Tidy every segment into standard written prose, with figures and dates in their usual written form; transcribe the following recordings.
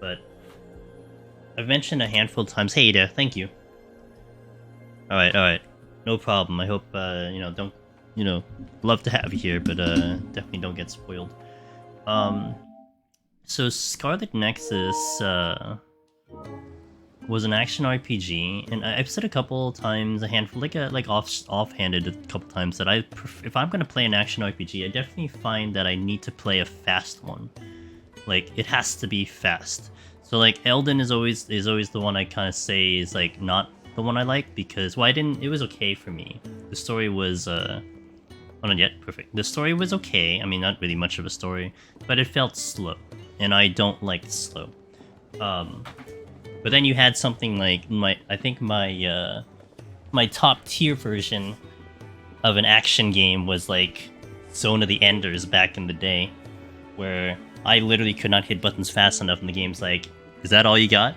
but I've mentioned a handful of times. Hey there, thank you. Alright. No problem. I hope, don't, love to have you here, but definitely don't get spoiled. So Scarlet Nexus, was an action RPG, and I've said a couple times, a handful, offhanded a couple times that if I'm gonna play an action RPG, I definitely find that I need to play a fast one. Like, it has to be fast. So like Elden is always the one I kind of say is like not the one I like because it was okay for me. The story was oh, not yet, perfect. The story was okay. I mean, not really much of a story, but it felt slow, and I don't like slow. But then you had something like my top tier version of an action game was like Zone of the Enders back in the day, where I literally could not hit buttons fast enough, and the game's like, is that all you got?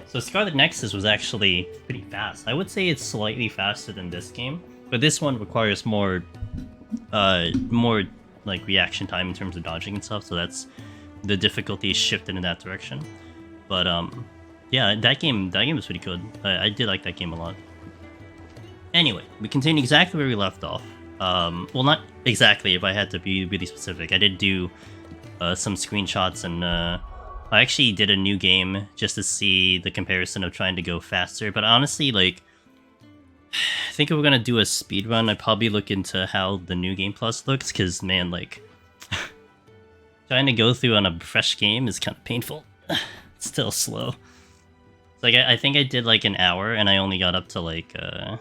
So Scarlet Nexus was actually pretty fast. I would say it's slightly faster than this game, but this one requires more like reaction time in terms of dodging and stuff, so that's the difficulty is shifted in that direction. But yeah, that game was pretty good. I did like that game a lot. Anyway, we continue exactly where we left off. Well, not exactly. If I had to be really specific, I did do some screenshots, and I actually did a new game just to see the comparison of trying to go faster. But honestly, like, I think if we're gonna do a speed run, I'd probably look into how the new game plus looks, because man, like, trying to go through on a fresh game is kind of painful. It's still slow. So, like, I think I did like an hour, and I only got up to like I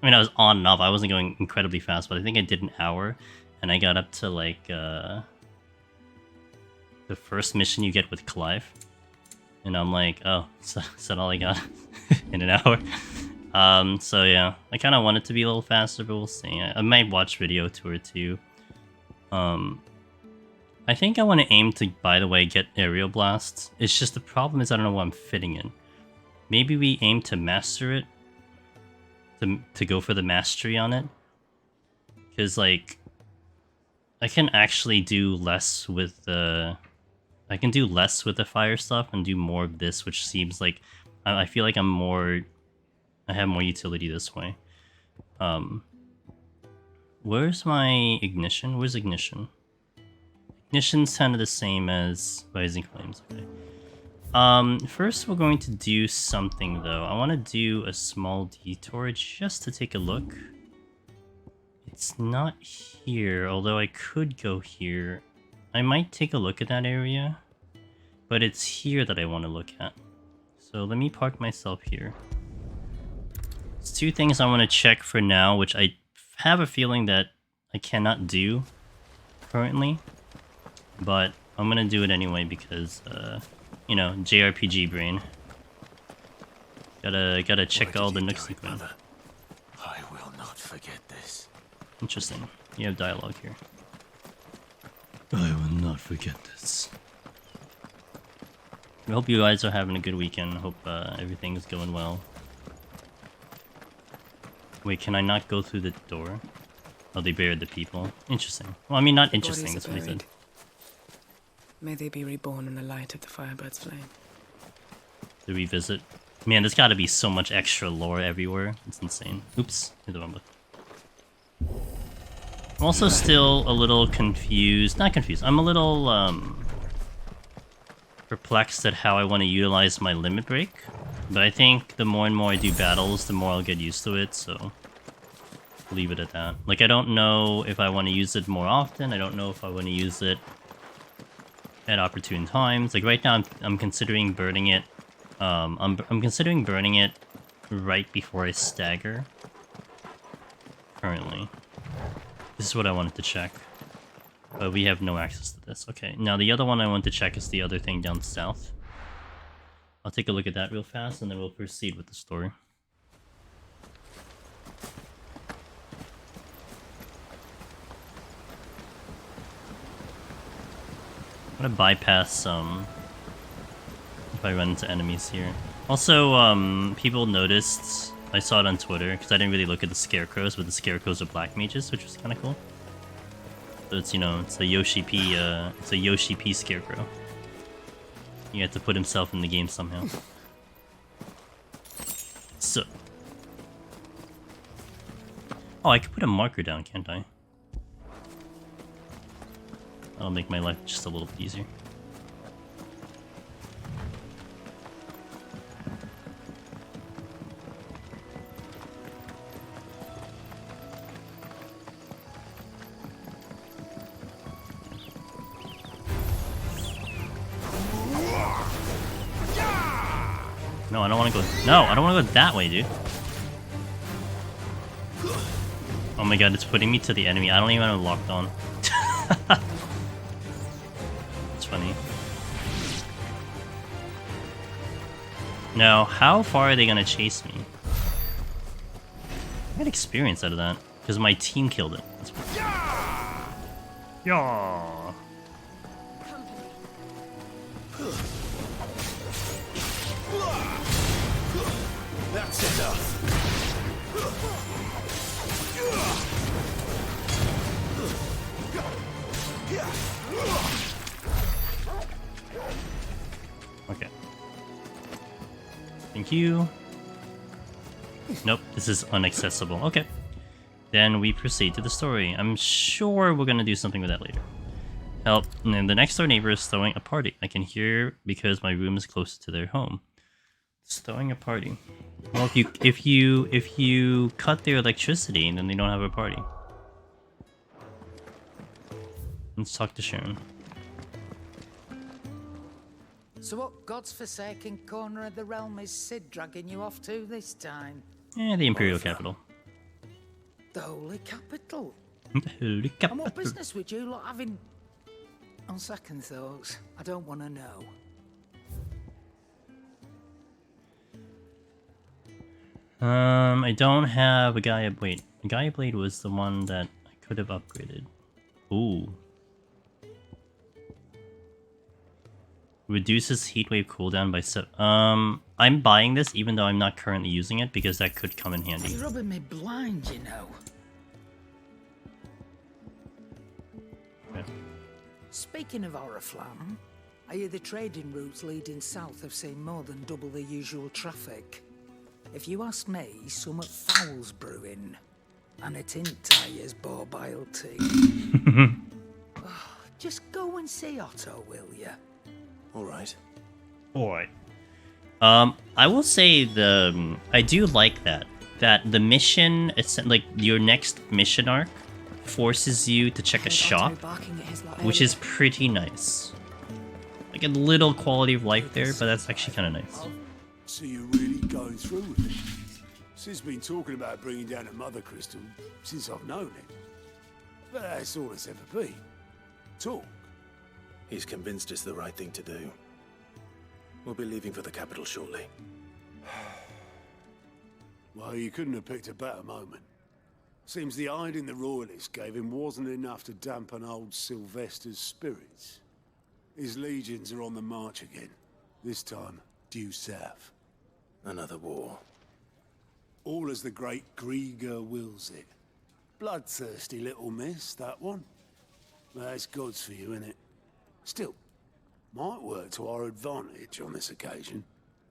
mean, I was on and off. I wasn't going incredibly fast, but I think I did an hour, and I got up to like the first mission you get with Clive, and I'm like, oh, is that all I got in an hour? So yeah, I kind of want it to be a little faster, but we'll see. I might watch video tour too. I think I want to aim to, by the way, get aerial blasts. It's just the problem is I don't know what I'm fitting in. Maybe we aim to master it, to go for the mastery on it, because like I can actually do less with the fire stuff and do more of this, which seems like I feel like I have more utility this way. Where's my ignition? Where's ignition? Ignition's kind of the same as Rising Flames. Okay. First we're going to do something though. I want to do a small detour just to take a look. It's not here, although I could go here. I might take a look at that area, but it's here that I want to look at. So let me park myself here. There's two things I want to check for now, which I have a feeling that I cannot do currently, but I'm gonna do it anyway because, you know, JRPG brain. Gotta check all the nooks and crannies. I will not forget this. Interesting. You have dialogue here. I will not forget this. I hope you guys are having a good weekend. I hope everything is going well. Wait, can I not go through the door? Oh, they buried the people. Interesting. Well, I mean, not interesting, that's what he said. May they be reborn in the light of the Firebird's flame. To revisit. Man, there's gotta be so much extra lore everywhere. It's insane. Oops, hit the wrong button. I'm also still a little confused. Not confused. I'm a little perplexed at how I want to utilize my limit break. But I think the more and more I do battles, the more I'll get used to it, so leave it at that. Like, I don't know if I want to use it more often. I don't know if I want to use it at opportune times. Like, right now, I'm considering burning it. I'm considering burning it right before I stagger. Currently. This is what I wanted to check. But we have no access to this. Okay, now the other one I want to check is the other thing down south. I'll take a look at that real fast, and then we'll proceed with the story. I'm gonna bypass if I run into enemies here. Also, people noticed, I saw it on Twitter, because I didn't really look at the scarecrows, but the scarecrows are black mages, which was kind of cool. So it's, you know, it's a Yoshi P scarecrow. He had to put himself in the game somehow. So. Oh, I could put a marker down, can't I? That'll make my life just a little bit easier. No, I don't want to go. No, I don't want to go that way, dude. Oh my god, it's putting me to the enemy. I don't even have it locked on. It's funny. Now, how far are they gonna chase me? I got experience out of that because my team killed it. That's yeah. That's enough. Okay. Thank you. Nope, this is inaccessible. Okay. Then we proceed to the story. I'm sure we're gonna do something with that later. Help. And the next door neighbor is throwing a party. I can hear because my room is closer to their home. It's throwing a party. Well, if you cut their electricity, then they don't have a party. Let's talk to Sharon. So what God's forsaken corner of the realm is Sid dragging you off to this time? Yeah, the Imperial capital. The Holy Capital. The Holy And Capital. what business would you lot having? On second thoughts, I don't want to know. I don't have a Gaia Blade. A Gaia Blade was the one that I could have upgraded. Ooh. Reduces heatwave cooldown by I'm buying this even though I'm not currently using it because that could come in handy. You're rubbing me blind, you know. Okay. Speaking of Oriflamme, I hear the trading routes leading south have seen more than double the usual traffic. If you ask me, summat foul's brewing. And it ain't tires borbile tea. Just go and see Otto, will ya? All right. Alright. I will say I do like that the mission, it's like your next mission arc forces you to check a shop, which is pretty nice. Like a little quality of life there, but that's actually kind of nice. So you're really going through with it? Sid's been talking about bringing down a mother crystal since I've known him. But that's all it's ever been. Talk. He's convinced it's the right thing to do. We'll be leaving for the capital shortly. Well, you couldn't have picked a better moment. Seems the hiding the royalists gave him wasn't enough to dampen old Sylvester's spirits. His legions are on the march again. This time, due south. Another war. All as the great Grieger wills it. Bloodthirsty little miss, that one. That's God's for you, innit? Still, might work to our advantage on this occasion.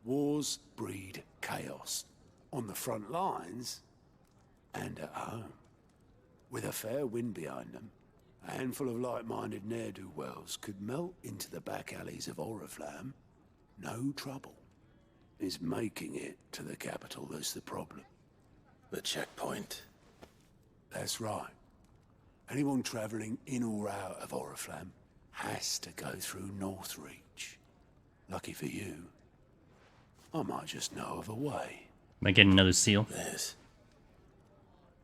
Wars breed chaos. On the front lines, and at home. With a fair wind behind them, a handful of like-minded ne'er-do-wells could melt into the back alleys of Oriflamme. No trouble. Is making it to the capital that's the problem. The checkpoint. That's right. Anyone travelling in or out of Oriflamme has to go through Northreach. Lucky for you, I might just know of a way. Am I getting another seal? Yes.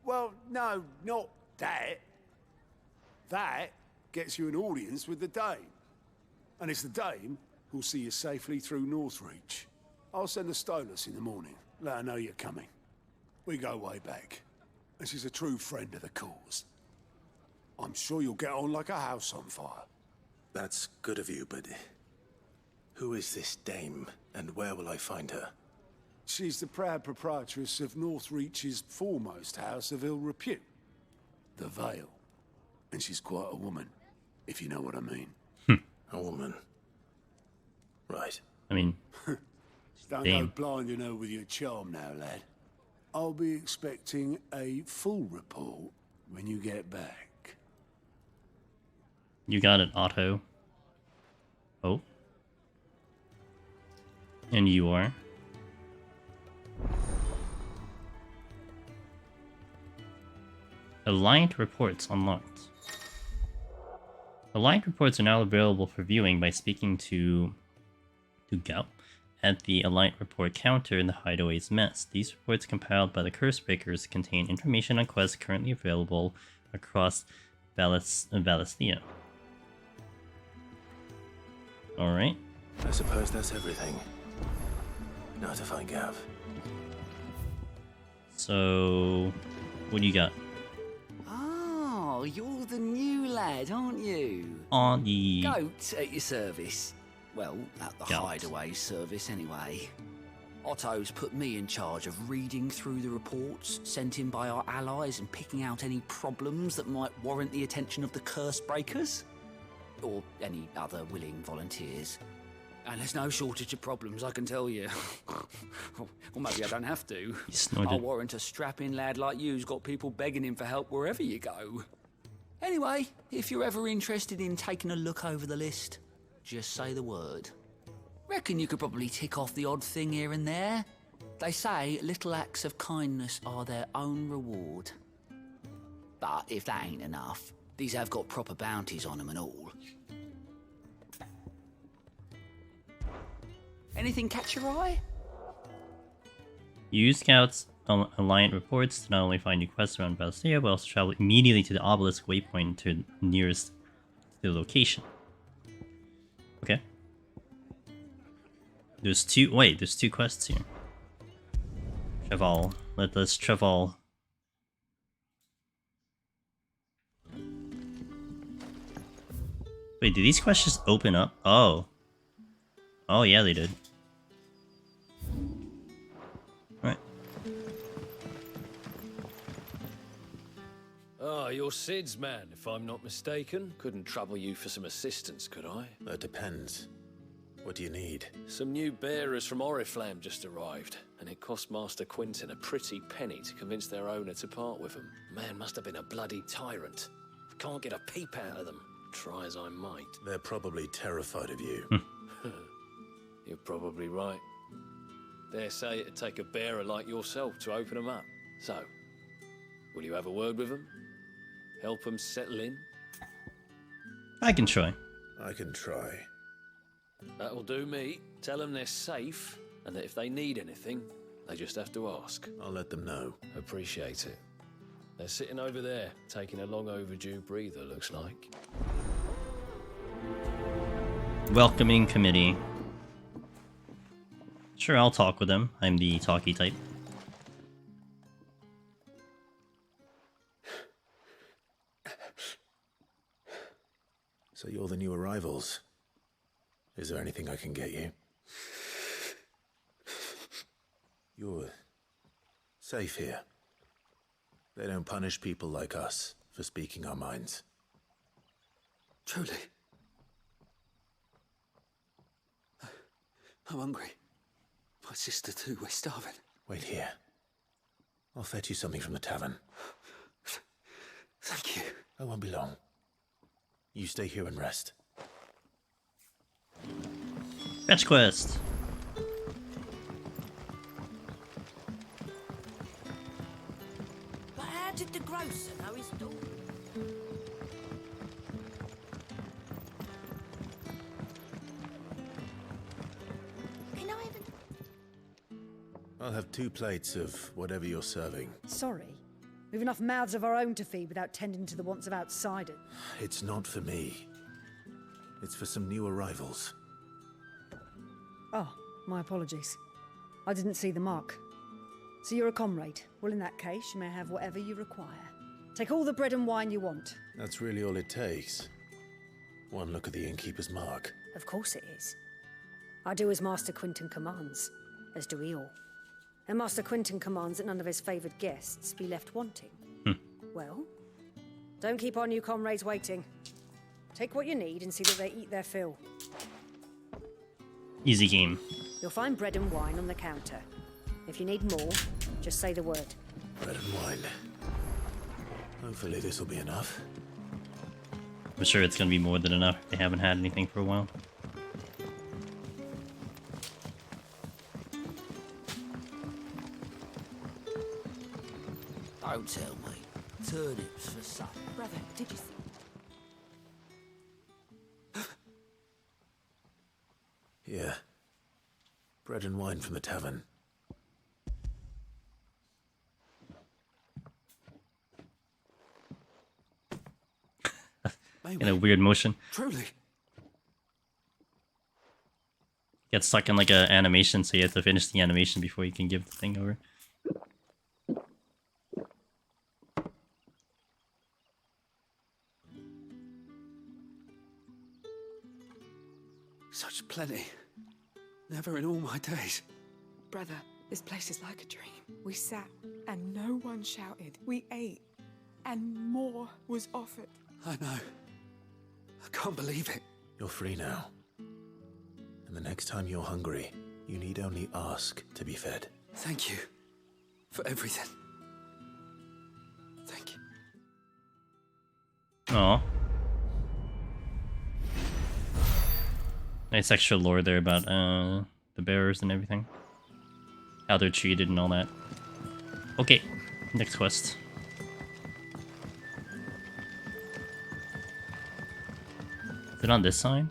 Well, no, not that. That gets you an audience with the Dame. And it's the Dame who'll see you safely through Northreach. I'll send a Stolas in the morning, let her know you're coming. We go way back, and she's a true friend of the cause. I'm sure you'll get on like a house on fire. That's good of you, but who is this dame, and where will I find her? She's the proud proprietress of Northreach's foremost house of ill repute, the Vale. And she's quite a woman, if you know what I mean. A woman. Right. I mean, Don't Damn. go blinding her with your charm now, lad. I'll be expecting a full report when you get back. you got it, Otto. Oh. And you are. Alliant reports unlocked. Alliant reports are now available for viewing by speaking to Gao at the Alliant report counter in the Hideaway's mess. These reports compiled by the Cursebreakers contain information on quests currently available across Valisthea. Alright. I suppose that's everything. Now to find Gav. So, what do you got? Oh, you're the new lad, aren't you? On the... Goat at your service. Well, at the Goat. Hideaway service, anyway. Otto's put me in charge of reading through the reports sent in by our allies and picking out any problems that might warrant the attention of the Cursebreakers. Or any other willing volunteers. And there's no shortage of problems, I can tell you. Or maybe I don't have to. He snorted. I'll warrant a strapping lad like you's got people begging him for help wherever you go. Anyway, if you're ever interested in taking a look over the list, just say the word. Reckon you could probably tick off the odd thing here and there. They say little acts of kindness are their own reward. But if that ain't enough, these have got proper bounties on them and all. Anything catch your eye? Use Scout's Alliant reports to not only find new quests around Valisthea, but also travel immediately to the obelisk waypoint to nearest the location. Okay. There's two quests here. Cheval. Let us Cheval. Wait, did these quests just open up? Oh. Oh yeah, they did. Right. Ah, you're Sid's man, if I'm not mistaken. Couldn't trouble you for some assistance, could I? That depends. What do you need? Some new bearers from Oriflamme just arrived, and it cost Master Quinton a pretty penny to convince their owner to part with them. Man must have been a bloody tyrant. I can't get a peep out of them, try as I might. They're probably terrified of you. You're probably right. Dare say it'd take a bearer like yourself to open them up. So, will you have a word with them? Help them settle in? I can try. I can try. That'll do me. Tell them they're safe, and that if they need anything, they just have to ask. I'll let them know. Appreciate it. They're sitting over there, taking a long overdue breather, looks like. Welcoming committee. Sure, I'll talk with them. I'm the talky type. So you're the new arrivals. Is there anything I can get you? You're safe here. They don't punish people like us for speaking our minds. Truly. I'm hungry. My sister too, we're starving. Wait here. I'll fetch you something from the tavern. Thank you. I won't be long. You stay here and rest. Fetch quest. But how did the grocer know his door? Can I even... I'll have 2 plates of whatever you're serving. Sorry. We've enough mouths of our own to feed without tending to the wants of outsiders. It's not for me. It's for some new arrivals. Oh, my apologies. I didn't see the mark. So you're a comrade. Well, in that case, you may have whatever you require. Take all the bread and wine you want. That's really all it takes. One look at the innkeeper's mark. Of course it is. I do as Master Quinton commands, as do we all. And Master Quinton commands that none of his favoured guests be left wanting. Well, don't keep our new comrades waiting. Take what you need and see that they eat their fill. Easy game. You'll find bread and wine on the counter. If you need more, just say the word. Bread and wine. Hopefully this will be enough. I'm sure it's gonna be more than enough. They haven't had anything for a while. Don't tell me. Turnips for supper. Brother, did you see? Here. Bread and wine from the tavern. In a weird motion. Truly. Get stuck in like a animation, so you have to finish the animation before you can give the thing over. Such plenty. Never in all my days. Brother, this place is like a dream. We sat and no one shouted. We ate and more was offered. I know. I can't believe it. You're free now. And the next time you're hungry, you need only ask to be fed. Thank you for everything. Thank you. Aw. Nice extra lore there about the bearers and everything. How they're treated and all that. Okay, next quest. Is it on this side?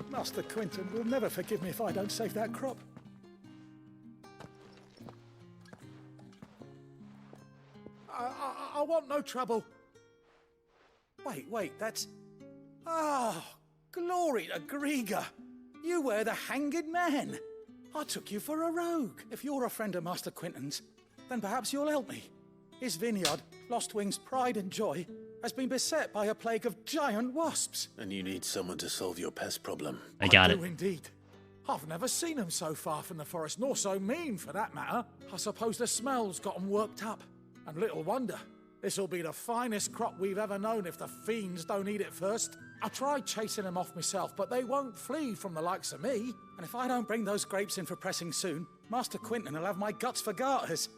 Master Quinton will never forgive me if I don't save that crop. I want no trouble. Wait, that's... Ah, glory to Grieger. You were the hanged man. I took you for a rogue. If you're a friend of Master Quinton's, then perhaps you'll help me. His vineyard, Lostwing's pride and joy, has been beset by a plague of giant wasps. And you need someone to solve your pest problem. I got it. do indeed. I've never seen them so far from the forest, nor so mean for that matter. I suppose the smell's got them worked up. And little wonder. This'll be the finest crop we've ever known if the fiends don't eat it first. I tried chasing them off myself, but they won't flee from the likes of me. And if I don't bring those grapes in for pressing soon, Master Quinton will have my guts for garters.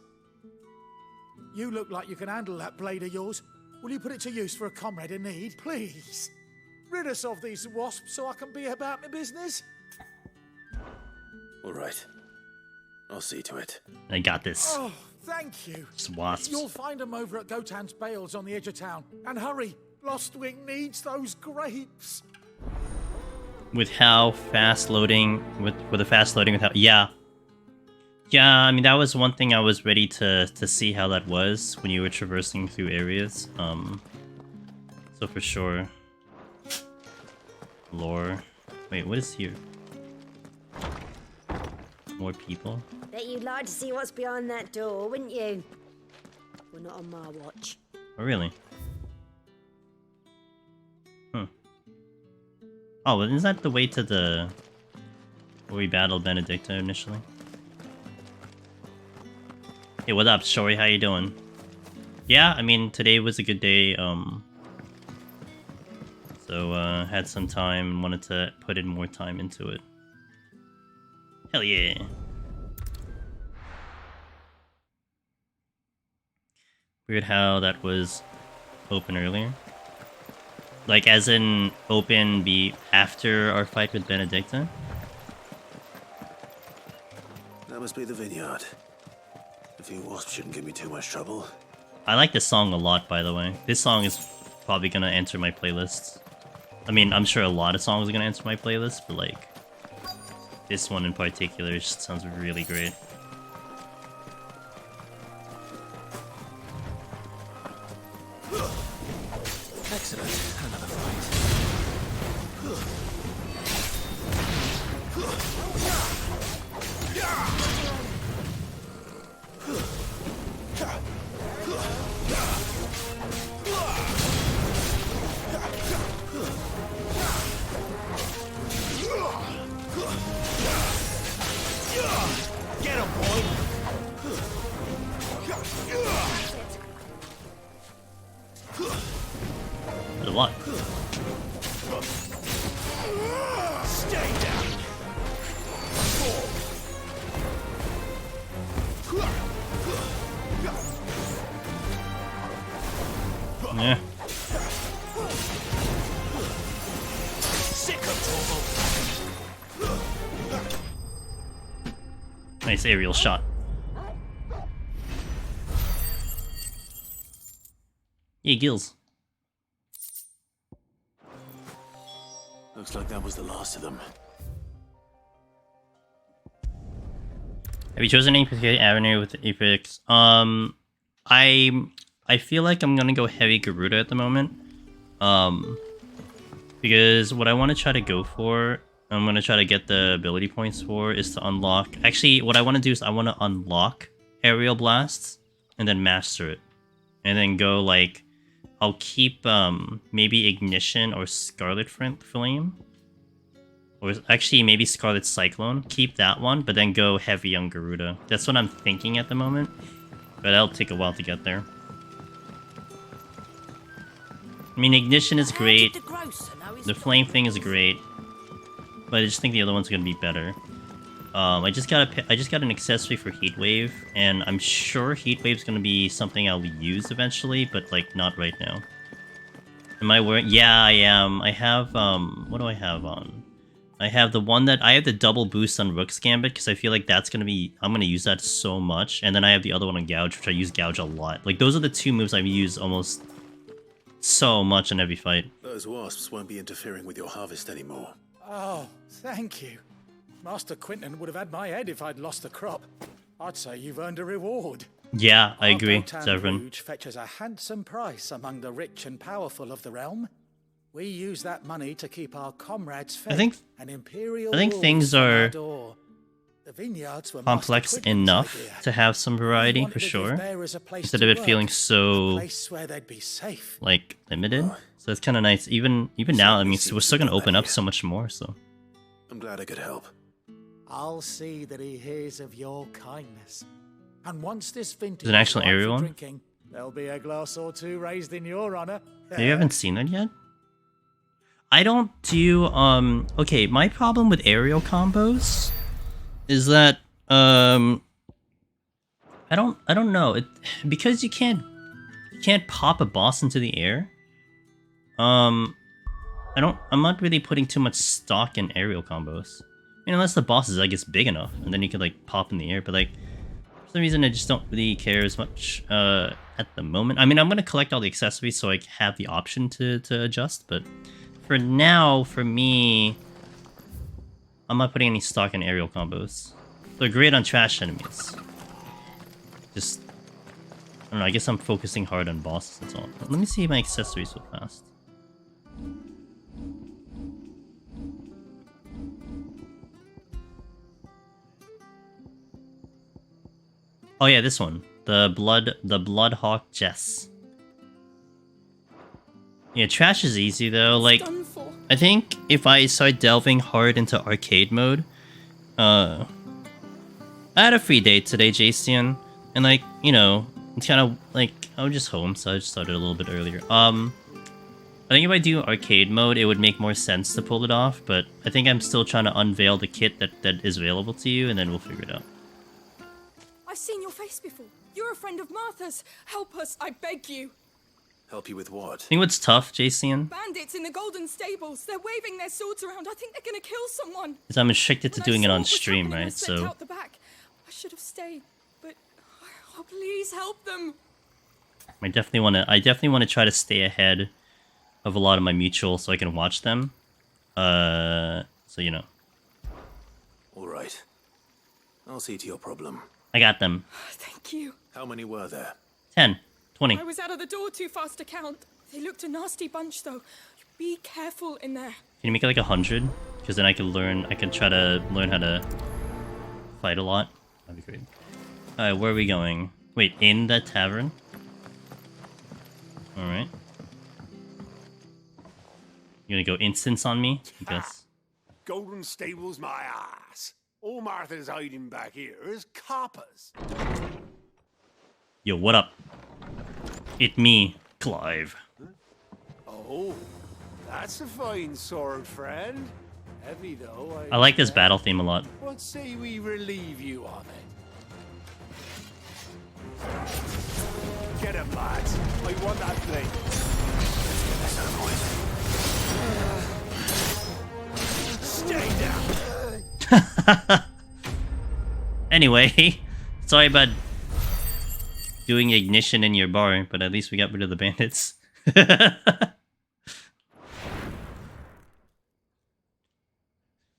You look like you can handle that blade of yours. Will you put it to use for a comrade in need, please? Rid us of these wasps so I can be about my business. All right. I'll see to it. I got this. Oh, thank you. Just wasps. You'll find them over at Gotan's Bales on the edge of town. And hurry, Lostwing needs those grapes. With how fast loading, with the fast loading, with how, yeah. I mean, that was one thing I was ready to see how that was when you were traversing through areas. So for sure. Lore. Wait, what is here? More people? Bet you'd like to see what's behind that door, wouldn't you? Well, not on my watch. Oh, really? Oh, well, is that the way to the... where we battled Benedicta initially? Hey, what up, Shory? How you doing? Yeah, I mean, today was a good day, so, had some time and wanted to put in more time into it. Hell yeah. Weird how that was open earlier. Like, as in, open be after our fight with Benedicta? That must be the vineyard. A few wasps shouldn't give me too much trouble. I like this song a lot, by the way. This song is probably gonna enter my playlist. I mean, I'm sure a lot of songs are gonna enter my playlist, but like... this one in particular just sounds really great. Excellent. Another fight. There's a lot. Stay down. Yeah. Sick of trouble. Nice aerial shot. Yeah, gills. Looks like that was the last of them. Have you chosen any particular avenue with the Apex? I feel like I'm gonna go heavy Garuda at the moment. Because what I want to try to go for, I'm gonna try to get the ability points for, is to unlock. Actually, what I want to do is I want to unlock aerial blasts and then master it, and then go like, I'll keep maybe ignition or scarlet flame. Or actually, maybe Scarlet Cyclone. Keep that one, but then go heavy on Garuda. That's what I'm thinking at the moment. But that'll take a while to get there. I mean, Ignition is great. The flame thing is great. But I just think the other one's gonna be better. I just got an accessory for Heatwave, and I'm sure Heatwave's gonna be something I'll use eventually, but like not right now. Am I wearing? Yeah, I am. I have what do I have on? I have the one that I have the double boost on Rook's Gambit because I feel like that's gonna be, I'm gonna use that so much, and then I have the other one on Gouge, which I use Gouge a lot. Like those are the two moves I've used almost so much in every fight. Those wasps won't be interfering with your harvest anymore. Oh, thank you. Master Quinton would have had my head if I'd lost the crop. I'd say you've earned a reward. Yeah, I agree, Our Severin. Rouge fetches a handsome price among the rich and powerful of the realm. We use that money to keep our comrades fed. I think wolves things from our are door. The vineyards were complex Master Quinton's enough idea. to have some variety He wanted for to give sure, bearers a place instead to of it work, feeling a so place where they'd be safe. like limited. So it's kind of nice. Even now, I mean, we're still gonna open up so much more. So I'm glad I could help. I'll see that he hears of your kindness. And once this vintage There's an actual is ripe aerial for one? drinking, there'll be a glass or two raised in your honor. you haven't seen that yet. I don't do okay, my problem with aerial combos is that I don't know. Because you can't pop a boss into the air. I'm not really putting too much stock in aerial combos. I mean, unless the boss is, I guess, big enough, and then you could like pop in the air, but like for some reason I just don't really care as much at the moment. I mean, I'm gonna collect all the accessories so I have the option to adjust, but for now, for me, I'm not putting any stock in aerial combos. They're great on trash enemies. Just, I don't know, I guess I'm focusing hard on bosses, that's all. Let me see my accessories real fast. Oh yeah, this one. The Bloodhawk Jess. Yeah, trash is easy though. Like, I think if I start delving hard into arcade mode, I had a free day today, Jason, and like, you know, it's kind of like I was just home, so I just started a little bit earlier. I think if I do arcade mode, it would make more sense to pull it off, but I think I'm still trying to unveil the kit that is available to you, and then we'll figure it out. I've seen your face before. You're a friend of Martha's. Help us, I beg you. Help you with what? I think what's tough, Jason, Bandits in the Golden Stables. They're waving their swords around. I think they're gonna kill someone. is I'm restricted to When I doing it saw on what was stream, happening, I right? slipped So out the back. I should have stayed, but oh, please help them. I definitely want to try to stay ahead of a lot of my mutuals so I can watch them. So you know, All right. I'll see to your problem. I got them. Thank you. How many were there? 10, 20. I was out of the door too fast to count. They looked a nasty bunch, though. Be careful in there. Can you make it like 100? Because then I can try to learn how to fight a lot. That'd be great. Alright, where are we going? Wait, in the tavern? Alright. You gonna go instance on me? I guess. Golden Stables my ass. All Martha's hiding back here is coppers. Yo, what up? It me, Clive. Oh, that's a fine sword, friend. Heavy though. I like this battle theme a lot. What say we relieve you of it? Get him, lads. I want that blade. Stay down. Anyway, sorry about doing ignition in your bar, but at least we got rid of the bandits.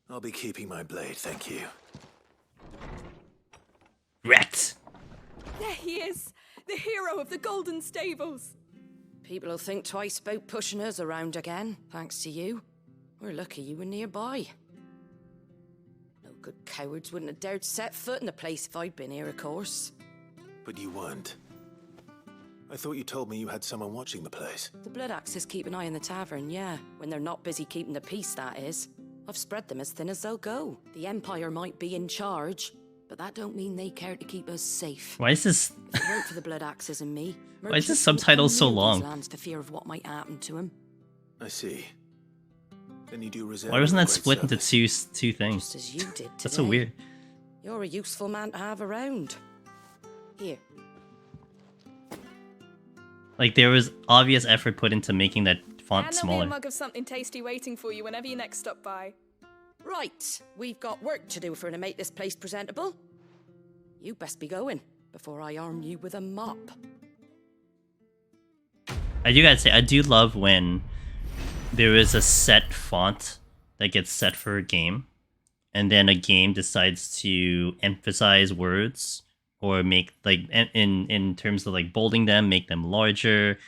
I'll be keeping my blade, thank you. Rat! There he is, the hero of the Golden Stables. People will think twice about pushing us around again, thanks to you. We're lucky you were nearby. No good cowards wouldn't have dared set foot in the place if I'd been here, of course. But you weren't. I thought you told me you had someone watching the place. The Blood Axes keep an eye on the tavern, yeah. When they're not busy keeping the peace, that is. I've spread them as thin as they'll go. The Empire might be in charge, but that don't mean they care to keep us safe. Why is this... If it weren't for the Blood Axes and me... Why is this subtitle so long? Lands for fear of what might happen to him. I see. Then you do resent. Why wasn't my that great split into service. two things? Just as you did today. That's so weird. You're a useful man to have around. Here. Like, there was obvious effort put into making that font And there'll be smaller. a mug of something tasty waiting for you whenever you next stop by. Right, we've got work to do for to make this place presentable. You best be going before I arm you with a mop. I do gotta say, I do love when there is a set font that gets set for a game, and then a game decides to emphasize words or make, like, in terms of like bolding them, make them larger,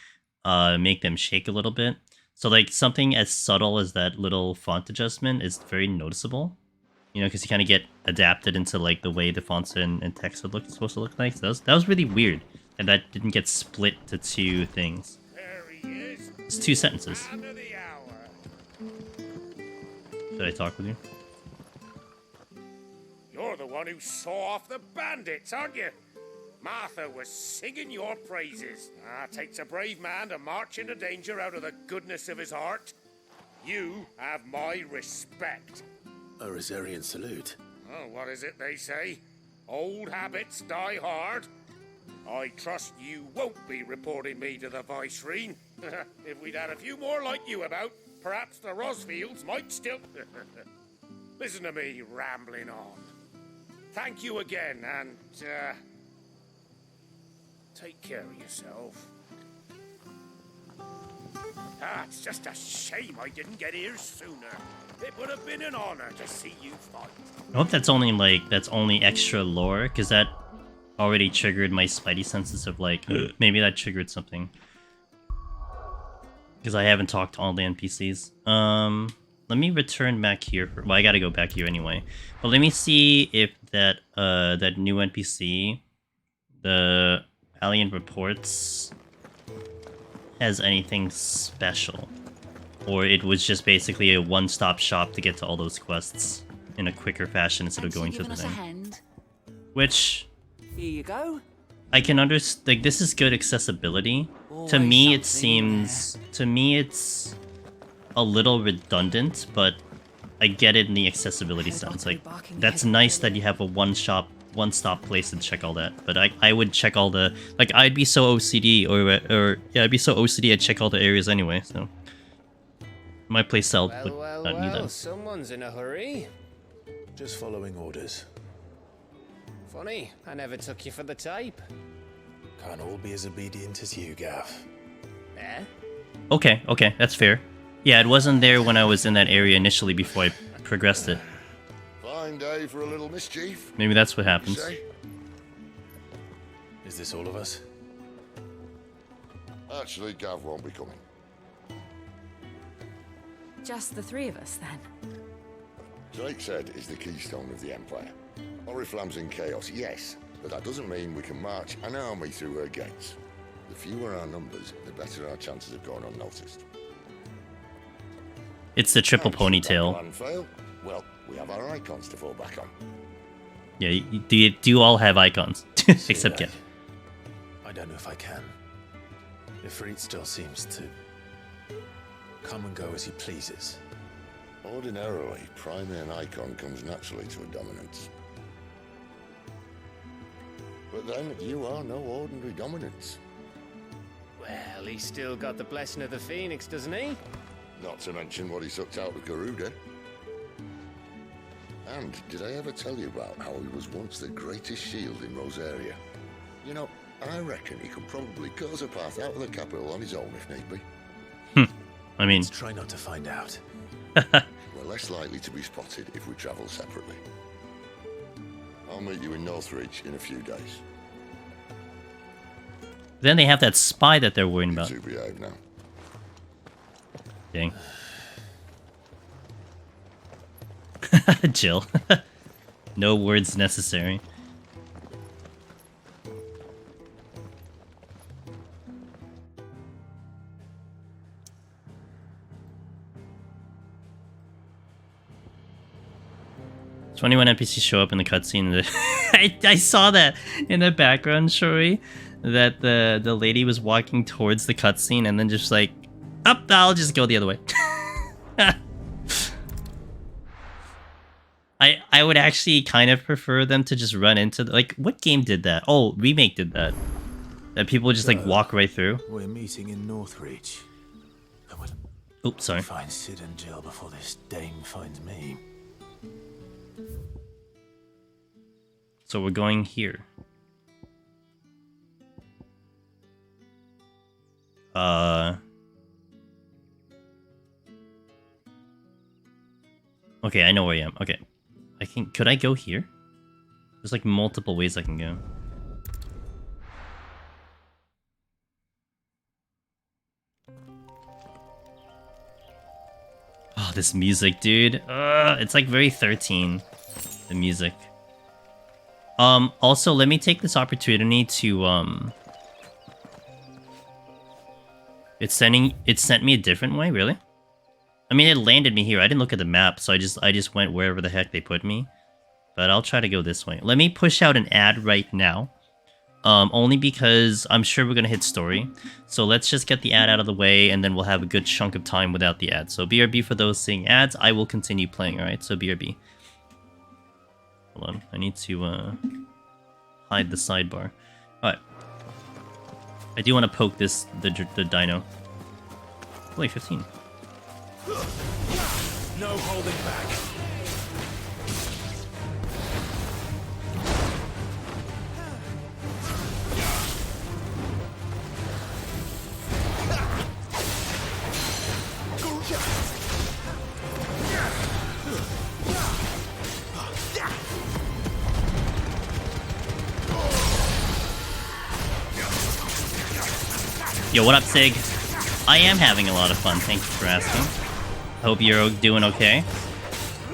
make them shake a little bit. So like something as subtle as that little font adjustment is very noticeable, you know, because you kind of get adapted into like the way the fonts and text would look supposed to look like. So that was really weird, and that didn't get split to two things. There he is. It's two sentences. Man of the hour. Should I talk with you? You're the one who saw off the bandits, aren't you? Martha was singing your praises. Takes a brave man to march into danger out of the goodness of his heart. You have my respect. A Rosarian salute. Oh, what is it they say? Old habits die hard. I trust you won't be reporting me to the Viceroy. If we'd had a few more like you about, perhaps the Rosfields might still... Listen to me rambling on. Thank you again, and, take care of yourself. It's just a shame I didn't get here sooner. It would have been an honor to see you fight. I hope that's only extra lore, because that already triggered my spidey senses of like, maybe that triggered something. Because I haven't talked to all the NPCs. Let me return back here. Well, I gotta go back here anyway. But let me see if that that new NPC, the Alien Reports, has anything special. Or it was just basically a one-stop shop to get to all those quests in a quicker fashion instead of going to the thing. Which... Here you go. I can understand, like, this is good accessibility. To me, it seems... To me, it's a little redundant, but I get it in the accessibility sense. Like, that's nice that you have a one-stop place to check all that. But I would check all the... Like, I'd be so OCD, yeah, I'd be so OCD I'd check all the areas anyway, so... My playstyle would not need that. Someone's in a hurry. Just following orders. Funny, I never took you for the type. Can't all be as obedient as you, Gav. Eh? Okay, that's fair. Yeah, it wasn't there when I was in that area initially before I progressed it. Fine day for a little mischief. Maybe that's what happens. Is this all of us? Actually, Gav won't be coming. Just the three of us, then. Drake said is the keystone of the Empire. Oriflamme's in chaos, yes, but that doesn't mean we can march an army through her gates. The fewer our numbers, the better our chances of going unnoticed. It's the triple ponytail. Plan fail? Well, we have our icons to fall back on. Yeah, do all have icons except Kev. I don't know if I can. Ifrit still seems to come and go as he pleases. Ordinarily, priming an icon comes naturally to a dominance. But then, you are no ordinary dominance. Well, he's still got the blessing of the Phoenix, doesn't he? Not to mention what he sucked out of Garuda. And did I ever tell you about how he was once the greatest shield in Rosaria? You know, I reckon he could probably cut us a path out of the capital on his own if need be. I mean... Let's try not to find out. We're less likely to be spotted if we travel separately. I'll meet you in Northreach in a few days. Then they have that spy that they're worrying about. You two behave now. Dang. Jill. No words necessary. So 21 NPCs show up in the cutscene. I saw that in the background, Shuri, that the lady was walking towards the cutscene and then just like, up, I'll just go the other way. I would actually kind of prefer them to just run into like, what game did that? Oh, Remake did that. That people just like walk right through. We're meeting in Northreach. Oops, sorry. Find Sid and Jill before this dame finds me. So we're going here. Okay, I know where I am. Okay. Could I go here? There's like multiple ways I can go. Oh, this music, dude. It's like very 13. The music. Also, let me take this opportunity to, It sent me a different way, really? I mean, it landed me here. I didn't look at the map, so I just went wherever the heck they put me. But I'll try to go this way. Let me push out an ad right now. Only because I'm sure we're gonna hit story. So let's just get the ad out of the way, and then we'll have a good chunk of time without the ad. So BRB for those seeing ads. I will continue playing, alright? So BRB. Hold on. I need to, hide the sidebar. Alright. I do want to poke the dino. Only 15. No holding back. Yo, what up, Sig? I am having a lot of fun. Thank you for asking. Hope you're doing okay.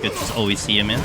Good to always see you, man.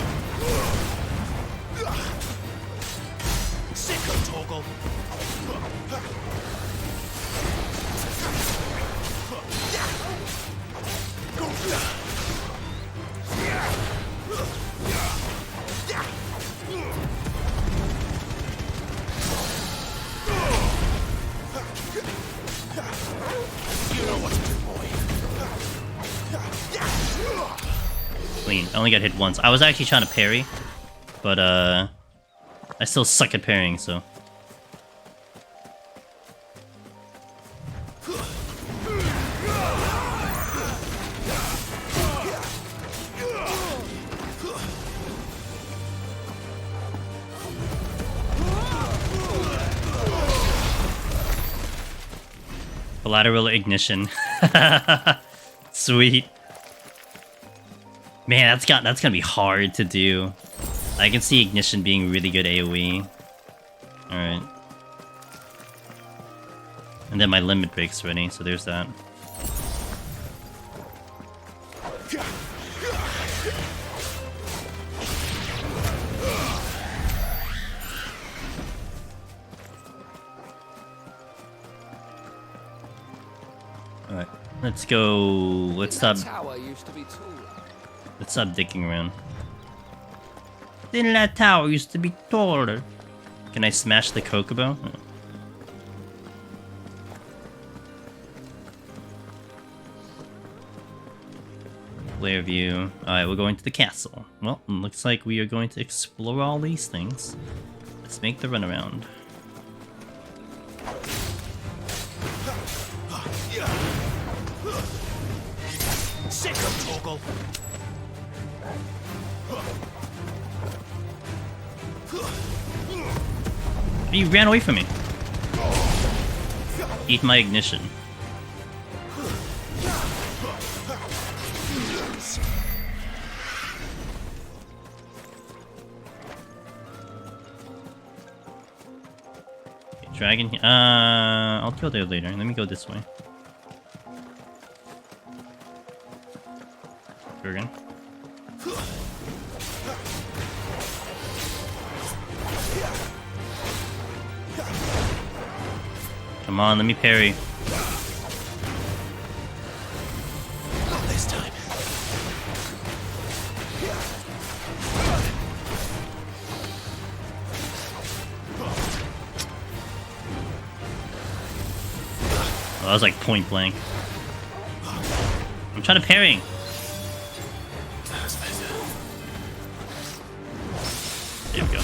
Clean. I only got hit once. I was actually trying to parry, but I still suck at parrying, so. Collateral ignition. Sweet. Man, that's gonna be hard to do. I can see ignition being really good AoE. Alright. And then my limit breaks ready, so there's that. Alright. Let's go. Let's stop. That tower used to be taller. Let's stop dicking around. Then that tower used to be taller. Can I smash the Kokobo? Oh. Flare view. Alright, we're going to the castle. Well, looks like we are going to explore all these things. Let's make the runaround. Sick of Torgal. You ran away from me. Eat my ignition. Okay, dragon. I'll go there later. Let me go this way. Dragon. Come on, let me parry. Not this time. Oh, that was like point blank. I'm trying to parry. There we go.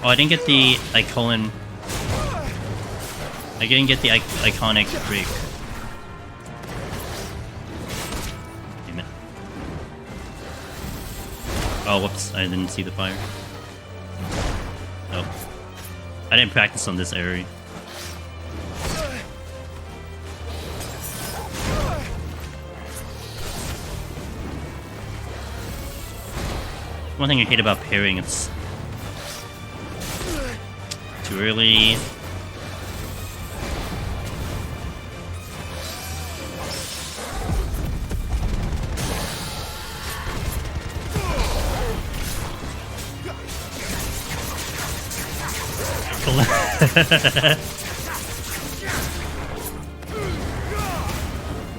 Oh, I didn't get the icon. I didn't get the iconic break. Damn it. Oh, whoops. I didn't see the fire. Oh. I didn't practice on this area. One thing I hate about parrying, it's too early.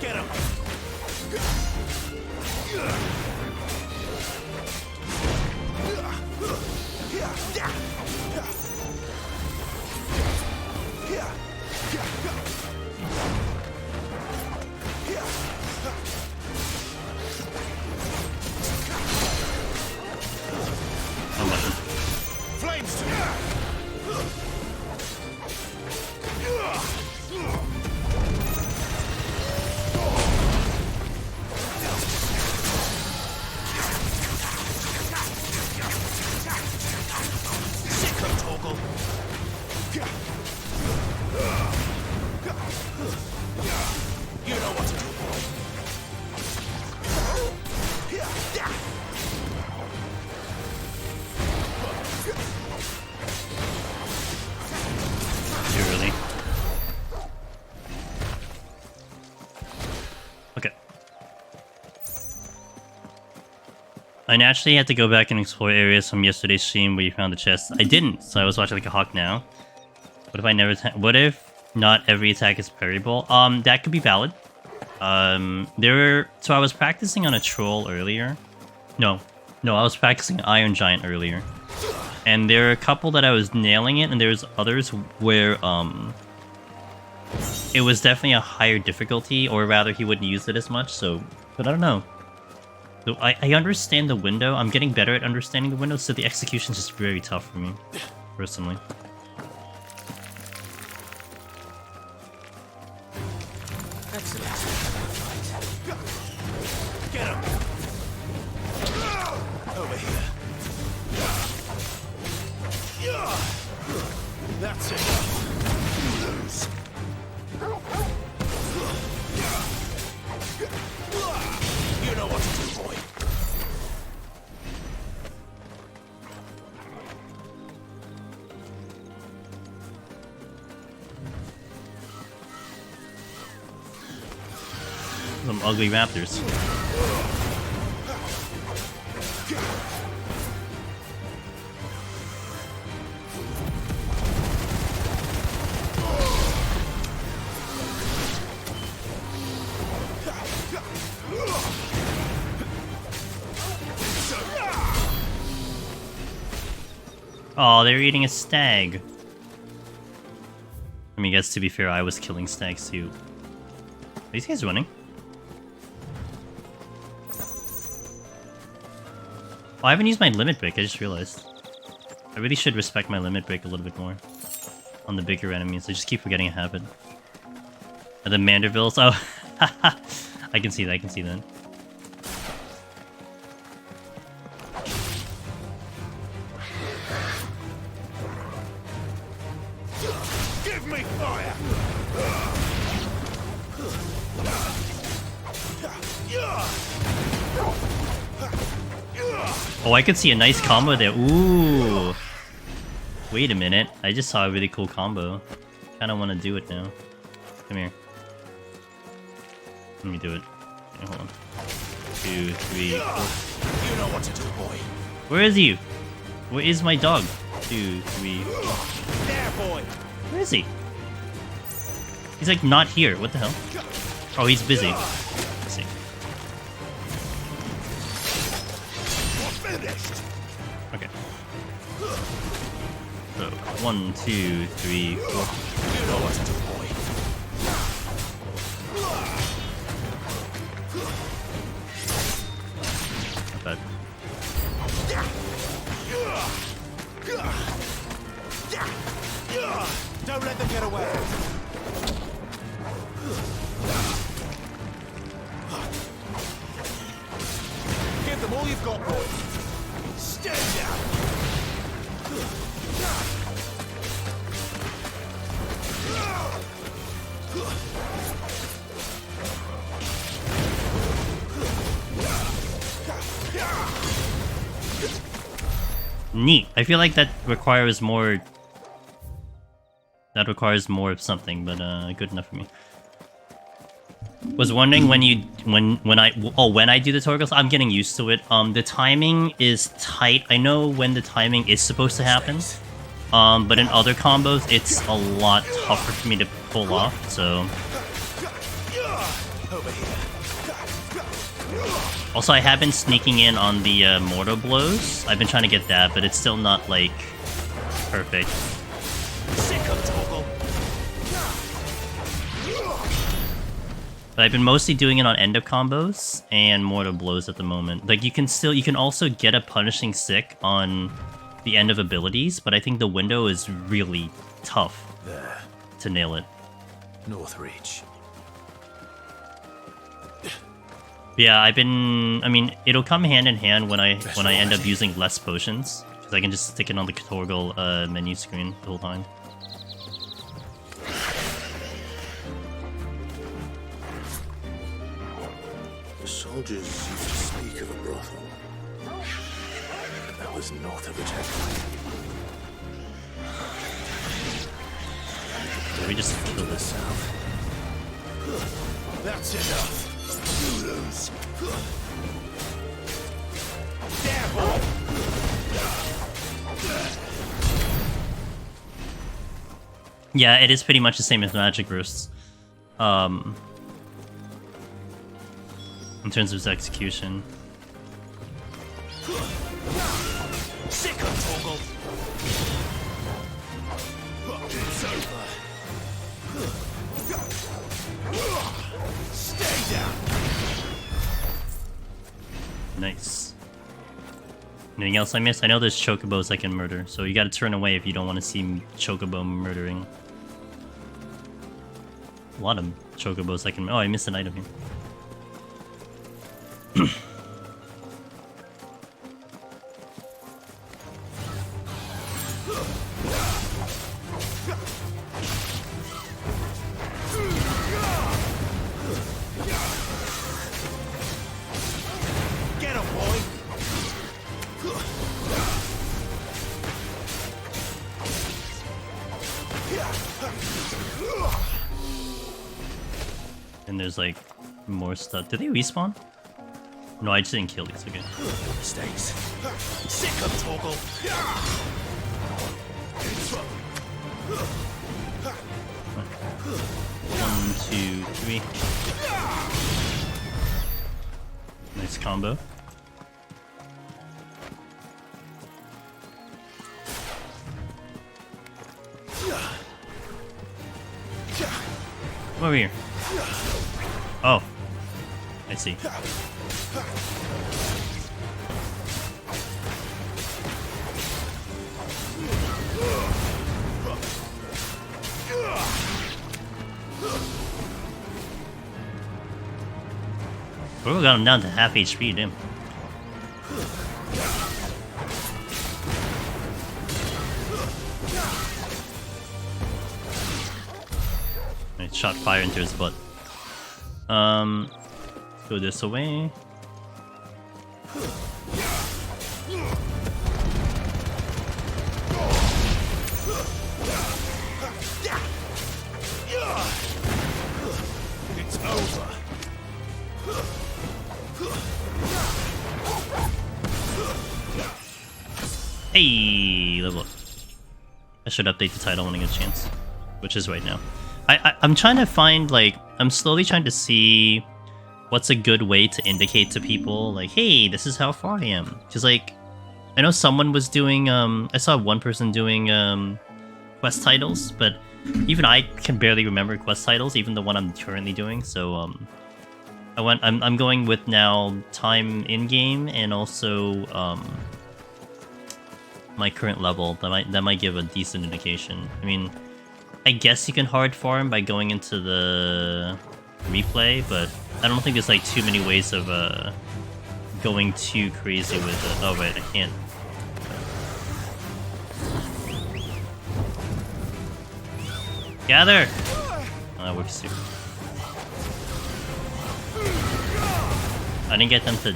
Get him. Flames to you know what to do, boy. Too early. Okay. I naturally had to go back and explore areas from yesterday's stream where you found the chest. I didn't, so I was watching like a hawk now. What if I never? What if not every attack is parryable? That could be valid. So I was practicing on a troll earlier. No, I was practicing Iron Giant earlier. And there are a couple that I was nailing it, and there's others where it was definitely a higher difficulty, or rather he wouldn't use it as much, so but I don't know. So I understand the window, I'm getting better at understanding the window, so the execution's just very tough for me, personally. Excellent. Get him. Over here. That's it. Lose. You know what to do, boy. Some ugly raptors. Oh, they're eating a stag. I mean, I guess to be fair, I was killing stags too. Are these guys running? Oh, I haven't used my limit break, I just realized. I really should respect my limit break a little bit more on the bigger enemies. I just keep forgetting it happened. And the Mandervilles, oh, I can see that, I can see that. Give me fire! Oh, I could see a nice combo there. Ooh. Wait a minute. I just saw a really cool combo. Kinda wanna do it now. Come here. Let me do it. Okay, hold on. 2, 3, 4. You know what to do, boy. Where is he? Where is my dog? 2, 3, 4. There, boy. Where is he? He's like not here. What the hell? Oh, he's busy. Let's see. Okay. So 1, 2, 3, 4. You know what to do, boy. Not bad. Don't let them get away. Give them all you've got, boy. Stay down. Neat. I feel like that requires more. That requires more of something, but good enough for me. Was wondering when I do the toggles, I'm getting used to it. The timing is tight. I know when the timing is supposed to happen. But in other combos, it's a lot tougher for me to pull off. So. Also, I have been sneaking in on the mortar blows. I've been trying to get that, but it's still not like perfect. But I've been mostly doing it on end of combos and mortar blows at the moment. Like you can also get a punishing sick on the end of abilities, but I think the window is really tough to nail it. North Reach. Yeah, I mean, it'll come hand in hand when I end up using less potions, because I can just stick it on the Torgal menu screen the whole time. The soldiers used to speak of a brothel. But that was north of the checkpoint. So we just kill this south. That's enough. You lose. There, boy. Yeah, it is pretty much the same as Magic Bursts. In terms of its execution. Sick of Torgal. It's over. Stay down. Nice. Anything else I missed? I know there's chocobos I can murder, so you gotta turn away if you don't want to see chocobo murdering. A lot of chocobos I can... Oh, I missed an item here. Get him, boy. And there's like more stuff. Did they respawn? No, I just didn't kill these. Okay. Mistakes. Sick of Torgal. 1, 2, 3. Nice combo. Come over here. Oh. I see. We got him down to half HP, damn. I shot fire into his butt. Let's go this way. It's over. Hey, level up. I should update the title when I get a chance, which is right now. I'm trying to find, like, I'm slowly trying to see what's a good way to indicate to people, like, hey, this is how far I am. Because, like, I know someone was doing, I saw one person doing quest titles, but even I can barely remember quest titles, even the one I'm currently doing. So, I'm going with now time in game and also my current level. That might give a decent indication. I mean, I guess you can hard farm by going into the replay, but I don't think there's like too many ways of going too crazy with it. Oh wait, I can't. Gather! Oh, that works too. I didn't get them to...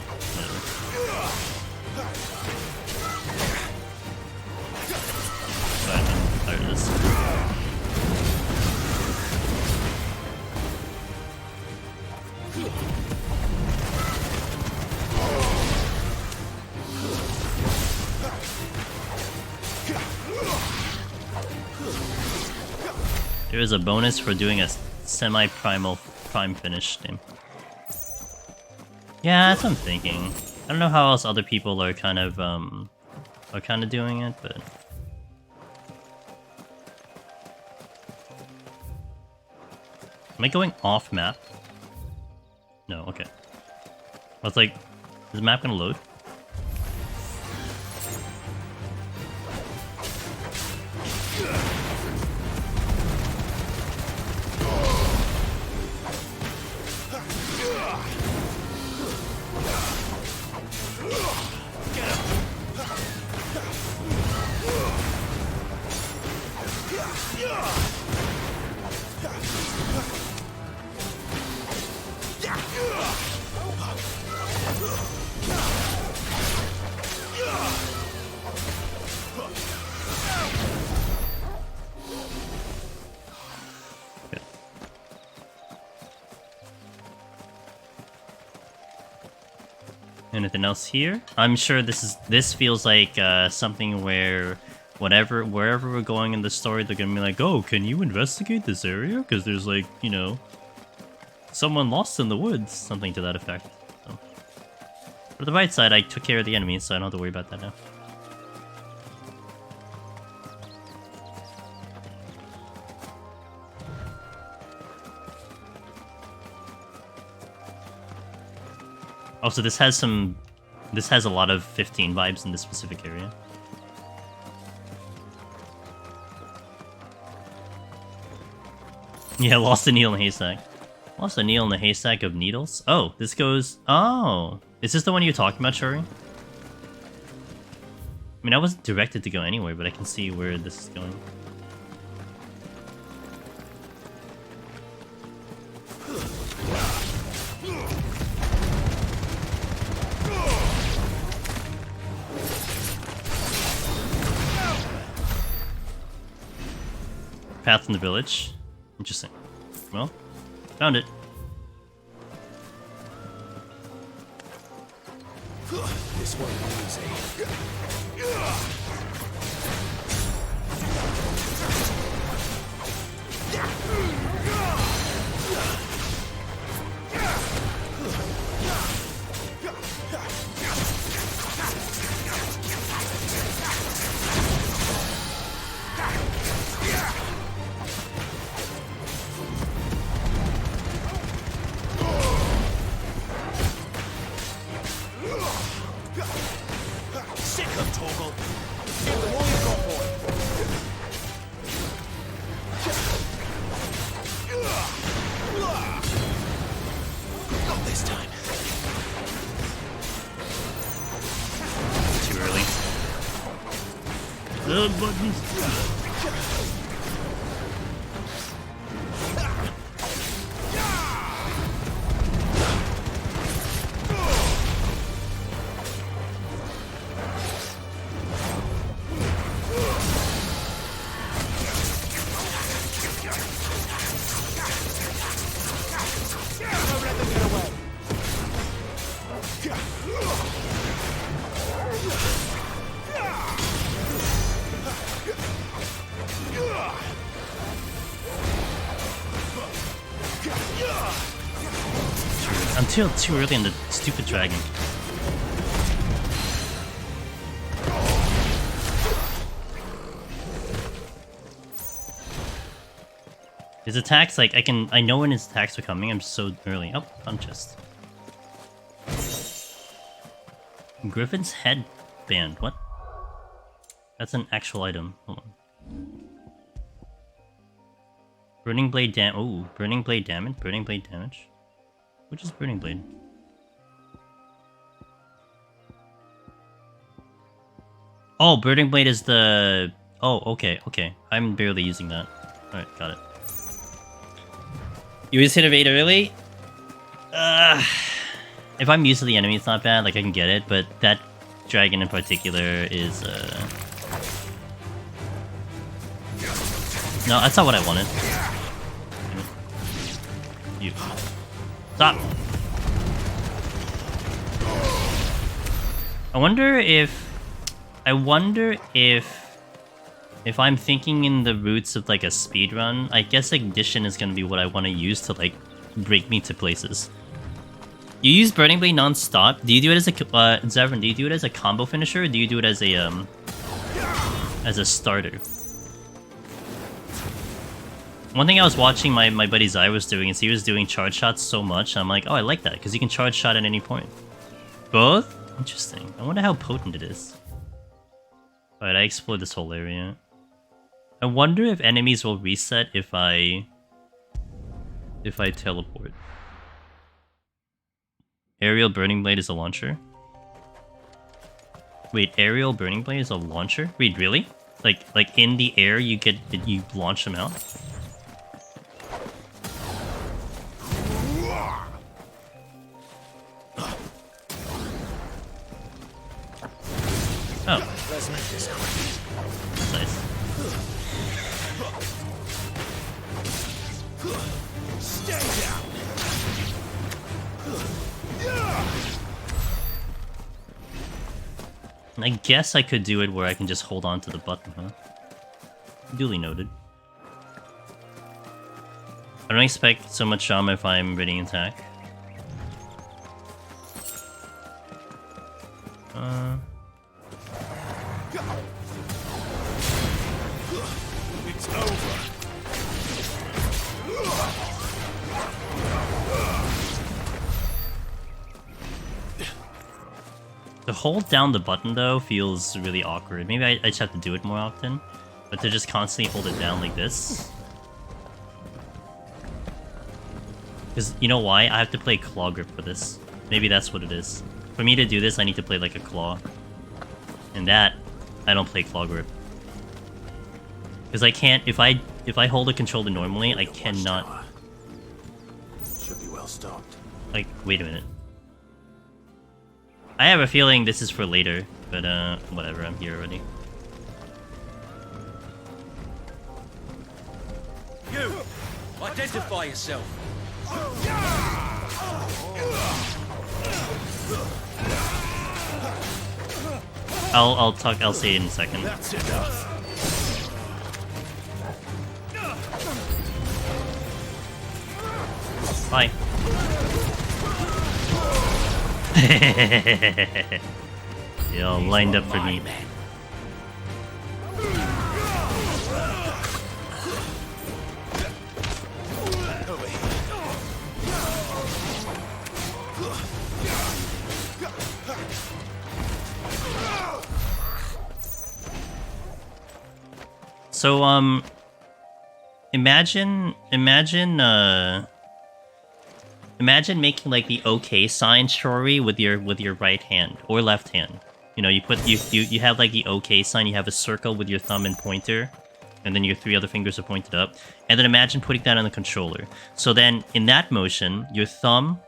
I'm tired of this. There is a bonus for doing a semi-primal prime finish game. Yeah, that's what I'm thinking. I don't know how else other people are kind of doing it, but am I going off map? No, okay. I was like, is the map gonna load? Anything else here? I'm sure this feels like something where wherever we're going in the story, they're gonna be like, oh, can you investigate this area? Because there's like, you know, someone lost in the woods, something to that effect. So. But on the right side, I took care of the enemies, so I don't have to worry about that now. Also, this has a lot of 15 vibes in this specific area. Yeah, lost a needle in a haystack. Lost a needle in a haystack of needles? Oh, this goes... Oh! Is this the one you're talking about, Shuri? I mean, I wasn't directed to go anywhere, but I can see where this is going. Path in the village. Interesting. Well, found it. This won't be easy. Torgal. Give them all you got, boy. Not this time. Too early. The buttons. I'm too early in the stupid dragon. His attacks, like, I know when his attacks are coming, I'm so early. Oh, fun chest. Griffin's headband, what? That's an actual item. Hold on. Burning blade burning blade damage? Burning blade damage? Which is burning blade? Oh, burning blade is the... Oh, okay. I'm barely using that. Alright, got it. You always hit a raid early? If I'm used to the enemy, it's not bad. Like, I can get it, but that dragon in particular is, No, that's not what I wanted. You. Stop! I wonder if I'm thinking in the roots of like a speedrun, I guess ignition is gonna be what I want to use to like break me to places. You use Burning Blade non-stop? Do you do it as a Zevran, do you do it as a combo finisher, or do you do it as a starter? One thing I was watching my buddy Zai was doing is he was doing charge shots so much, I'm like, oh, I like that, because you can charge shot at any point. Both? Interesting. I wonder how potent it is. Alright, I explored this whole area. I wonder if enemies will reset if I teleport. Aerial Burning Blade is a launcher? Wait, Aerial Burning Blade is a launcher? Wait, really? Like in the air you launch them out? Oh. Let's make this quick. That's nice. Stay down. I guess I could do it where I can just hold on to the button, huh? Duly noted. I don't expect so much drama if I'm ready attack. It's over. To hold down the button though feels really awkward. Maybe I just have to do it more often. But to just constantly hold it down like this. Because you know why? I have to play claw grip for this. Maybe that's what it is. For me to do this, I need to play like a claw. And that, I don't play claw grip. Because I can't, if I hold a controller normally, I cannot. Should be well stocked. Like, wait a minute. I have a feeling this is for later, but whatever, I'm here already. You! Identify yourself! I'll say it in a second. That's enough. Bye. You all lined up for me. So imagine making like the OK sign, Shori, with your right hand or left hand. You know, you have like the OK sign. You have a circle with your thumb and pointer, and then your 3 other fingers are pointed up. And then imagine putting that on the controller. So then in that motion, your thumb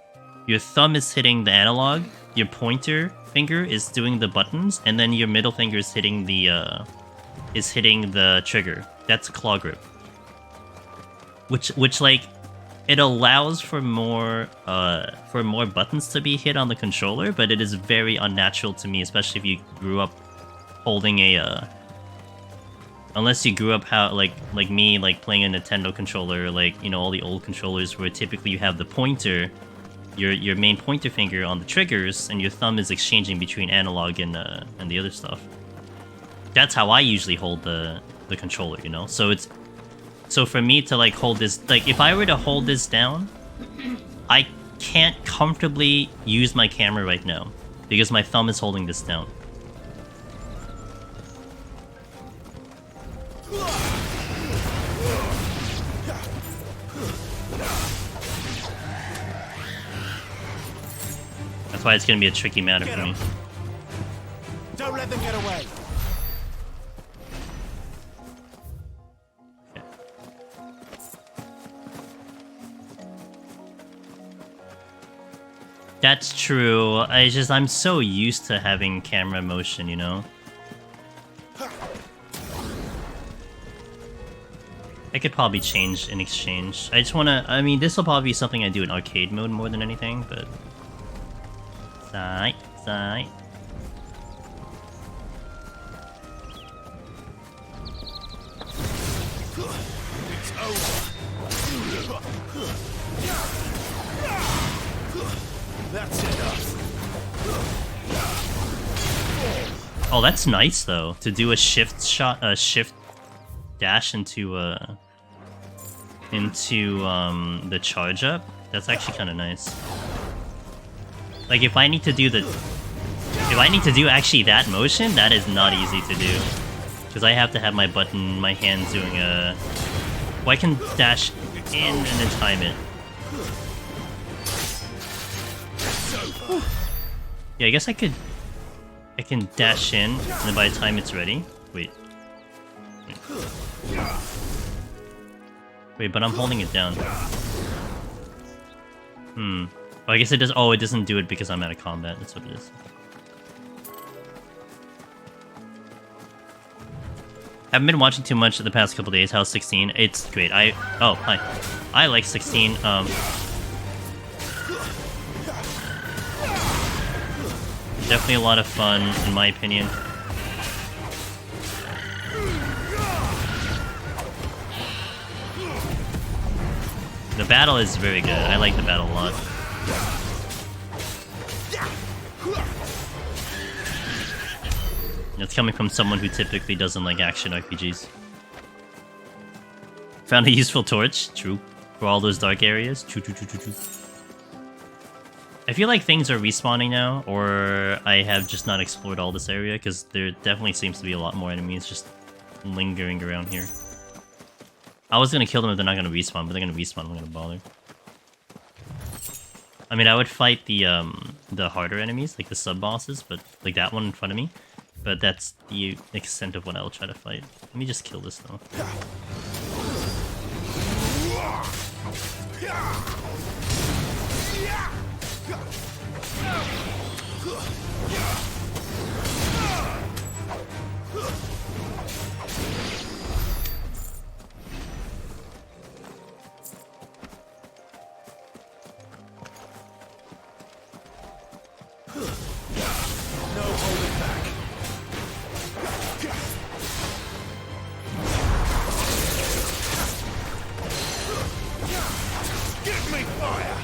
is hitting the analog, your pointer finger is doing the buttons, and then your middle finger is hitting the trigger. That's a claw grip. Which like it allows for more buttons to be hit on the controller, but it is very unnatural to me, especially if you grew up holding a unless you grew up how like me, like playing a Nintendo controller, like, you know, all the old controllers where typically you have the pointer, your main pointer finger on the triggers, and your thumb is exchanging between analog and the other stuff. That's how I usually hold the controller, you know? So for me to like hold this, like if I were to hold this down, I can't comfortably use my camera right now because my thumb is holding this down. That's why it's gonna be a tricky matter for me. Don't let them get away. That's true. I'm so used to having camera motion, you know? I could probably change in exchange. I mean, this will probably be something I do in arcade mode more than anything, but... Sigh. It's over. That's enough. Oh, that's nice though. To do a shift dash into the charge up. That's actually kind of nice. Like if I need to do actually that motion, that is not easy to do. Because I have to have my hands doing a... Well, I can dash in and then time it. Yeah, I guess I can dash in, and then by the time it's ready... Wait, but I'm holding it down. Oh, I guess it does... Oh, it doesn't do it because I'm out of combat. That's what it is. I haven't been watching too much the past couple days. How's 16? It's great. Oh, hi. I like 16. Definitely a lot of fun, in my opinion. The battle is very good. I like the battle a lot. It's coming from someone who typically doesn't like action RPGs. Found a useful torch. True. For all those dark areas. True. I feel like things are respawning now, or I have just not explored all this area, because there definitely seems to be a lot more enemies just lingering around here. I was gonna kill them if they're not gonna respawn, but they're gonna respawn, I'm not gonna bother. I mean, I would fight the harder enemies, like the sub-bosses, but like that one in front of me. But that's the extent of what I'll try to fight. Let me just kill this though. No holding back. Give me fire.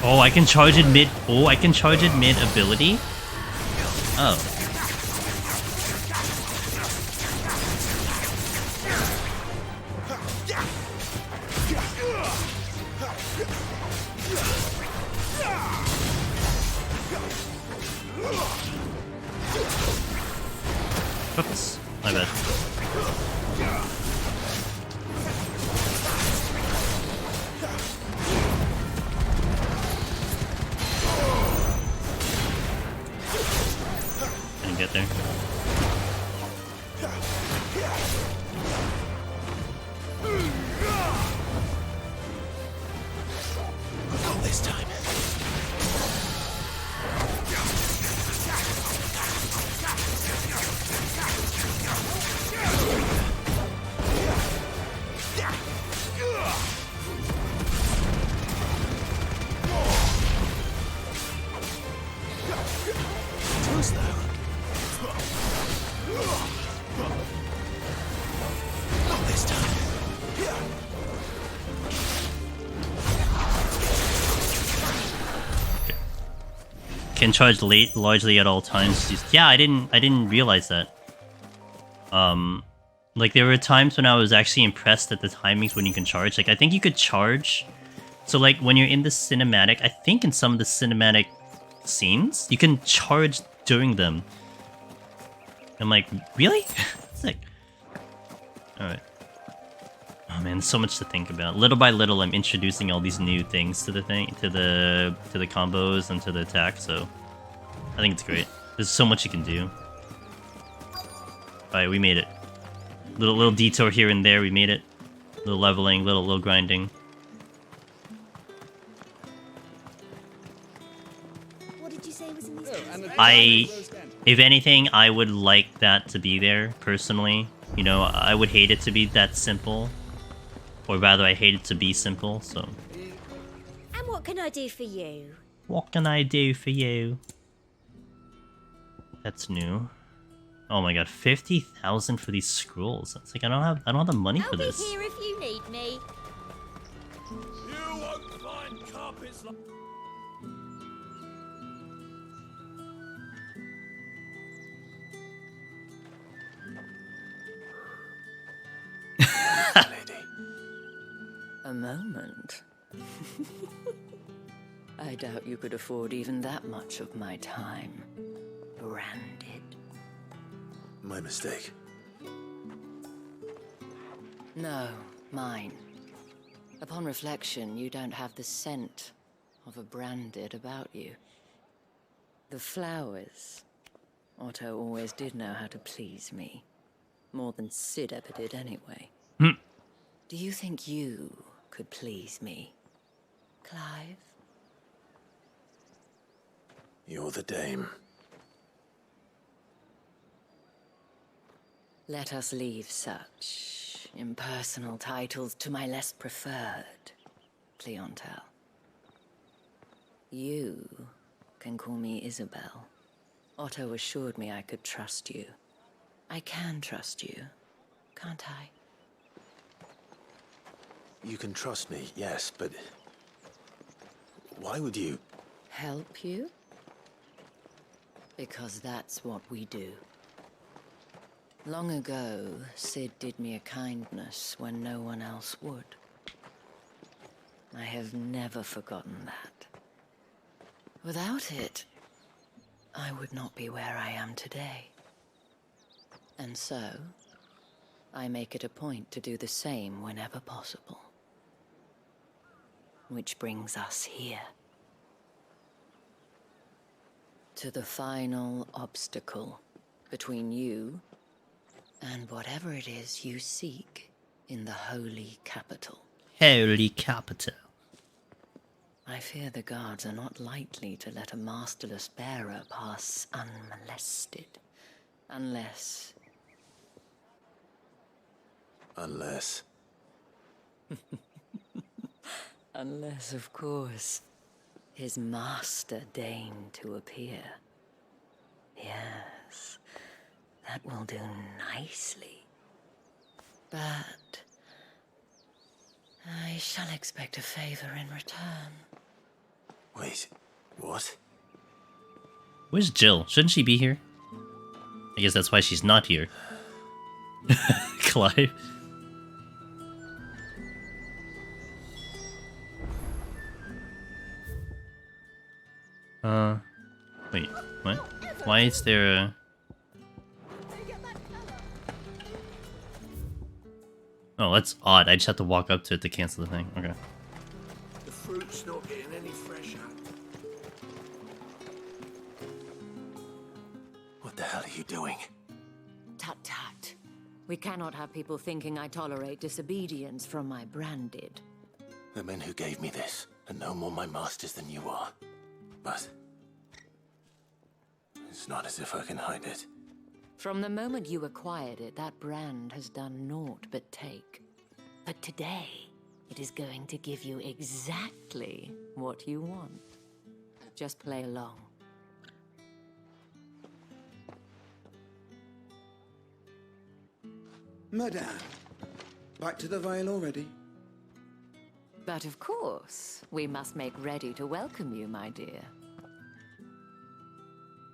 Oh, I can charge it mid. Oh, I can charge it mid ability. Oh. Oops, my bad. Didn't get there. Not this time. Close though. Not this time. Can charge late largely at all times. Yeah, I didn't realize that. Like there were times when I was actually impressed at the timings when you can charge. Like I think you could charge. So like when you're in the cinematic, I think in some of the cinematic scenes, you can charge during them. I'm like, really? Sick. Alright. Oh man, there's so much to think about. Little by little, I'm introducing all these new things to the thing, to the combos and to the attack. So I think it's great. There's so much you can do. Alright, we made it. Little detour here and there. We made it. Little leveling, little grinding. What did you say was in these If anything, I would like that to be there personally. You know, I would hate it to be that simple. Or rather, I hate it to be simple, so... And what can I do for you? What can I do for you? That's new. Oh my god, 50,000 for these scrolls. It's like I don't have the money for this. I'll be here if you need me. You won't find carpets like... A moment. I doubt you could afford even that much of my time. Branded. My mistake. No, mine. Upon reflection, you don't have the scent of a branded about you. The flowers. Otto always did know how to please me. More than Sid ever did anyway. Do you think you could please me, Clive? You're the dame. Let us leave such impersonal titles to my less preferred clientele. You can call me Isabel. Otto assured me I could trust you. I can trust you, can't I? You can trust me, yes, but... why would you... Help you? Because that's what we do. Long ago, Sid did me a kindness when no one else would. I have never forgotten that. Without it, I would not be where I am today. And so, I make it a point to do the same whenever possible. Which brings us here. To the final obstacle between you and whatever it is you seek in the Holy Capital. Holy Capital. I fear the guards are not likely to let a masterless bearer pass unmolested. Unless... Unless... Unless, of course, his master deigned to appear. Yes, that will do nicely. But I shall expect a favor in return. Wait, what? Where's Jill? Shouldn't she be here? I guess that's why she's not here. Clive. Wait, what? Why is there a... Oh, that's odd. I just have to walk up to it to cancel the thing. Okay. The fruit's not getting any fresher. What the hell are you doing? Tut tut. We cannot have people thinking I tolerate disobedience from my branded. The men who gave me this are no more my masters than you are. But it's not as if I can hide it. From the moment you acquired it, that brand has done naught but take. But today, it is going to give you exactly what you want. Just play along. Madame, back to the Vale already? But of course, we must make ready to welcome you, my dear.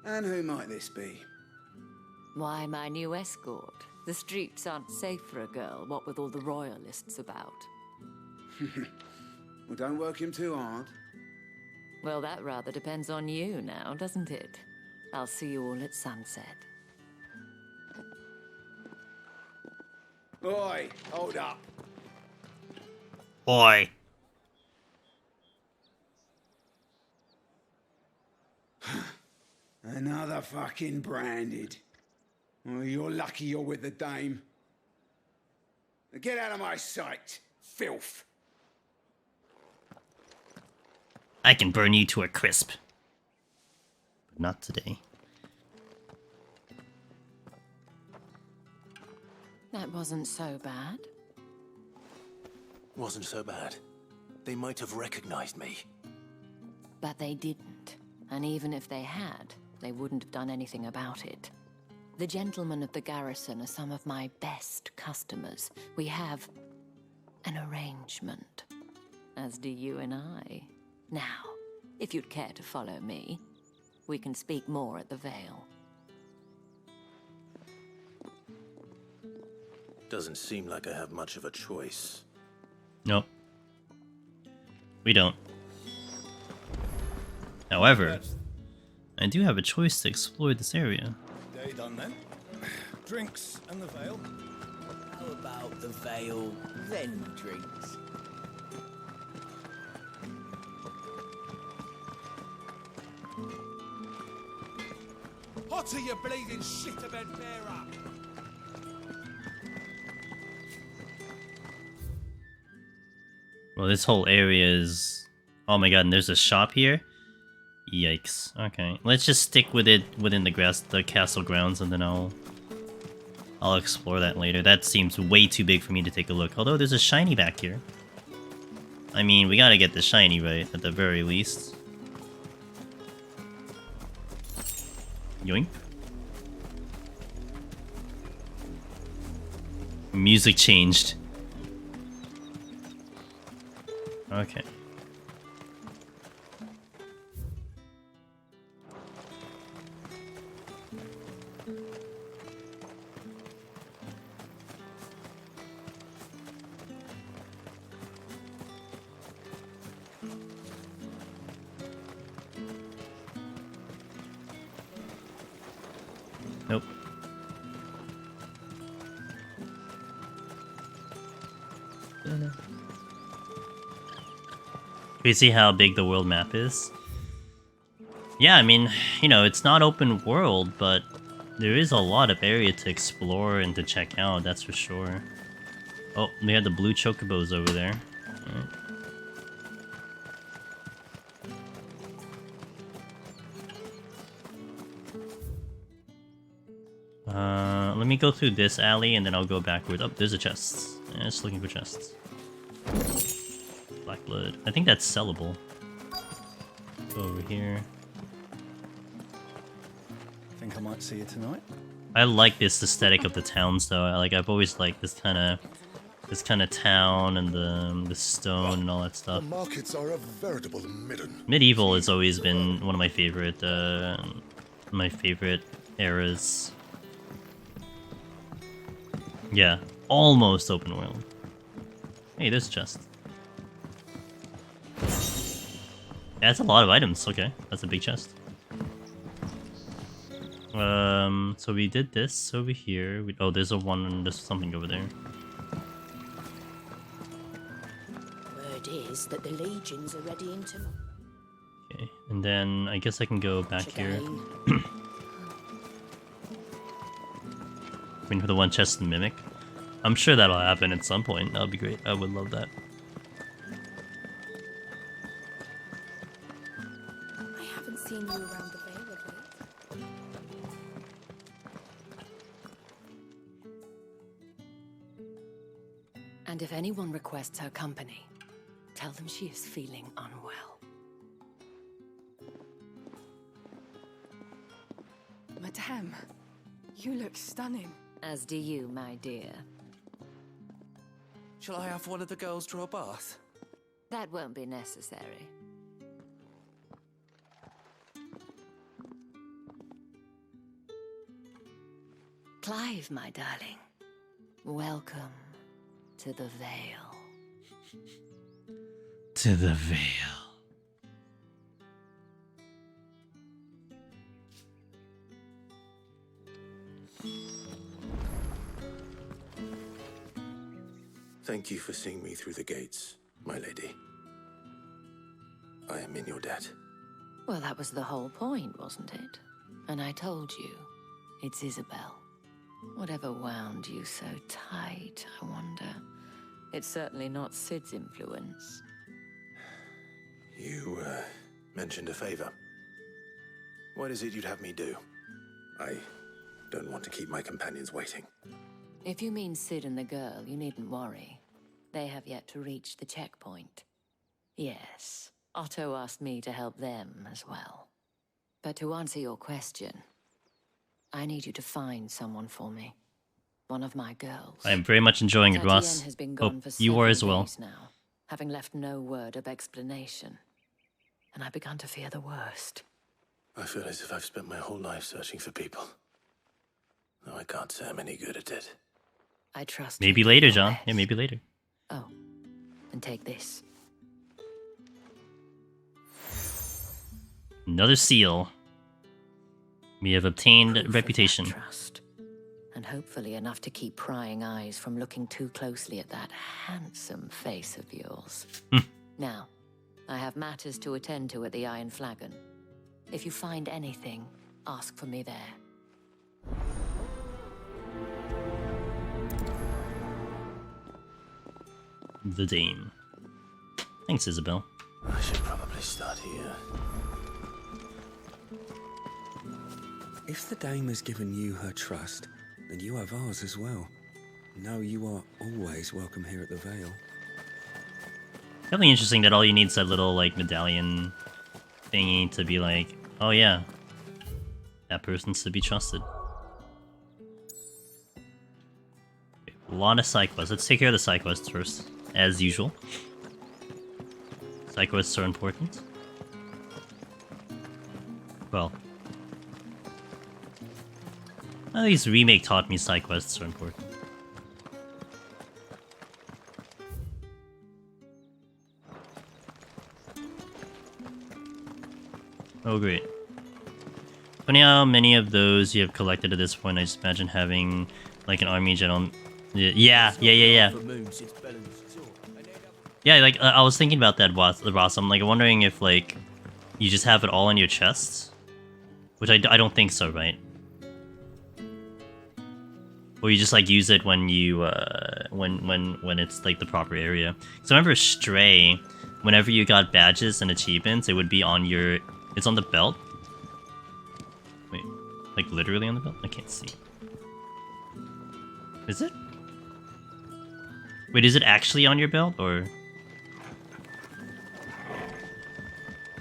And who might this be? Why, my new escort. The streets aren't safe for a girl, what with all the royalists about. Well, don't work him too hard. Well, that rather depends on you now, doesn't it? I'll see you all at sunset. Oi, hold up. Boy. Another fucking branded. Well, you're lucky you're with the dame. Now get out of my sight, filth. I can burn you to a crisp. But not today. That wasn't so bad. Wasn't so bad. They might have recognized me. But they didn't. And even if they had, they wouldn't have done anything about it. The gentlemen of the garrison are some of my best customers. We have an arrangement, as do you and I. Now, if you'd care to follow me, we can speak more at the Vale. Doesn't seem like I have much of a choice. Nope. We don't. However, I do have a choice to explore this area. Day done then. Drinks and the Vale. How about the Vale, then drinks? Hotter, you bleeding shit-a-bed bearer! Well, this whole area is... Oh my god, and there's a shop here? Yikes. Okay, let's just stick with it within the castle grounds, and then I'll explore that later. That seems way too big for me to take a look. Although there's a shiny back here. I mean, we gotta get the shiny right, at the very least. Yoink. Music changed. Okay. Nope. You see how big the world map is? Yeah, I mean, you know, it's not open world, but there is a lot of area to explore and to check out, that's for sure. Oh, we had the blue chocobos over there. Let me go through this alley and then I'll go backwards. Oh, there's a chest. Yeah, just looking for chests. Black blood. I think that's sellable. Go over here. Think I might see you tonight? I like this aesthetic of the towns though. I've always liked this kind of town and the stone and all that stuff. The markets are a veritable midden. Medieval has always been one of my favorite eras. Yeah, almost open world. Hey, there's a chest. Yeah, that's a lot of items. Okay, that's a big chest. So we did this over here. Oh, there's something over there. is that the legions are ready into. Okay, and then I guess I can go back here. Waiting for the one chest and mimic. I'm sure that'll happen at some point. That'll be great. I would love that. I haven't seen you around the Vale of late. And if anyone requests her company, tell them she is feeling unwell. Madame, you look stunning. As do you, my dear. Shall I have one of the girls draw a bath? That won't be necessary. Clive, my darling. Welcome to the Vale. To the Vale. Thank you for seeing me through the gates, my lady. I am in your debt. Well, that was the whole point, wasn't it? And I told you, it's Isabel. Whatever wound you so tight, I wonder. It's certainly not Sid's influence. You, mentioned a favor. What is it you'd have me do? I don't want to keep my companions waiting. If you mean Sid and the girl, you needn't worry. They have yet to reach the checkpoint. Yes, Otto asked me to help them as well. But to answer your question, I need you to find someone for me. One of my girls. I am very much enjoying it, Ross. Tatienne has been gone for you are as well. days now, having left no word of explanation. And I've begun to fear the worst. I feel as if I've spent my whole life searching for people. No, I can't say I'm any good at it. I trust Maybe you later, your John. best. Yeah, maybe later. Oh, and take this. Another seal. We have obtained Proof of reputation. that trust. And hopefully enough to keep prying eyes from looking too closely at that handsome face of yours. Now, I have matters to attend to at the Iron Flagon. If you find anything, ask for me there. The Dame. Thanks, Isabel. I should probably start here. If the dame has given you her trust, then you have ours as well. Know you are always welcome here at the Vale. Definitely interesting that all you need is that little, like, medallion thingy to be like, oh yeah, that person's to be trusted. Okay, a lot of side quests. Let's take care of the side quests first, as usual. Side quests are important. Well, at least Remake taught me side quests are important. Oh great. Funny how many of those you have collected at this point. I just imagine having like an army general. Yeah. Yeah, like I was thinking about that, Ross. I'm like wondering if like you just have it all in your chest, which I don't think so, right? Or you just like use it when you when it's like the proper area. So I remember Stray, whenever you got badges and achievements, it would be on your. It's on the belt. Wait, like literally on the belt? I can't see. Is it? Wait, is it actually on your belt or?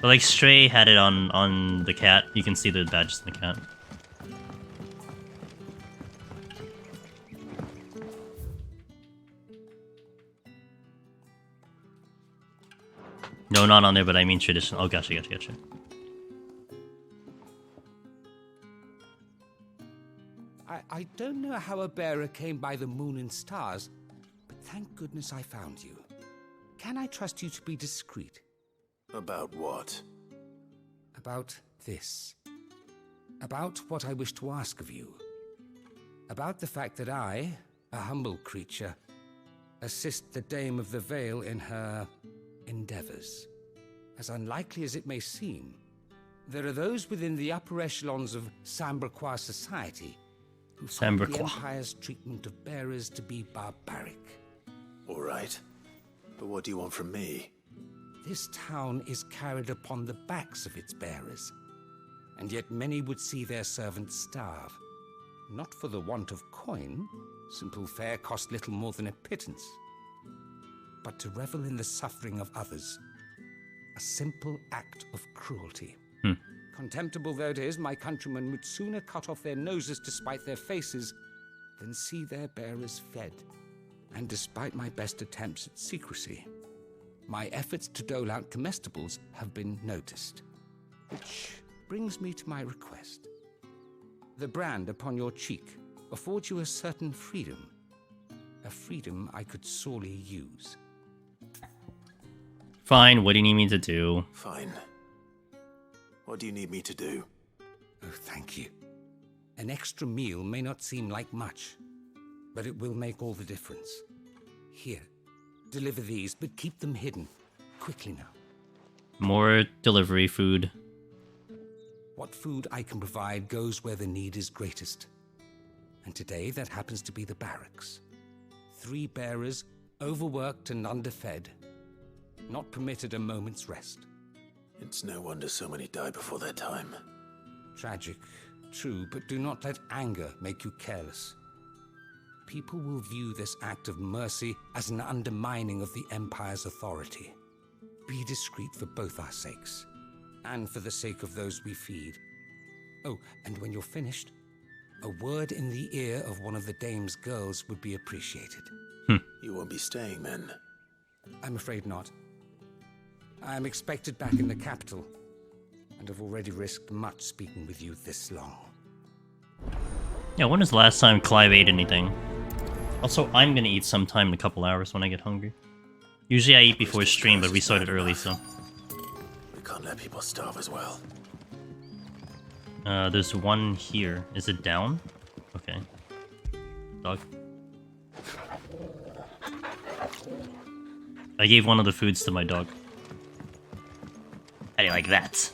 But like Stray had it on the cat. You can see the badges in the cat. No, not on there, but I mean traditional. Oh, gotcha. I don't know how a bearer came by the moon and stars, but thank goodness I found you. Can I trust you to be discreet? About what? About this. About what I wish to ask of you. About the fact that I, a humble creature, assist the Dame of the Vale in her endeavors. As unlikely as it may seem, there are those within the upper echelons of Samberquois society who find the Empire's treatment of bearers to be barbaric. All right. But what do you want from me? This town is carried upon the backs of its bearers, and yet many would see their servants starve. Not for the want of coin, simple fare cost little more than a pittance, but to revel in the suffering of others, a simple act of cruelty. Contemptible though it is, my countrymen would sooner cut off their noses to spite their faces than see their bearers fed. And despite my best attempts at secrecy, my efforts to dole out comestibles have been noticed. Which brings me to my request. The brand upon your cheek affords you a certain freedom. A freedom I could sorely use. Fine, what do you need me to do? Fine. What do you need me to do? Oh, thank you. An extra meal may not seem like much, but it will make all the difference. Here, deliver these, but keep them hidden. Quickly now. More delivery food. What food I can provide goes where the need is greatest. And today that happens to be the barracks. 3 bearers, overworked and underfed, not permitted a moment's rest. It's no wonder so many die before their time. Tragic, true, but do not let anger make you careless. People will view this act of mercy as an undermining of the Empire's authority. Be discreet for both our sakes, and for the sake of those we feed. Oh, and when you're finished, a word in the ear of one of the dame's girls would be appreciated. You won't be staying then? I'm afraid not. I am expected back in the capital, and have already risked much speaking with you this long. Yeah, when was the last time Clive ate anything? Also, I'm gonna eat sometime in a couple hours when I get hungry. Usually I eat before stream, but we started early, so... We can't let people starve as well. There's one here. Is it down? Okay. Dog. I gave one of the foods to my dog. How do you like that?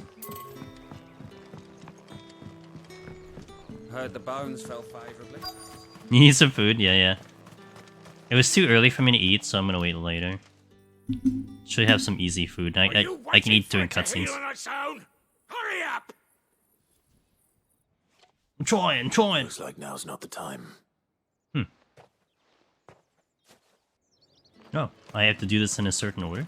Heard the bones fell favourably. You need some food? Yeah. It was too early for me to eat, so I'm gonna wait later. Should have some easy food. I can eat during cutscenes. Hurry up! I'm trying. Looks like now's not the time. Oh, I have to do this in a certain order?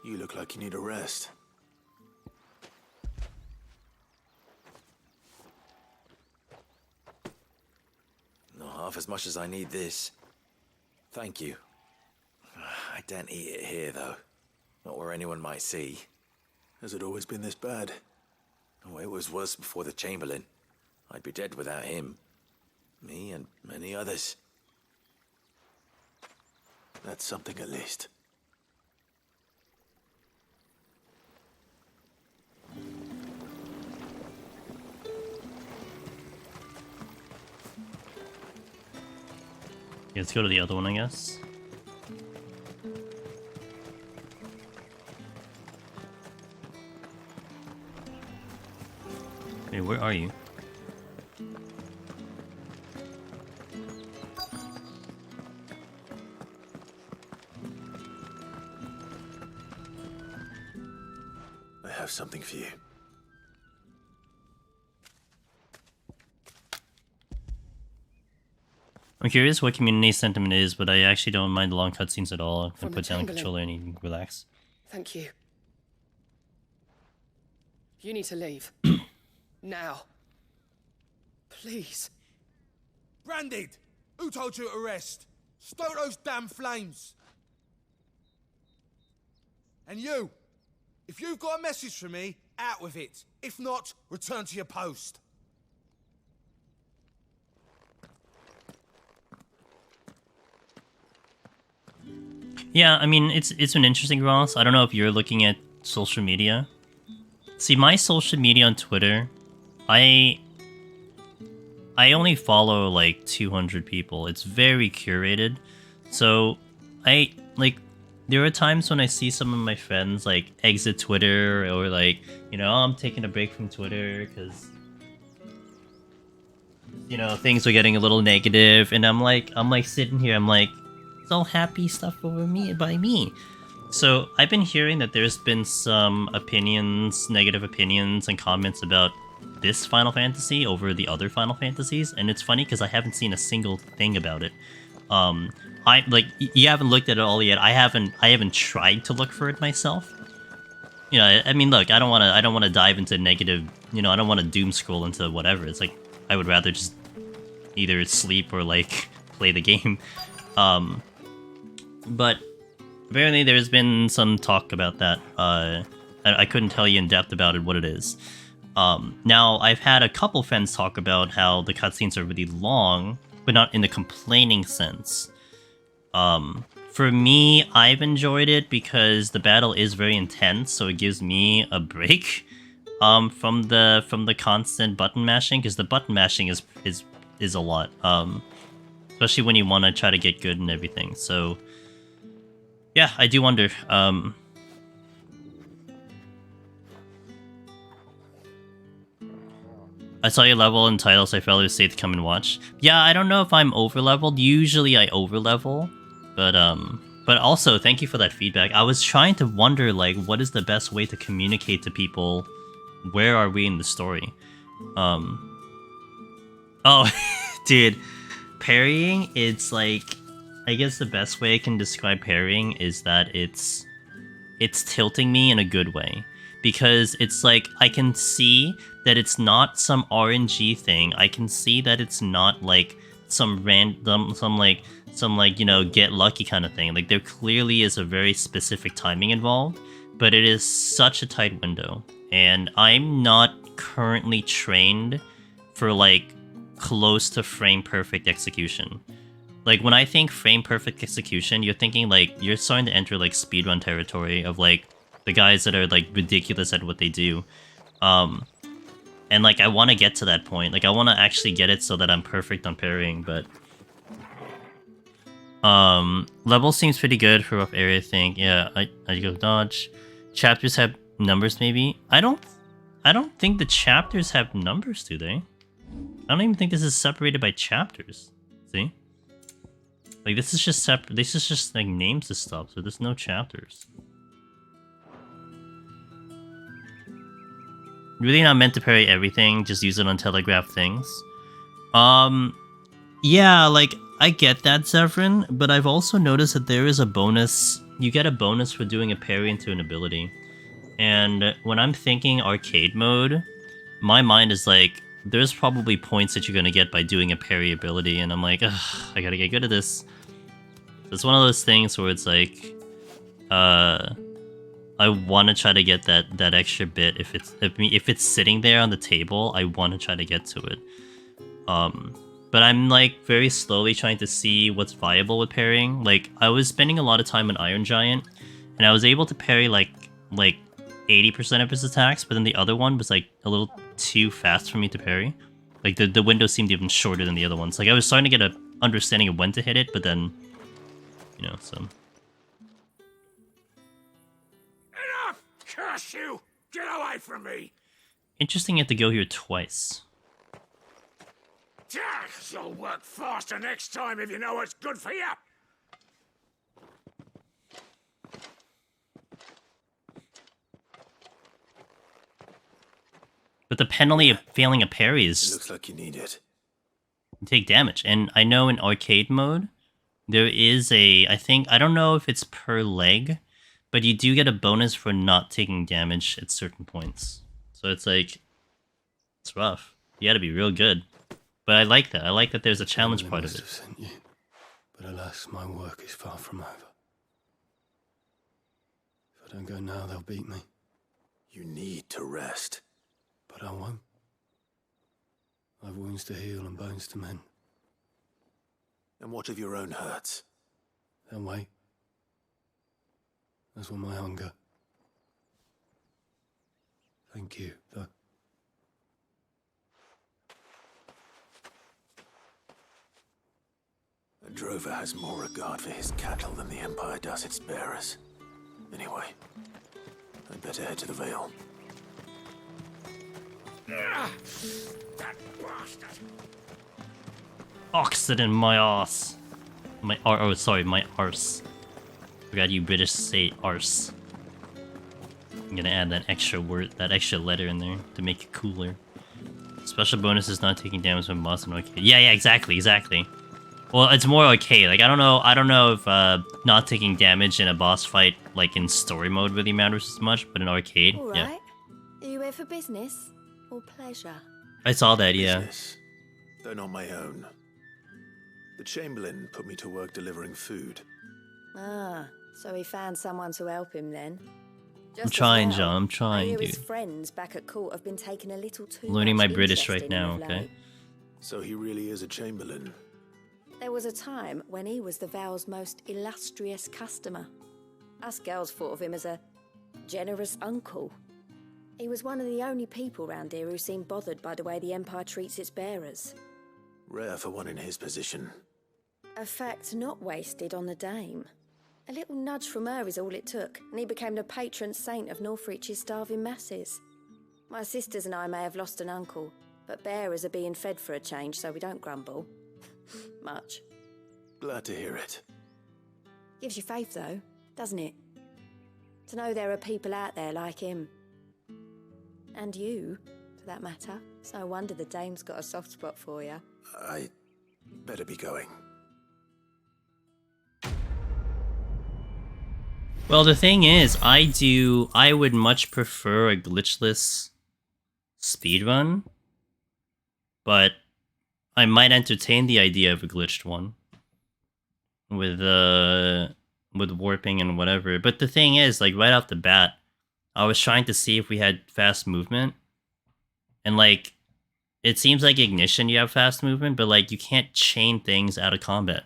You look like you need a rest. Not half as much as I need this. Thank you. I don't eat it here, though. Not where anyone might see. Has it always been this bad? Oh, it was worse before the Chamberlain. I'd be dead without him. Me and many others. That's something at least. Yeah, let's go to the other one, I guess. Hey, where are you? I have something for you. I'm curious what community sentiment is, but I actually don't mind the long cutscenes at all. I can From put the down the Chamberlain. controller and you can relax. Thank you. You need to leave. Now. Please. Branded! Who told you to rest? Stoke those damn flames! And you! If you've got a message for me, out with it. If not, return to your post. Yeah, I mean, it's been interesting, Ross. I don't know if you're looking at social media. See, my social media on Twitter, I I only follow like 200 people. It's very curated. So I like there are times when I see some of my friends like exit Twitter or like, you know, I'm taking a break from Twitter because you know, things are getting a little negative, and I'm like sitting here, I'm like, it's all happy stuff over me by me. So I've been hearing that there's been some opinions, negative opinions and comments about this Final Fantasy over the other Final Fantasies, and it's funny because I haven't seen a single thing about it. I like you haven't looked at it all yet. I haven't tried to look for it myself. You know, I mean, look, I don't want to dive into negative. You know, I don't want to doom scroll into whatever. It's like I would rather just either sleep or like play the game. But apparently there's been some talk about that. I couldn't tell you in depth about it what it is. Now I've had a couple friends talk about how the cutscenes are really long, but not in the complaining sense. For me, I've enjoyed it because the battle is very intense, so it gives me a break from the constant button mashing, because the button mashing is a lot, especially when you want to try to get good and everything. So yeah, I do wonder. I saw your level in titles, so I felt it was safe to come and watch. Yeah, I don't know if I'm over-leveled. Usually I over-level, but also, thank you for that feedback. I was trying to wonder, like, what is the best way to communicate to people where are we in the story? Oh, dude, parrying, it's like, I guess the best way I can describe parrying is that it's tilting me in a good way. Because it's like, I can see that it's not some RNG thing. I can see that it's not like some random, some like, you know, get lucky kind of thing. Like, there clearly is a very specific timing involved, but it is such a tight window. And I'm not currently trained for, like, close to frame perfect execution. Like, when I think frame perfect execution, you're thinking, like, you're starting to enter, like, speedrun territory of, like, the guys that are, like, ridiculous at what they do. And, like, I want to get to that point. Like, I want to actually get it so that I'm perfect on parrying, but... level seems pretty good for rough area, I think. Yeah, I go dodge. Chapters have numbers, maybe? I don't think the chapters have numbers, do they? I don't even think this is separated by chapters. See? Like, this is just separate. This is just, like, names of stuff, so there's no chapters. Really not meant to parry everything, just use it on telegraph things. Yeah, like, I get that, Zephyrin, but I've also noticed that there is a bonus. You get a bonus for doing a parry into an ability. And when I'm thinking arcade mode, my mind is like, there's probably points that you're going to get by doing a parry ability, and I'm like, ugh, I gotta get good at this. It's one of those things where it's like, I want to try to get that extra bit. If it's sitting there on the table, I want to try to get to it. But I'm like very slowly trying to see what's viable with parrying. Like, I was spending a lot of time on Iron Giant, and I was able to parry like 80% of his attacks, but then the other one was like a little too fast for me to parry. Like, the window seemed even shorter than the other ones. Like, I was starting to get an understanding of when to hit it, but then, you know, so... Enough! Curse you! Get away from me! Interesting you have to go here twice. You'll work faster next time if you know what's good for you! But the penalty of failing a parry is... It looks like you need it. You take damage. And I know in arcade mode, there is a... I don't know if it's per leg, but you do get a bonus for not taking damage at certain points. So it's like... It's rough. You gotta be real good. But I like that. I like that there's a challenge part of it. Sent you, but alas, my work is far from over. If I don't go now, they'll beat me. You need to rest. But I won't. I've wounds to heal and bones to mend. And what of your own hurts? They'll wait. As will my hunger. Thank you, though. A drover has more regard for his cattle than the Empire does its bearers. Anyway, I'd better head to the Vale. That bastard! Oxen in my arse. Oh, sorry, my arse. Forgot you British say arse. I'm gonna add that extra word, that extra letter in there to make it cooler. Special bonus is not taking damage from boss and arcade. Yeah, exactly. Well, it's more arcade. Like, I don't know if not taking damage in a boss fight, like in story mode, really matters as much, but in arcade, All yeah. right. Are you here for business or pleasure? I saw that, yeah. Business, though not my own. The Chamberlain put me to work delivering food. Ah, so he found someone to help him then. I'm trying, John. I'm trying, I hear dude. his friends back at court have been taking a little too Learning much my British interest right in now, him of okay? late. So he really is a Chamberlain. There was a time when he was the Vale's most illustrious customer. Us girls thought of him as a generous uncle. He was one of the only people round here who seemed bothered by the way the Empire treats its bearers. Rare for one in his position. A fact not wasted on the dame. A little nudge from her is all it took, and he became the patron saint of Northreach's starving masses. My sisters and I may have lost an uncle, but bearers are being fed for a change, so we don't grumble. Much. Glad to hear it. Gives you faith, though, doesn't it? To know there are people out there like him. And you, for that matter. It's no wonder the dame's got a soft spot for you. I better be going. Well, the thing is, I would much prefer a glitchless speedrun, but I might entertain the idea of a glitched one with warping and whatever. But the thing is, like, right off the bat, I was trying to see if we had fast movement, and like, it seems like Ignition you have fast movement, but like, you can't chain things out of combat.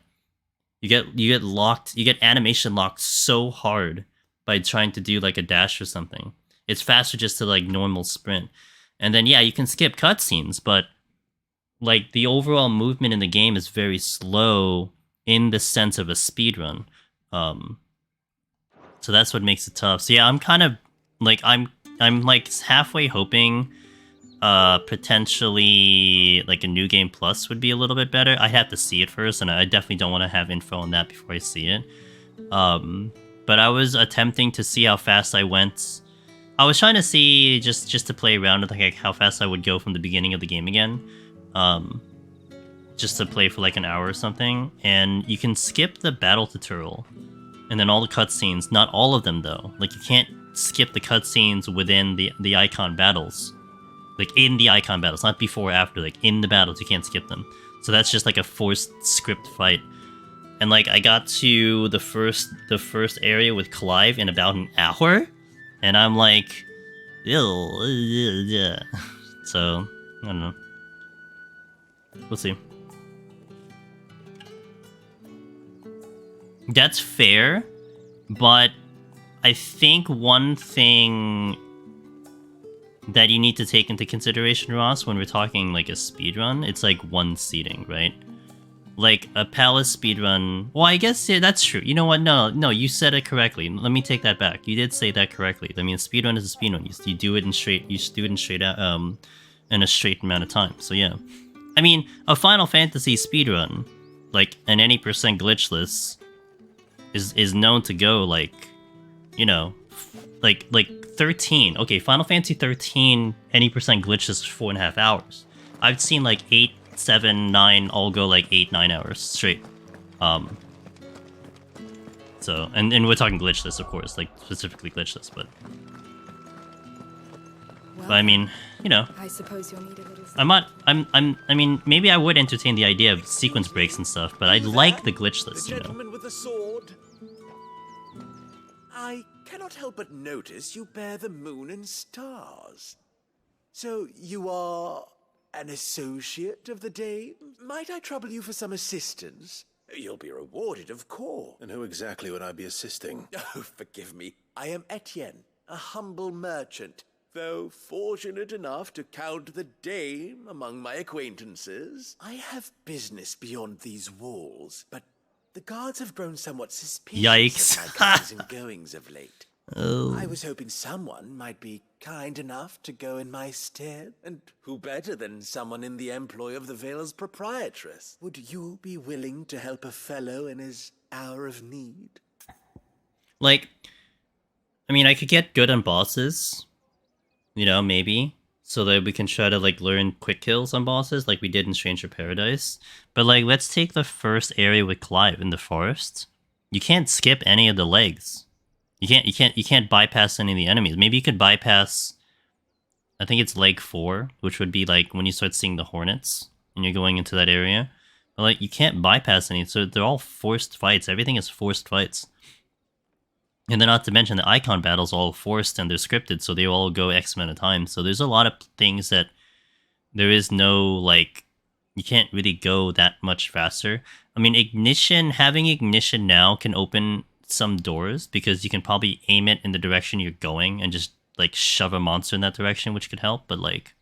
You get locked, you get animation locked so hard by trying to do like a dash or something. It's faster just to like normal sprint. And then yeah, you can skip cutscenes, but like the overall movement in the game is very slow in the sense of a speedrun. So that's what makes it tough. So yeah, I'm kind of like I'm like halfway hoping potentially like a New Game Plus would be a little bit better. I have to see it first, and I definitely don't want to have info on that before I see it. But I was attempting to see how fast I went. I was trying to see just to play around with like how fast I would go from the beginning of the game again. Just to play for like an hour or something. And you can skip the battle tutorial and then all the cutscenes. Not all of them though. Like you can't skip the cutscenes within the icon battles. Like in the icon battles, not before or after. Like in the battles, you can't skip them. So that's just like a forced script fight. And like I got to the first area with Clive in about an hour, and I'm like, ew, so I don't know. We'll see. That's fair, but I think one thing that you need to take into consideration, Ross, when we're talking like a speedrun, it's like one seating, right? Like a palace speedrun. Well, I guess yeah, that's true. You know what? No, you said it correctly. Let me take that back. You did say that correctly. I mean, a speedrun is a speedrun. You do it in straight. You just do it in straight in a straight amount of time. So yeah, I mean, a Final Fantasy speedrun, like an any percent glitchless, is known to go like, you know, like 13. Okay, Final Fantasy 13 any percent glitchless is 4.5 hours. I've seen like 8, 7, 9 all go like 8-9 hours straight. So and we're talking glitchless, of course, like specifically glitchless, but I mean, you know, I suppose you'll need a little. I mean, maybe I would entertain the idea of sequence breaks and stuff, but I'd like the glitchless, The gentleman with the sword. I cannot help but notice you bear the moon and stars. So you are an associate of the Dame? Might I trouble you for some assistance? You'll be rewarded, of course. And who exactly would I be assisting? Oh, forgive me. I am Etienne, a humble merchant. Though fortunate enough to count the Dame among my acquaintances, I have business beyond these walls. But The guards have grown somewhat suspicious Yikes. of my comings and goings of late. Oh. I was hoping someone might be kind enough to go in my stead, and who better than someone in the employ of the Vale's proprietress? Would you be willing to help a fellow in his hour of need? Like, I mean, I could get good on bosses, you know, maybe, so that we can try to, like, learn quick kills on bosses like we did in Stranger Paradise. But, like, let's take the first area with Clive in the forest. You can't skip any of the legs. You can't bypass any of the enemies. Maybe you could bypass, I think it's leg 4, which would be like when you start seeing the hornets and you're going into that area. But like you can't bypass any, so they're all forced fights. Everything is forced fights. And then not to mention the icon battles all forced and they're scripted, so they all go X amount of time. So there's a lot of things that there is no, like, you can't really go that much faster. I mean, having ignition now can open some doors because you can probably aim it in the direction you're going and just like shove a monster in that direction, which could help. But like,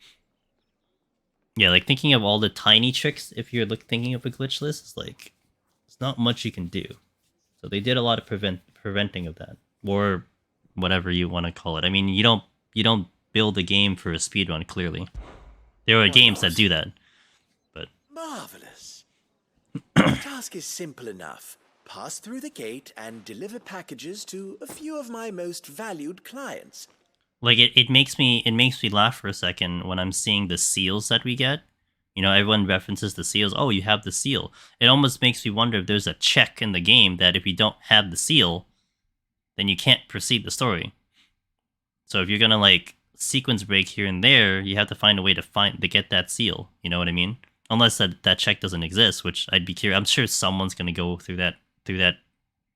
yeah, like thinking of all the tiny tricks if you're thinking of a glitch list is like, it's not much you can do. So they did a lot of preventing of that, or whatever you want to call it. I mean, you don't build a game for a speedrun. Clearly, there are games that do that. But marvelous. The task is simple enough. Pass through the gate and deliver packages to a few of my most valued clients. like it makes me laugh for a second when I'm seeing the seals that we get. You know, everyone references the seals. Oh, you have the seal. It almost makes me wonder if there's a check in the game that if you don't have the seal, then you can't proceed the story. So if you're gonna like sequence break here and there, you have to find a way to get that seal. You know what I mean? Unless that check doesn't exist, which I'd be curious. I'm sure someone's gonna go through that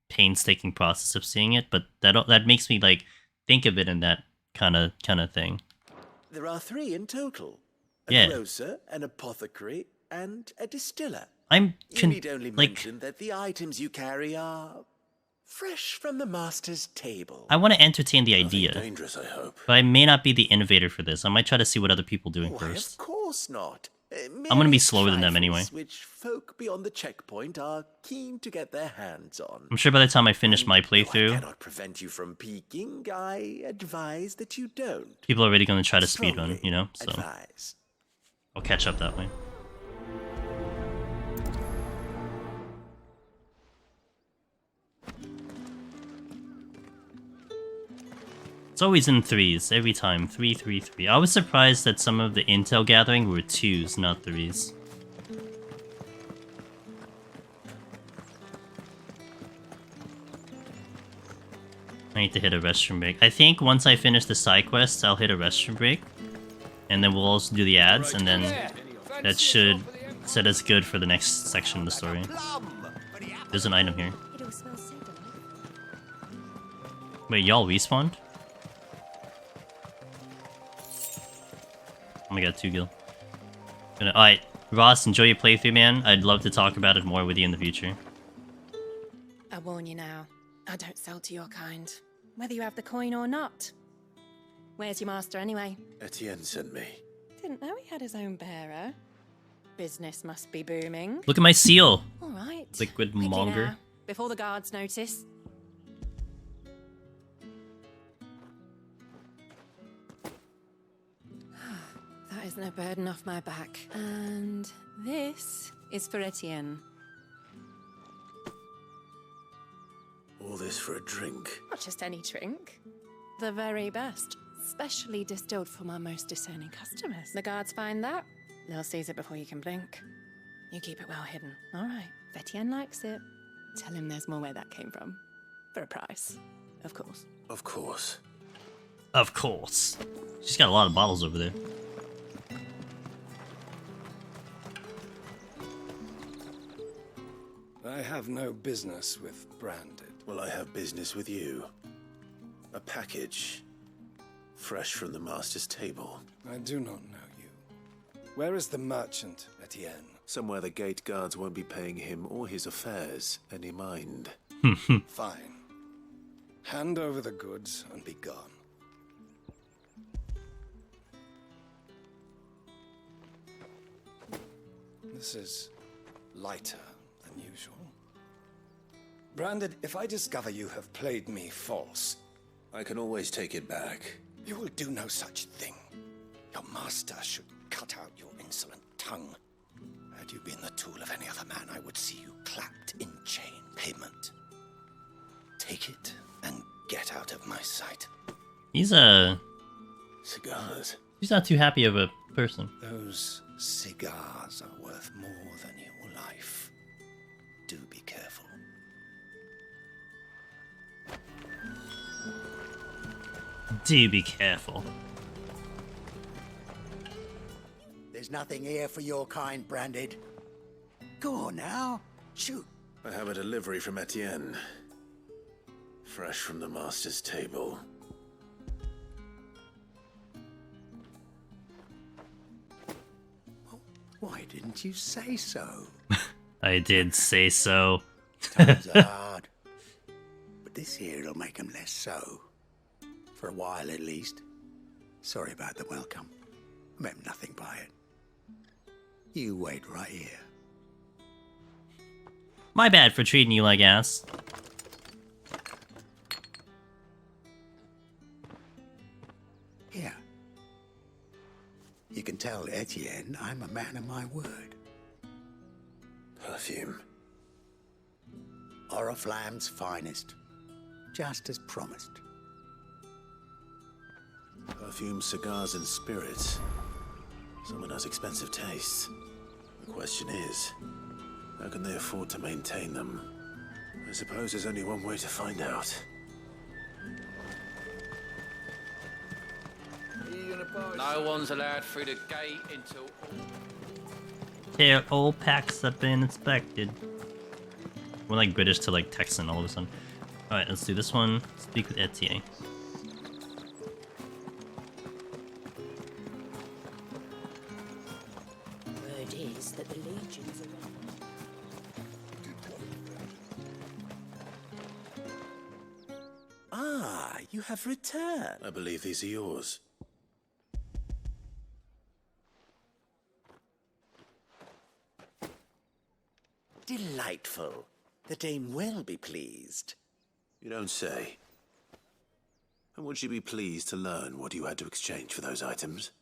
painstaking process of seeing it, but that makes me like think of it in that kind of thing. There are 3 in total. Yeah. A grocer, an apothecary, and a distiller. You need only mention that the items you carry are fresh from the master's table. I want to entertain the idea. Dangerous, I hope. But I may not be the innovator for this. I might try to see what other people are doing Why, first. of course not. I'm gonna be slower than them anyway. Which folk beyond the checkpoint are keen to get their hands on. I'm sure by the time I finish my playthrough, I cannot prevent you from peeking. I advise that you don't. people are already going to try to speedrun, you know? So Advise. I'll catch up that way. It's always in 3s, every time. 3, 3, 3. I was surprised that some of the intel gathering were 2s, not 3s. I need to hit a restroom break. I think once I finish the side quests, I'll hit a restroom break. And then we'll also do the ads, and then that should set us good for the next section of the story. There's an item here. Wait, y'all respawned? Oh my god, 2 gil. Alright, Ross, enjoy your playthrough, man. I'd love to talk about it more with you in the future. I warn you now, I don't sell to your kind, whether you have the coin or not. Where's your master anyway? Etienne sent me. Didn't know he had his own bearer. Business must be booming. Look at my seal! All right. Liquid Quickly monger. now, before the guards notice. That is no burden off my back. And this is for Etienne. All this for a drink. Not just any drink. The very best. Specially distilled for my most discerning customers. The guards find that, they'll seize it before you can blink. You keep it well hidden. All right. If Etienne likes it, tell him there's more where that came from. For a price, of course. Of course. Of course. She's got a lot of bottles over there. I have no business with Branded. Well, I have business with you. A package. Fresh from the master's table. I do not know you. Where is the merchant, Etienne? Somewhere the gate guards won't be paying him or his affairs any mind. Fine. Hand over the goods and be gone. This is lighter than usual. Branded, if I discover you have played me false... I can always take it back. You will do no such thing. Your master should cut out your insolent tongue. Had you been the tool of any other man, I would see you clapped in chain payment. Take it and get out of my sight. He's Cigars. He's not too happy of a person. Those cigars are worth more than your life. Do be careful. Do be careful. There's nothing here for your kind, Branded. Go on now. Shoot. I have a delivery from Etienne. Fresh from the master's table. Why didn't you say so? I did say so. Times are hard. But this here'll make 'em less so. For a while, at least. Sorry about the welcome. I meant nothing by it. You wait right here. My bad for treating you like ass. Here. You can tell Etienne I'm a man of my word. Perfume. Oriflamme's finest. Just as promised. Perfume, cigars, and spirits. Someone has expensive tastes. The question is, how can they afford to maintain them? I suppose there's only one way to find out. No one's allowed through the gate until... Here, all packs have been inspected. We're like British to like Texan all of a sudden. Alright, let's do this one. Speak with Etienne. Word is that the legions are... Ah, you have returned. I believe these are yours. Delightful. The dame will be pleased. You don't say. And would she be pleased to learn what you had to exchange for those items?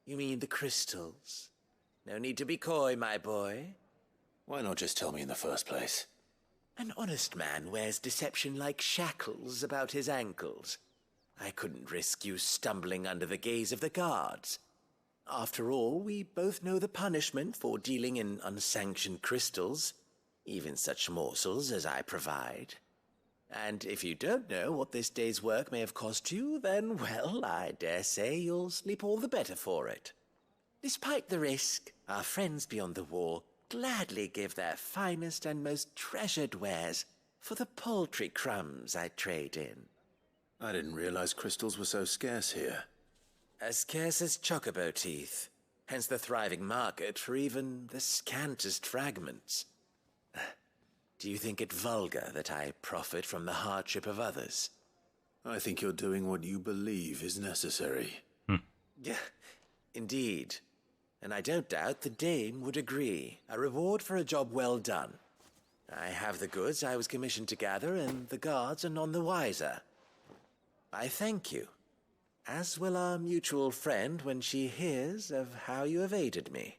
You mean the crystals? No need to be coy, my boy. Why not just tell me in the first place? An honest man wears deception like shackles about his ankles. I couldn't risk you stumbling under the gaze of the guards. After all, we both know the punishment for dealing in unsanctioned crystals, even such morsels as I provide. And if you don't know what this day's work may have cost you, then, well, I dare say you'll sleep all the better for it. Despite the risk, our friends beyond the wall gladly give their finest and most treasured wares for the paltry crumbs I trade in. I didn't realize crystals were so scarce here. As scarce as chocobo teeth, hence the thriving market for even the scantest fragments. Do you think it vulgar that I profit from the hardship of others? I think you're doing what you believe is necessary. Yeah, indeed. And I don't doubt the dame would agree. A reward for a job well done. I have the goods I was commissioned to gather, and the guards are none the wiser. I thank you, as will our mutual friend when she hears of how you have aided me.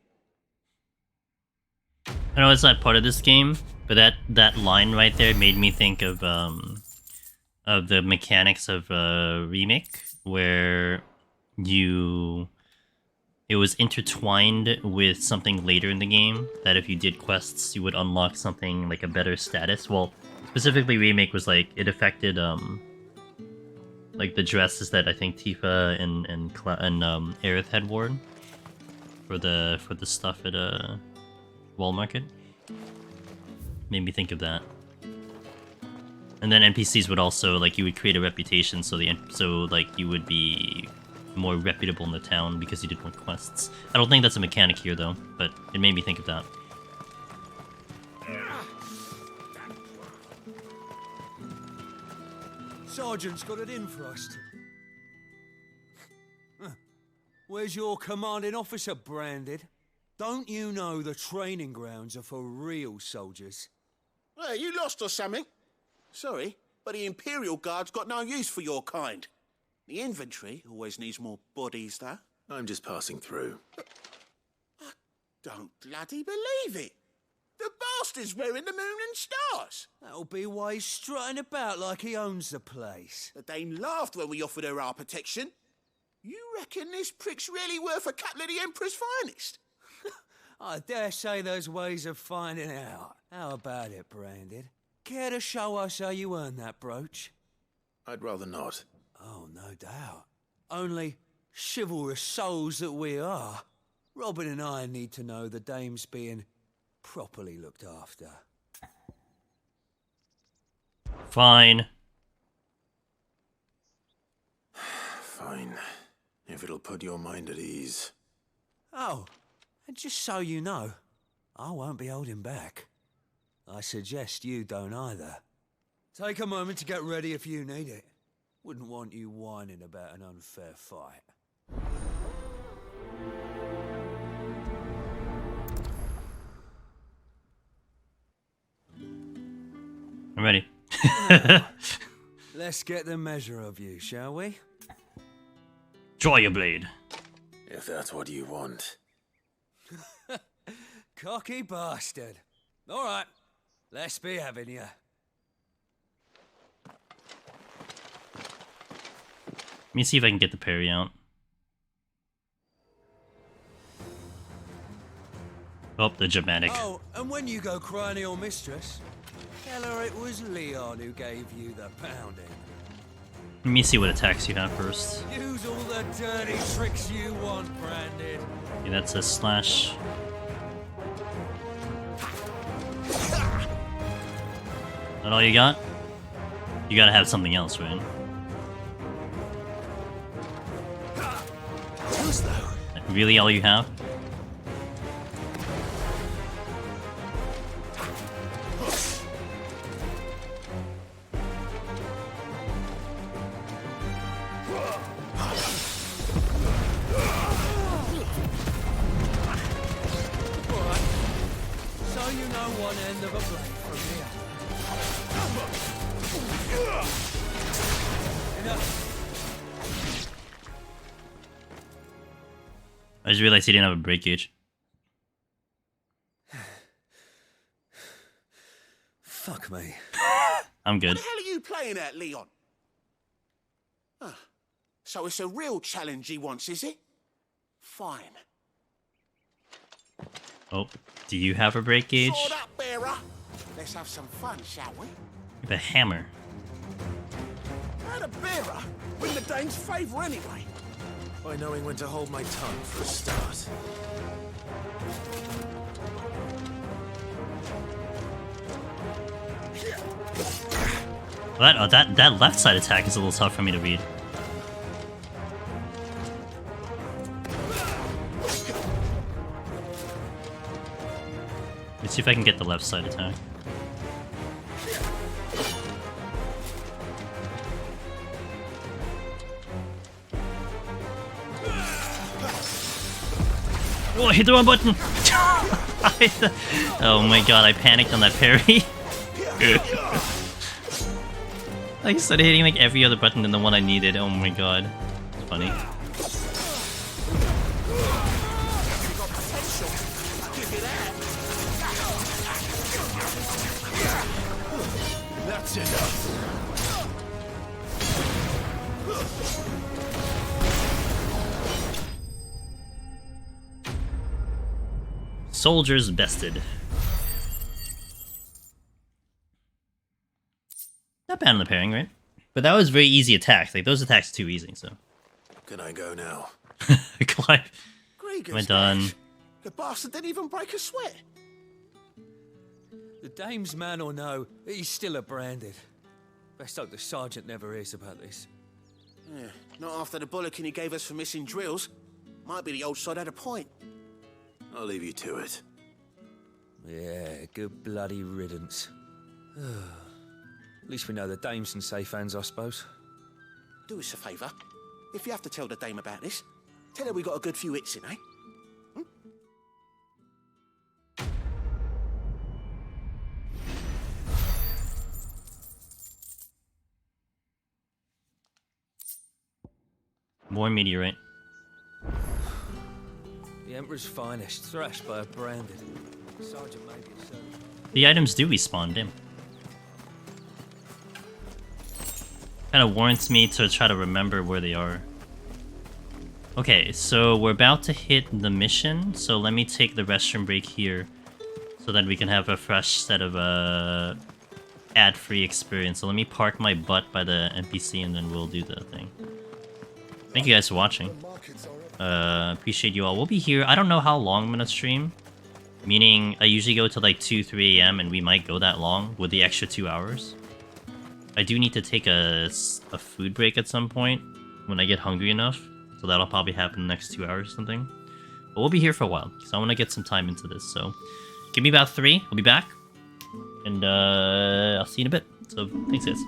I know it's not part of this game, but that line right there made me think of the mechanics of Remake, where it was intertwined with something later in the game, that if you did quests, you would unlock something like a better status. Well, specifically Remake was like, it affected like the dresses that I think Tifa and Aerith had worn for the stuff at Wall Market. Made me think of that. And then NPCs would also, like, you would create a reputation, so like you would be more reputable in the town because you did more quests. I don't think that's a mechanic here though, but it made me think of that. Sergeant's got it in for us. Where's your commanding officer, Branded? Don't you know the training grounds are for real soldiers? Hey, you lost or something? Sorry, but the Imperial Guard's got no use for your kind. The infantry always needs more bodies, though. I'm just passing through. I don't bloody believe it. The bastard's wearing the moon and stars. That'll be why he's strutting about like he owns the place. The Dame laughed when we offered her our protection. You reckon this prick's really worth a couple of the Emperor's finest? I dare say there's ways of finding out. How about it, Branded? Care to show us how you earned that brooch? I'd rather not. Oh, no doubt. Only chivalrous souls that we are, Robin and I need to know the Dame's being properly looked after. Fine. Fine. If it'll put your mind at ease. Oh, and just so you know, I won't be holding back. I suggest you don't either. Take a moment to get ready if you need it. Wouldn't want you whining about an unfair fight. I'm ready. Let's get the measure of you, shall we? Draw your blade. If that's what you want. Cocky bastard. All right, let's be having you. Let me see if I can get the parry out. Oh, the dramatic. Oh, and when you go crying to your mistress, tell her it was Leon who gave you the pounding. Let me see what attacks you have first. Use all the dirty tricks you want, Branded. Okay, that's a slash. That all you got? You gotta have something else, right? Really all you have? So you know one end of a blade from the other. Enough. I just realized he didn't have a break gauge. Fuck me. I'm good. What the hell are you playing at, Leon? So it's a real challenge he wants, is it? Fine. Oh, do you have a break gauge? Sword up, bearer. Let's have some fun, shall we? You have a hammer. How'd a bearer win the Dane's favour anyway? By knowing when to hold my tongue for a start. Well, that left side attack is a little tough for me to read. Let's see if I can get the left side attack. Oh, I hit the wrong button! Oh my god, I panicked on that parry. I started hitting like every other button than the one I needed. Oh my god. It's funny. That's enough. Soldiers bested. Not bad on the pairing, right? But that was very easy attacks. Like, those attacks are too easy, so. Can I go now? Clive. Gregor's We're done. dead. The bastard didn't even break a sweat. The Dame's man or no, he's still a Branded. Best hope the sergeant never hears about this. Yeah, not after the bollocking he gave us for missing drills. Might be the old sod had a point. I'll leave you to it. Yeah, good bloody riddance. At least we know the Dame's in safe hands, I suppose. Do us a favour. If you have to tell the Dame about this, tell her we got a good few hits in, eh? More meteorite. The Emperor's finest, thrashed by a branded. Sergeant maybe a servant. The items do respawn, damn. Kind of warrants me to try to remember where they are. Okay, so we're about to hit the mission, so let me take the restroom break here so that we can have a fresh set of ad-free experience. So let me park my butt by the NPC and then we'll do the thing. Thank you guys for watching. Appreciate you all. We'll be here. I don't know how long I'm gonna stream. Meaning, I usually go to like 2, 3 a.m. and we might go that long with the extra 2 hours. I do need to take a food break at some point when I get hungry enough. So that'll probably happen in the next 2 hours or something. But we'll be here for a while because I want to get some time into this. So give me about 3. We'll be back. And I'll see you in a bit. So thanks, guys.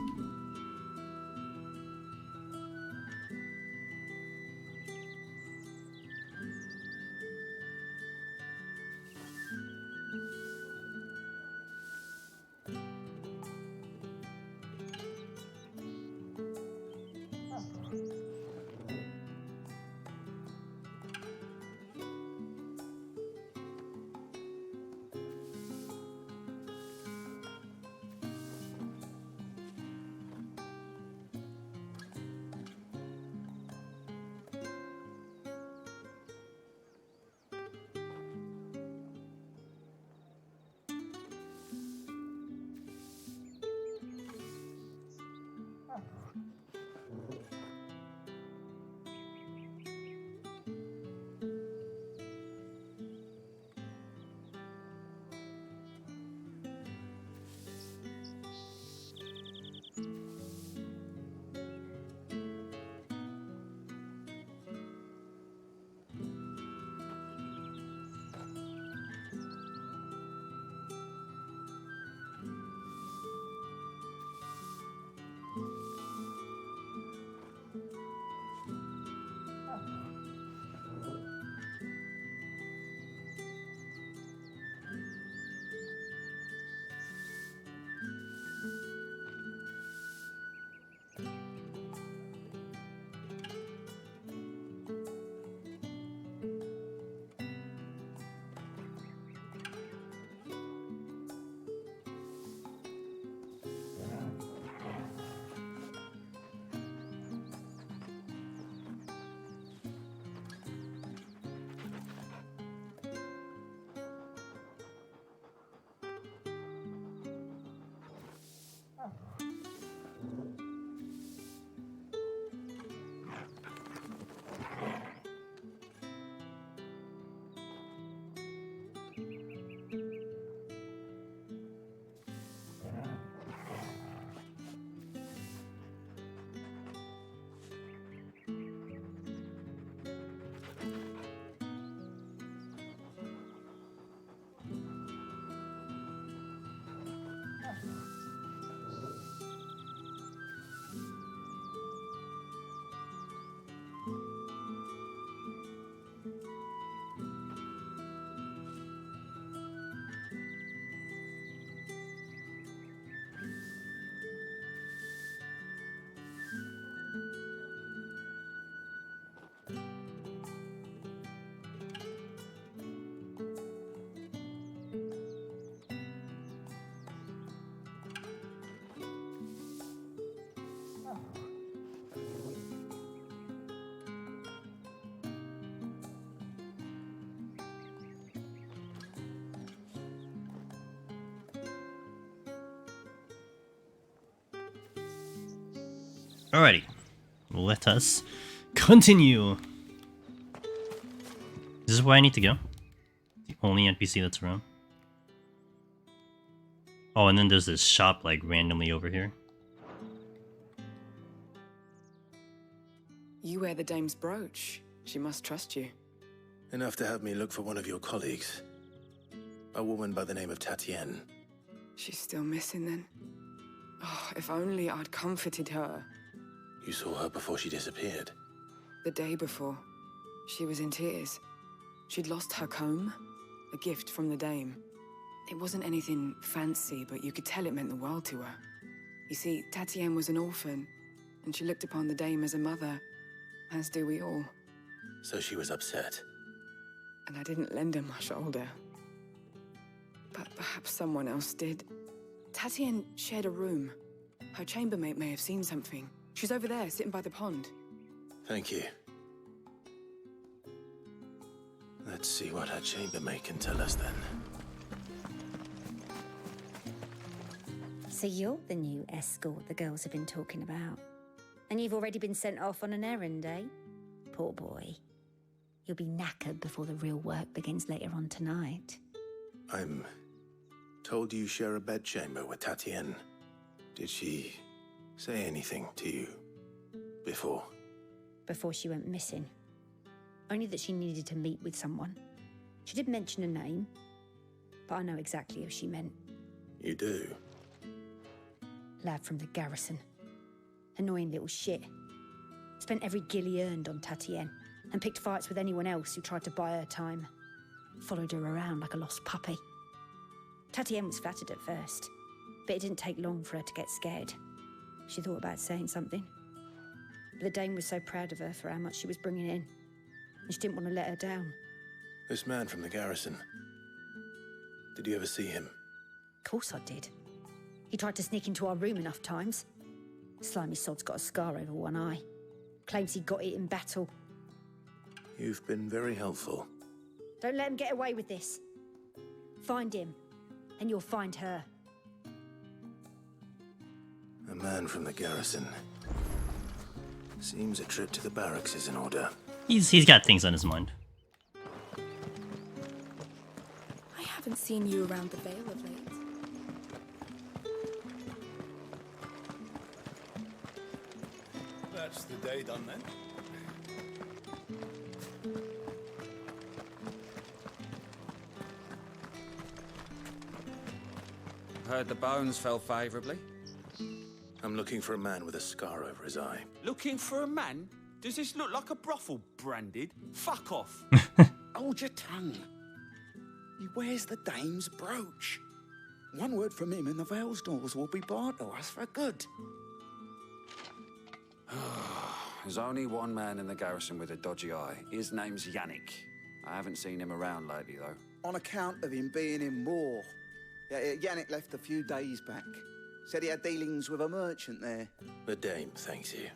Alrighty, let us continue. This is where I need to go. The only NPC that's around. Oh, and then there's this shop like randomly over here. You wear the dame's brooch. She must trust you. Enough to have me look for one of your colleagues. A woman by the name of Tatienne. She's still missing then. Oh, if only I'd comforted her. You saw her before she disappeared. The day before, she was in tears. She'd lost her comb, a gift from the dame. It wasn't anything fancy, but you could tell it meant the world to her. You see, Tatienne was an orphan, and she looked upon the dame as a mother. As do we all. So she was upset. And I didn't lend her my shoulder. But perhaps someone else did. Tatienne shared a room. Her chambermaid may have seen something. She's over there, sitting by the pond. Thank you. Let's see what her chambermaid can tell us then. So you're the new escort the girls have been talking about. And you've already been sent off on an errand, eh? Poor boy. You'll be knackered before the real work begins later on tonight. I'm told you share a bedchamber with Tatienne. Did she say anything to you before? Before she went missing. Only that she needed to meet with someone. She did mention a name, but I know exactly who she meant. You do? Lad from the garrison. Annoying little shit. Spent every guil he earned on Tatienne, and picked fights with anyone else who tried to buy her time. Followed her around like a lost puppy. Tatienne was flattered at first, but it didn't take long for her to get scared. She thought about saying something. But the dame was so proud of her for how much she was bringing in, and she didn't want to let her down. This man from the garrison. Did you ever see him? Of course I did. He tried to sneak into our room enough times. Slimy sod's got a scar over one eye. Claims he got it in battle. You've been very helpful. Don't let him get away with this. Find him, and you'll find her. A man from the garrison. Seems a trip to the barracks is in order. He's got things on his mind. I haven't seen you around the Vale of late. That's the day done then. Heard the bones fell favourably. I'm looking for a man with a scar over his eye. Looking for a man? Does this look like a brothel, Branded? Fuck off. Hold your tongue. He wears the dame's brooch. One word from him and the Vale's doors will be barred to us for good. There's only one man in the garrison with a dodgy eye. His name's Yannick. I haven't seen him around lately, though. On account of him being in war. Yannick left a few days back. Said he had dealings with a merchant there. The dame thanks you.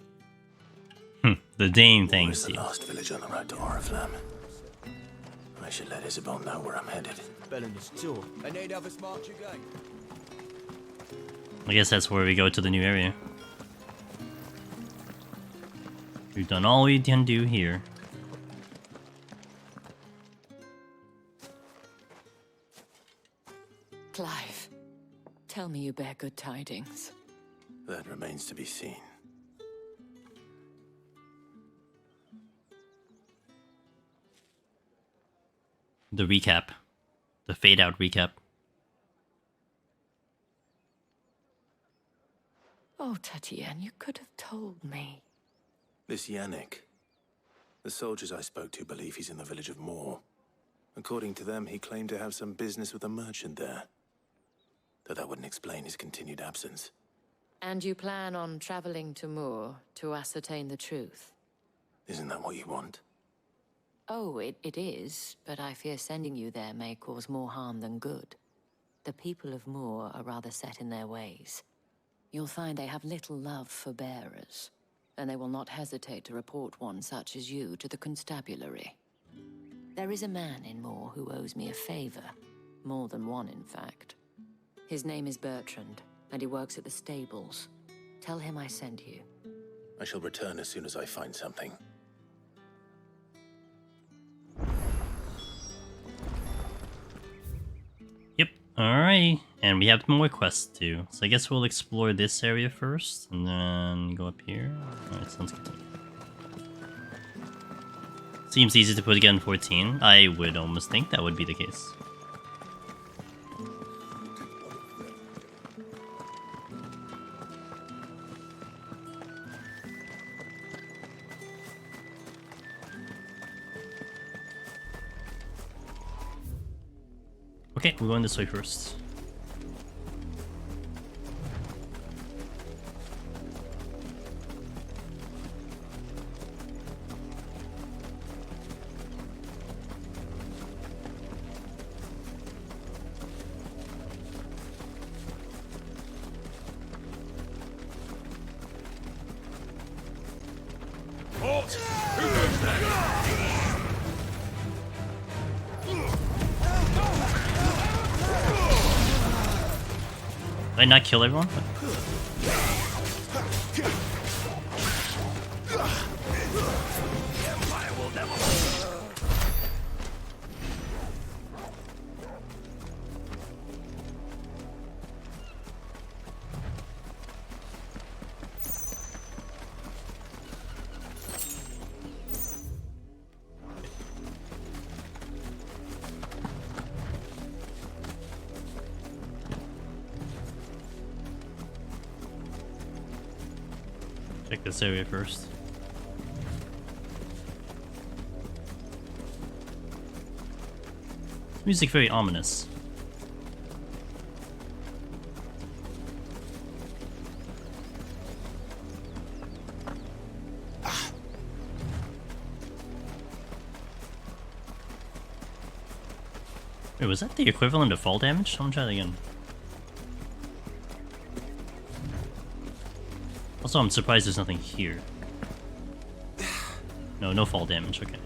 The dame thanks you. The last village on the road to Oriflamme. I should let Isabel know where I'm headed. Bellinger's tour. And they'd have us march again. I guess that's where we go to the new area. We've done all we can do here. Clive, tell me you bear good tidings. That remains to be seen. The recap. The fade out recap. Oh, Tatienne, you could have told me. This Yannick. The soldiers I spoke to believe he's in the village of Moor. According to them, he claimed to have some business with a merchant there. Though that wouldn't explain his continued absence. And you plan on traveling to Moor to ascertain the truth? Isn't that what you want? Oh, it is, but I fear sending you there may cause more harm than good. The people of Moor are rather set in their ways. You'll find they have little love for bearers, and they will not hesitate to report one such as you to the constabulary. There is a man in Moor who owes me a favor. More than one, in fact. His name is Bertrand, and he works at the stables. Tell him I sent you. I shall return as soon as I find something. Yep. Alright. And we have more quests too. So I guess we'll explore this area first, and then go up here. Alright, sounds good. Seems easy to put again 14. I would almost think that would be the case. Okay, we're going this way first. Did I not kill everyone? Check this area first. Music very ominous. Wait, was that the equivalent of fall damage? I'm gonna try that again. Also, I'm surprised there's nothing here. No fall damage, okay.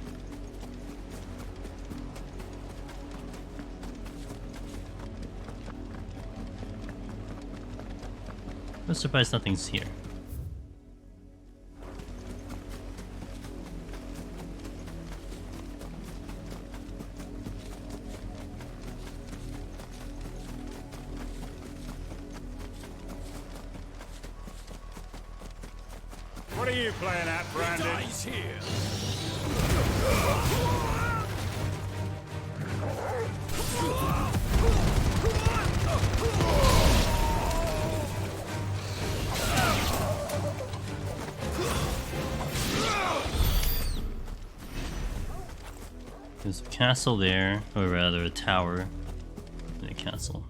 I'm surprised nothing's here. What are you playing at, Brandon? He's here. There's a castle there, or rather a tower and a castle.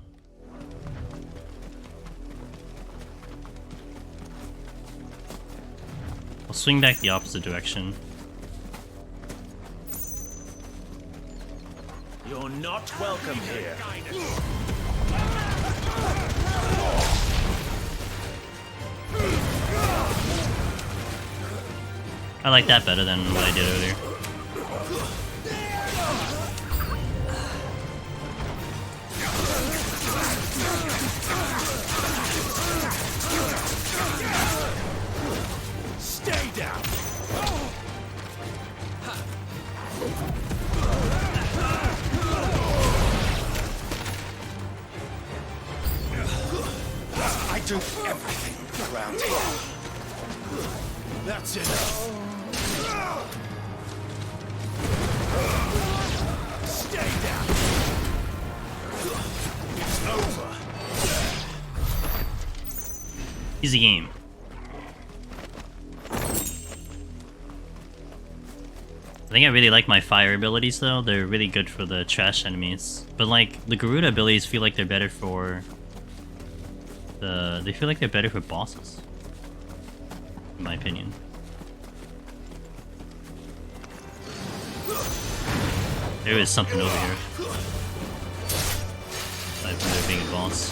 I'll swing back the opposite direction. You're not welcome here. I like that better than what I did earlier. Stay down. I do everything around here. That's it. Stay down. It's over. Easy game. I think I really like my fire abilities though. They're really good for the trash enemies. But like the Garuda abilities feel like they're better for they feel like they're better for bosses. In my opinion. There is something over here. Aside from there being a boss.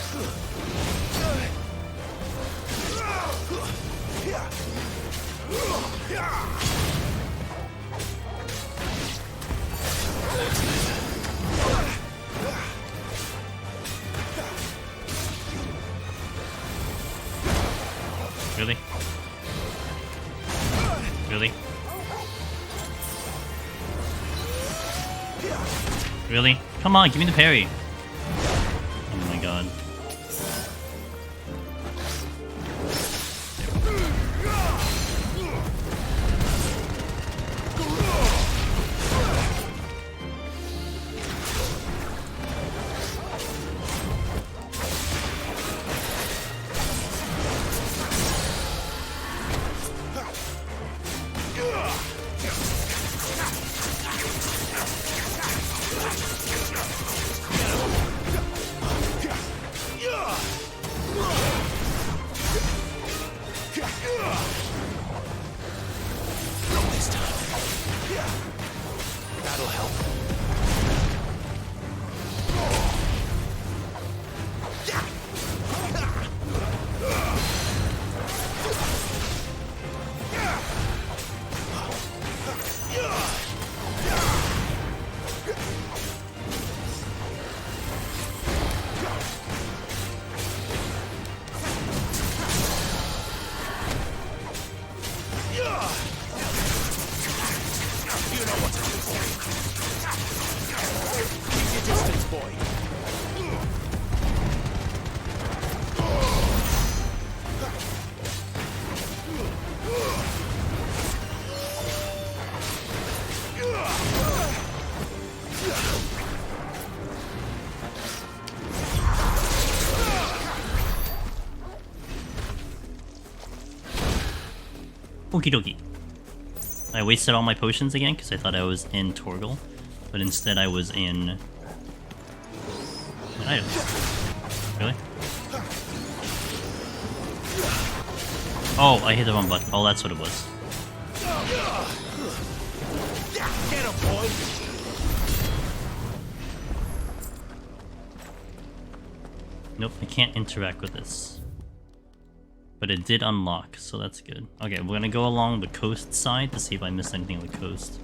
Really? Really? Really? Come on, give me the parry. Oh my god. Okie dokie. I wasted all my potions again because I thought I was in Torgal, but instead I was in an item. Really? Oh, I hit the wrong button. Oh, that's what it was. Get him, boy! Nope, I can't interact with this. But it did unlock, so that's good. Okay, we're gonna go along the coast side to see if I missed anything on the coast.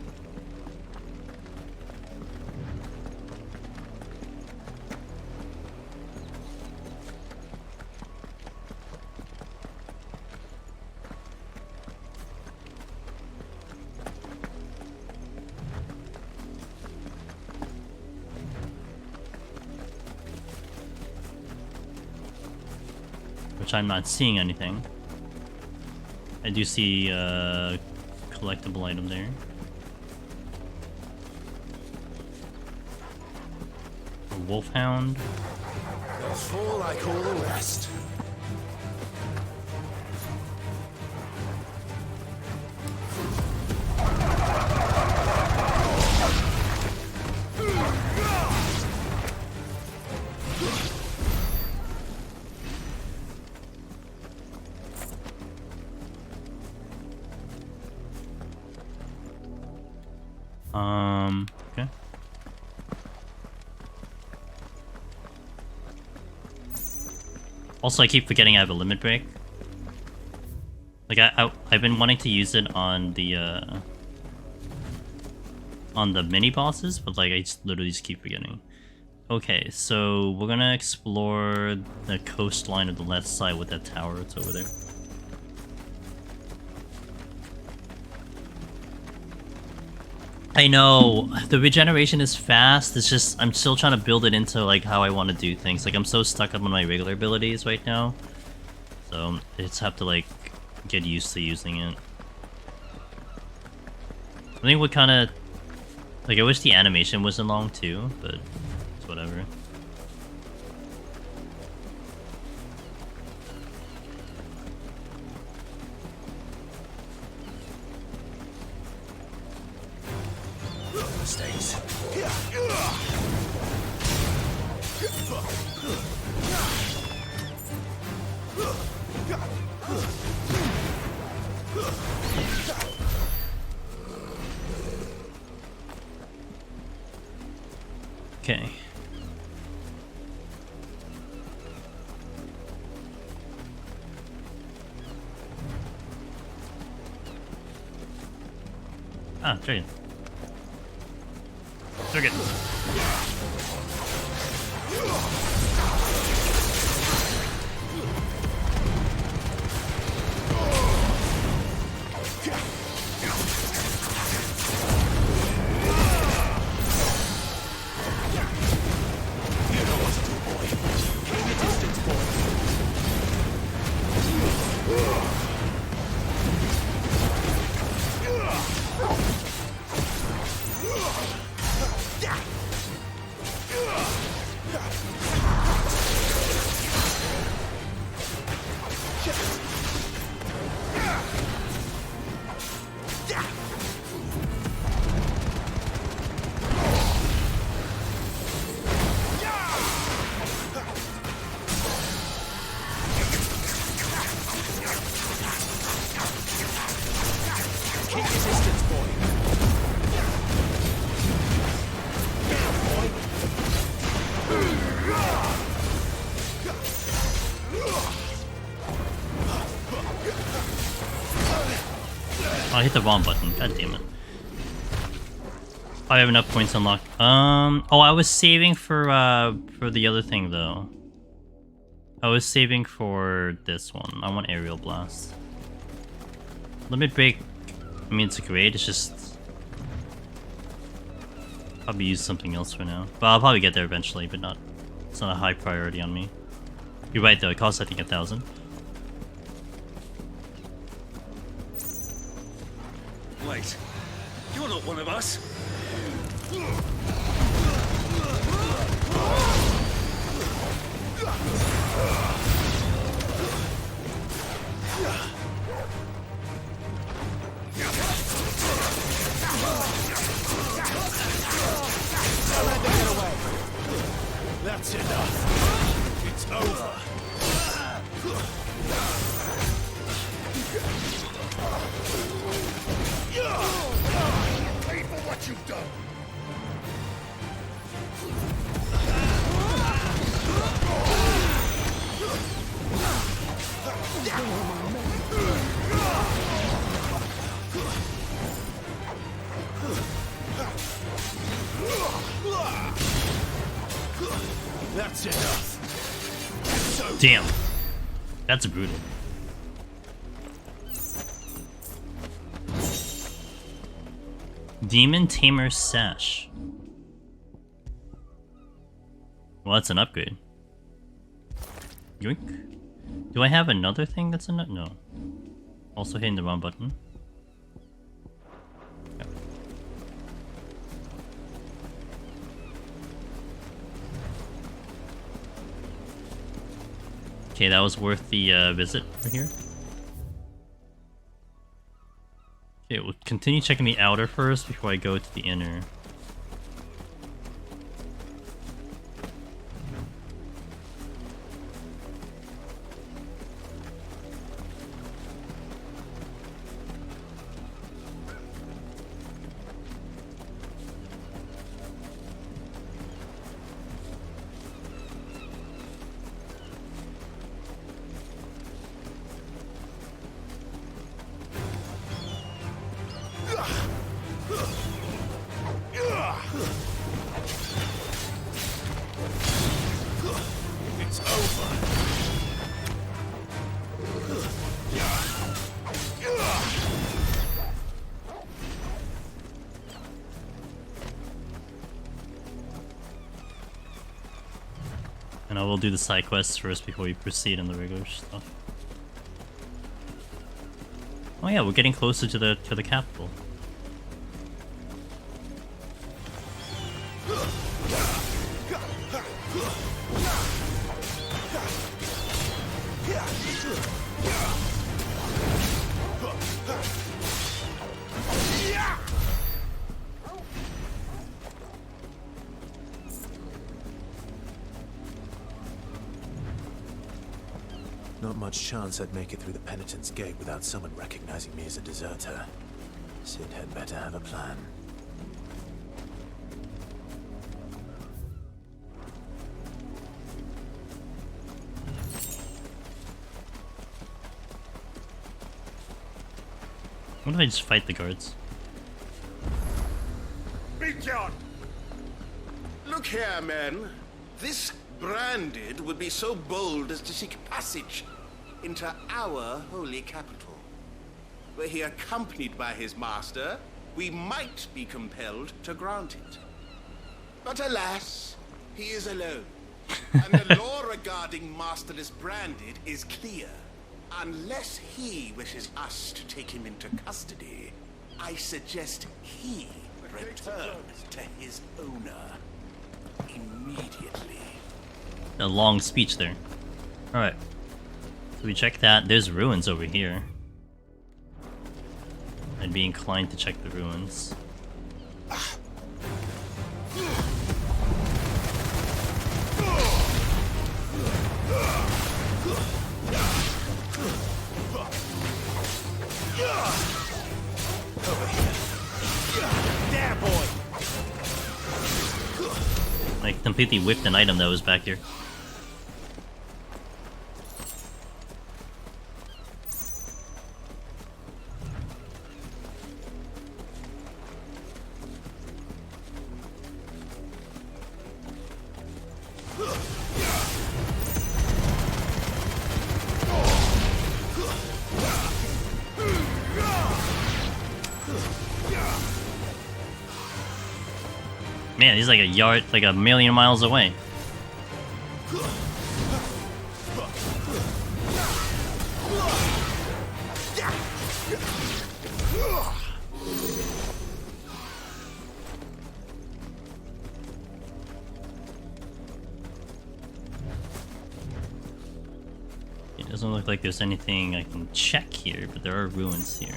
Which I'm not seeing anything. I do see a collectible item there. A wolfhound. They'll fall like all the rest. Okay. Also, I keep forgetting I have a limit break. Like, I've been wanting to use it on the mini bosses, but like, I just literally just keep forgetting. Okay, so we're gonna explore the coastline of the left side with that tower. It's over there. I know, the regeneration is fast, it's just, I'm still trying to build it into like how I want to do things. Like, I'm so stuck up on my regular abilities right now. So, I just have to like, get used to using it. I think what kind of, like, I wish the animation wasn't long too, but it's whatever. Mistakes. Okay. Ah, dragon. Dragon. I hit the wrong button. God damn it. I have enough points unlocked. Oh, I was saving for the other thing though. I was saving for this one. I want aerial blast. Limit break. I mean, it's great. It's just probably use something else for now. But I'll probably get there eventually, but not. It's not a high priority on me. You're right though. It costs I think 1,000. Wait, you're not one of us. you've done. That's enough. Damn. That's brutal. Demon Tamer Sash. Well, that's an upgrade. Yoink. Do I have another thing that's a no? Also hitting the wrong button. Yep. Okay, that was worth the visit right here. Okay, we'll continue checking the outer first before I go to the inner. It's over. And I will do the side quests first before we proceed in the regular stuff. Oh yeah, we're getting closer to the capital. Not much chance I'd make it through the Penitent's Gate without someone recognizing me as a deserter. Sid had better have a plan. Why don't I just fight the guards? Be John! Look here, men. This Branded would be so bold as to seek passage into our holy capital. Were he accompanied by his master, we might be compelled to grant it. But alas, he is alone. And the law regarding masterless Branded is clear. Unless he wishes us to take him into custody, I suggest he returns to his owner immediately. A long speech there. Alright. So we check that. There's ruins over here. I'd be inclined to check the ruins. There, boy! I completely whipped an item that was back here. Man, he's like a yard, like a million miles away. It doesn't look like there's anything I can check here, but there are ruins here.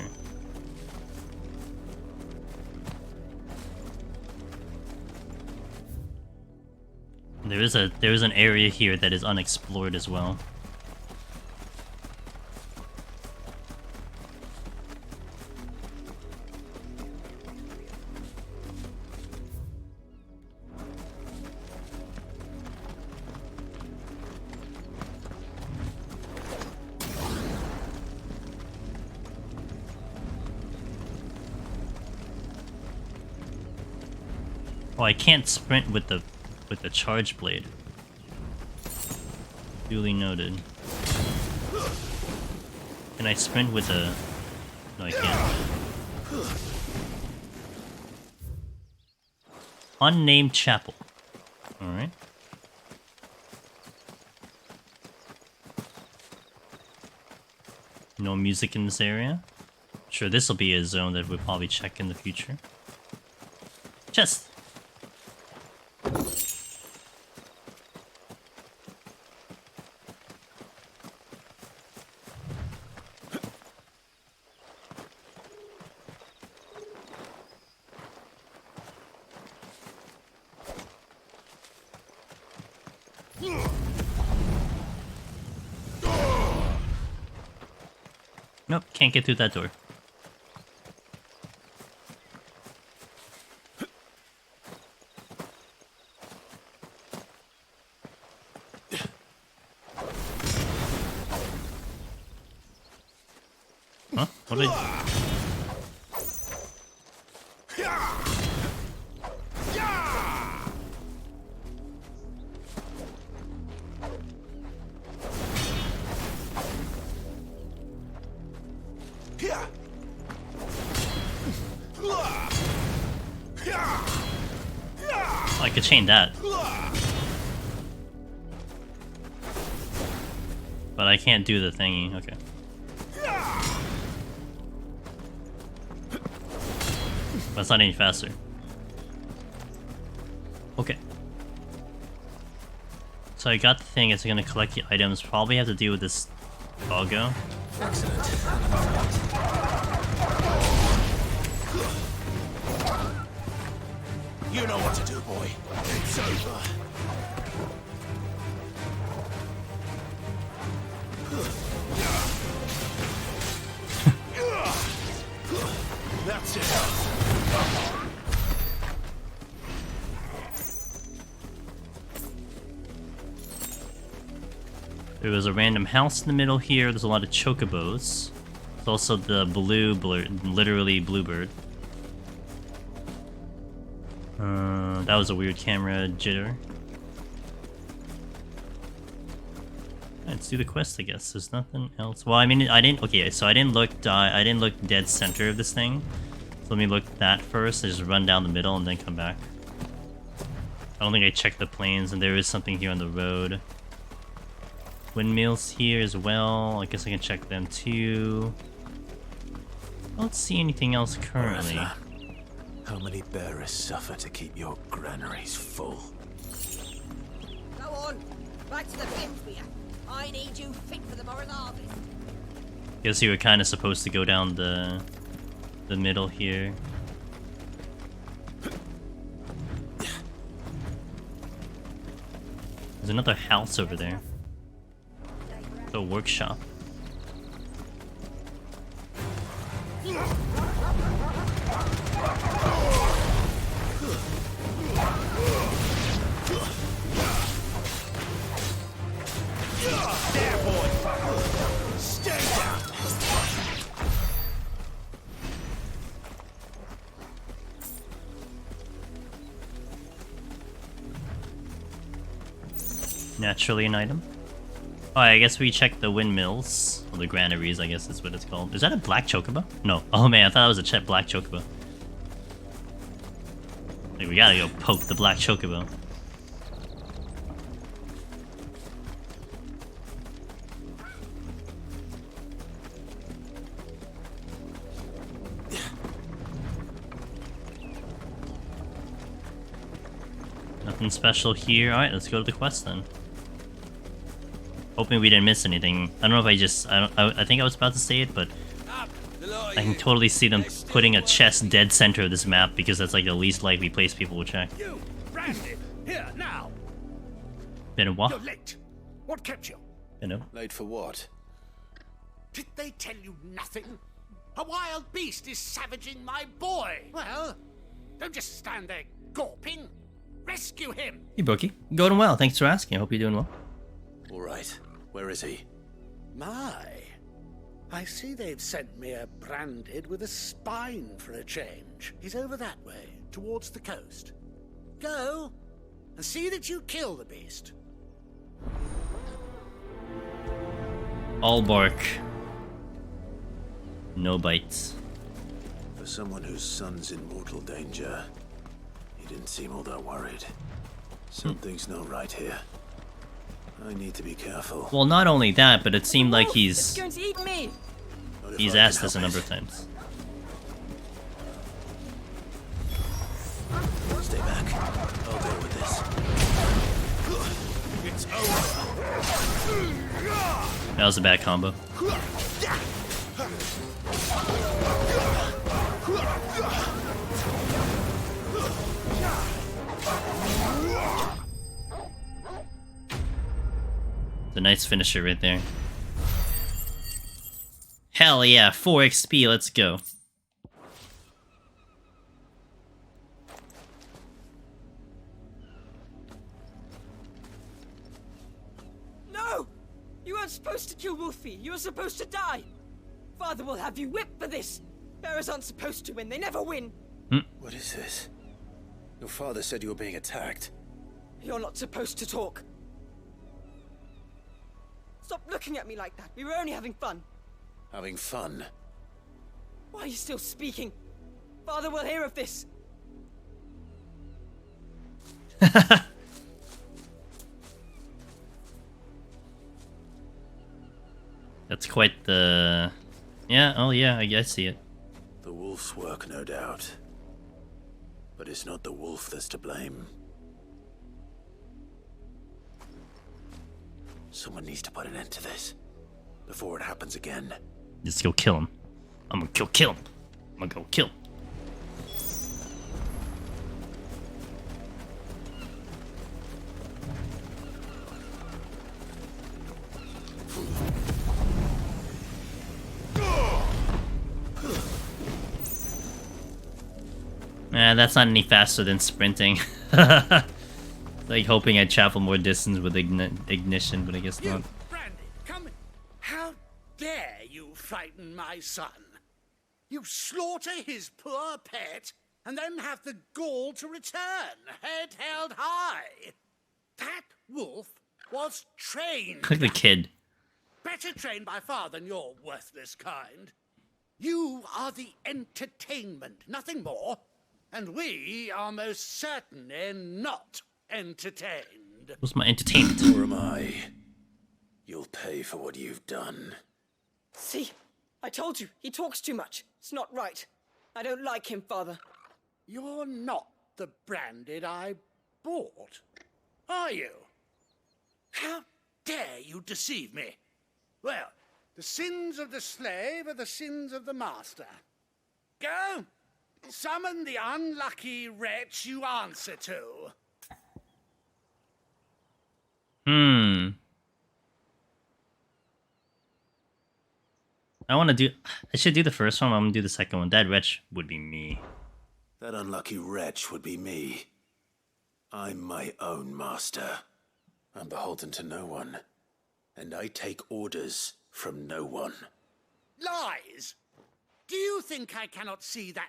There is an area here that is unexplored as well. Oh, I can't sprint with the charge blade. Duly noted. Can I sprint with the... No, I can't. Unnamed chapel. Alright. No music in this area. Sure, this will be a zone that we'll probably check in the future. Chest! Nope, can't get through that door. Huh? What did I... I could chain that. But I can't do the thingy, okay. That's not any faster. Okay. So I got the thing, it's gonna collect the items, probably have to deal with this doggo. Excellent. You know what to do, boy. It's over. That's it. There was a random house in the middle here. There's a lot of chocobos. There's also the literally bluebird. That was a weird camera jitter. Let's do the quest, I guess. There's nothing else. Well, I mean, I didn't. Okay, so I didn't look dead center of this thing. So let me look that first. I just run down the middle and then come back. I don't think I checked the planes, and there is something here on the road. Windmills here as well. I guess I can check them too. I don't see anything else currently. How many bearers suffer to keep your granaries full? Go on, back to the Finsbury. I need you fit for the morrow's harvest. Guess you were kind of supposed to go down the middle here. There's another house over there. The workshop. There, boy. Stay down. Naturally an item. Oh, I guess we checked the windmills. Or the granaries, I guess that's what it's called. Is that a black chocobo? No. Oh man, I thought it was a black chocobo. Like, we gotta go poke the black chocobo. Nothing special here. Alright, let's go to the quest then. Hoping we didn't miss anything. I don't know if I think I was about to say it, but I can totally see them putting a chest dead center of this map because that's like the least likely place people will check. You, Brandy, here now. Been a while. You're late. What kept you? You know. Late for what? Did they tell you nothing? A wild beast is savaging my boy. Well, don't just stand there gawping. Rescue him. Hey, Brookie. Going well. Thanks for asking. I hope you're doing well. All right. Where is he? My, I see they've sent me a branded with a spine for a change. He's over that way, towards the coast. Go and see that you kill the beast. All bark. No bites. For someone whose son's in mortal danger, he didn't seem all that worried. Something's not right here. I need to be careful. Well, not only that, but it seemed like It's going to eat me. he's asked us a number of times. Stay back. I'll deal with this. It's over. That was a bad combo. The nice finisher right there. Hell yeah, 4 XP, let's go. No! You weren't supposed to kill Wolfie. You were supposed to die. Father will have you whipped for this. Bearers aren't supposed to win. They never win. What is this? Your father said you were being attacked. You're not supposed to talk. Stop looking at me like that. We were only having fun. Having fun? Why are you still speaking? Father will hear of this. That's quite the... Yeah, oh yeah, I see it. The wolf's work, no doubt. But it's not the wolf that's to blame. Someone needs to put an end to this before it happens again. Let's go kill him. I'm gonna kill him. I'm gonna go kill him. That's not any faster than sprinting. Like hoping I'd travel more distance with ignition, but I guess not. Brandy, come. How dare you frighten my son? You slaughter his poor pet and then have the gall to return, head held high. That wolf was trained. Look at the kid. Better trained by far than your worthless kind. You are the entertainment, nothing more. And we are most certainly not entertained. What's my entertainment? Or am I? You'll pay for what you've done. See? I told you, he talks too much. It's not right. I don't like him, Father. You're not the Branded I bought, are you? How dare you deceive me? Well, the sins of the slave are the sins of the master. Go! Summon the unlucky wretch you answer to. I should do the first one, I'm gonna do the second one. That wretch would be me. That unlucky wretch would be me. I'm my own master. I'm beholden to no one. And I take orders from no one. Lies! Do you think I cannot see that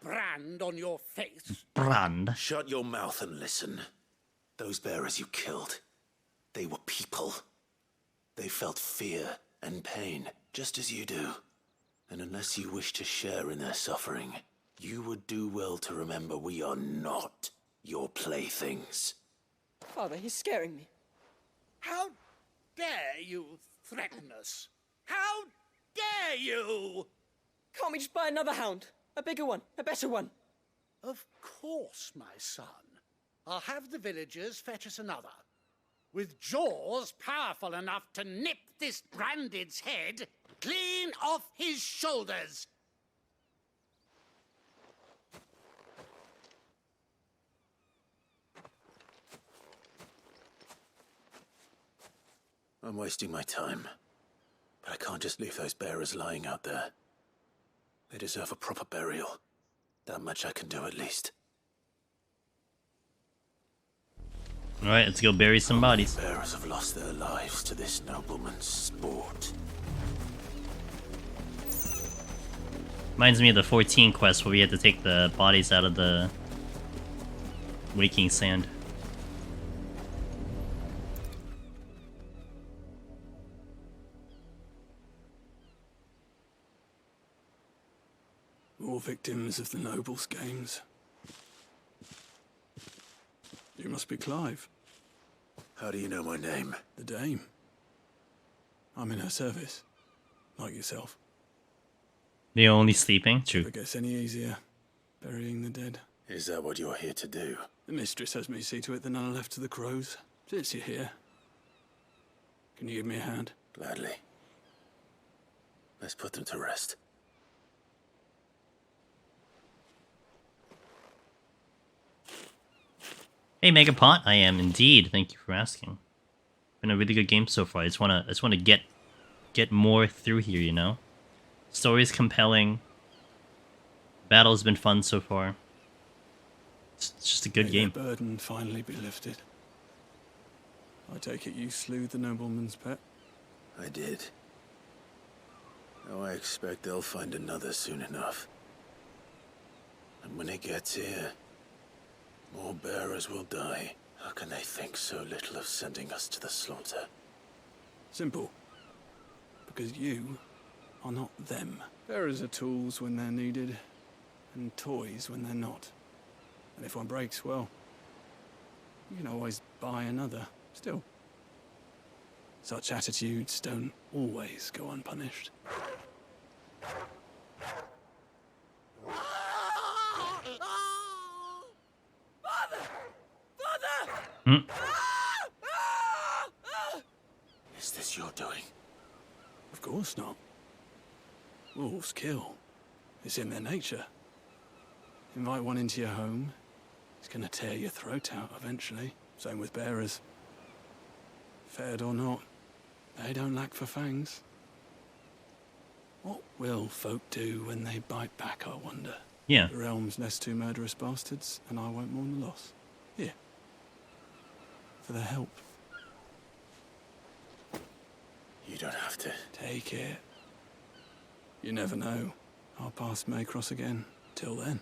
brand on your face? Brand? Shut your mouth and listen. Those bearers you killed, they were people. They felt fear and pain, just as you do. And unless you wish to share in their suffering, you would do well to remember we are not your playthings. Father, he's scaring me. How dare you threaten us? How dare you? Can't we just buy another hound? A bigger one, a better one. Of course, my son. I'll have the villagers fetch us another. With jaws powerful enough to nip this Branded's head clean off his shoulders. I'm wasting my time. But I can't just leave those bearers lying out there. They deserve a proper burial. That much I can do at least. Alright, let's go bury some bodies. Bearers have lost their lives to this nobleman's sport. Reminds me of the 14 quest where we had to take the bodies out of the Waking sand. More victims of the nobles' games. You must be Clive. How do you know my name? The Dame. I'm in her service, like yourself. They're only sleeping? True. Never gets any easier, burying the dead. Is that what you're here to do? The mistress has me see to it that none are left to the crows. Since you're here, can you give me a hand? Gladly. Let's put them to rest. Hey Megapot, I am indeed. Thank you for asking. Been a really good game so far. I just wanna get more through here, you know? Story's compelling. Battle's been fun so far. It's just a good game. May the burden finally be lifted. I take it you slew the nobleman's pet? I did. Now I expect they'll find another soon enough. And when it gets here, more bearers will die. How can they think so little of sending us to the slaughter? Simple. Because you are not them. Bearers are tools when they're needed, and toys when they're not. And if one breaks, well, you can always buy another. Still, such attitudes don't always go unpunished. Is this your doing? Of course not. Wolves kill. It's in their nature. Invite one into your home, it's gonna tear your throat out eventually. Same with bearers. Fed or not, they don't lack for fangs. What will folk do when they bite back, I wonder? Yeah. The realm's nest two murderous bastards, and I won't mourn the loss. Here. For their help. You don't have to. Take it. You never know. Our paths may cross again. Till then.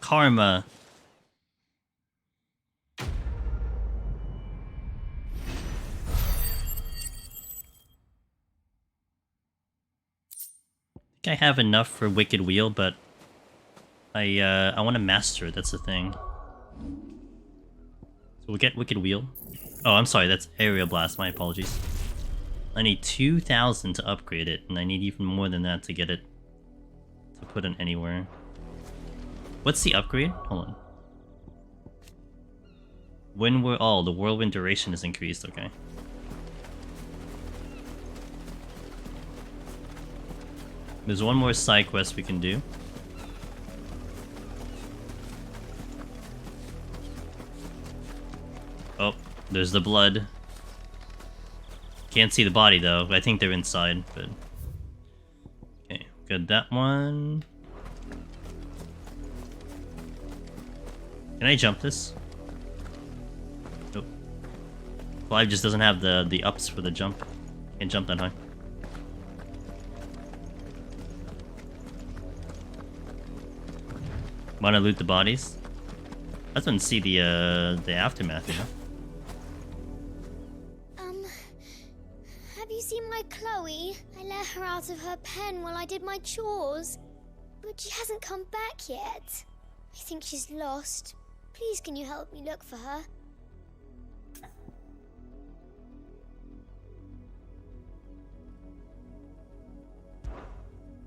Karma. I think I have enough for Wicked Wheel, but I want to master it. That's the thing. So we'll get Wicked Wheel. Oh, I'm sorry. That's Aerial Blast. My apologies. I need 2,000 to upgrade it, and I need even more than that to get it to put it anywhere. What's the upgrade? Hold on. When we're the whirlwind duration is increased. Okay. There's one more side quest we can do. Oh, there's the blood. Can't see the body though. I think they're inside, but okay, got that one. Can I jump this? Nope. Clive just doesn't have the ups for the jump. Can't jump that high. Wanna loot the bodies? I just want to see the aftermath, you know? Have you seen my Chloe? I let her out of her pen while I did my chores. But she hasn't come back yet. I think she's lost. Please, can you help me look for her?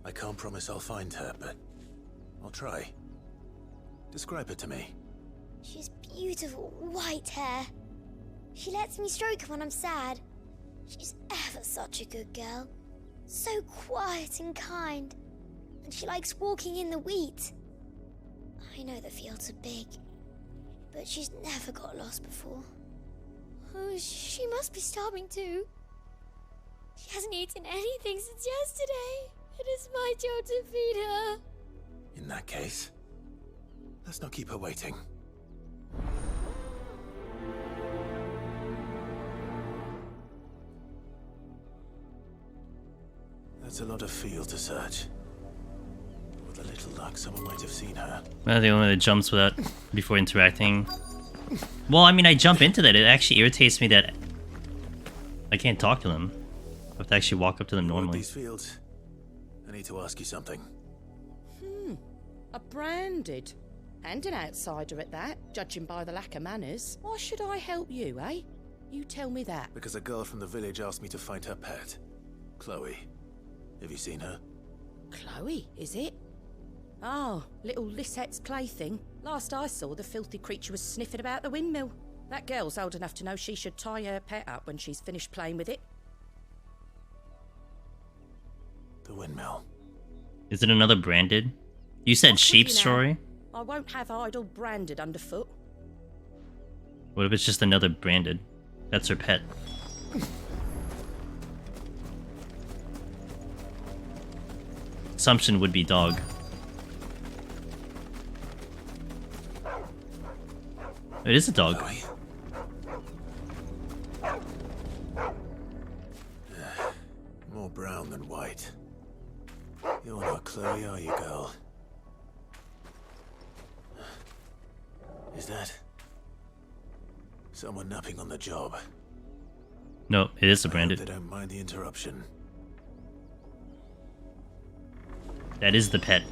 I can't promise I'll find her, but I'll try. Describe her to me. She's beautiful white hair. She lets me stroke her when I'm sad. She's ever such a good girl. So quiet and kind. And she likes walking in the wheat. I know the fields are big, but she's never got lost before. Oh, she must be starving too. She hasn't eaten anything since yesterday. It is my job to feed her. In that case, let's not keep her waiting. That's a lot of field to search. What With a little luck, someone might have seen her. Well, the only jumps without before interacting. Well, I mean, I jump into that. It actually irritates me that I can't talk to them. I have to actually walk up to them normally. These fields. I need to ask you something. A branded. And an outsider at that, judging by the lack of manners. Why should I help you, eh? You tell me that. Because a girl from the village asked me to find her pet. Chloe. Have you seen her? Chloe, is it? Oh, little Lisette's plaything. Last I saw, the filthy creature was sniffing about the windmill. That girl's old enough to know she should tie her pet up when she's finished playing with it. The windmill. Is it another branded? You said sheep story? I won't have idle branded underfoot. What if it's just another branded? That's her pet. Assumption would be dog. It is a dog. More brown than white. You're not Chloe, are you, girl? Is that someone napping on the job? No, it is a I hope branded. they don't mind the interruption. That is the pet.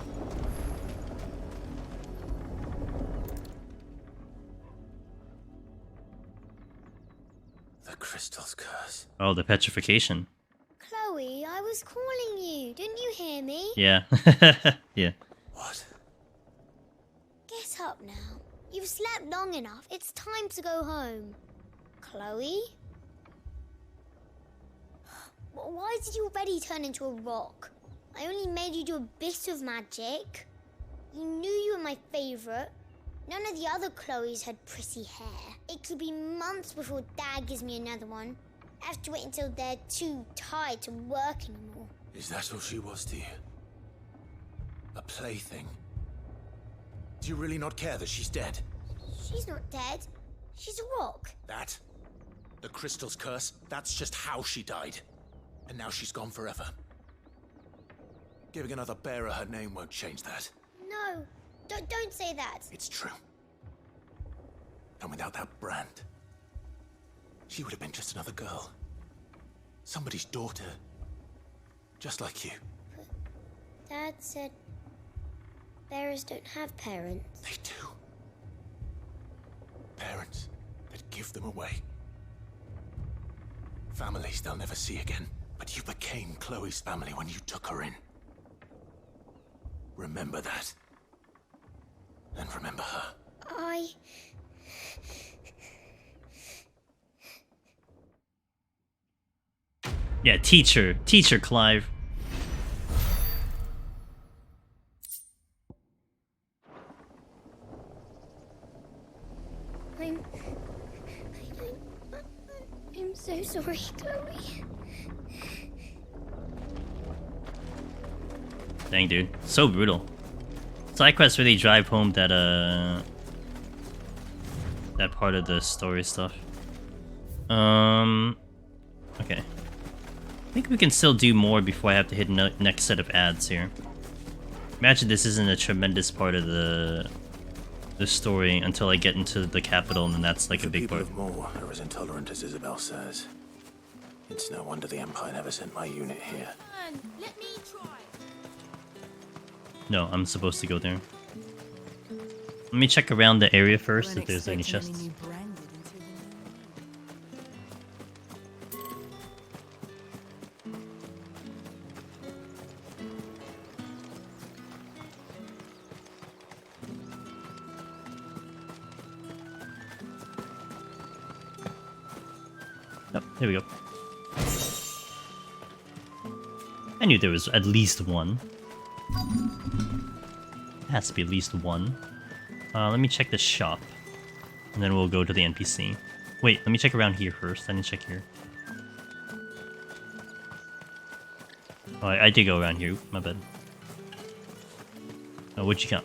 The crystal's curse. Oh, the petrification. Chloe, I was calling you. Didn't you hear me? Yeah. Yeah. What? Get up now. You've slept long enough. It's time to go home. Chloe? Why did you already turn into a rock? I only made you do a bit of magic. You knew you were my favourite. None of the other Chloes had pretty hair. It could be months before Dad gives me another one. I have to wait until they're too tired to work anymore. Is that all she was to you? A plaything? Do you really not care that she's dead? She's not dead. She's a rock. That? The crystal's curse? That's just how she died. And now she's gone forever. Giving another bearer her name won't change that. No, don't say that. It's true. And without that brand, she would have been just another girl. Somebody's daughter. Just like you. Dad said bearers don't have parents. They do. Parents that give them away. Families they'll never see again. But you became Chloe's family when you took her in. Remember that. And remember her. Yeah, teacher, Clive. I'm so sorry, Chloe. Dang, dude, so brutal. Side quests really drive home that that part of the story stuff. Okay. I think we can still do more before I have to hit next set of ads here. Imagine this isn't a tremendous part of the story until I get into the capital, and then that's like a big part. People of Moor are as intolerant as Isabel says. It's no wonder the Empire never sent my unit here. Let me try. No, I'm supposed to go there. Let me check around the area first if there's any chests. Oh, there we go. I knew there was at least one. Has to be at least one. Let me check the shop. And then we'll go to the NPC. Wait, let me check around here first. I didn't check here. Oh, I did go around here. My bad. Oh, what'd you got?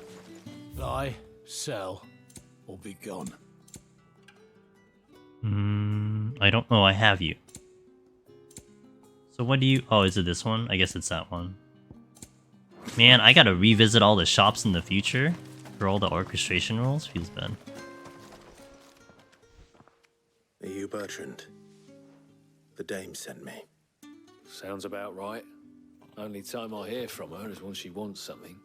Buy, sell, or be gone. I don't know. I have you. So what do you... Oh, is it this one? I guess it's that one. Man, I gotta revisit all the shops in the future for all the orchestration roles. Feels bad. Are you Bertrand? The dame sent me. Sounds about right. Only time I hear from her is when she wants something.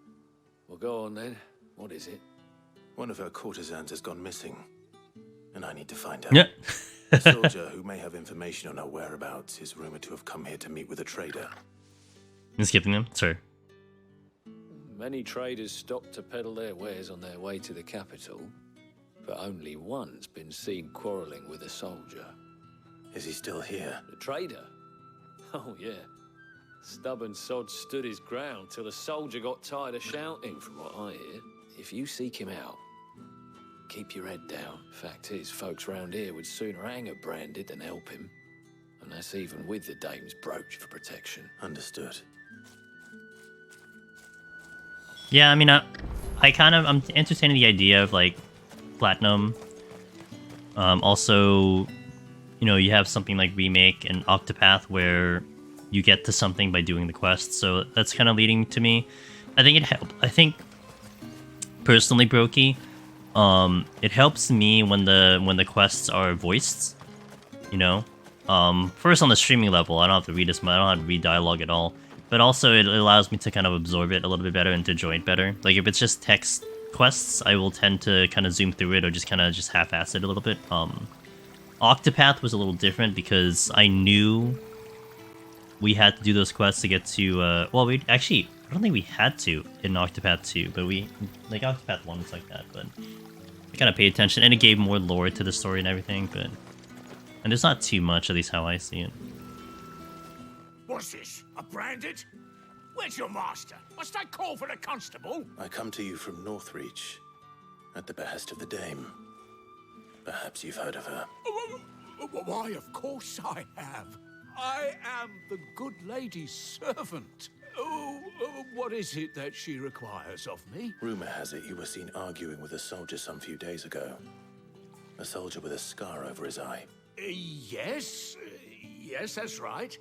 Well, go on then. What is it? One of her courtesans has gone missing, and I need to find out. Yeah. A soldier who may have information on her whereabouts is rumored to have come here to meet with a trader. I'm skipping them, sir. Many traders stop to peddle their wares on their way to the capital, but only one's been seen quarrelling with a soldier. Is he still here? The trader? Oh, yeah. Stubborn sod stood his ground till the soldier got tired of shouting, from what I hear. If you seek him out, keep your head down. Fact is, folks round here would sooner hang a branded than help him. And that's even with the dame's brooch for protection. Understood. Yeah, I mean, I'm entertaining the idea of, like, Platinum. Also, you know, you have something like Remake and Octopath where you get to something by doing the quests, so that's kind of leading to me. I think it helped. I think, personally, Brokey, it helps me when the quests are voiced, you know? First on the streaming level, I don't have to read I don't have to read dialogue at all. But also it allows me to kind of absorb it a little bit better and to enjoy it better. Like if it's just text quests, I will tend to kind of zoom through it or just kind of half-ass it a little bit. Octopath was a little different because I knew we had to do those quests to get to, well, I don't think we had to in Octopath 2, but like Octopath 1 was like that, but I kind of paid attention, and it gave more lore to the story and everything, and there's not too much, at least how I see it. What's this? A branded? Where's your master? Must I call for the constable? I come to you from Northreach, at the behest of the dame. Perhaps you've heard of her. Why, of course I have. I am the good lady's servant. What is it that she requires of me? Rumor has it you were seen arguing with a soldier some few days ago. A soldier with a scar over his eye. Yes, that's right.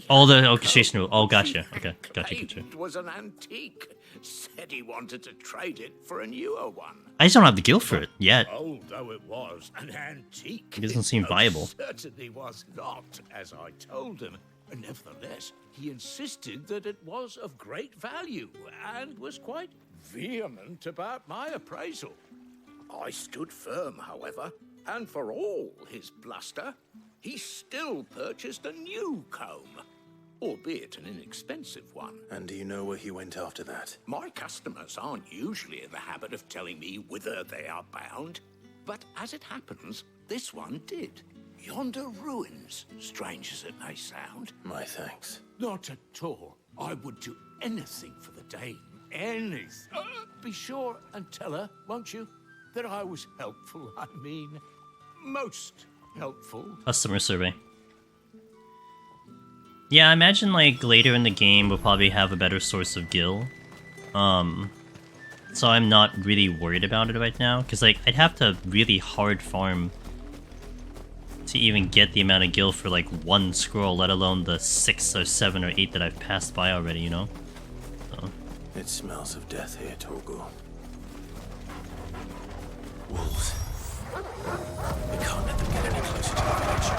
Oh, the orchestration rule. Oh, gotcha. Okay, gotcha. It was an antique. Said he wanted to trade it for a newer one. I just don't have the guild for it yet. Old though it was, an antique. It doesn't seem viable. Certainly was not, as I told him. Nevertheless, he insisted that it was of great value and was quite vehement about my appraisal. I stood firm, however, and for all his bluster, he still purchased a new comb, albeit an inexpensive one. And do you know where he went after that? My customers aren't usually in the habit of telling me whither they are bound, but as it happens, this one did. Yonder ruins, strange as it may sound. My thanks. Not at all. I would do anything for the dame. Anything. Be sure and tell her, won't you, that I was helpful. I mean, most helpful. Customer survey. Yeah, I imagine like later in the game we'll probably have a better source of gil. So I'm not really worried about it right now, because like I'd have to really hard farm to even get the amount of gil for like one scroll, let alone the 6 or 7 or 8 that I've passed by already, you know? So. It smells of death here, Torgal. Wolves. We can't let them get any closer to the village.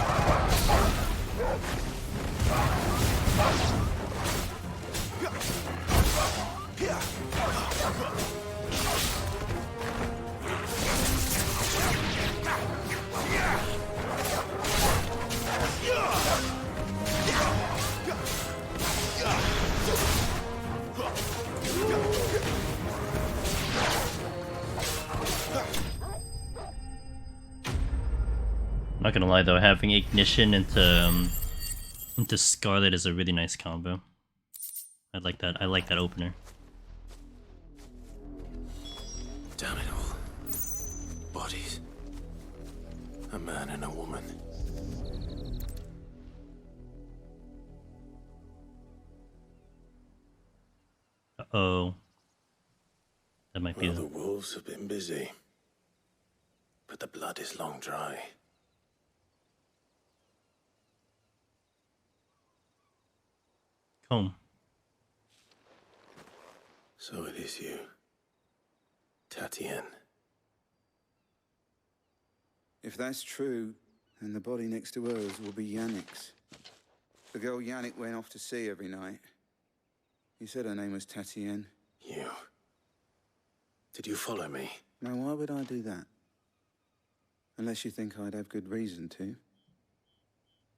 Not gonna lie though, having Ignition into Scarlet is a really nice combo. I like that opener. Damn it all. Bodies. A man and a woman. Uh-oh. That might be the wolves have been busy. But the blood is long dry. Comb. So it is you, Tatien. If that's true, then the body next to hers will be Yannick's. The girl Yannick went off to see every night. He said her name was Tatien. You... Did you follow me? Now, why would I do that? Unless you think I'd have good reason to.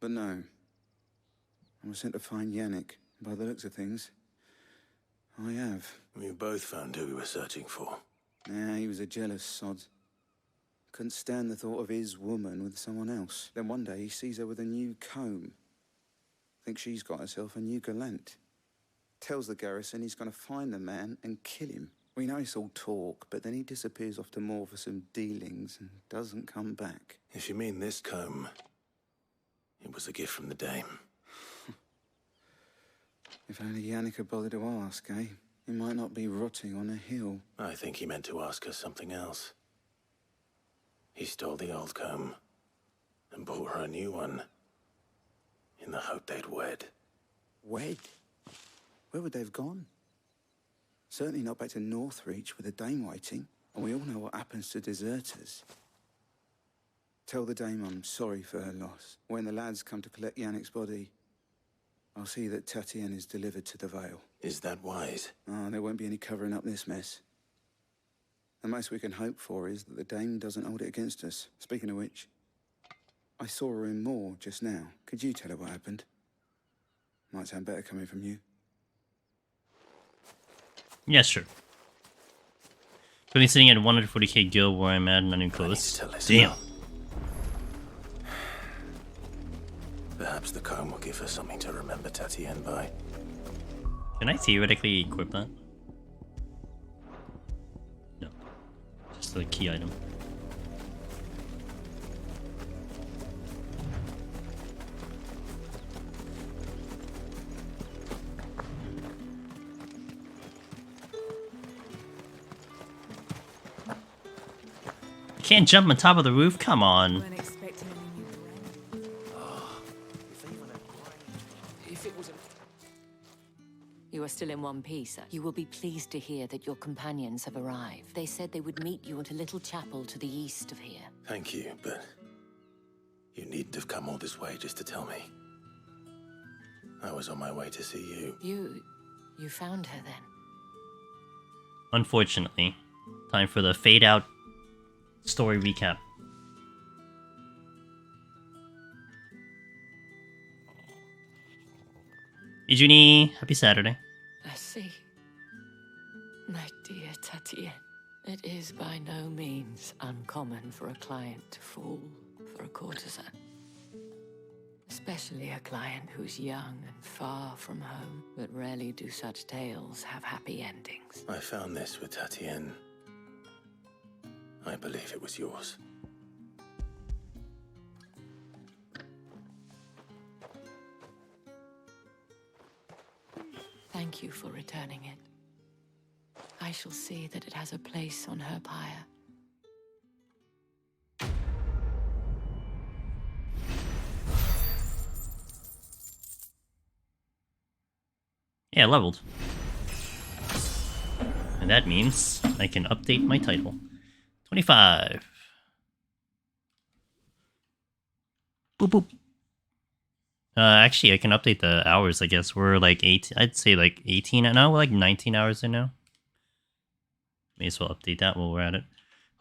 But no. I was sent to find Yannick. By the looks of things, I have. We both found who we were searching for. Nah, he was a jealous sod. Couldn't stand the thought of his woman with someone else. Then one day he sees her with a new comb. Thinks she's got herself a new gallant. Tells the garrison he's going to find the man and kill him. We know it's all talk, but then he disappears off to Moor for some dealings and doesn't come back. If you mean this comb, it was a gift from the dame. If only Yannick had bothered to ask, eh? He might not be rotting on a hill. I think he meant to ask her something else. He stole the old comb and bought her a new one in the hope they'd wed. Wed? Where would they have gone? Certainly not back to Northreach with a dame waiting. And we all know what happens to deserters. Tell the dame I'm sorry for her loss. When the lads come to collect Yannick's body, I'll see that Tatien is delivered to the Vale. Is that wise? Oh, there won't be any covering up this mess. The most we can hope for is that the dame doesn't hold it against us. Speaking of which, I saw her in Moor just now. Could you tell her what happened? Might sound better coming from you. Yes, sure. Currently sitting at 140k gil where I'm at, not even close. Damn. Perhaps the comb will give her something to remember Tatien by. Can I theoretically equip that? No. Just a key item. Can't jump on top of the roof? Come on. You are still in one piece. You will be pleased to hear that your companions have arrived. They said they would meet you at a little chapel to the east of here. Thank you, but you needn't have come all this way just to tell me. I was on my way to see you. You found her then? Unfortunately. Time for the fade out story recap. Hey Junie, happy Saturday. I see. My dear Tatien, it is by no means uncommon for a client to fall for a courtesan. Especially a client who's young and far from home, but rarely do such tales have happy endings. I found this with Tatien. I believe it was yours. Thank you for returning it. I shall see that it has a place on her pyre. Yeah, leveled. And that means I can update my title. 25. Boop boop. Actually, I can update the hours, I guess. We're like 18, I'd say like 18 now, we're like 19 hours in now. May as well update that while we're at it.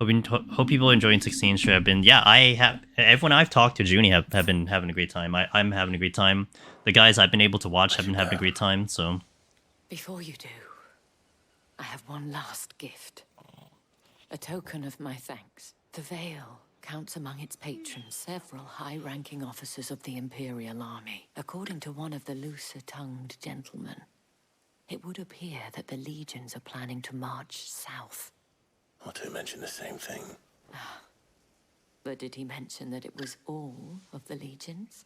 Hope people are enjoying 16 sure. I've been, yeah, everyone I've talked to, Junie, have been having a great time. I'm having a great time. The guys I've been able to watch have been having a great time, so. Before you do, I have one last gift. A token of my thanks. The Vale counts among its patrons several high-ranking officers of the Imperial Army. According to one of the looser-tongued gentlemen, it would appear that the legions are planning to march south. Or to mention the same thing. But did he mention that it was all of the legions?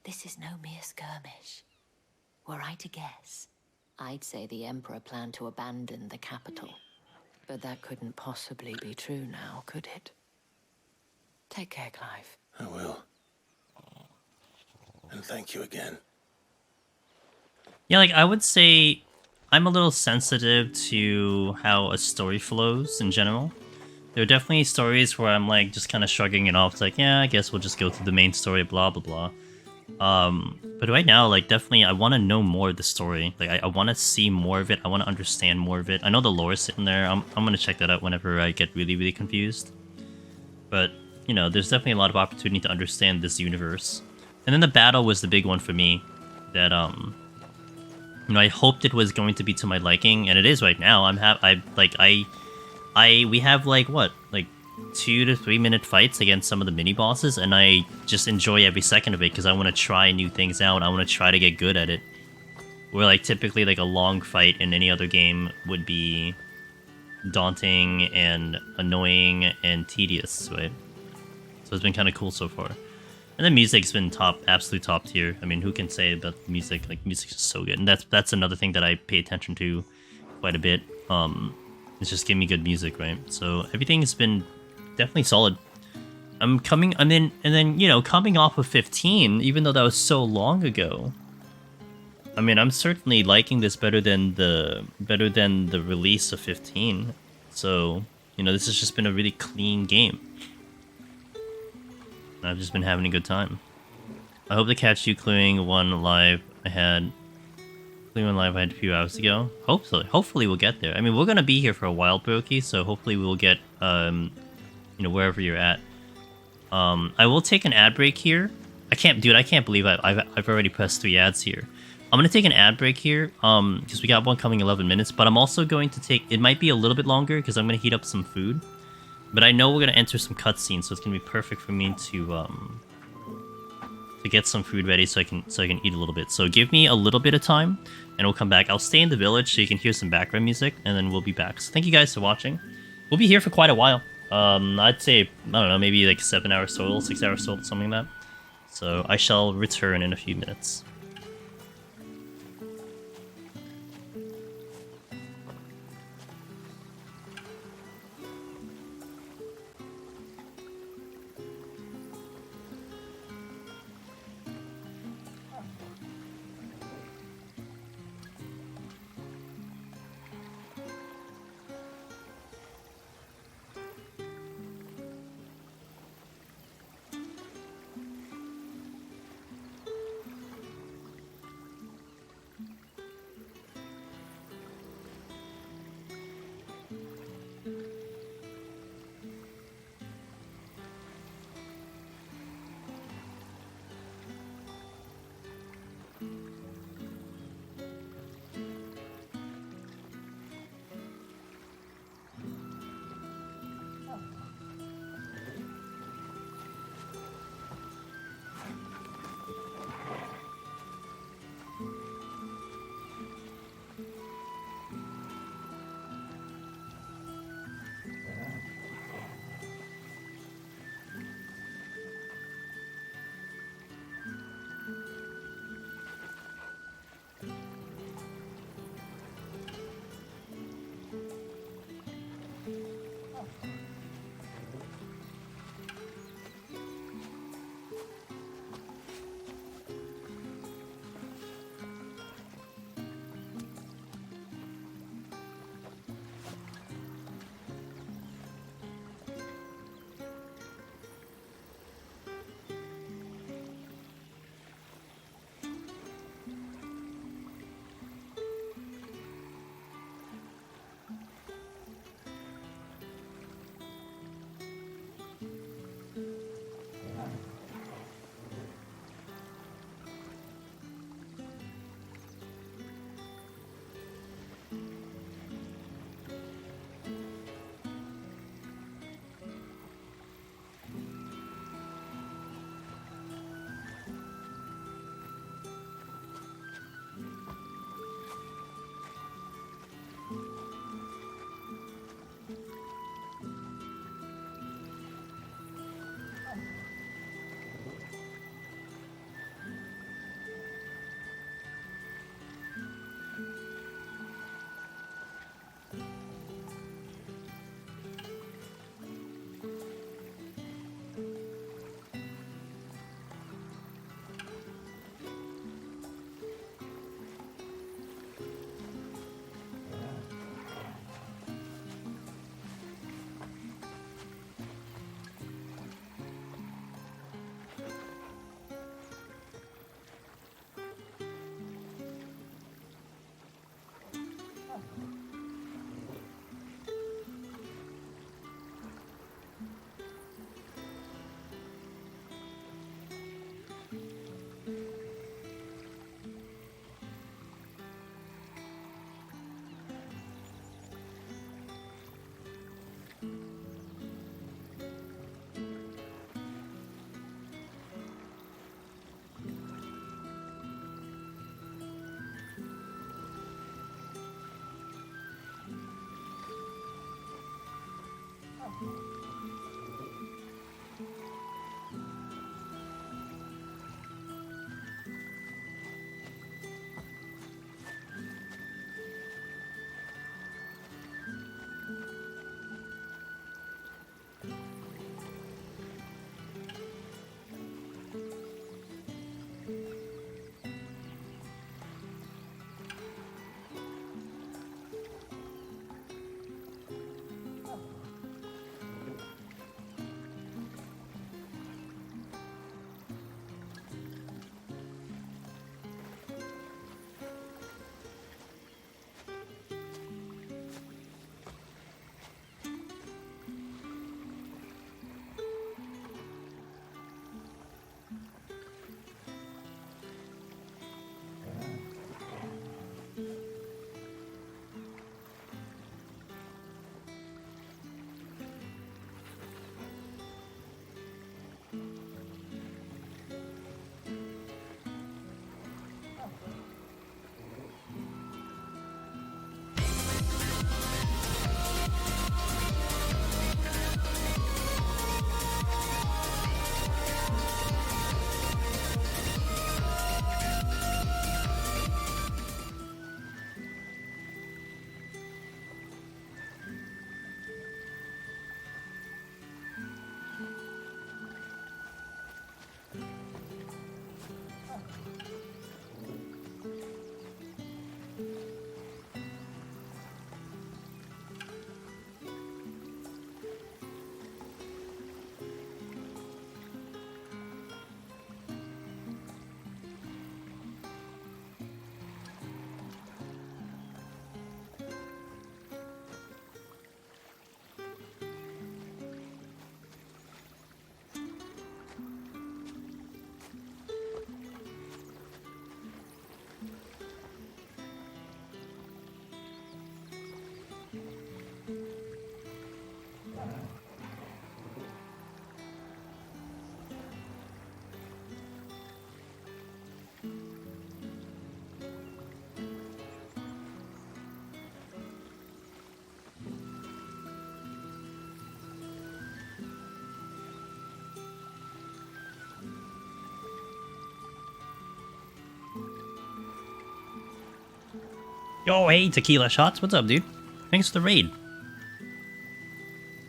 This is no mere skirmish. Were I to guess, I'd say the Emperor planned to abandon the capital. But that couldn't possibly be true now, could it? Take care, Clive. I will. And thank you again. Yeah, like, I would say I'm a little sensitive to how a story flows in general. There are definitely stories where I'm like just kind of shrugging it off. It's like, yeah, I guess we'll just go through the main story, blah blah blah. But right now, like, definitely, I want to know more of the story. Like, I want to see more of it. I want to understand more of it. I know the lore is sitting there. I'm gonna check that out whenever I get really confused. But you know, there's definitely a lot of opportunity to understand this universe. And then the battle was the big one for me. That you know, I hoped it was going to be to my liking, and it is right now. We have like what, like 2 to 3 minute fights against some of the mini bosses, and I just enjoy every second of it because I want to try new things out. I want to try to get good at it. Where like typically like a long fight in any other game would be daunting and annoying and tedious, right? So it's been kind of cool so far. And the music's been absolute top tier. I mean, who can say about the music? Like, music is so good, and that's another thing that I pay attention to quite a bit. It's just give me good music, right? So everything's been definitely solid. And then you know, coming off of 15, even though that was so long ago. I mean, I'm certainly liking this better than the release of 15. So you know, this has just been a really clean game. I've just been having a good time. I hope to catch you clearing one live I had a few hours ago. Hopefully we'll get there. I mean, we're gonna be here for a while, Brokey, so hopefully we'll get you know, wherever you're at. I will take an ad break here. I can't believe I've already pressed 3 ads here. I'm gonna take an ad break here, because we got one coming 11 minutes, but I'm also going to take, it might be a little bit longer because I'm gonna heat up some food. But I know we're gonna enter some cutscenes, so it's gonna be perfect for me to get some food ready so I can eat a little bit. So give me a little bit of time, and we'll come back. I'll stay in the village so you can hear some background music, and then we'll be back. So thank you guys for watching. We'll be here for quite a while. I'd say, I don't know, maybe like 7 hours total, 6 hours total, something like that. So I shall return in a few minutes. Yo, hey, Tequila Shots. What's up, dude? Thanks for the raid.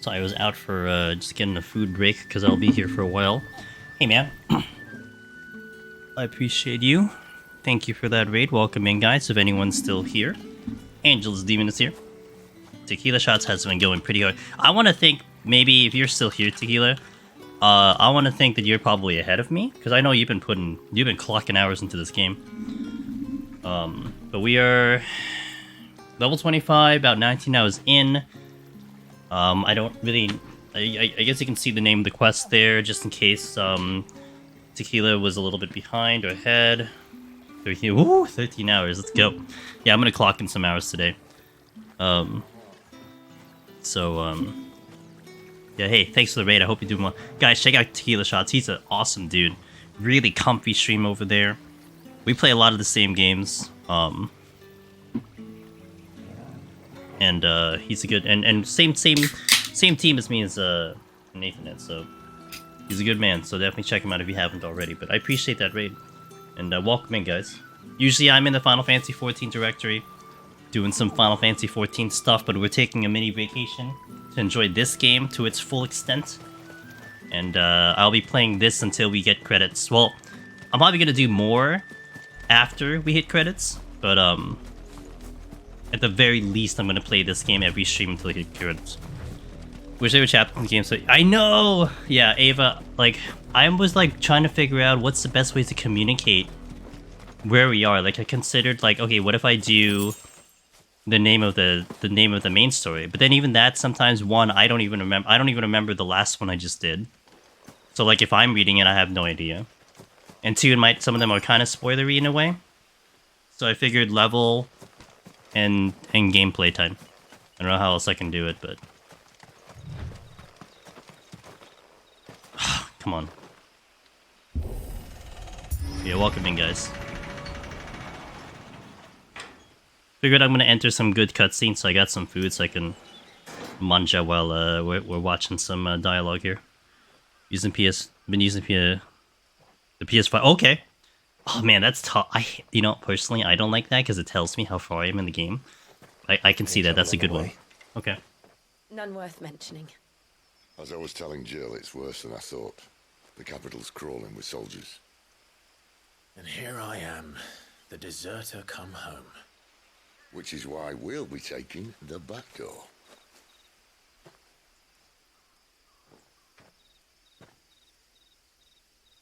So I was out for just getting a food break because I'll be here for a while. Hey, man. I appreciate you. Thank you for that raid. Welcome in, guys, if anyone's still here. Angel's Demon is here. Tequila Shots has been going pretty hard. I want to think, maybe if you're still here, Tequila, I want to think that you're probably ahead of me, because I know you've been clocking hours into this game. But we are level 25, about 19 hours in. I don't really, I guess you can see the name of the quest there, just in case Tequila was a little bit behind or ahead. 13 hours, let's go. Yeah, I'm gonna clock in some hours today. Yeah, hey, thanks for the raid. I hope you're doing well. Guys, check out Tequila Shots. He's an awesome dude. Really comfy stream over there. We play a lot of the same games. And he's a good and same team as me as Nathan, so he's a good man. So definitely check him out if you haven't already. But I appreciate that raid, and welcome in, guys. Usually I'm in the Final Fantasy XIV directory, doing some Final Fantasy XIV stuff, but we're taking a mini vacation to enjoy this game to its full extent. And I'll be playing this until we get credits. Well, I'm probably gonna do more after we hit credits, but at the very least, I'm gonna play this game every stream until I hit credits. Whichever chapter in the game, so I know! Yeah, Ava, like, I was like trying to figure out what's the best way to communicate where we are. Like, I considered, like, okay, what if I do the name of the main story. But then even that, sometimes one, I don't even remember the last one I just did. So like if I'm reading it, I have no idea. And two, some of them are kind of spoilery in a way. So I figured level and gameplay time. I don't know how else I can do it, but come on. Yeah, welcome in, guys. Figured I'm gonna enter some good cutscenes, so I got some food so I can manja while we're watching some dialogue here. Been using the PS5. Okay. Oh man, that's tough. Personally, I don't like that because it tells me how far I am in the game. I can see that. That's a good one. Okay. None worth mentioning. As I was telling Jill, it's worse than I thought. The capital's crawling with soldiers. And here I am, the deserter come home. Which is why we'll be taking the back door.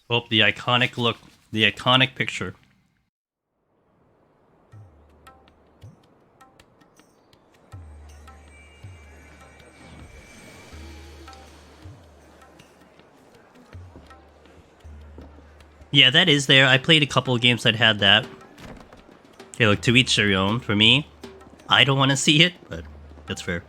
Oh, the iconic look. The iconic picture. Yeah, that is there. I played a couple of games that had that. Okay, look, to each their own. For me, I don't want to see it, but that's fair.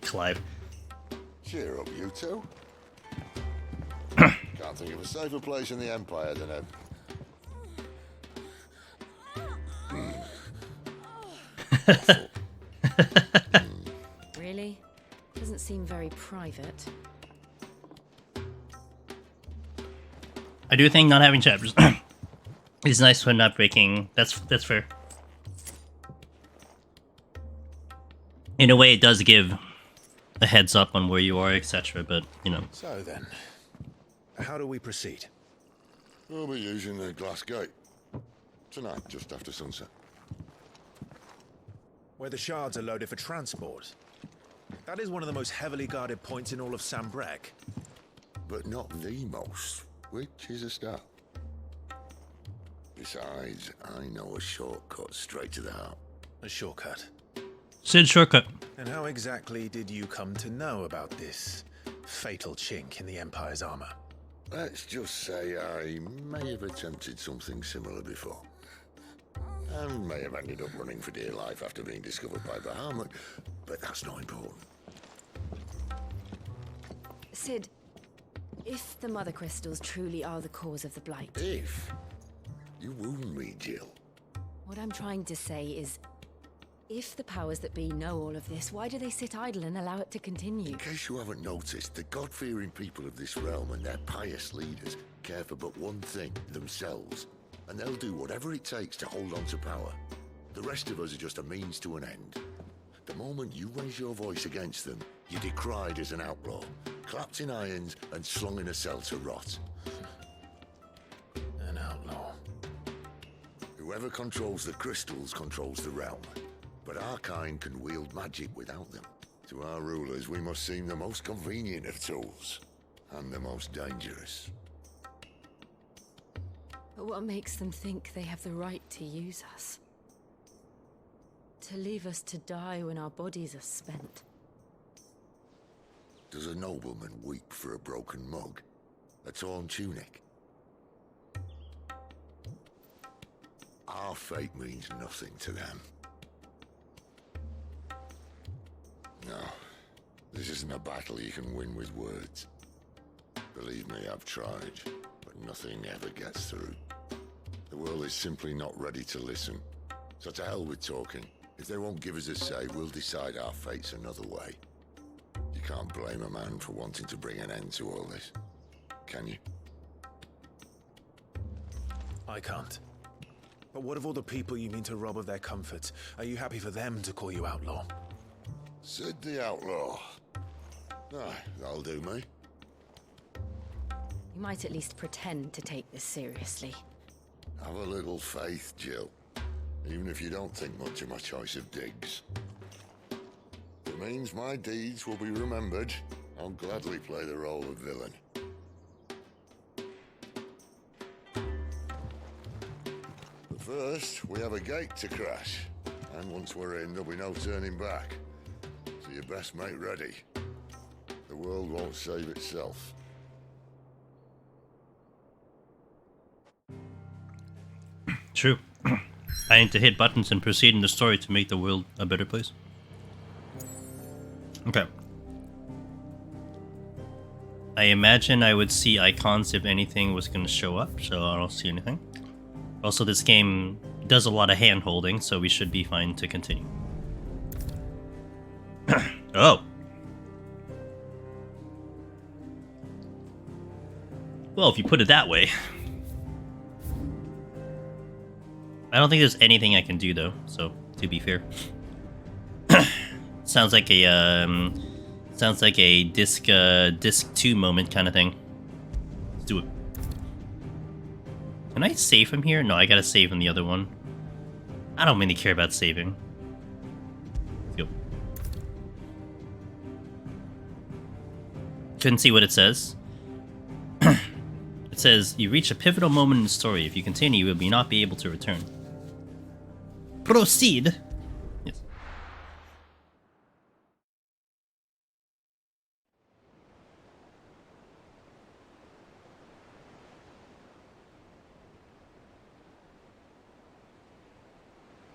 Clive. Cheer up, you two. Can't think of a safer place in the Empire than a... Really? Doesn't seem very private. I do think not having chapters is nice when not breaking. That's fair. In a way, it does give a heads up on where you are, etc. But you know. So then, how do we proceed? We'll be using the glass gate tonight, just after sunset. Where the shards are loaded for transport. That is one of the most heavily guarded points in all of Sambrek. But not the most, which is a start. Besides, I know a shortcut straight to the heart. A shortcut? Sid shortcut. And how exactly did you come to know about this fatal chink in the Empire's armor? Let's just say I may have attempted something similar before. And may have ended up running for dear life after being discovered by Bahamut, but that's not important. Sid, if the Mother Crystals truly are the cause of the Blight... If? You wound me, Jill. What I'm trying to say is, if the powers that be know all of this, why do they sit idle and allow it to continue? In case you haven't noticed, the God-fearing people of this realm and their pious leaders care for but one thing, themselves. And they'll do whatever it takes to hold on to power. The rest of us are just a means to an end. The moment you raise your voice against them, you're decried as an outlaw, clapped in irons and slung in a cell to rot. An outlaw. Whoever controls the crystals controls the realm. But our kind can wield magic without them. To our rulers, we must seem the most convenient of tools. And the most dangerous. But what makes them think they have the right to use us? To leave us to die when our bodies are spent? Does a nobleman weep for a broken mug? A torn tunic? Our fate means nothing to them. No, this isn't a battle you can win with words. Believe me, I've tried, but nothing ever gets through. The world is simply not ready to listen. So to hell with talking. If they won't give us a say, we'll decide our fates another way. You can't blame a man for wanting to bring an end to all this, can you? I can't. But what of all the people you mean to rob of their comforts? Are you happy for them to call you outlaw? Sid the Outlaw. Aye, that'll do me. You might at least pretend to take this seriously. Have a little faith, Jill. Even if you don't think much of my choice of digs. If it means my deeds will be remembered, I'll gladly play the role of villain. But first, we have a gate to crash. And once we're in, there'll be no turning back. So you best make ready. The world won't save itself. True. I need to hit buttons and proceed in the story to make the world a better place. Okay. I imagine I would see icons if anything was going to show up, so I don't see anything. Also, this game does a lot of hand-holding, so we should be fine to continue. Oh. Well, if you put it that way. I don't think there's anything I can do though, so to be fair. Sounds like a disc 2 moment kind of thing. Let's do it. Can I save from here? No, I gotta save from the other one. I don't really care about saving. Let's go. Couldn't see what it says. It says, you reach a pivotal moment in the story. If you continue, you will not be able to return. Proceed. Yes.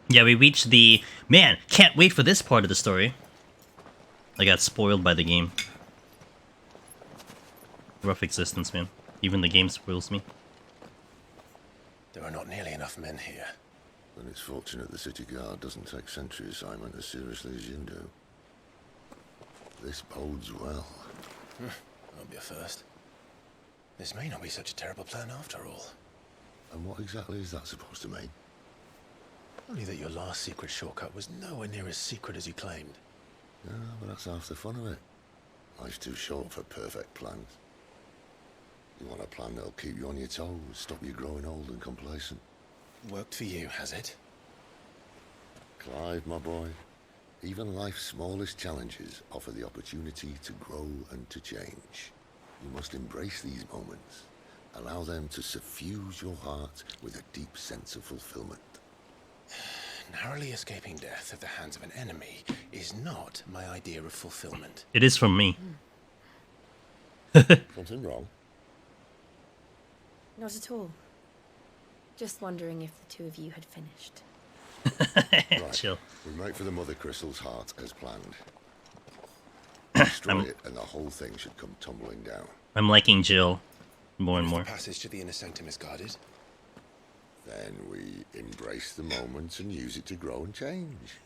Yeah, we reached the... Man, can't wait for this part of the story. I got spoiled by the game. Rough existence, man. Even the game spoils me. There are not nearly enough men here. Then it's fortunate the city guard doesn't take sentry assignment as seriously as you do. This bodes well. Won't be a first. This may not be such a terrible plan after all. And what exactly is that supposed to mean? Only that your last secret shortcut was nowhere near as secret as you claimed. Yeah, but that's half the fun of it. Life's too short for perfect plans. You want a plan that'll keep you on your toes, stop you growing old and complacent. Worked for you, has it? Clive, my boy, even life's smallest challenges offer the opportunity to grow and to change. You must embrace these moments. Allow them to suffuse your heart with a deep sense of fulfillment. Narrowly escaping death at the hands of an enemy is not my idea of fulfillment. It is from me. Something wrong? Not at all. Just wondering if the two of you had finished. Right. Chill. We make for the Mother Crystal's heart as planned. Destroy it and the whole thing should come tumbling down. I'm liking Jill more and more. The passage to the inner sanctum is guarded. Then we embrace the moment and use it to grow and change.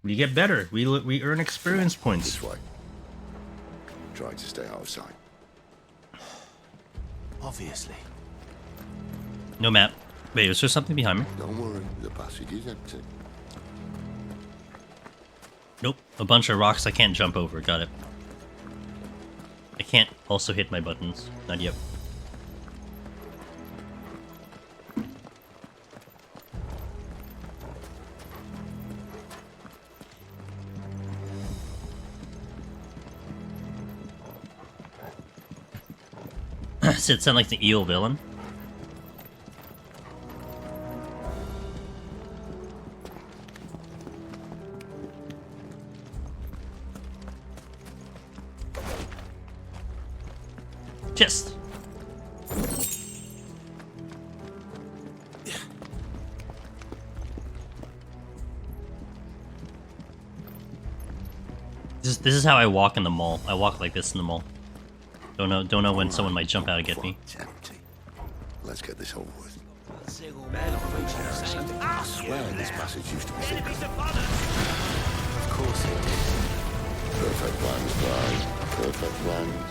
We get better. We earn experience points. This way. Try to stay out of sight. Obviously. No map. Wait, is there something behind me? Don't worry, the passage is empty. Nope. A bunch of rocks I can't jump over. Got it. I can't also hit my buttons. Not yet. Does it sound like the eel villain? Just. This is how I walk in the mall. I walk like this in the mall. Don't know when someone might jump out and get me. Let's get this over with. I swear this passage used to be secret. Of course it is. Perfect. Perfect plans, Clyde. Perfect plans.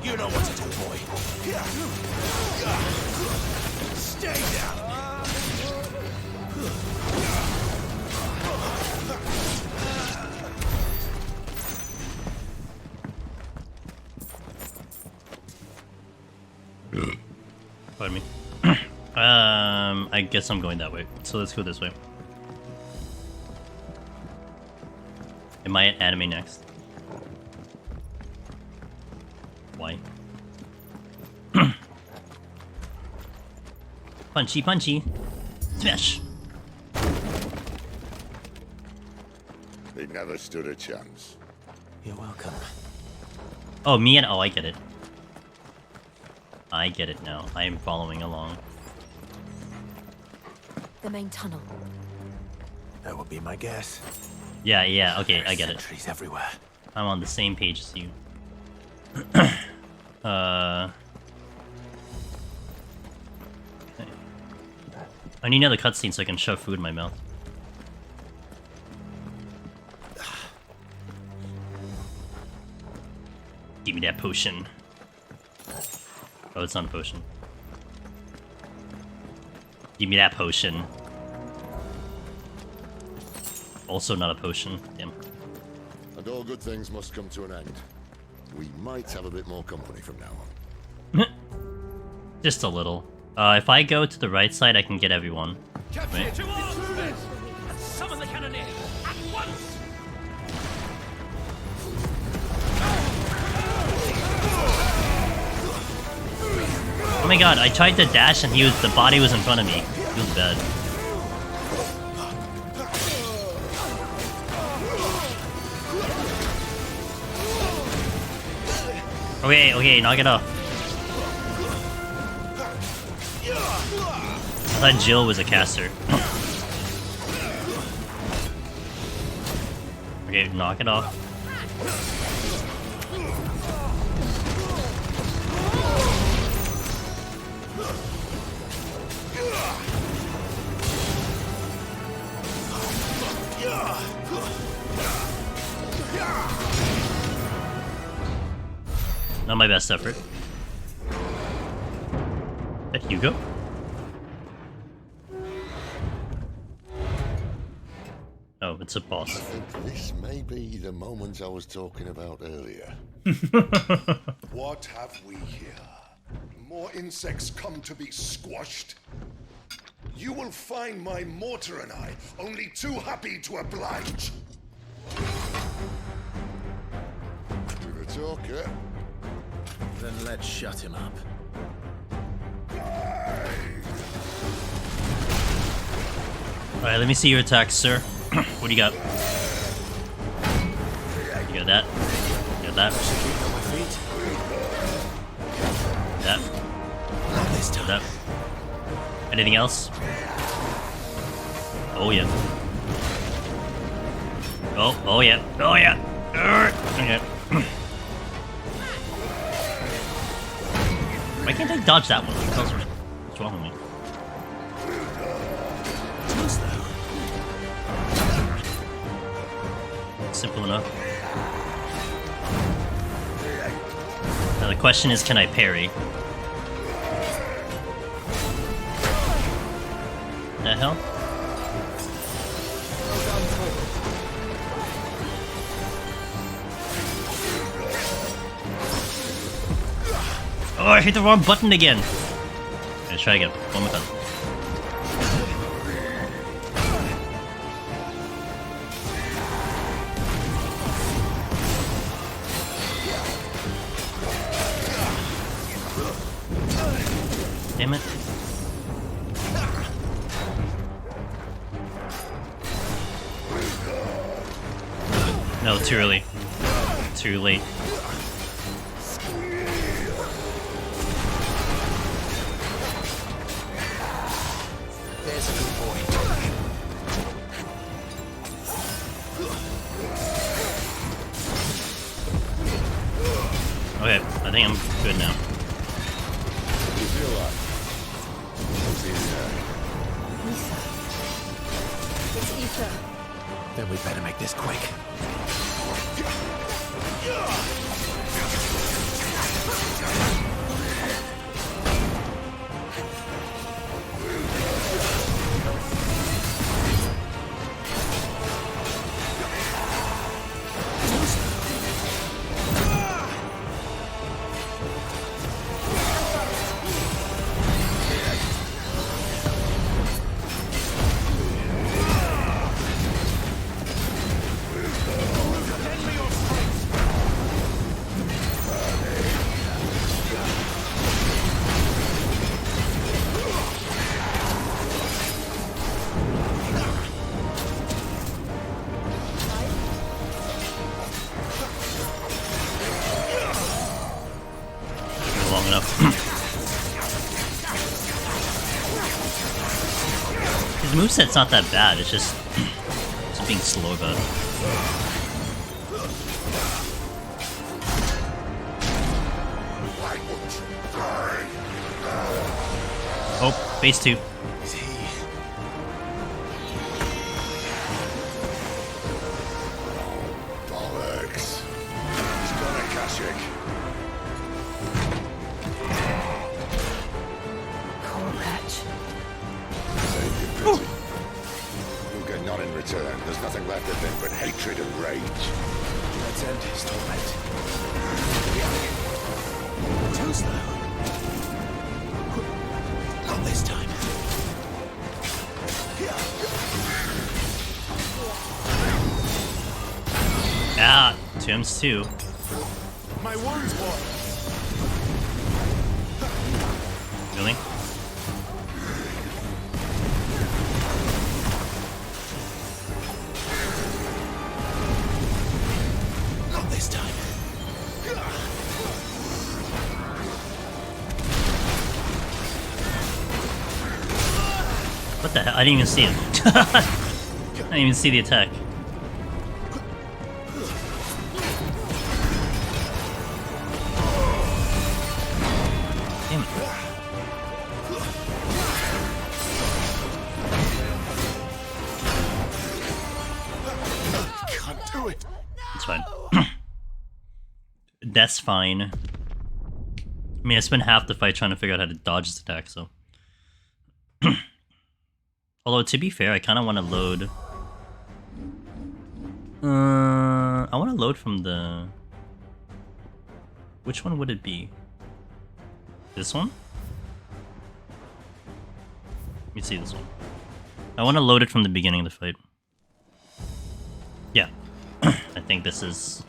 You know what to do, boy. Stay down. Pardon me. I guess I'm going that way. So let's go this way. Am I at anime next? Why? Punchy, punchy. Smash. They never stood a chance. You're welcome. Oh, me and... Oh, I get it. I get it now. I am following along. The main tunnel. That would be my guess. Yeah, yeah, okay, I get it. Sentries everywhere. I'm on the same page as you. I need another cutscene so I can shove food in my mouth. Give me that potion. Oh, it's not a potion. Give me that potion. Also not a potion. Damn. And all good things must come to an end. We might have a bit more company from now on. Just a little. If I go to the right side, I can get everyone. Right? To arms, men! And summon the cannoneer at once! Oh my god, I tried to dash and the body was in front of me. It was bad. Okay, okay, knock it off. I thought Jill was a caster. Okay, knock it off. Not my best effort. Is that Hugo? Oh, it's a boss. I think this may be the moment I was talking about earlier. What have we here? More insects come to be squashed? You will find my mortar and I only too happy to oblige. You're a talker. Then let's shut him up. Alright, let me see your attacks, sir. What do you got? You got that? You got that? That? Got that? Anything else? Oh yeah. Oh yeah. Oh yeah. Okay. Why can't I dodge that one? What's wrong with me? Simple enough. Now the question is, can I parry? The hell? Oh, I hit the wrong button again. Let's try again. One more time. Damn it. No, too early. Too late. There's a good boy. Okay, I think I'm good now. You feel like? What's in It's ether. Then we better make this quick. Long enough. His moveset's not that bad, it's just being slow about it. Oh, phase 2. Bollocks. He's gonna Kashyyyk. Poor wretch. Save your pity. You'll get none in return. There's nothing left of him but hatred and rage. Let's end his torment. Too slow. Not this time. Ah, Tim's 2. My wounds, boy. Really? Not this time. What the hell? I didn't even see him. I didn't even see the attack. Damn it. Can't do it. It's fine. That's fine. I mean, I spent half the fight trying to figure out how to dodge this attack, so. Although, to be fair, I kind of want to load... I want to load from the... Which one would it be? This one? Let me see this one. I want to load it from the beginning of the fight. Yeah. I think this is...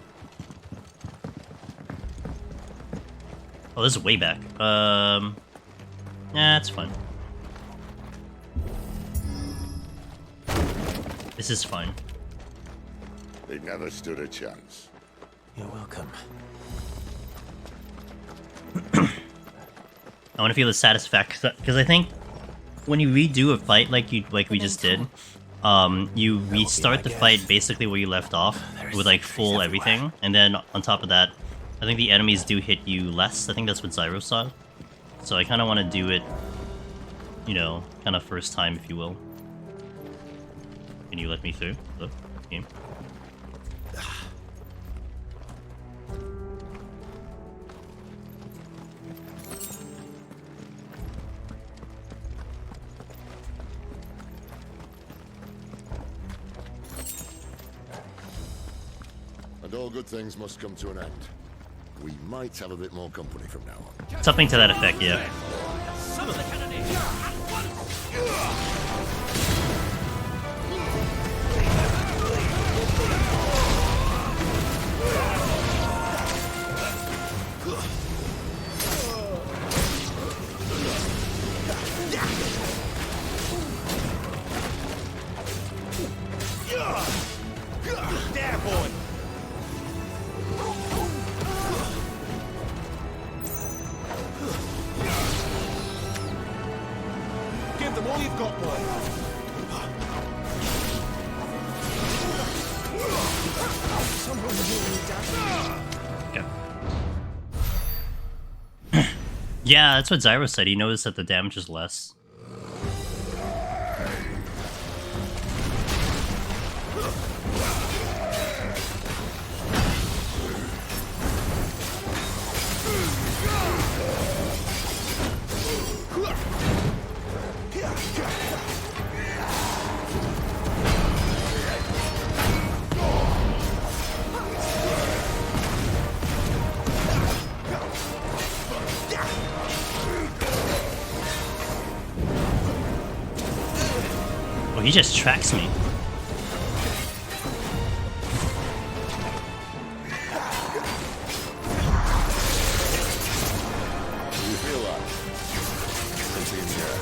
Oh, this is way back. Yeah, it's fine. This is fine. They never stood a chance. You're welcome. I want to feel the satisfaction, because I think when you redo a fight like we just did, you restart the fight basically where you left off with like full everything, and then on top of that, I think the enemies do hit you less. I think that's what Zyro saw. So I kind of want to do it, you know, kind of first time, if you will. Can you let me through the game? And all good things must come to an end. We might have a bit more company from now on. Something to that effect, yeah. Some of the cannoneers at once. There, boy. Give them all you've got, boy. Someone hear me, Dad? Okay. Yeah, that's what Zyro said. He noticed that the damage is less. He just tracks me. You feel that? It's in here.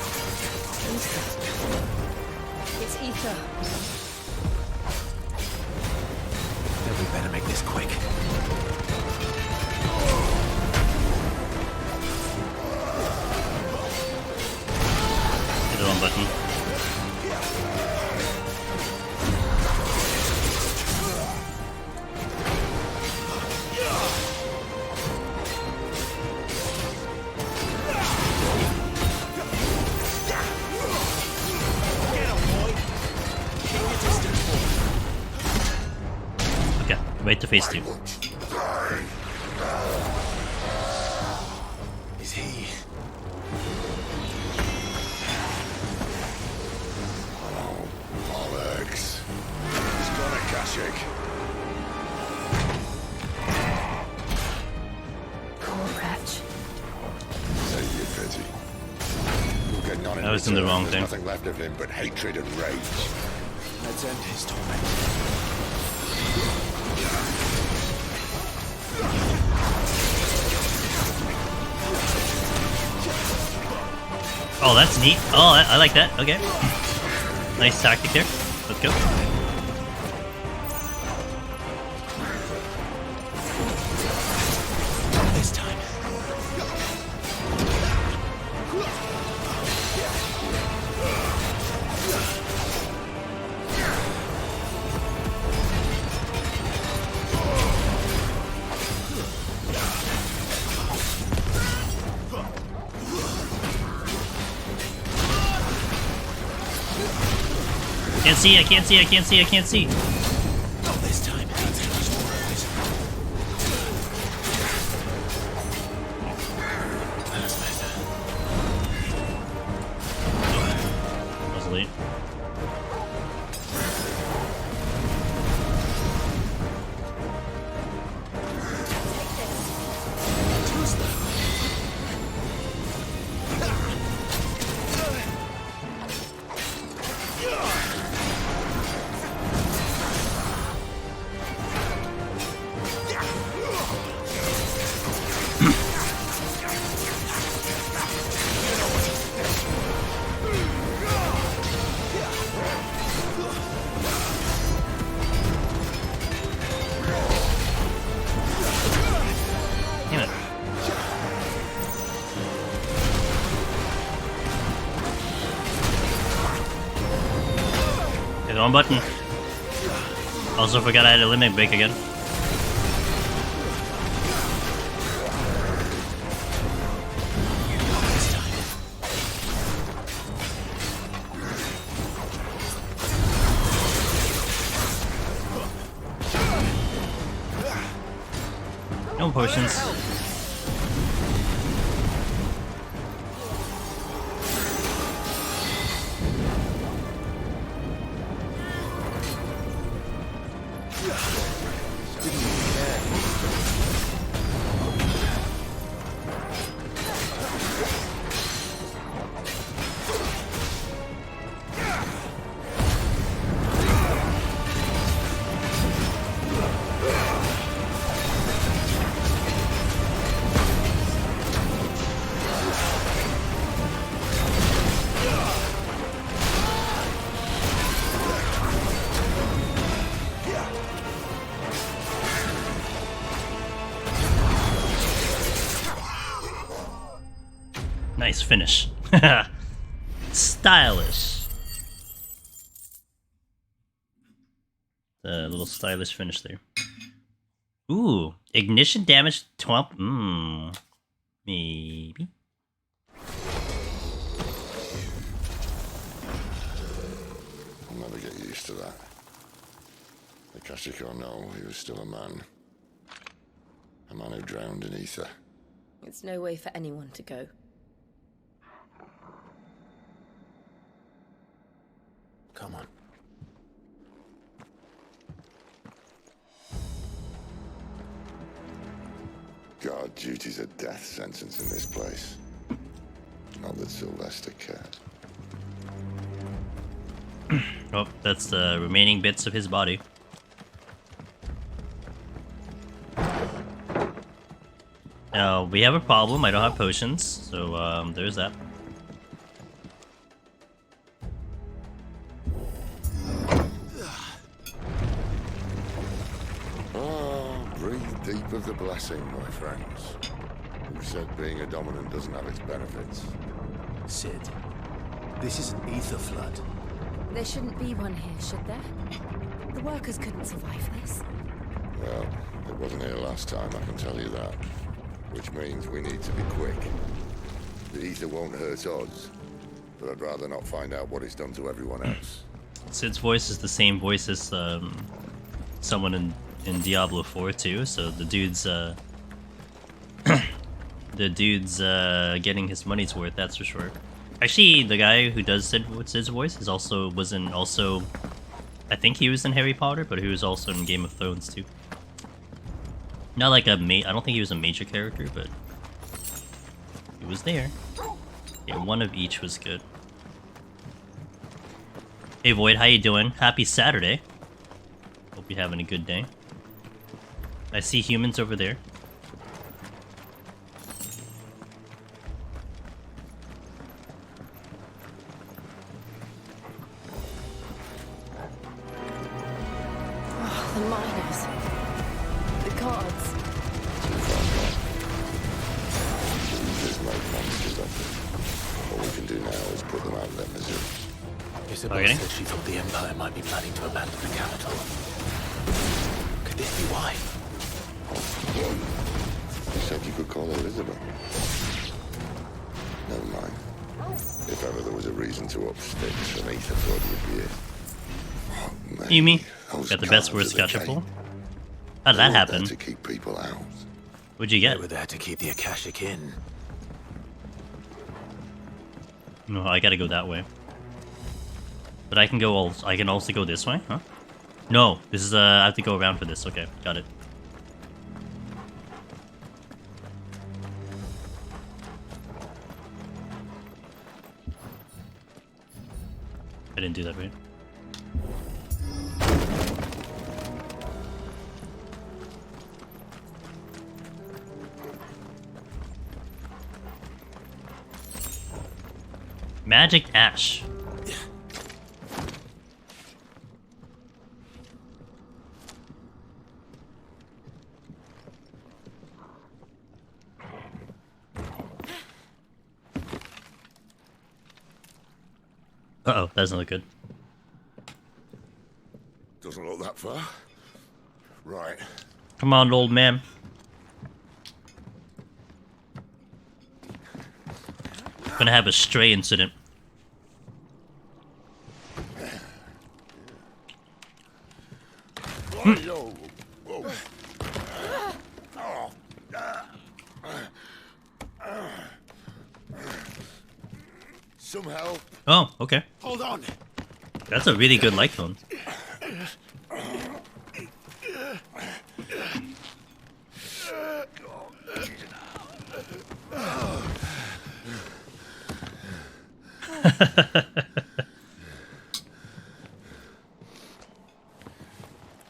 It's ether. Then we better make this quick. Hit the wrong button. Okay, wait to phase 2. Is he? Oh, bollocks. He's got a Kashyyyk. Poor wretch. Save your pity. You'll get none in I was in the return. wrong There's thing. nothing left of him but hatred and rage. Let's end his torment. Oh, that's neat. Oh, I like that. Okay. Nice tactic there. Let's go. This time. Can't see, I can't see, I can't see, I can't see. Not this time. That's how much more of it. That's better. I was late. Too slow. Damn it. Hit the wrong button. Also forgot I had a limit break again. No potions. Nice finish. Stylish. The little stylish finish there. Ooh, ignition damage 12. Maybe. I'll never get used to that. The Kashyyyk or no, he was still a man. A man who drowned in ether. It's no way for anyone to go. Come on. God, duty's a death sentence in this place. Not that Sylvester cared. Oh, that's the remaining bits of his body. Now, we have a problem. I don't have potions, so there's that. Breathe deep of the blessing, my friends. Who said being a dominant doesn't have its benefits? Sid, this is an ether flood. There shouldn't be one here, should there? The workers couldn't survive this. Well, it wasn't here last time, I can tell you that. Which means we need to be quick. The ether won't hurt us, but I'd rather not find out what it's done to everyone else. Sid's voice is the same voice as someone in Diablo 4 too, so the dude's getting his money's worth, that's for sure. Actually, the guy who does Sid's voice is also I think he was in Harry Potter, but he was also in Game of Thrones too. Not like I don't think he was a major character, but he was there. Yeah, one of each was good. Hey Void, how you doing? Happy Saturday. Hope you're having a good day. I see humans over there. The miners. The guards. There's no monsters up there. All we can do now is put them out of their misery. Isabel said she thought the Empire might be planning to abandon the capital. Could this be why? You said you could call her Elizabeth. Never mind. If ever there was a reason to up sticks, an ether flood would be it. Oh, man. You mean? Got the best words Scotchable? How'd that happen? To keep people out. What'd you get? They were there to keep the Akashic in. No, I gotta go that way. But I can also go this way, huh? No, this is I have to go around for this. Okay, got it. I didn't do that right. Magic Ash. Uh-oh, that doesn't look good. Doesn't look that far. Right. Come on, old man. Gonna have a stray incident. Whoa. Some help. Oh, okay. Hold on. That's a really good light cone.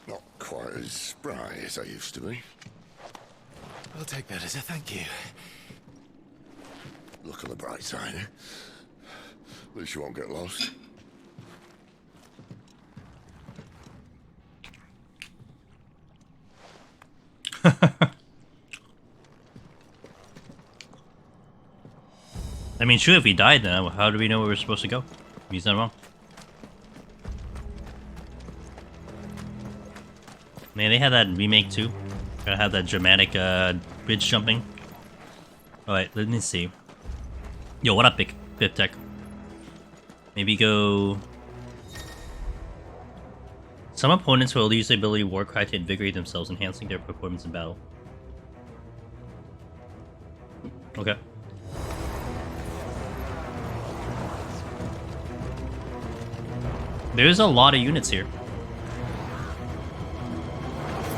Not quite as spry as I used to be. I'll take that as a thank you. Look on the bright side, eh? At least you won't get lost. I mean, sure, if we died then, how do we know where we're supposed to go? He's not wrong. Man, they had that in remake too. Gotta have that dramatic bridge jumping. Alright, let me see. Yo, what up, Big Tech? Maybe go... Some opponents will use the ability Warcry to invigorate themselves, enhancing their performance in battle. Okay. There's a lot of units here.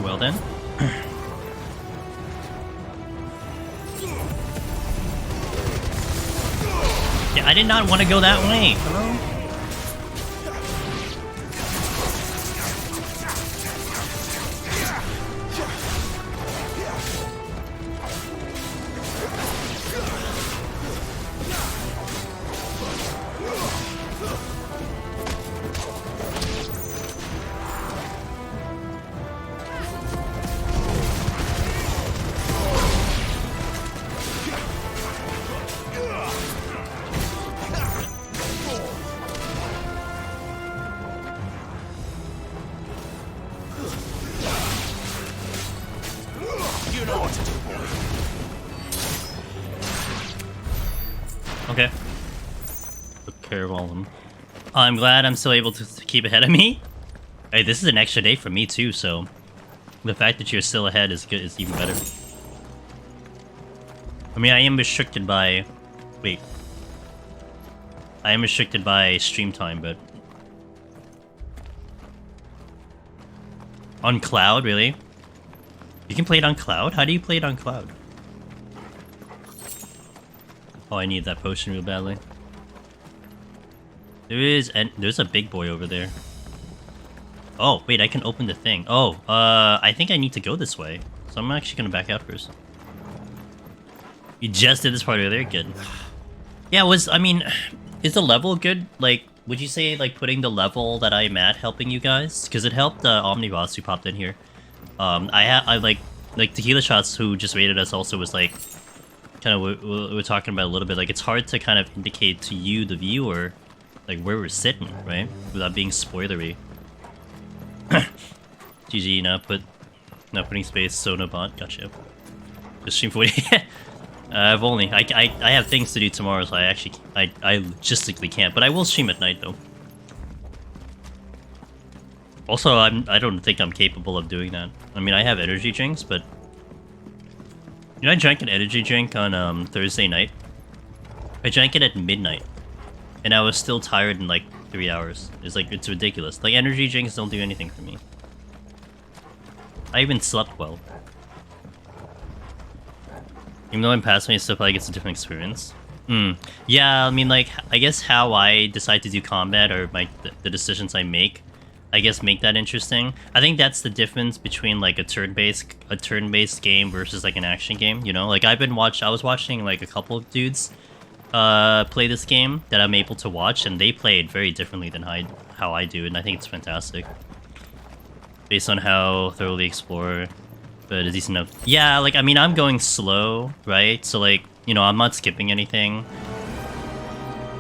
Well then. Yeah, I did not want to go that way. Hello? You know what to do, boy. Okay. Took care of all of them. I'm glad I'm still able to keep ahead of me. Hey, this is an extra day for me too, so the fact that you're still ahead is good, is even better. I mean, I am restricted by... Wait. I am restricted by stream time, but... On cloud, really? You can play it on cloud? How do you play it on cloud? Oh, I need that potion real badly. There's a big boy over there. Oh, wait, I can open the thing. Oh, I think I need to go this way. So I'm actually gonna back out first. You just did this part earlier? Good. Yeah, I mean, is the level good? Like, would you say, like, putting the level that I'm at helping you guys? Because it helped Omnibus who popped in here. I like Tequila Shots, who just rated us, also was like, kind of, we're talking about a little bit, like, it's hard to kind of indicate to you, the viewer, like, where we're sitting, right? Without being spoilery. GG, not putting space, so no bot, gotcha. Just stream 40. I have things to do tomorrow, so I logistically can't, but I will stream at night, though. Also, I don't think I'm capable of doing that. I mean, I have energy drinks, but... You know, I drank an energy drink on Thursday night. I drank it at midnight. And I was still tired in like 3 hours. It's ridiculous. Like, energy drinks don't do anything for me. I even slept well. Even though I'm past my stuff, like, it's a different experience. Yeah, I mean, like, I guess how I decide to do combat, or the decisions I make, I guess make that interesting. I think that's the difference between, like, a turn-based game versus, like, an action game, you know? Like, I was watching, like, a couple of dudes play this game that I'm able to watch, and they play it very differently than how I do, and I think it's fantastic. Based on how thoroughly explore, but it's decent enough. Yeah, like, I mean, I'm going slow, right? So, like, you know, I'm not skipping anything.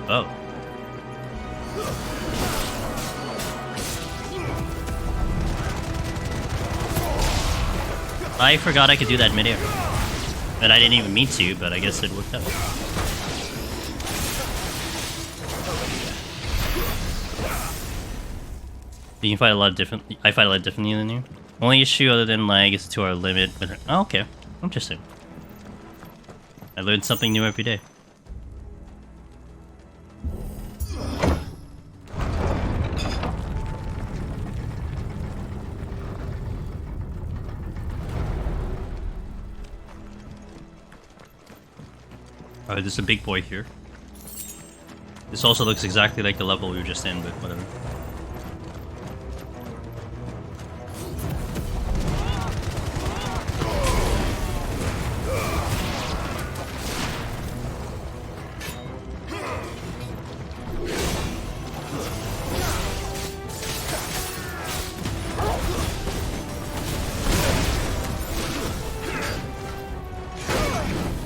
Oh. I forgot I could do that midair. And I didn't even mean to, but I guess it worked out. You can fight a lot differently. I fight a lot differently than you. Only issue other than lag is 2-hour limit. But oh, okay, interesting. I learned something new every day. Alright, there's a big boy here. This also looks exactly like the level we were just in, but whatever.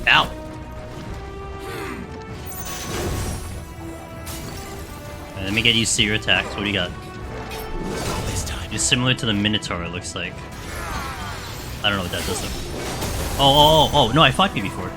Ow! Let me get used to your attacks. What do you got? It's similar to the Minotaur, it looks like. I don't know what that does though. Oh, no, I fought you before.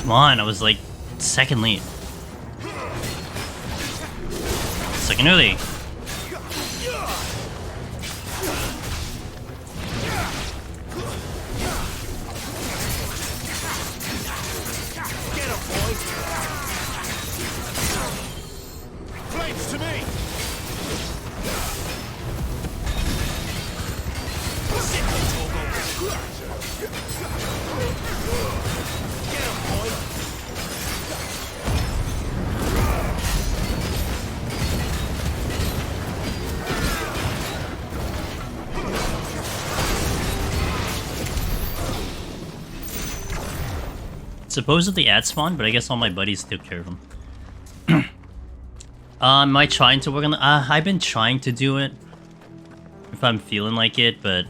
Come on, I was like second lead. Second early. Supposedly ad spawn, but I guess all my buddies took care of them. Am I trying to work on the... I've been trying to do it if I'm feeling like it, but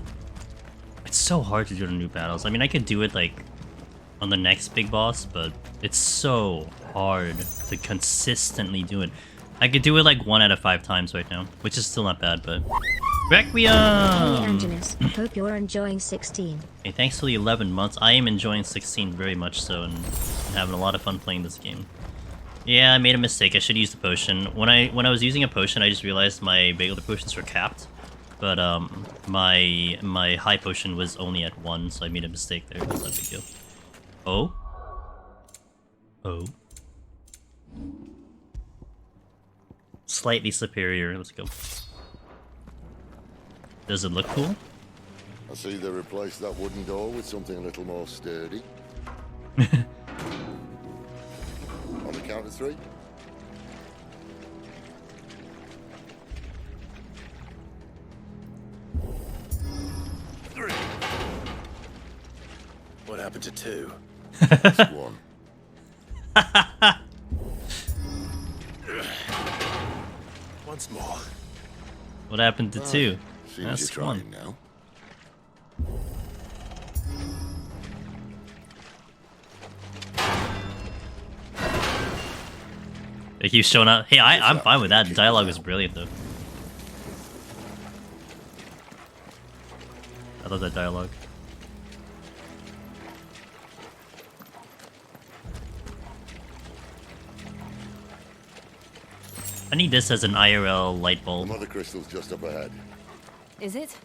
it's so hard to do the new battles. I mean, I could do it like on the next big boss, but it's so hard to consistently do it. I could do it like 1 out of 5 times right now, which is still not bad, but... Requiem! Hey, Angelus. Hope you're enjoying 16. Hey, thanks for the 11 months. I am enjoying 16 very much so, and having a lot of fun playing this game. Yeah, I made a mistake. I should use the potion. When I was using a potion, I just realized my regular potions were capped. But my high potion was only at 1, so I made a mistake there. That's not a big deal. Oh? Oh? Slightly superior. Let's go. Does it look cool? I see they replaced that wooden door with something a little more sturdy. On the count of 3. What happened to 2? That's 1. Once more. What happened to 2? Seems That's you're 1. trying now. Like he's showing up. Hey, I'm fine with that. The dialogue is brilliant though. I love that dialogue. I need this as an IRL light bulb. The mother crystal's just up ahead. Is it?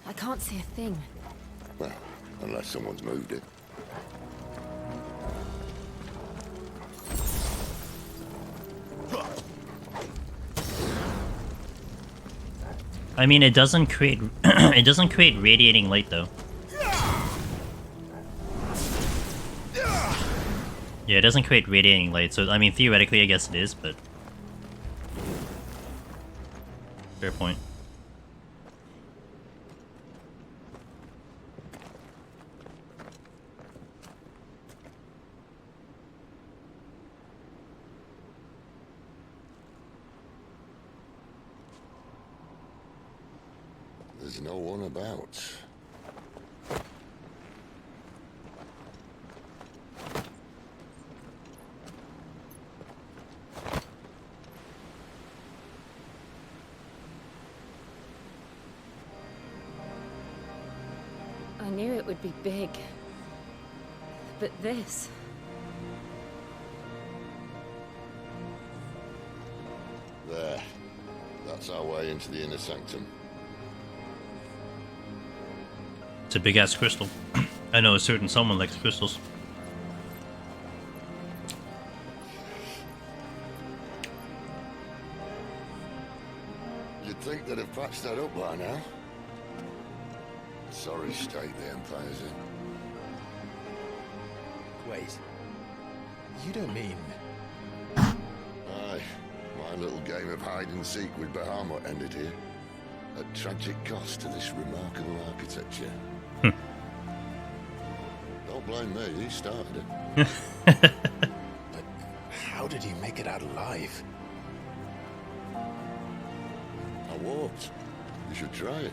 I can't see a thing. Well, unless someone's moved it. I mean, it doesn't create it doesn't create radiating light though. Yeah, it doesn't create radiating light. So I mean, theoretically, I guess it is, but fair point. There's no one about. I knew it would be big. But this... There. That's our way into the inner sanctum. It's a big ass crystal. I know a certain someone likes crystals. You'd think they'd have patched that up by now. Sorry state the Empire's in. Wait. You don't mean... Aye. My little game of hide-and-seek with Bahamut ended here. At tragic cost to this remarkable architecture. Don't blame me, he started it. But how did he make it out alive? I walked. You should try it.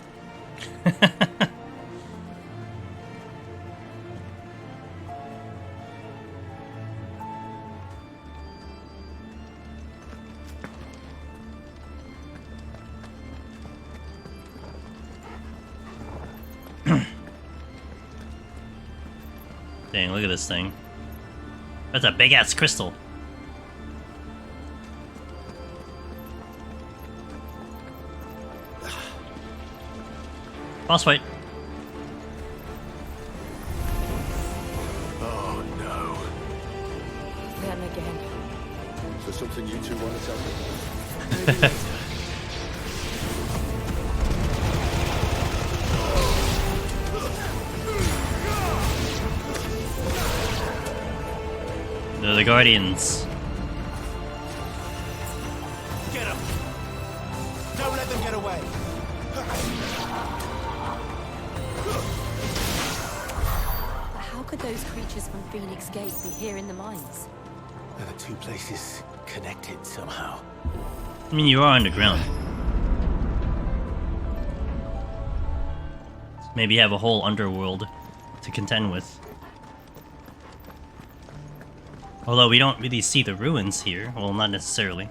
Dang, look at this thing. That's a big ass crystal. Boss fight. Oh no. Them again. Is there something you two want to tell me? the Guardians. Get him! Don't let them get away! But how could those creatures from Phoenix Gate be here in the mines? Are the two places connected somehow? I mean, you are underground. Maybe have a whole underworld to contend with. Although we don't really see the ruins here. Well, not necessarily.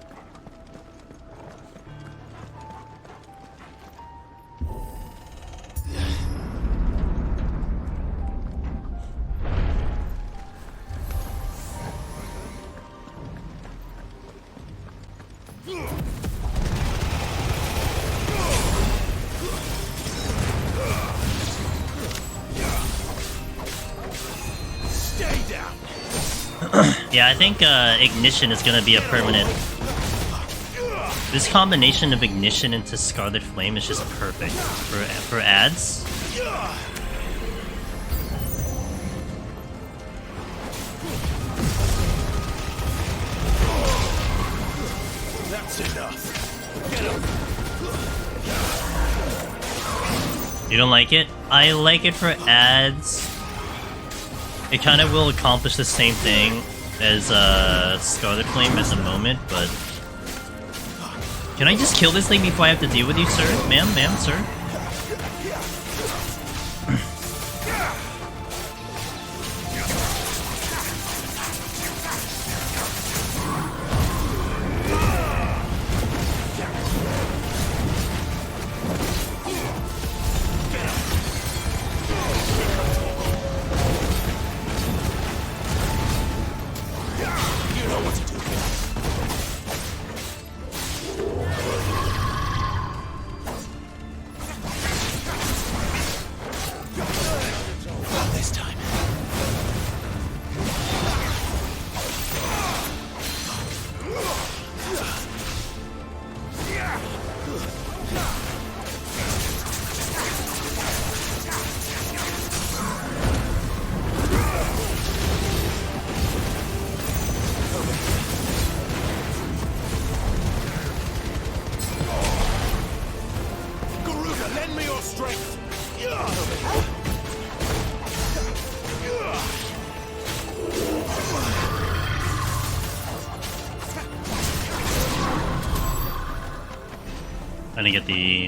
Yeah, I think Ignition is gonna be a permanent. This combination of Ignition into Scarlet Flame is just perfect for ads. That's enough. Get him! You don't like it? I like it for ads. It kind of will accomplish the same thing as Scarlet Flame at the moment, but... Can I just kill this thing before I have to deal with you, sir? Ma'am, sir?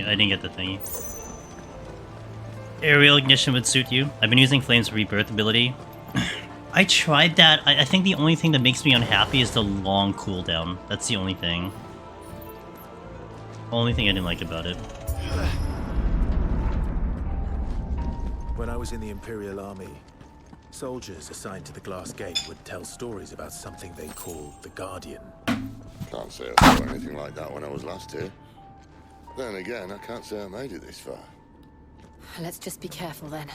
I didn't get the thingy. Aerial Ignition would suit you. I've been using Flame's Rebirth ability. I tried that. I think the only thing that makes me unhappy is the long cooldown. That's the only thing. Only thing I didn't like about it. When I was in the Imperial Army, soldiers assigned to the Glass Gate would tell stories about something they called the Guardian. Can't say I saw anything like that when I was last here. Then again, I can't say I made it this far. Let's just be careful then.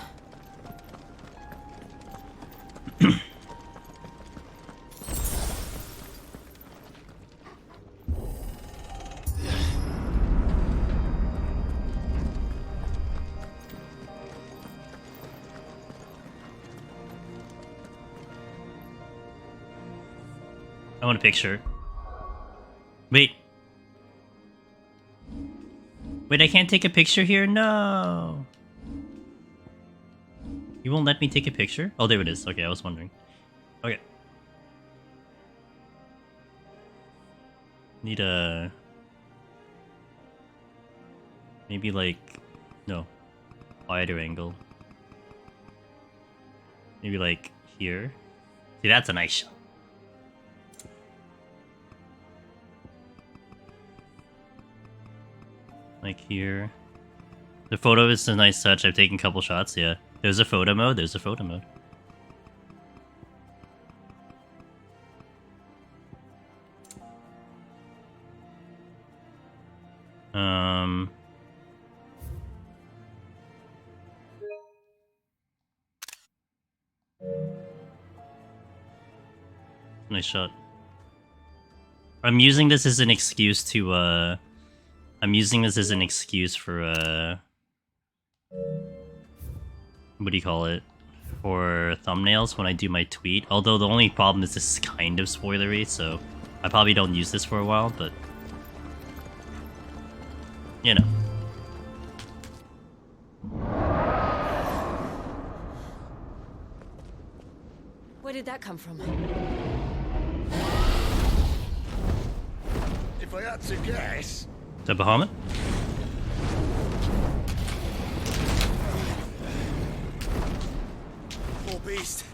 I want a picture. Wait. Wait, I can't take a picture here? No! You won't let me take a picture? Oh, there it is. Okay, I was wondering. Okay. Need a... Maybe like... No. Wider angle. Maybe like here. See, that's a nice shot. Like here. The photo is a nice touch. I've taken a couple shots, yeah. There's a photo mode, there's a photo mode. Nice shot. I'm using this as an excuse to, I'm using this as an excuse for, what do you call it? for thumbnails when I do my tweet. Although the only problem is this is kind of spoilery, so I probably don't use this for a while, but you know. Where did that come from? If I had to guess... Is that Bahamut? Poor beast.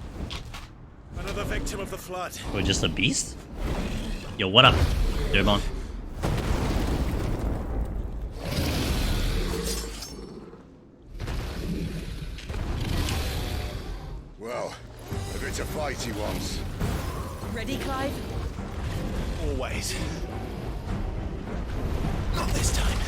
Another victim of the flood. Or just a beast? Yo, what up, Derbon? Well, a bit of fight he wants. Ready, Clive? Always. Not this time.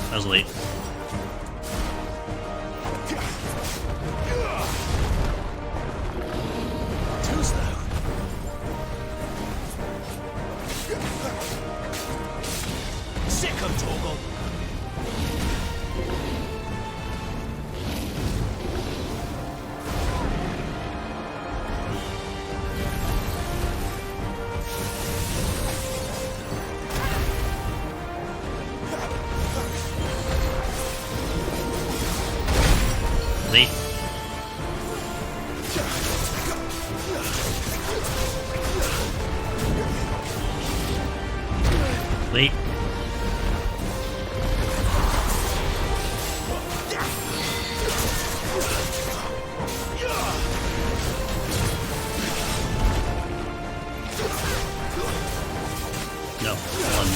That was late. Too slow. Sick of Torgal. Late. Late. No. 1,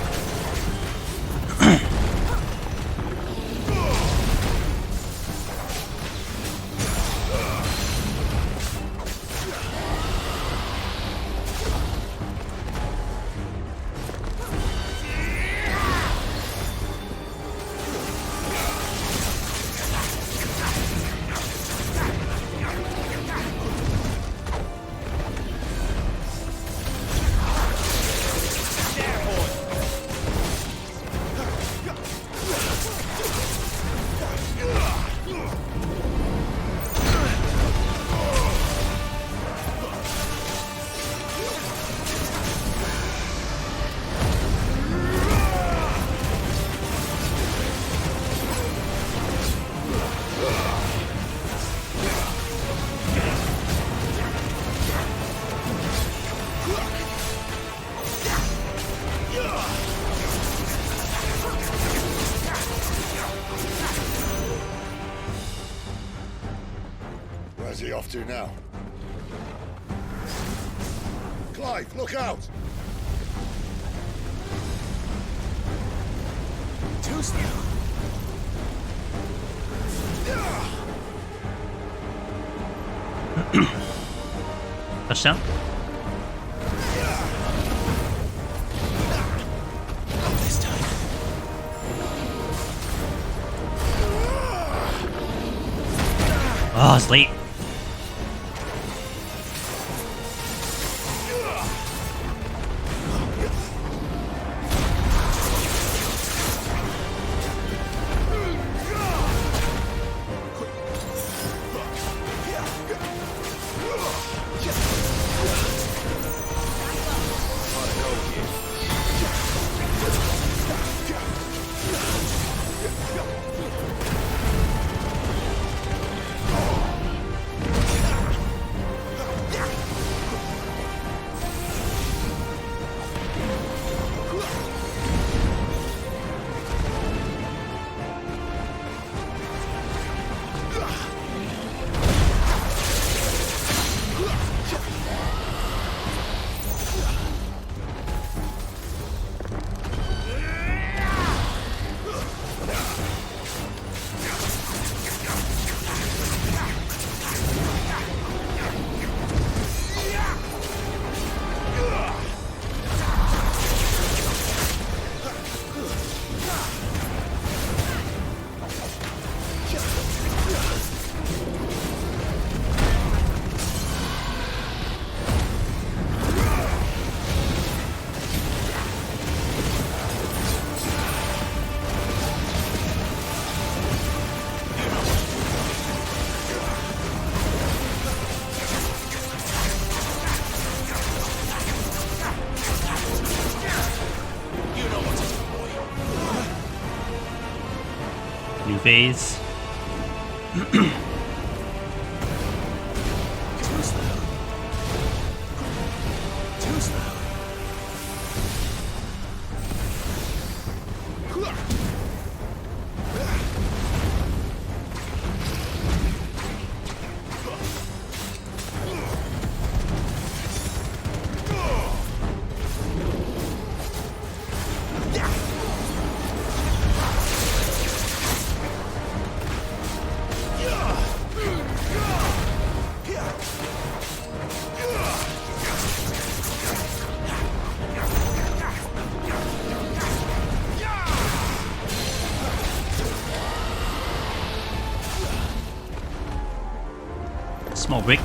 2. Where's he off to now? Clive, look out! Too slow. Touchdown? Not this time. Oh, it's late. phase. Small break.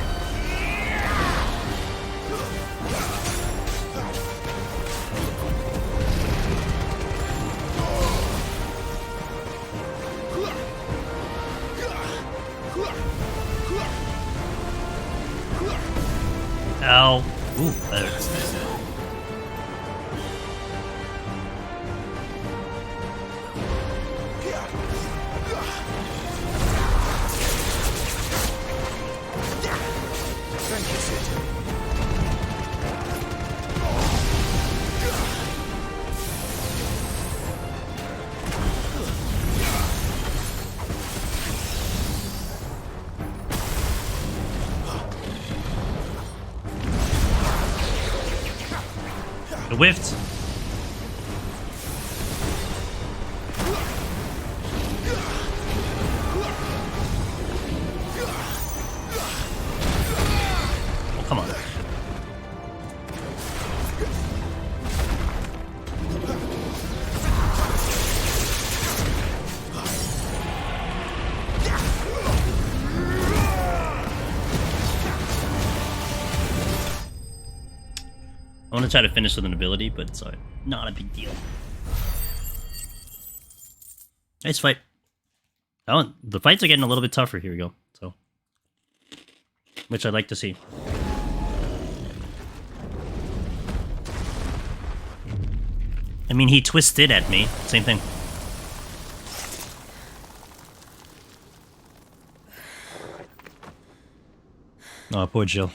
Ow. Ooh, better. The whiffed. Oh, come on. I want to try to finish with an ability, but it's not a big deal. Nice fight. Oh, the fights are getting a little bit tougher. Here we go. So, which I'd like to see. I mean, he twisted at me. Same thing. Oh, poor Jill.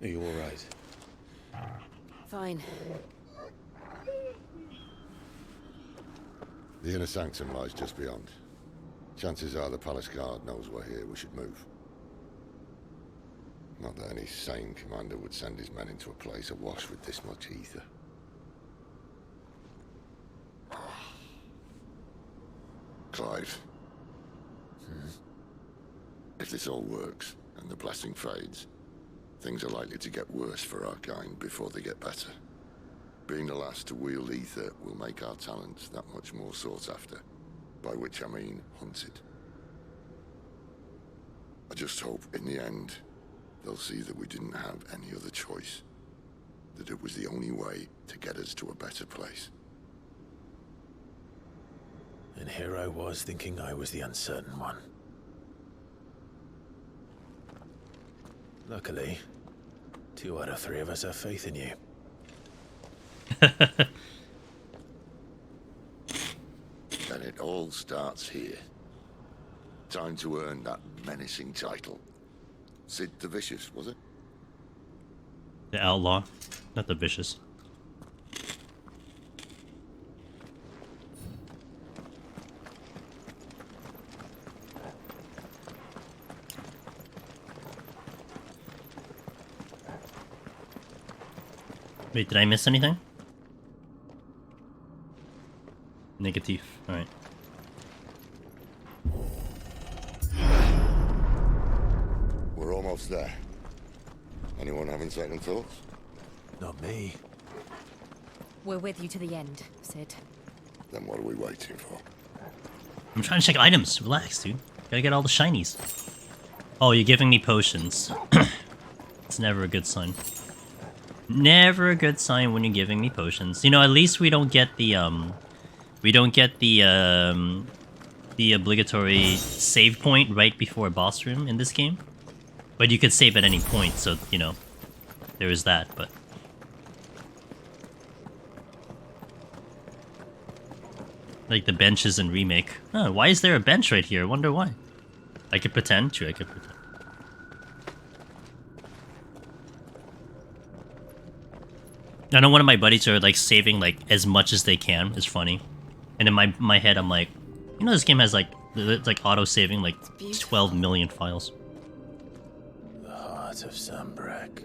Are you alright? Fine. The inner sanctum lies just beyond. Chances are the palace guard knows we're here. We should move. Not that any sane commander would send his men into a place awash with this much ether. Clive. If this all works, and the blessing fades, things are likely to get worse for our kind before they get better. Being the last to wield ether will make our talents that much more sought after, by which I mean hunted. I just hope, in the end, they'll see that we didn't have any other choice, that it was the only way to get us to a better place. And here I was thinking I was the uncertain one. Luckily, 2 out of 3 of us have faith in you. And it all starts here. Time to earn that menacing title. Sid the Vicious, was it? The outlaw, not the vicious. Wait, did I miss anything? Negative. Alright. We're almost there. Anyone having second thoughts? Not me. We're with you to the end, Sid. Then what are we waiting for? I'm trying to check items. Relax, dude. Gotta get all the shinies. Oh, you're giving me potions. It's never a good sign. Never a good sign when you're giving me potions. You know, at least we don't get the obligatory save point right before a boss room in this game. But you could save at any point, so, you know, there is that, but... Like the benches in Remake. Oh, why is there a bench right here? I wonder why. I could pretend. True, I could pretend. I know one of my buddies are like saving like as much as they can. It's funny. And in my head, I'm like, you know, this game has like it's like auto saving like 12 million files. The heart of Sambrek.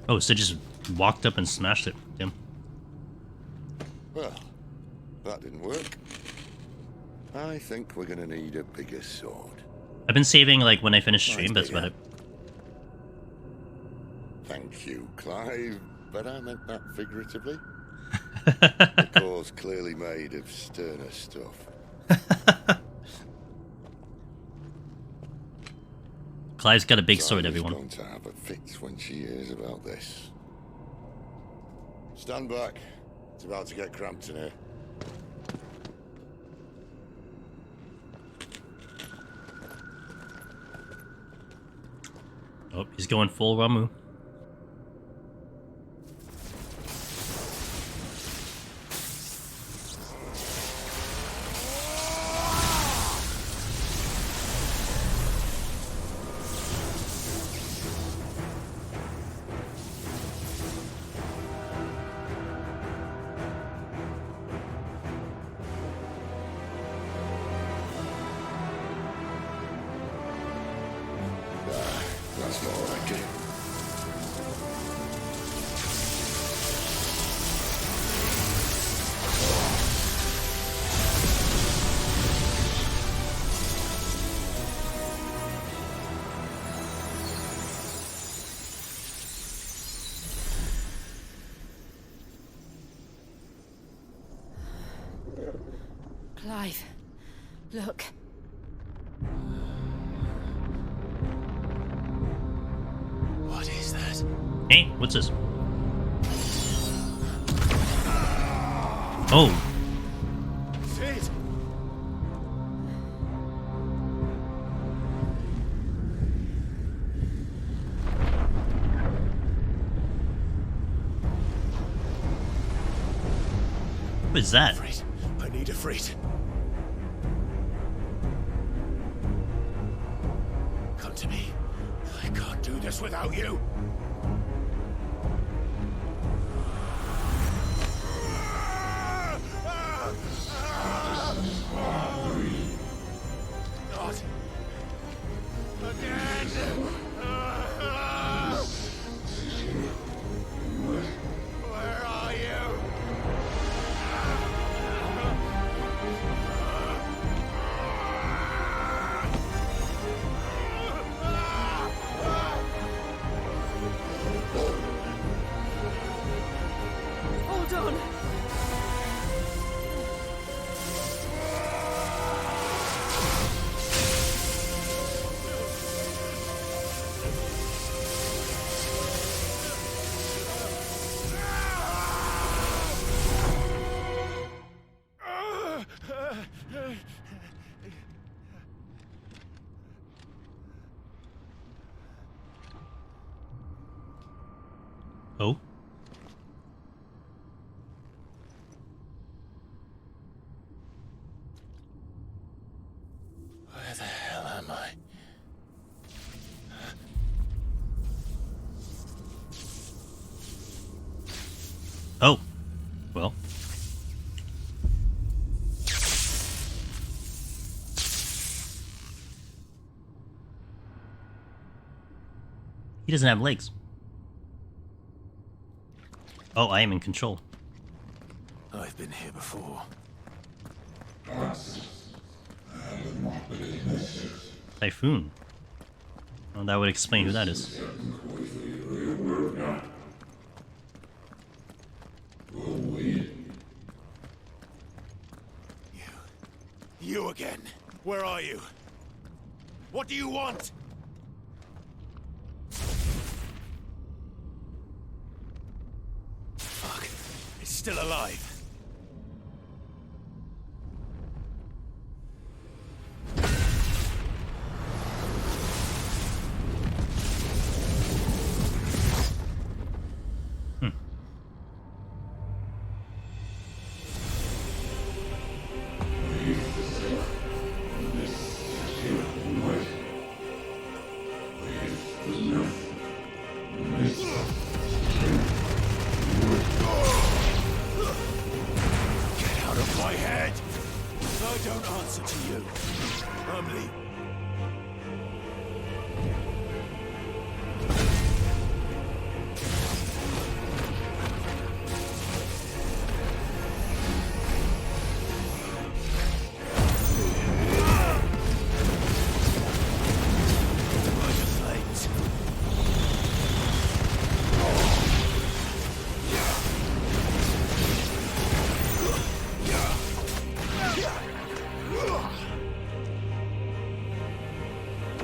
Oh, so just walked up and smashed it. Damn. Well, that didn't work. I think we're gonna need a bigger sword. I've been saving like when I finish stream. That's about it. Thank you, Clive, but I meant that figuratively. The core's clearly made of sterner stuff. Clive's got a big sword, everyone. Going to have a fit when she hears about this. Stand back. It's about to get cramped in here. Oh, he's going full Ramu. That's more like it. Clive, look. What is that? Hey, what's this? Oh. Sid! What is that? Freight. I need a freight. Come to me. I can't do this without you. Not again. Where are you? Hold on. Oh. Where the hell am I? Oh. Well. He doesn't have legs. Oh, I am in control. I've been here before. Typhoon. Well, that would explain who that is. You again. Where are you? What do you want? Fuck. It's still alive. don't answer to you. I'm leaving.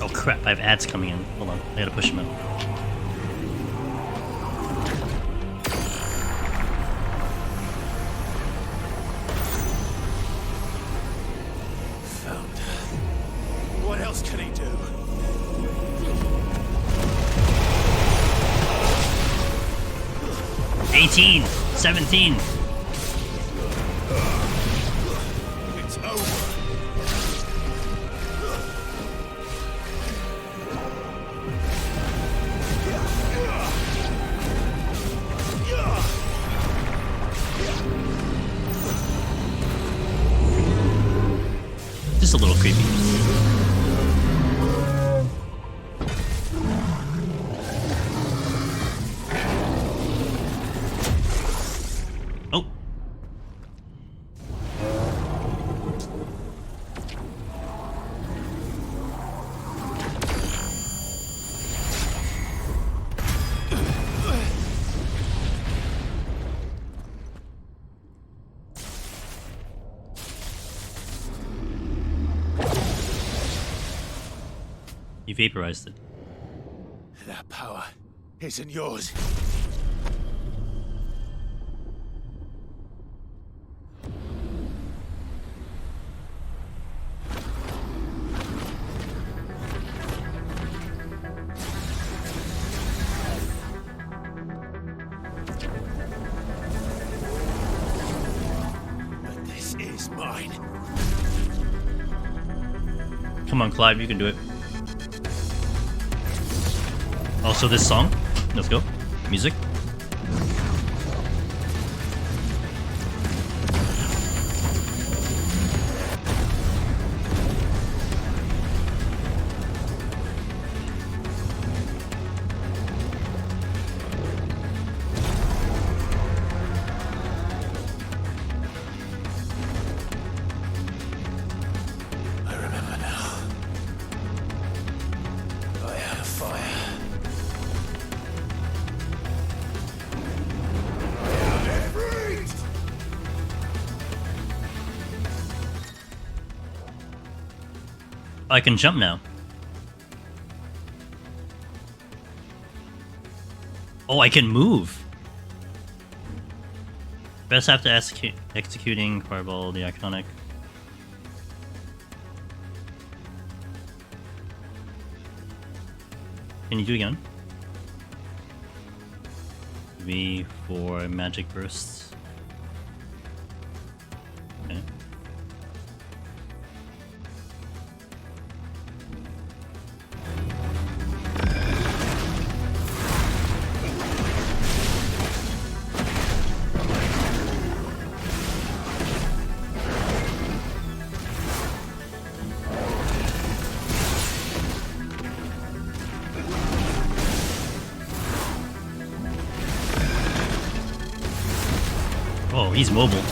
Oh crap, I have ads coming in. Hold on, I gotta push them out. Found her. What else can he do? $18, $17. It's over. Just a little creepy. Oh. You vaporized it. That power isn't yours. But this is mine. Come on, Clive, you can do it. Also, this song. Let's go. Music. I remember now. I had a fire. I can jump now. Oh, I can move. Best after executing Fireball, the iconic. Can you do it again? V for magic bursts. Okay. Oh, he's mobile.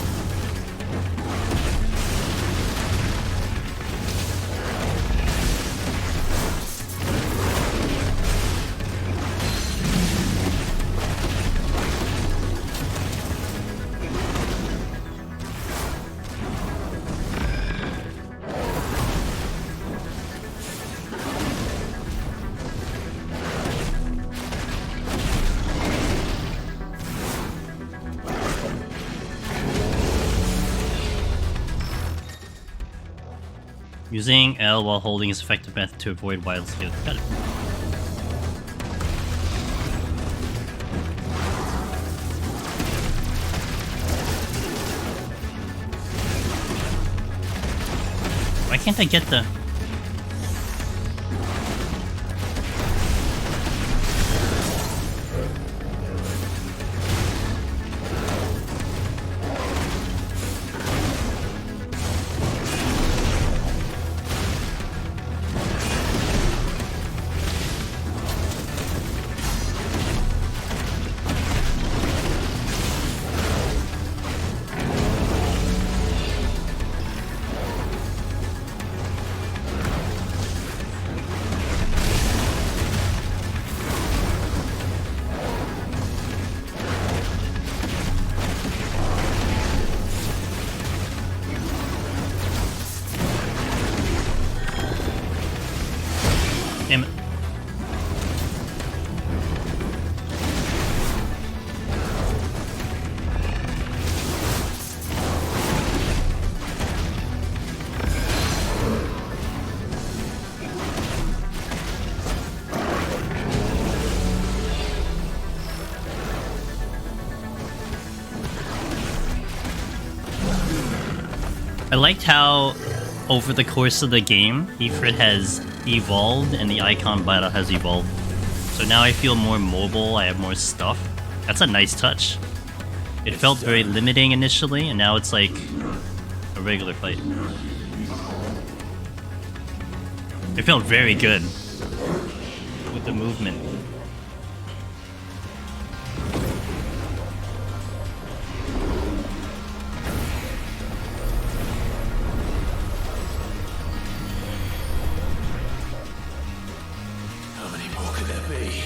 Using L while holding is effective method to avoid wild skill. Got it. Why can't I get the... I liked how over the course of the game, Ifrit has evolved and the icon battle has evolved. So now I feel more mobile, I have more stuff. That's a nice touch. It felt very limiting initially, and now it's like a regular fight. It felt very good with the movement. How many more could there be?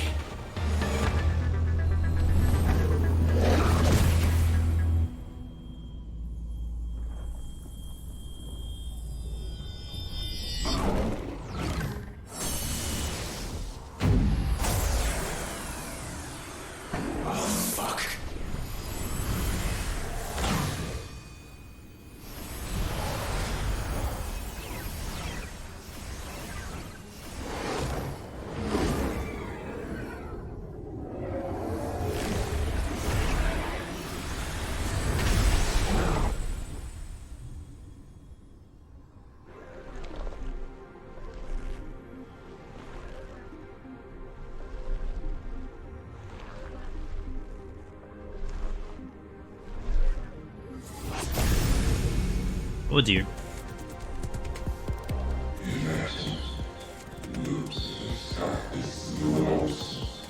Oh dear.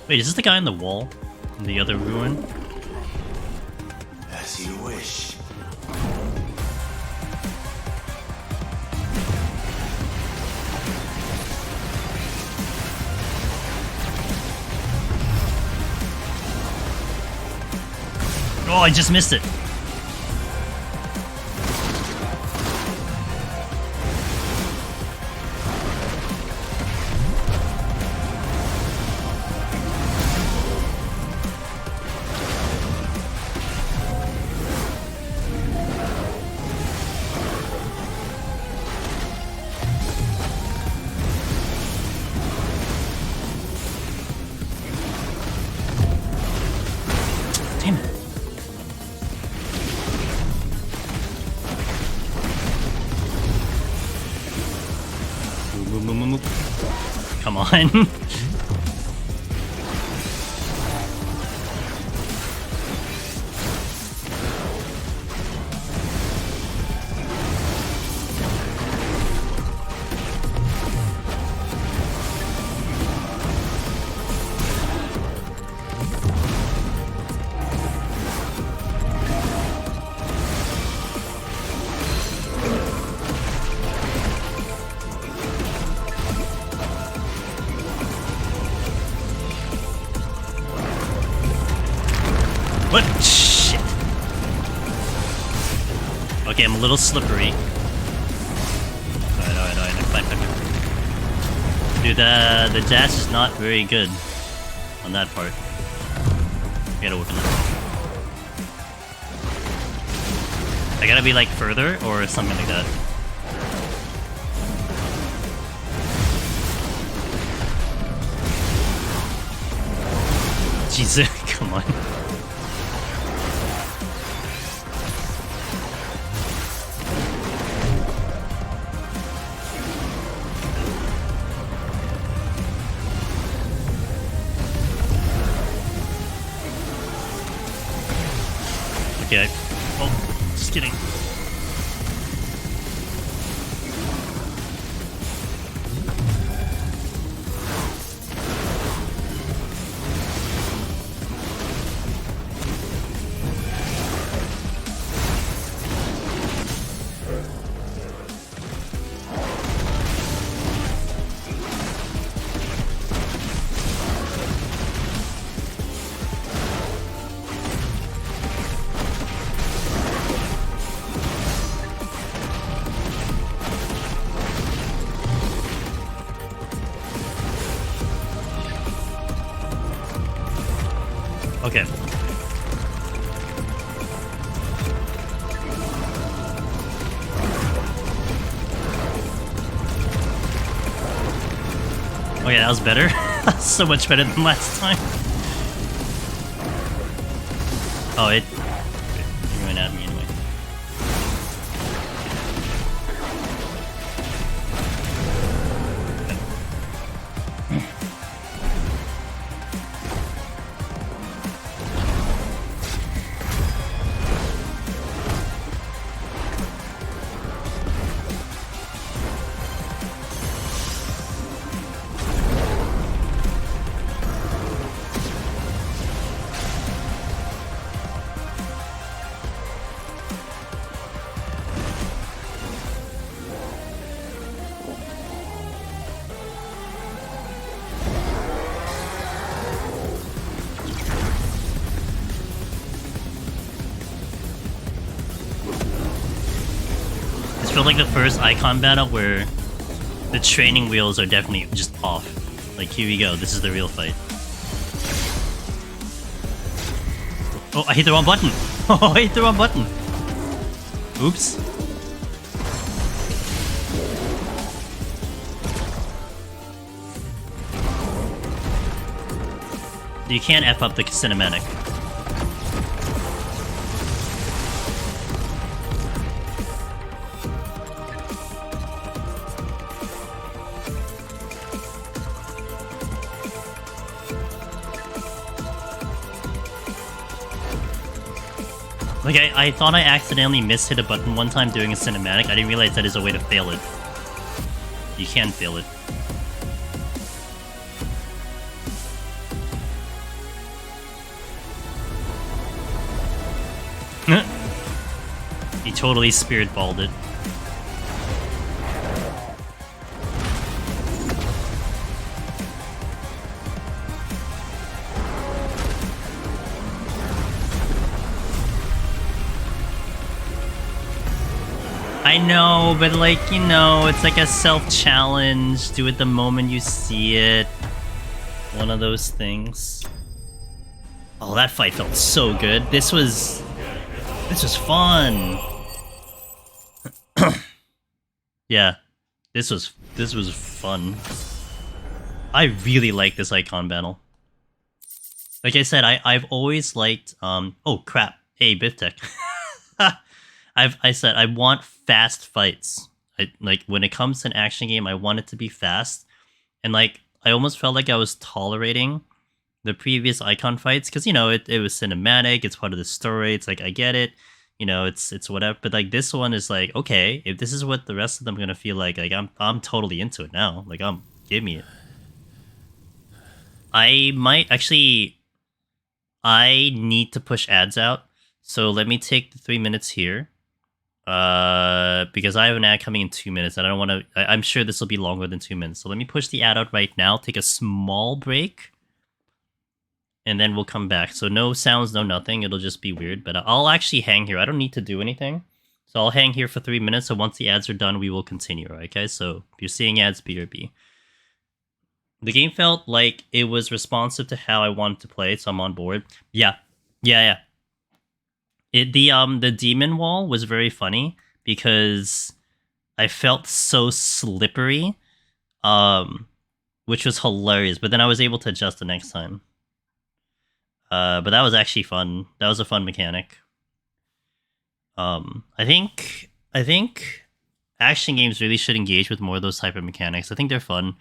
Wait, is this the guy in the wall? In the other ruin? As you wish. Oh, I just missed it. Damn it. Come on. What? Shit. Okay, I'm a little slippery. Alright, fine. Dude, the dash is not very good on that part. I gotta work on that. I gotta be like further or something like that. Jesus, come on. Okay. Oh, just kidding. Okay. Oh yeah, that was better. That's so much better than last time. Oh, it went at me anyway. felt like the first Icon battle where the training wheels are definitely just off. Like, here we go, this is the real fight. Oh, I hit the wrong button! Oh, I hit the wrong button! Oops. You can't F up the cinematic. Like, I thought I accidentally mishit a button one time doing a cinematic. I didn't realize that is a way to fail it. You can fail it. He totally spirit balled it. I know, but like, you know, it's like a self-challenge. Do it the moment you see it. One of those things. Oh, that fight felt so good. This was fun. Yeah, this was fun. I really like this Icon battle. Like I said, I've always liked oh crap. Hey, Biftech. I said I want fast fights. Like when it comes to an action game, I want it to be fast. And like I almost felt like I was tolerating the previous Icon fights because, you know, it was cinematic, it's part of the story. It's like, I get it. You know, it's whatever. But like this one is like, okay, if this is what the rest of them are gonna feel like I'm totally into it now. Like give me it. I might actually I need to push ads out. So let me take the 3 minutes here. Because I have an ad coming in 2 minutes and I don't want to I'm sure this will be longer than 2 minutes. So let me push the ad out right now, take a small break. And then we'll come back. So no sounds, no nothing. It'll just be weird. But I'll actually hang here. I don't need to do anything. So I'll hang here for 3 minutes. So once the ads are done, we will continue. Okay? So if you're seeing ads, BRB. The game felt like it was responsive to how I wanted to play. So I'm on board. Yeah. Yeah. The demon wall was very funny because I felt so slippery. Which was hilarious. But then I was able to adjust the next time. But that was actually fun. That was a fun mechanic. I think action games really should engage with more of those type of mechanics. I think they're fun.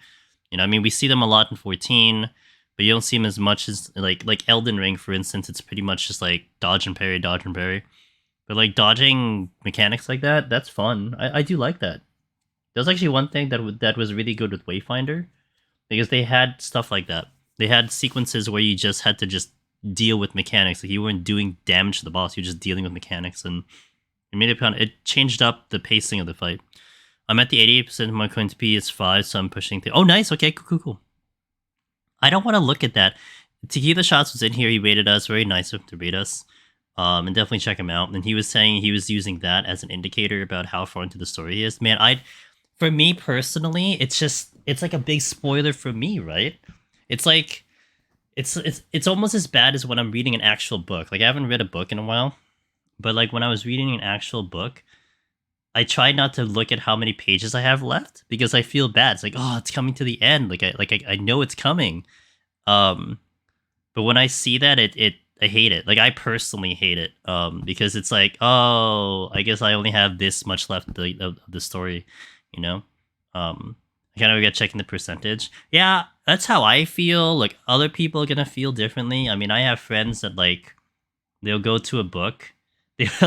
You know, I mean, we see them a lot in 14, but you don't see them as much as like Elden Ring, for instance. It's pretty much just like dodge and parry, dodge and parry. But like dodging mechanics like that, that's fun. I do like that. There's actually one thing that was really good with Wayfinder, because they had stuff like that. They had sequences where you just had to just deal with mechanics. Like you weren't doing damage to the boss, you were just dealing with mechanics, and it changed up the pacing of the fight. I'm at the 88% of my coin to PS5, so I'm pushing through. Oh, nice. Okay, cool. I don't want to look at that. Tequila Shots was in here. He rated us. Very nice of him to rate us. And definitely check him out. And he was saying he was using that as an indicator about how far into the story he is. Man, for me personally, it's like a big spoiler for me, right? It's like it's almost as bad as when I'm reading an actual book. Like I haven't read a book in a while, but like when I was reading an actual book, I tried not to look at how many pages I have left because I feel bad. It's like, oh, it's coming to the end. I know it's coming. But when I see that, I hate it. Like I personally hate it. Because it's like, oh, I guess I only have this much left of the story, you know? I kind of got checking the percentage. Yeah, that's how I feel. Like other people are gonna feel differently. I mean, I have friends that like they'll go to a book,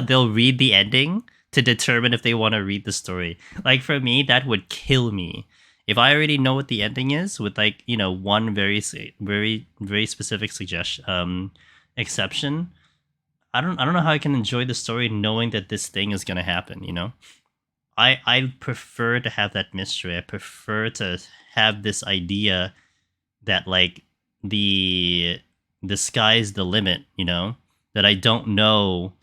they'll read the ending to determine if they want to read the story. Like for me, that would kill me. If I already know what the ending is, with like, you know, one very specific suggestion exception, I don't know how I can enjoy the story knowing that this thing is gonna happen, you know? I prefer to have that mystery. I prefer to have this idea that like the sky's the limit, you know? That I don't know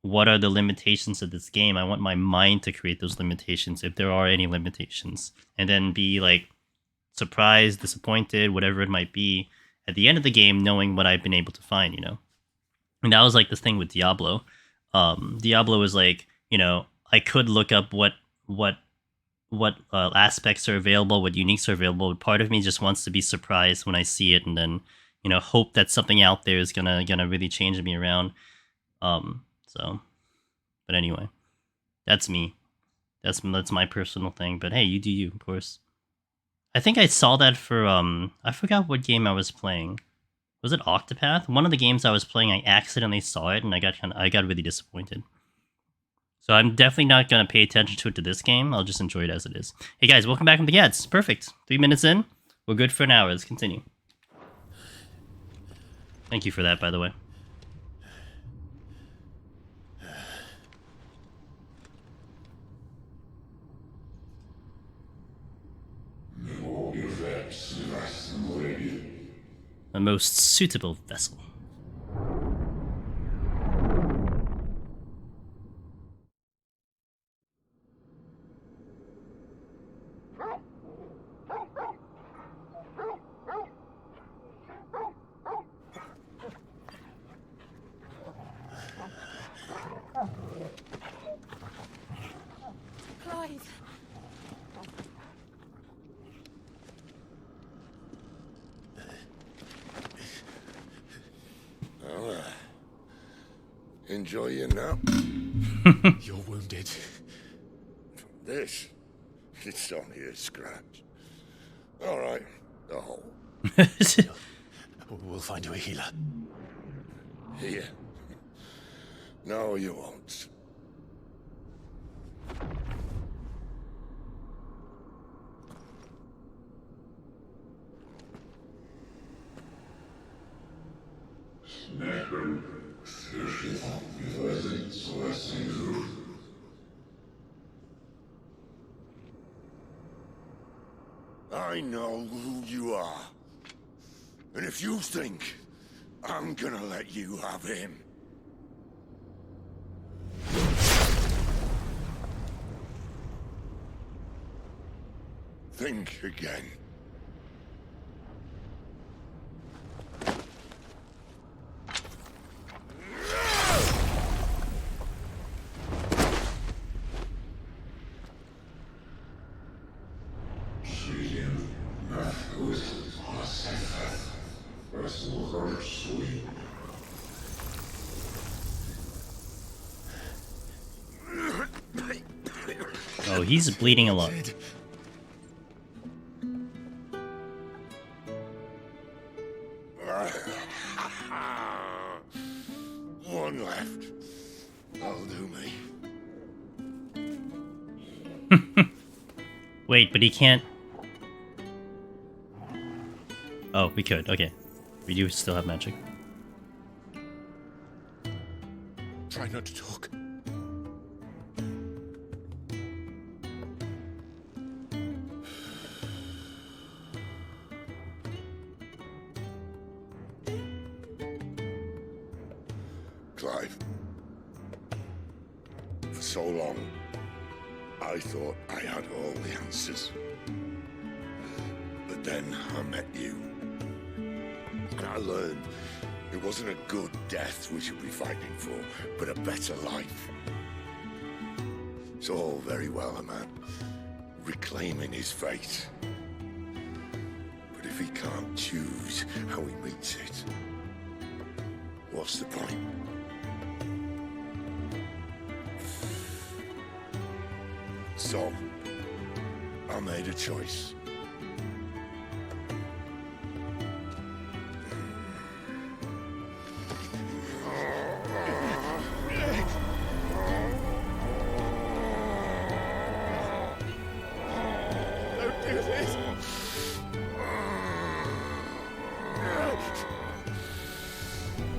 what are the limitations of this game. I want my mind to create those limitations, if there are any limitations, and then be like surprised, disappointed, whatever it might be, at the end of the game, knowing what I've been able to find, you know? And that was like the thing with Diablo. Diablo was like, you know, I could look up what aspects are available, what uniques are available. But part of me just wants to be surprised when I see it, and then, you know, hope that something out there is gonna really change me around. So, but anyway, that's me. That's my personal thing. But hey, you do you, of course. I think I saw that for I forgot what game I was playing. Was it Octopath? One of the games I was playing, I accidentally saw it, and I got really disappointed. So I'm definitely not gonna pay attention to this game. I'll just enjoy it as it is. Hey guys, welcome back from the Gads. Perfect. 3 minutes in, we're good for an hour. Let's continue. Thank you for that, by the way. The most suitable vessel. Clive. Well, enjoy your nap. You're wounded. This? It's only a scratch. All right, the hole. We'll find you a healer. Here. No, you won't. I know who you are. And if you think I'm gonna let you have him... think again. Oh, he's bleeding a lot. One left. That'll do me. Wait, but he can't... Oh, we could. Okay. We do still have magic. Try not to talk. Clive. For so long, I thought I had all the answers. But then I met you. And I learned it wasn't a good death we should be fighting for, but a better life. It's all very well, a man reclaiming his fate. But if he can't choose how he meets it, what's the point? So, I made a choice. Don't do this!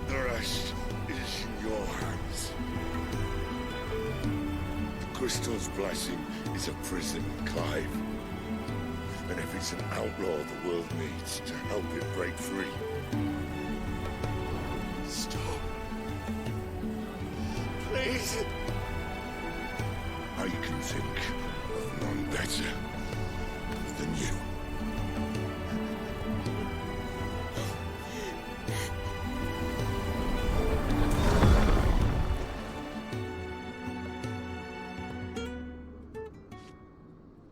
The rest is in your hands. The crystal's blessing is a prison, Clive. And if it's an outlaw the world needs to help it break free. Stop. please. I can think of none better than you.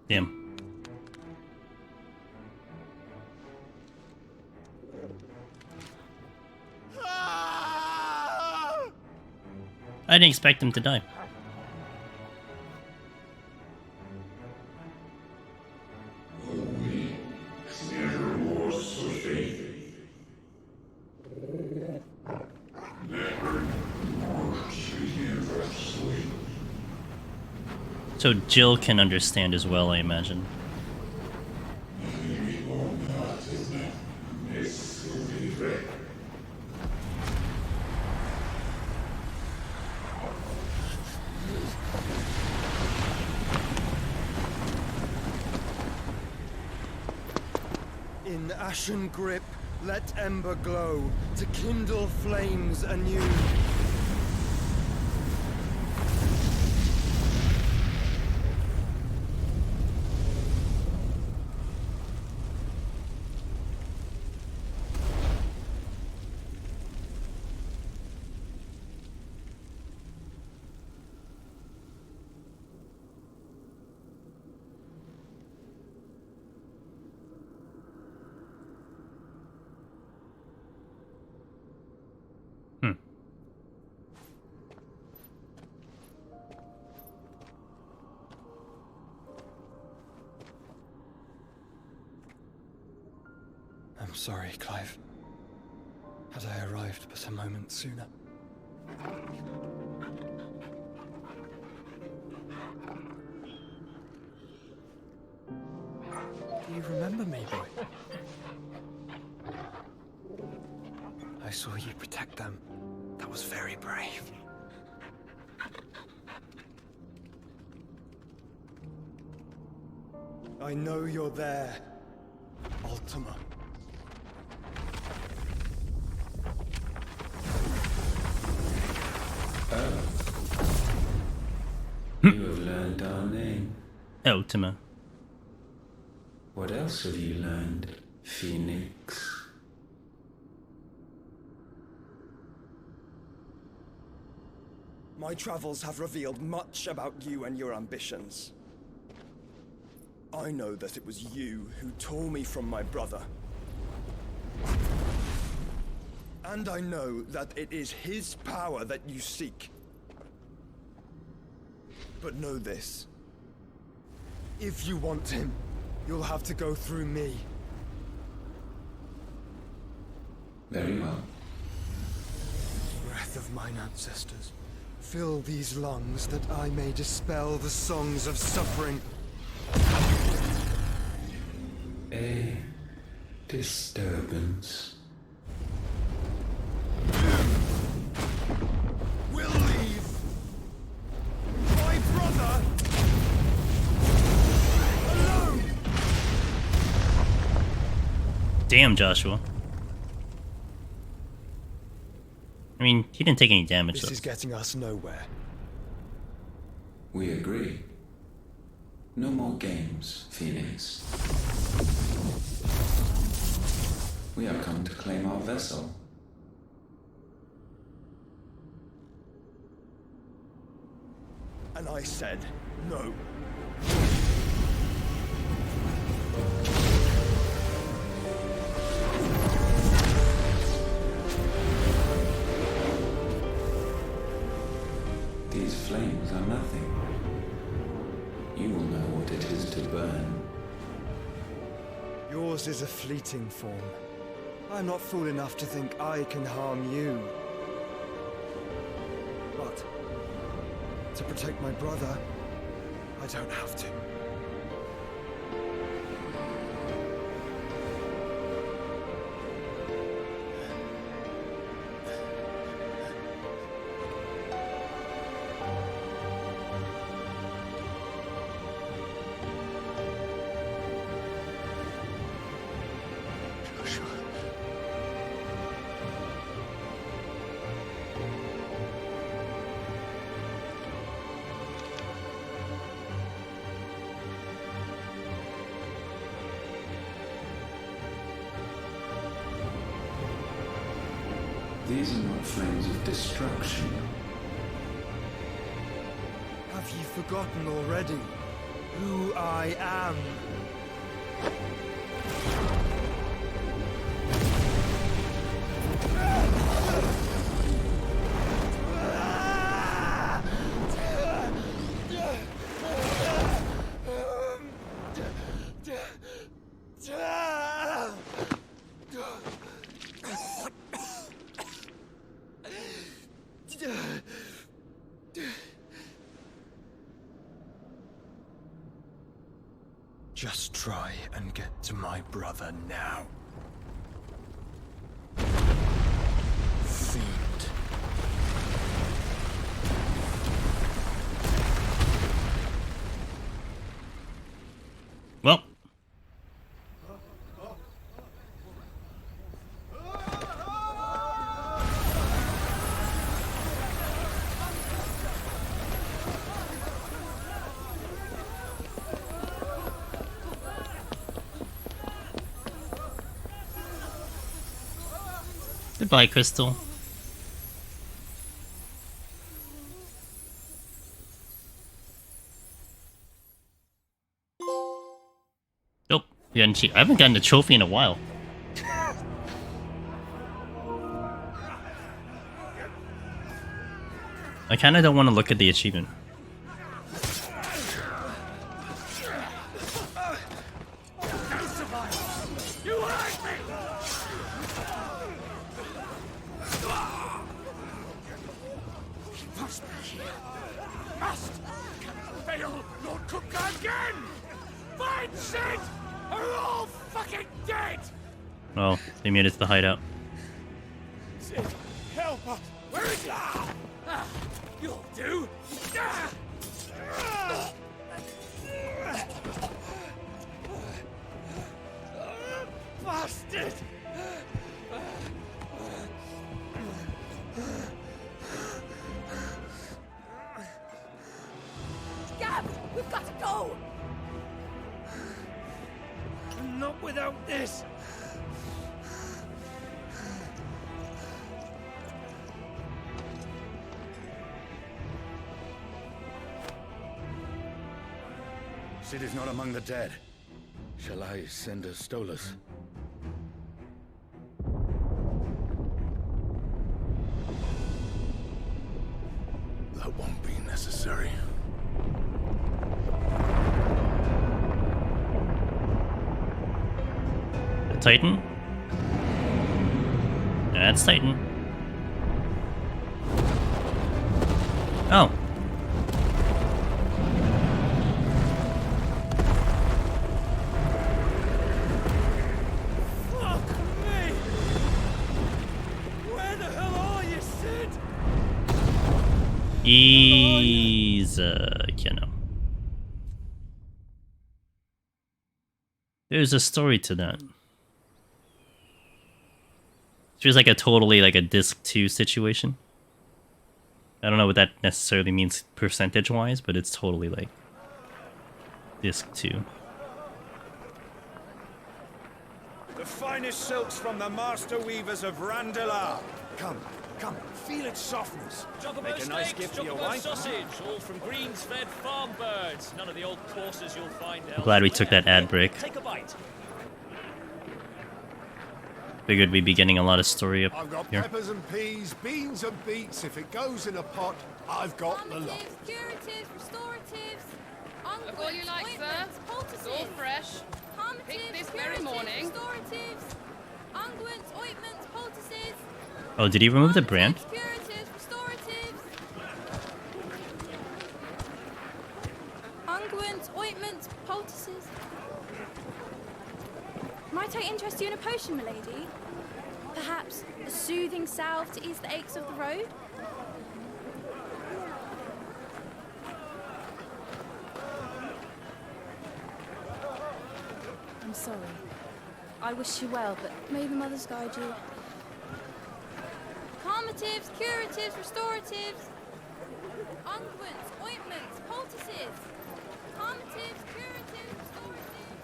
Damn. I didn't expect him to die. So Jill can understand as well, I imagine. In ashen grip, let ember glow, to kindle flames anew. I'm sorry, Clive. Had I arrived but a moment sooner. Do you remember me, boy? I saw you protect them. That was very brave. I know you're there, Ultima. You have learned our name. Ultima. What else have you learned, Phoenix? My travels have revealed much about you and your ambitions. I know that it was you who tore me from my brother. And I know that it is his power that you seek. But know this. If you want him, you'll have to go through me. Very well. Breath of mine ancestors, fill these lungs that I may dispel the songs of suffering. A disturbance. We'll leave. My brother alone. Damn, Joshua. I mean, he didn't take any damage. This is getting us nowhere. We agree. No more games, Phoenix. We have come to claim our vessel. And I said no. These flames are nothing. You will know what it is to burn. Yours is a fleeting form. I'm not fool enough to think I can harm you. But to protect my brother, I don't have to. These are not flames of destruction. Have you forgotten already who I am? Just try and get to my brother now. Fiend. Well. Goodbye, Crystal. Nope. I haven't gotten a trophy in a while. I kinda don't want to look at the achievement. Oh, they made it to the hideout. Sid, help us! Where is he? You'll do! Bastard! Gab, we've got to go! Not without this! Sid is not among the dead. Shall I send a Stolas? That won't be necessary. Titan? That's Titan. Oh. Fuck me! Where the hell are you, Sid? He's, There's a story to that. Feels like a totally like a disc 2 situation. I don't know what that necessarily means percentage-wise, but it's totally like disc 2. The finest silks from the master weavers of Randalar. Come, come, feel its softness. Make a nice gift for your wife. Sausage, all from greens-fed farm birds. None of the old courses you'll find I'm glad we took that ad break. Take a bite. Figured we'd be getting a lot of story up I've got here. peppers and peas, beans and beets. If it goes in a pot, I've got the lot. Curatives, restoratives, Look all you like, sir. It's all fresh. Picked this very morning. restoratives, unguents, ointments, poultices, Oh, did he remove the brand? curatives, restoratives, unguents, ointments, poultices. Might I interest you in a potion, milady? Perhaps a soothing salve to ease the aches of the road? I'm sorry. I wish you well, but may the mothers guide you. Calmatives, curatives, restoratives, unguents, ointments, poultices. Calmatives, curatives, restoratives.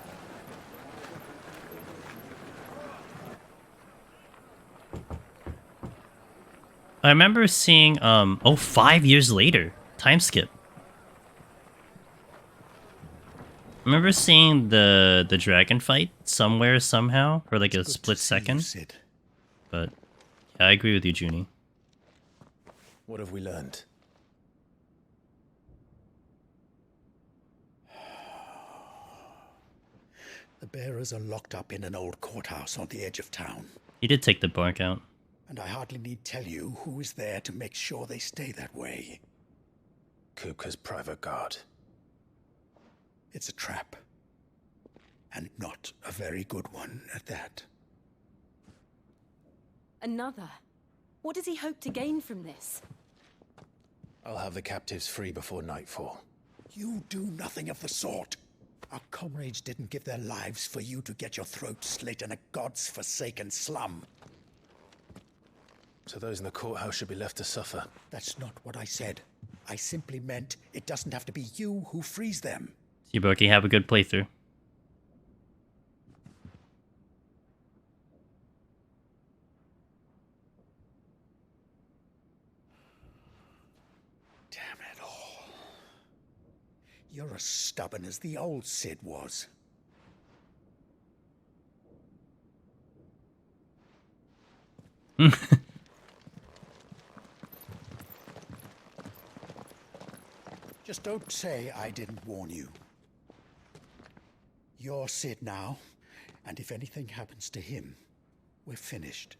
I remember seeing, oh, 5 years later. Time skip. I remember seeing the dragon fight somewhere, somehow, for like a split second. But, yeah, I agree with you, Junie. What have we learned? The bearers are locked up in an old courthouse on the edge of town. He did take the bark out. And I hardly need tell you who is there to make sure they stay that way. Kupka's private guard. It's a trap. And not a very good one at that. Another? What does he hope to gain from this? I'll have the captives free before nightfall. You do nothing of the sort. Our comrades didn't give their lives for you to get your throat slit in a god's forsaken slum. So those in the courthouse should be left to suffer. That's not what I said. I simply meant it doesn't have to be you who frees them. Seabucky, have a good playthrough. You're as stubborn as the old Cid was. Just don't say I didn't warn you. You're Cid now, and if anything happens to him, we're finished.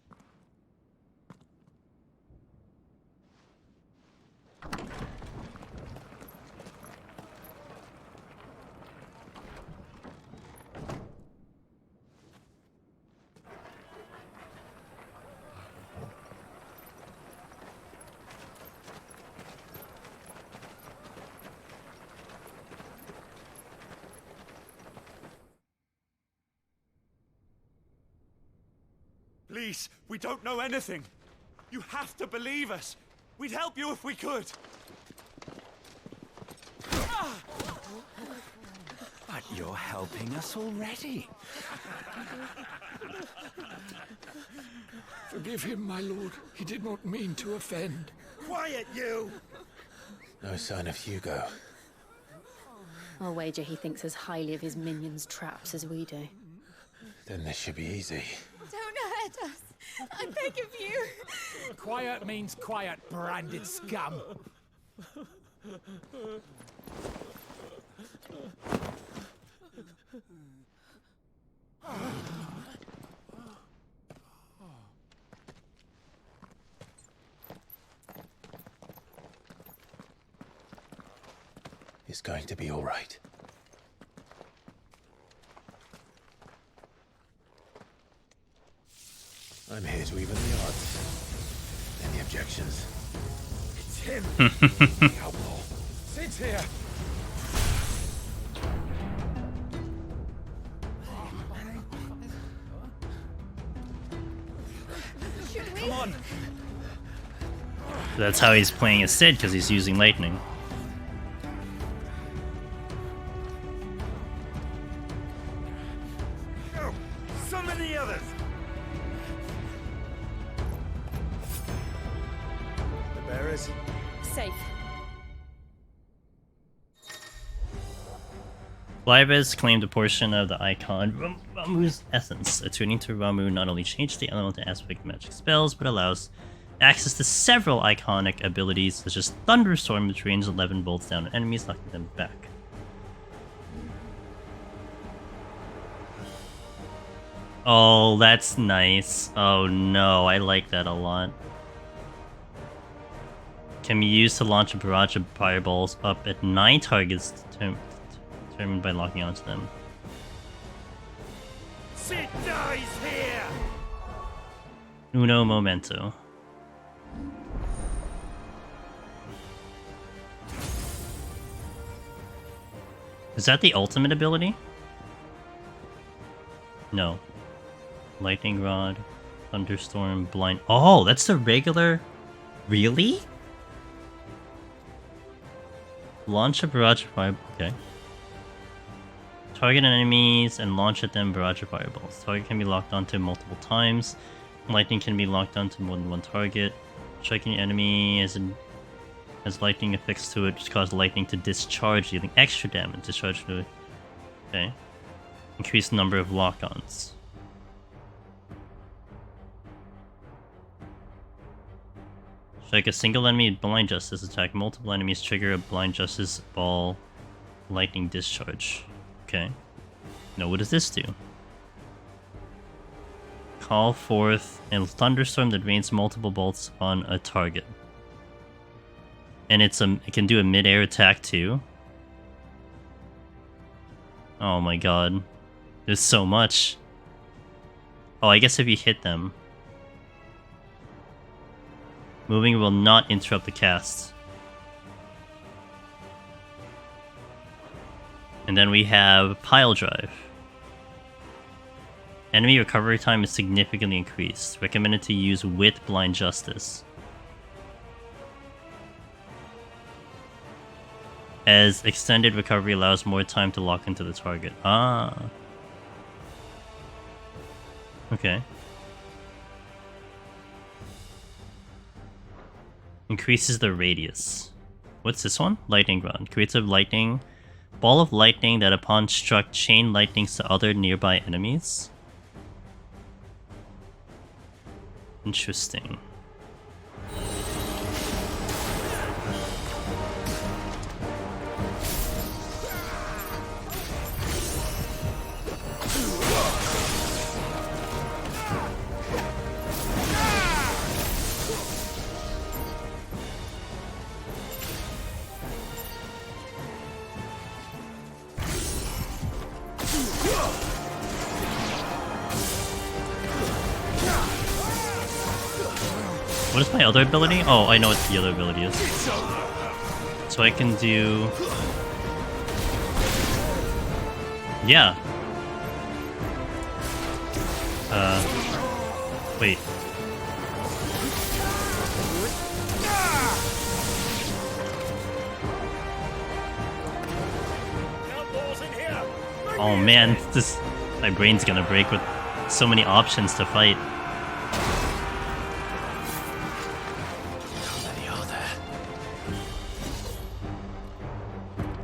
Please, we don't know anything. You have to believe us. We'd help you if we could. But you're helping us already. Forgive him, my lord. He did not mean to offend. Quiet, you! No sign of Hugo. I'll wager he thinks as highly of his minions' traps as we do. Then this should be easy. Don't hurt us. I beg of you. Quiet means quiet, branded scum. It's going to be all right. I'm here to even the odds. Any objections? It's him. The outlaw. Sid's here. Come on. That's how he's playing as Cid, because he's using lightning. Go. Summon the others. The bearers? Safe. Libes claimed a portion of the icon Ramuh's essence. Attuning to Ramuh not only changed the elemental aspect of magic spells, but allows access to several iconic abilities, such as Thunderstorm, which ranges 11 bolts down on enemies, knocking them back. Oh, that's nice. Oh no, I like that a lot. Can be used to launch a barrage of fireballs up at 9 targets determined by locking onto them. Cid dies here. Uno momento. Is that the ultimate ability? No. Lightning Rod, Thunderstorm, Blind... Oh, that's the regular... Really? Launch a barrage of fire... Okay. Target enemies and launch at them barrage of fireballs. Target can be locked onto multiple times. Lightning can be locked onto more than one target. Striking an enemy has lightning effects to it, which cause lightning to discharge, dealing extra damage. Discharge to it. Okay. Increase the number of lock-ons. Strike a single enemy with Blind Justice attack. Multiple enemies trigger a Blind Justice ball lightning discharge. Okay. Now what does this do? Call forth a thunderstorm that rains multiple bolts on a target. And it can do a mid-air attack too. Oh my god. There's so much. Oh, I guess if you hit them. Moving will not interrupt the cast. And then we have Pile Drive. Enemy recovery time is significantly increased. Recommended to use with Blind Justice. As extended recovery allows more time to lock into the target. Ah. Okay. Increases the radius. What's this one? Lightning Rod. Creates a lightning ball of lightning that upon struck chain lightnings to other nearby enemies. Interesting. What is my other ability? Oh, I know what the other ability is. So I can do... Yeah. Wait. Oh man, my brain's gonna break with so many options to fight.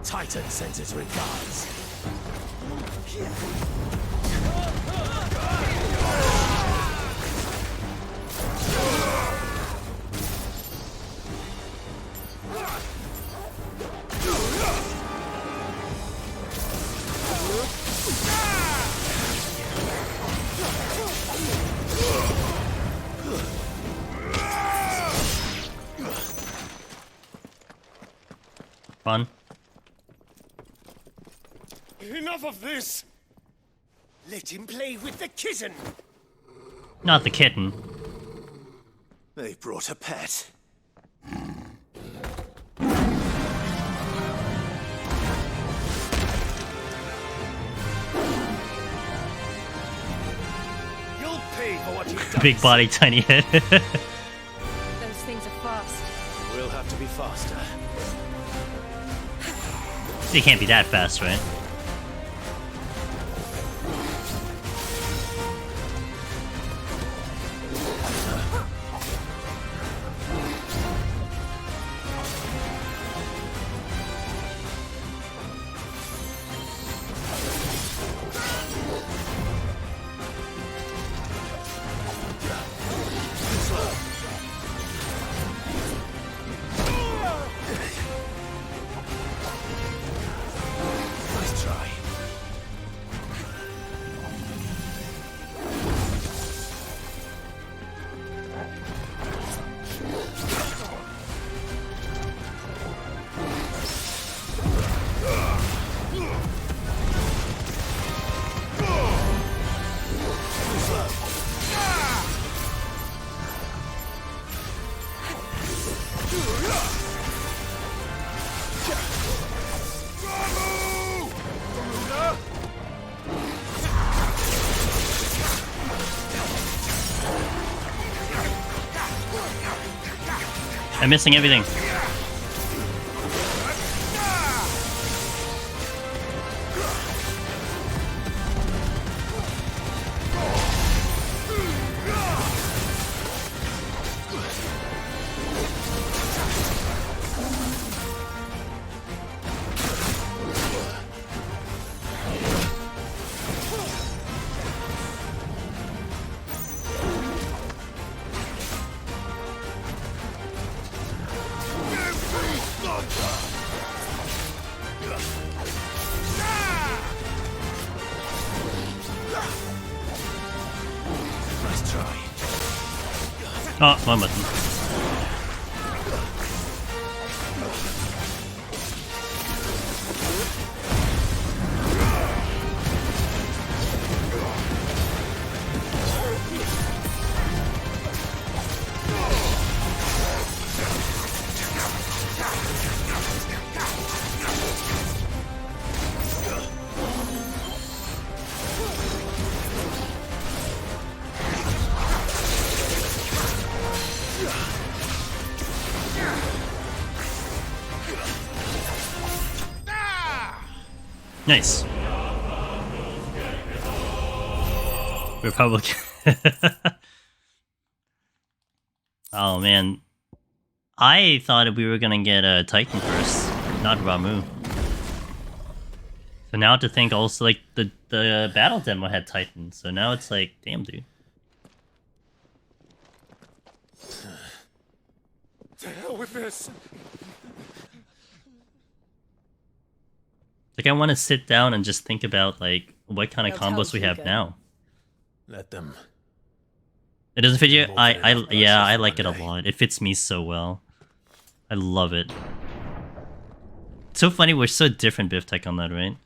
Titan sends his regards. Fun. Enough of this! Let him play with the kitten! Not the kitten. They brought a pet. You'll pay for what you've done. Big body, tiny head. Those things are fast. We'll have to be faster. They can't be that fast, right? Nice try. I'm missing everything. Nice try. Oh, one button. Nice. Republican. Oh man. I thought we were gonna get a Titan first, not Ramu. So now to think also like the battle demo had Titan, so now it's like, damn dude. To hell with this. Like I want to sit down and just think about like what kind of combos we have now. Let them. It doesn't fit you. I like it a lot. It fits me so well. I love it. It's so funny. We're so different, Biff Tech, on that, right?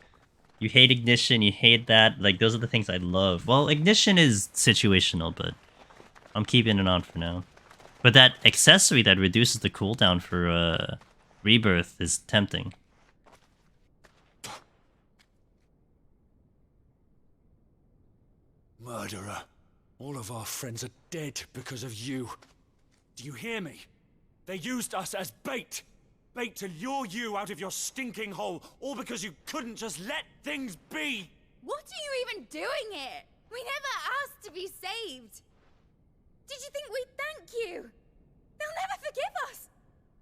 You hate Ignition. You hate that. Like those are the things I love. Well, Ignition is situational, but I'm keeping it on for now. But that accessory that reduces the cooldown for Rebirth is tempting. Murderer. All of our friends are dead because of you. Do you hear me? They used us as bait. Bait to lure you out of your stinking hole, all because you couldn't just let things be. What are you even doing here? We never asked to be saved. Did you think we'd thank you? They'll never forgive us.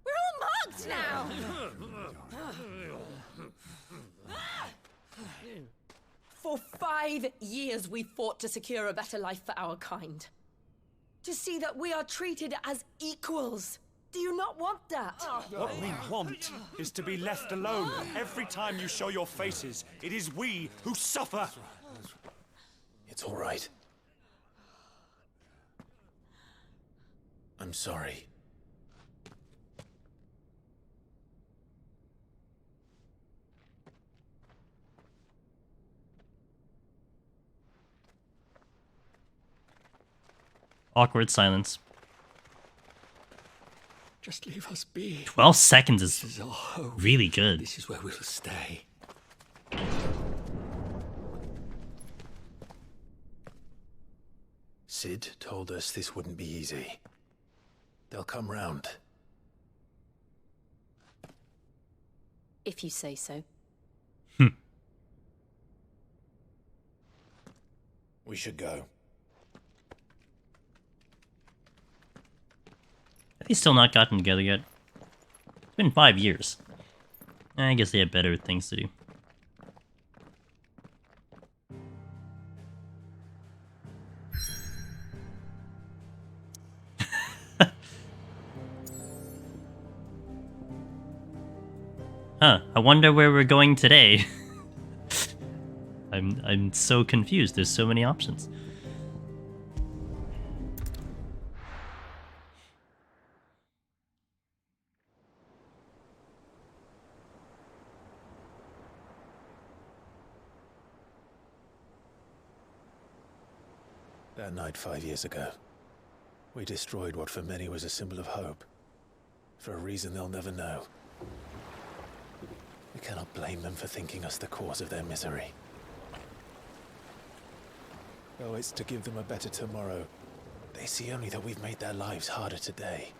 We're all marked now. For 5 years we fought to secure a better life for our kind. To see that we are treated as equals. Do you not want that? What we want is to be left alone. Every time you show your faces, it is we who suffer. It's all right. I'm sorry. Awkward silence. Just leave us be. 12 seconds is This is our home. really good. This is where we'll stay. Sid told us this wouldn't be easy. They'll come round. If you say so. We should go. They've still not gotten together yet. It's been 5 years. I guess they have better things to do. Huh, I wonder where we're going today. I'm so confused. There's so many options. That night 5 years ago, we destroyed what for many was a symbol of hope. For a reason they'll never know. We cannot blame them for thinking us the cause of their misery. Though it's to give them a better tomorrow, they see only that we've made their lives harder today.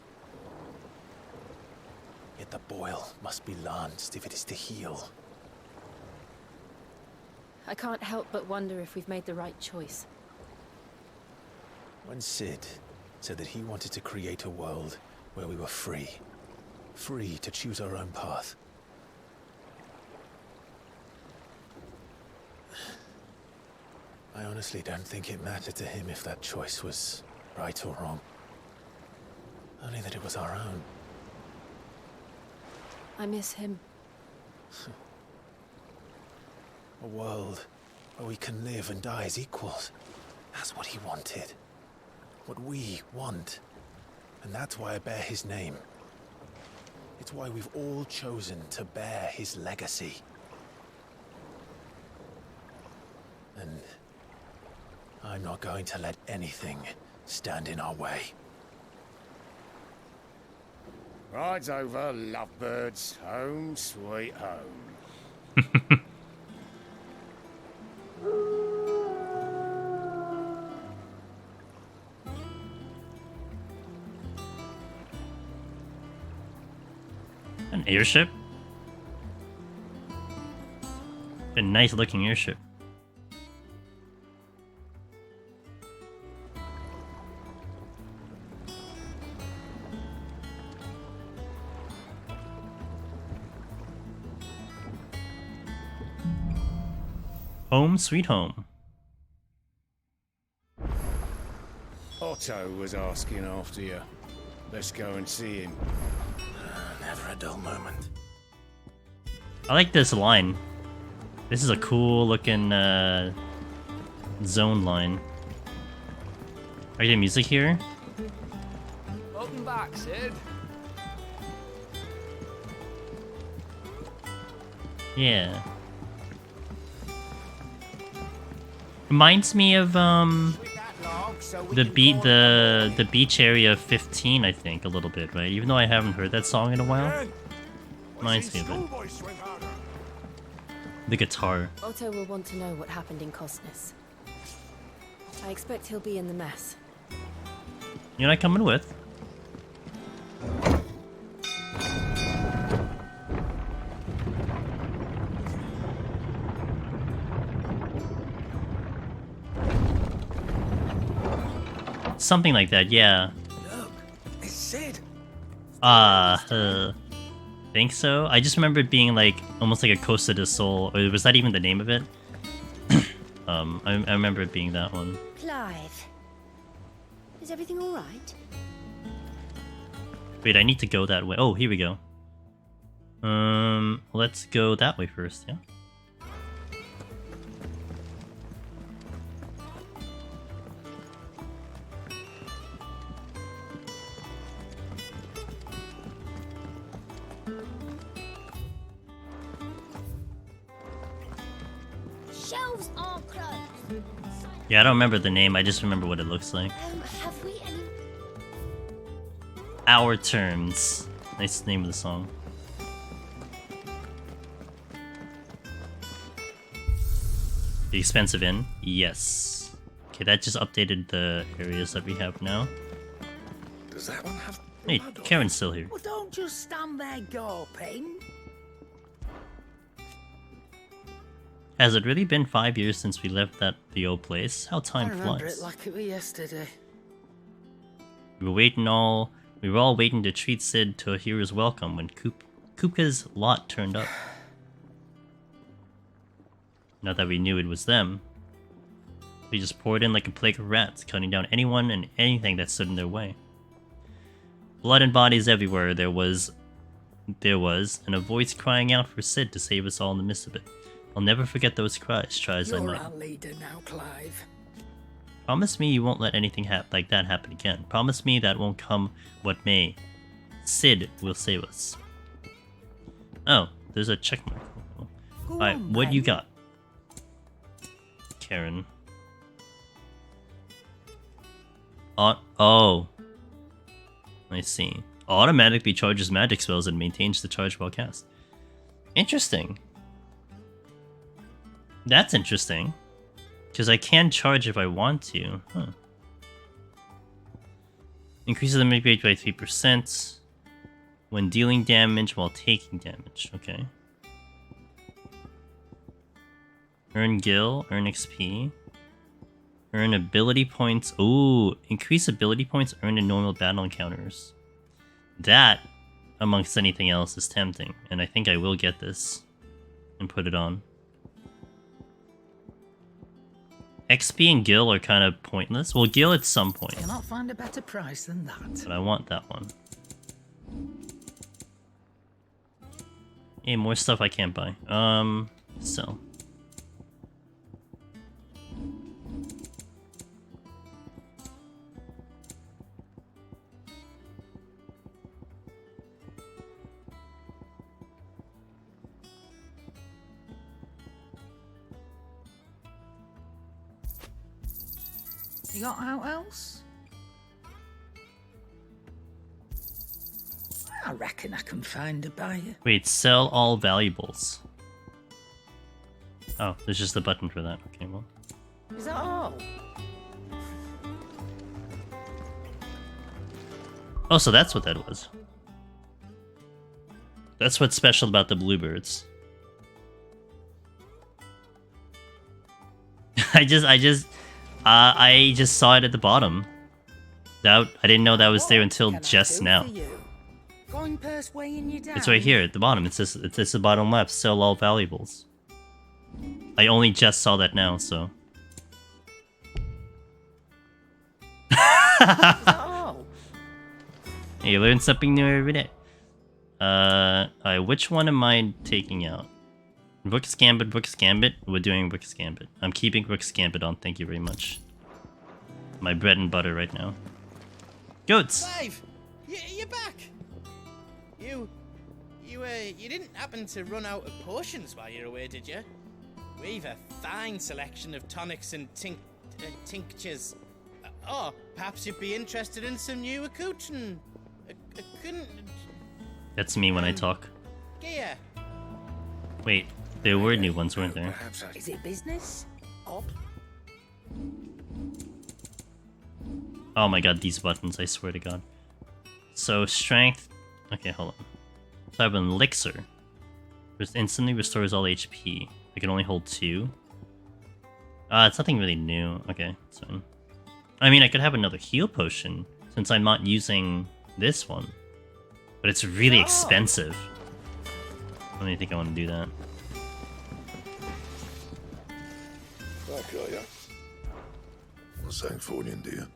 Yet the boil must be lanced if it is to heal. I can't help but wonder if we've made the right choice. When Sid said that he wanted to create a world where we were free. Free to choose our own path. I honestly don't think it mattered to him if that choice was right or wrong. Only that it was our own. I miss him. A world where we can live and die as equals. That's what he wanted. What we want. And that's why I bear his name. It's why we've all chosen to bear his legacy. And I'm not going to let anything stand in our way. Ride's over, lovebirds. Home, sweet home. An airship? A nice looking airship. Home sweet home. Otto was asking after you. Let's go and see him. Never a dull moment. I like this line. This is a cool looking zone line. Are you getting music here? Welcome back, Sid. Yeah. Reminds me of the beach area of 15, I think, a little bit, right? Even though I haven't heard that song in a while. Reminds me of it. The guitar. Otto will want to know what happened in Cosness. I expect he'll be in the mess. You're not coming with? Something like that, yeah. Look, it's Sid. Think so? I just remember it being like almost like a Costa del Sol, or was that even the name of it? I remember it being that one. Clive, is everything all right? Wait, I need to go that way. Oh, here we go. Let's go that way first, yeah? Shelves are closed. Yeah, I don't remember the name, I just remember what it looks like. Have we any... Our Terms. Nice name of the song. The Expensive Inn? Yes. Okay, that just updated the areas that we have now. Does that one have... Hey, Karen's still here. Well, don't just stand there gawping. Has it really been 5 years since we left the old place? How time I remember flies. it like it was yesterday. We were all waiting to treat Sid to a hero's welcome when Kupka's lot turned up. Not that we knew it was them. We just poured in like a plague of rats, cutting down anyone and anything that stood in their way. Blood and bodies everywhere there was, and a voice crying out for Sid to save us all in the midst of it. I'll never forget those cries, try as I You're might. our leader now, Clive. Promise me you won't let anything like that happen again. Promise me that won't come what may. Sid will save us. Oh, there's a check mark. Alright, what you got? Karen. Oh. I see. Automatically charges magic spells and maintains the charge while cast. Interesting. That's interesting. Because I can charge if I want to. Huh. Increases the make rate by 3% when dealing damage while taking damage. Okay. Earn gil, earn XP. Earn ability points. Ooh, increase ability points earned in normal battle encounters. That, amongst anything else, is tempting. And I think I will get this and put it on. XP and Gil are kind of pointless. Well, Gil at some point. Cannot find a better price than that. But I want that one. Hey, more stuff I can't buy. Sell. You got out else? I reckon I can find a buyer. Wait, sell all valuables. Oh, there's just a button for that. Okay, well. Is that all? Oh, so that's what that was. That's what's special about the bluebirds. I just saw it at the bottom. I didn't know that was there until just now. It's right here at the bottom. It says it's the bottom left. Sell all valuables. I only just saw that now, so. You learn something new every day. Alright, which one am I taking out? Rook's Gambit, Rook's Gambit. We're doing Rook's Gambit. I'm keeping Rook's Gambit on, thank you very much. My bread and butter right now. Goats! Clive! You're back! You didn't happen to run out of potions while you're away, did you? We've a fine selection of tonics and tinctures. Oh, perhaps you'd be interested in some new accoutrement. That's me when I talk. Gear. Wait, there were new ones, weren't there? Is it business? Oh my god, these buttons, I swear to god. So, strength... Okay, hold on. So I have an elixir. Which instantly restores all HP. I can only hold 2. It's nothing really new. Okay, that's fine. I mean, I could have another heal potion, since I'm not using this one. But it's really expensive. I don't think I want to do that. Okay, yeah. What's that for you, dear?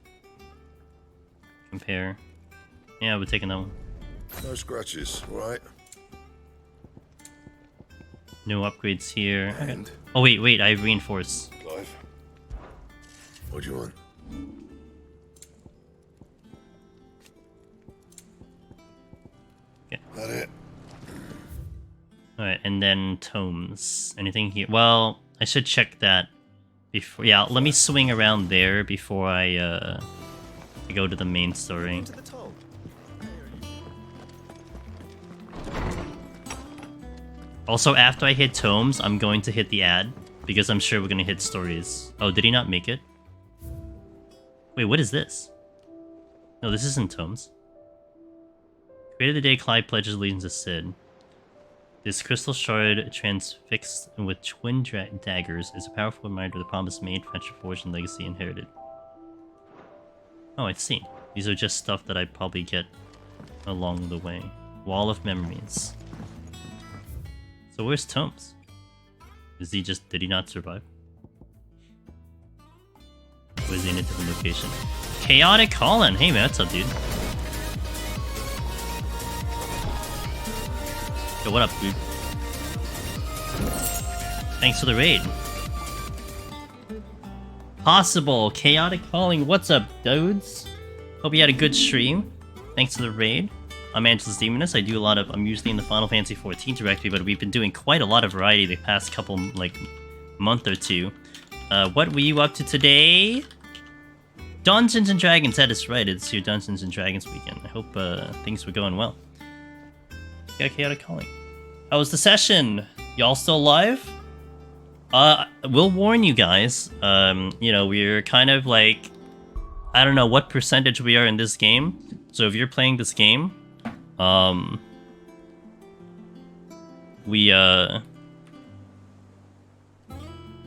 Compare. Yeah, we're taking that one. No scratches, right? No upgrades here. And oh wait, I have reinforce. Clive, what do you want? Okay. That it? Alright, and then tomes. Anything here? Well, I should check that before. Yeah, let me swing around there before I go to the main story. Also, after I hit tomes, I'm going to hit the ad, because I'm sure we're going to hit stories. Oh, did he not make it? Wait, what is this? No, this isn't tomes. Created the day Clive pledges allegiance to Sid. This crystal shard transfixed with twin daggers is a powerful reminder of the promise made, friendship forged, and legacy inherited. Oh, I see. These are just stuff that I probably get along the way. Wall of Memories. So where's Tomes? Did he not survive? Or is he in a different location? Chaotic Colin! Hey man, what's up, dude? Yo, what up, dude? Thanks for the raid. Possible! Chaotic Calling, what's up, dudes? Hope you had a good stream. Thanks for the raid. I'm Angelus Demoness. I'm usually in the Final Fantasy XIV directory, but we've been doing quite a lot of variety the past couple, month or two. What were you up to today? Dungeons and Dragons, that is right, it's your Dungeons and Dragons weekend. I hope things were going well. Yeah, Chaotic Calling. How was the session? Y'all still alive? We'll warn you guys. We're kind of like... I don't know what percentage we are in this game. So if you're playing this game... We're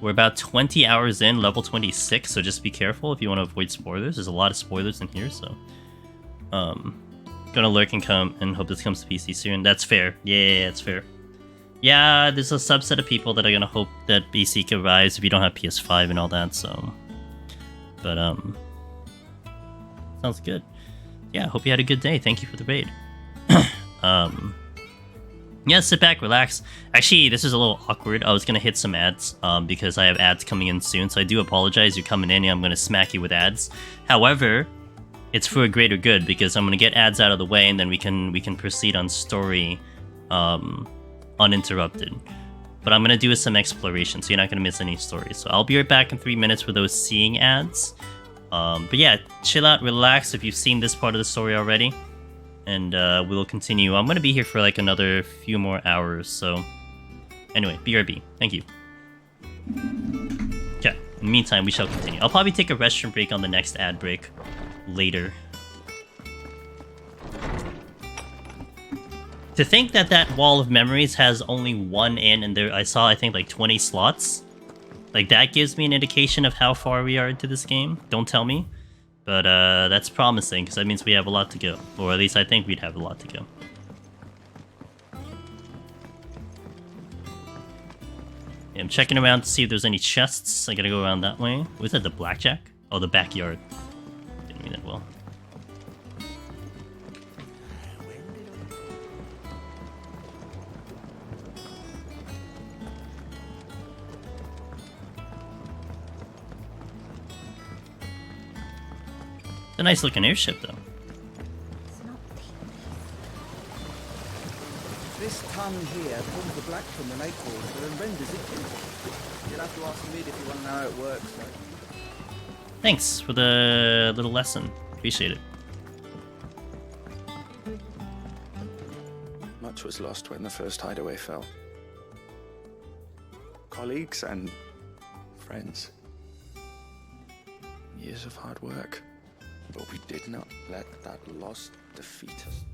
about 20 hours in, level 26, so just be careful if you want to avoid spoilers. There's a lot of spoilers in here, so... Gonna lurk and come and hope this comes to PC soon. That's fair. Yeah, that's fair. Yeah, there's a subset of people that are gonna hope that PC can rise if you don't have PS5 and all that, so... But, sounds good. Yeah, hope you had a good day. Thank you for the raid. Yeah, sit back, relax. Actually, this is a little awkward. I was gonna hit some ads because I have ads coming in soon, so I do apologize. You're coming in and I'm gonna smack you with ads. However, it's for a greater good because I'm gonna get ads out of the way and then we can proceed on story uninterrupted. But I'm gonna do some exploration, so you're not gonna miss any stories. So I'll be right back in 3 minutes for those seeing ads. But yeah, chill out, relax if you've seen this part of the story already. And we'll continue. I'm going to be here for like another few more hours, so... Anyway, BRB. Thank you. Okay, in the meantime, we shall continue. I'll probably take a restroom break on the next ad break later. To think that that wall of memories has only one in, and there I saw, I think, like 20 slots. Like, that gives me an indication of how far we are into this game. Don't tell me. But that's promising, because that means we have a lot to go. Or at least I think we'd have a lot to go. Yeah, I'm checking around to see if there's any chests. I gotta go around that way. Was that the blackjack? Oh, the backyard. Didn't mean that well. It's a nice looking airship, though. This tongue here pulls the black from the lake water and renders it pink. You'll have to ask Mid if you want to know how it works, though. Thanks for the little lesson. Appreciate it. Much was lost when the first hideaway fell. Colleagues and friends. Years of hard work. But we did not let that loss defeat us.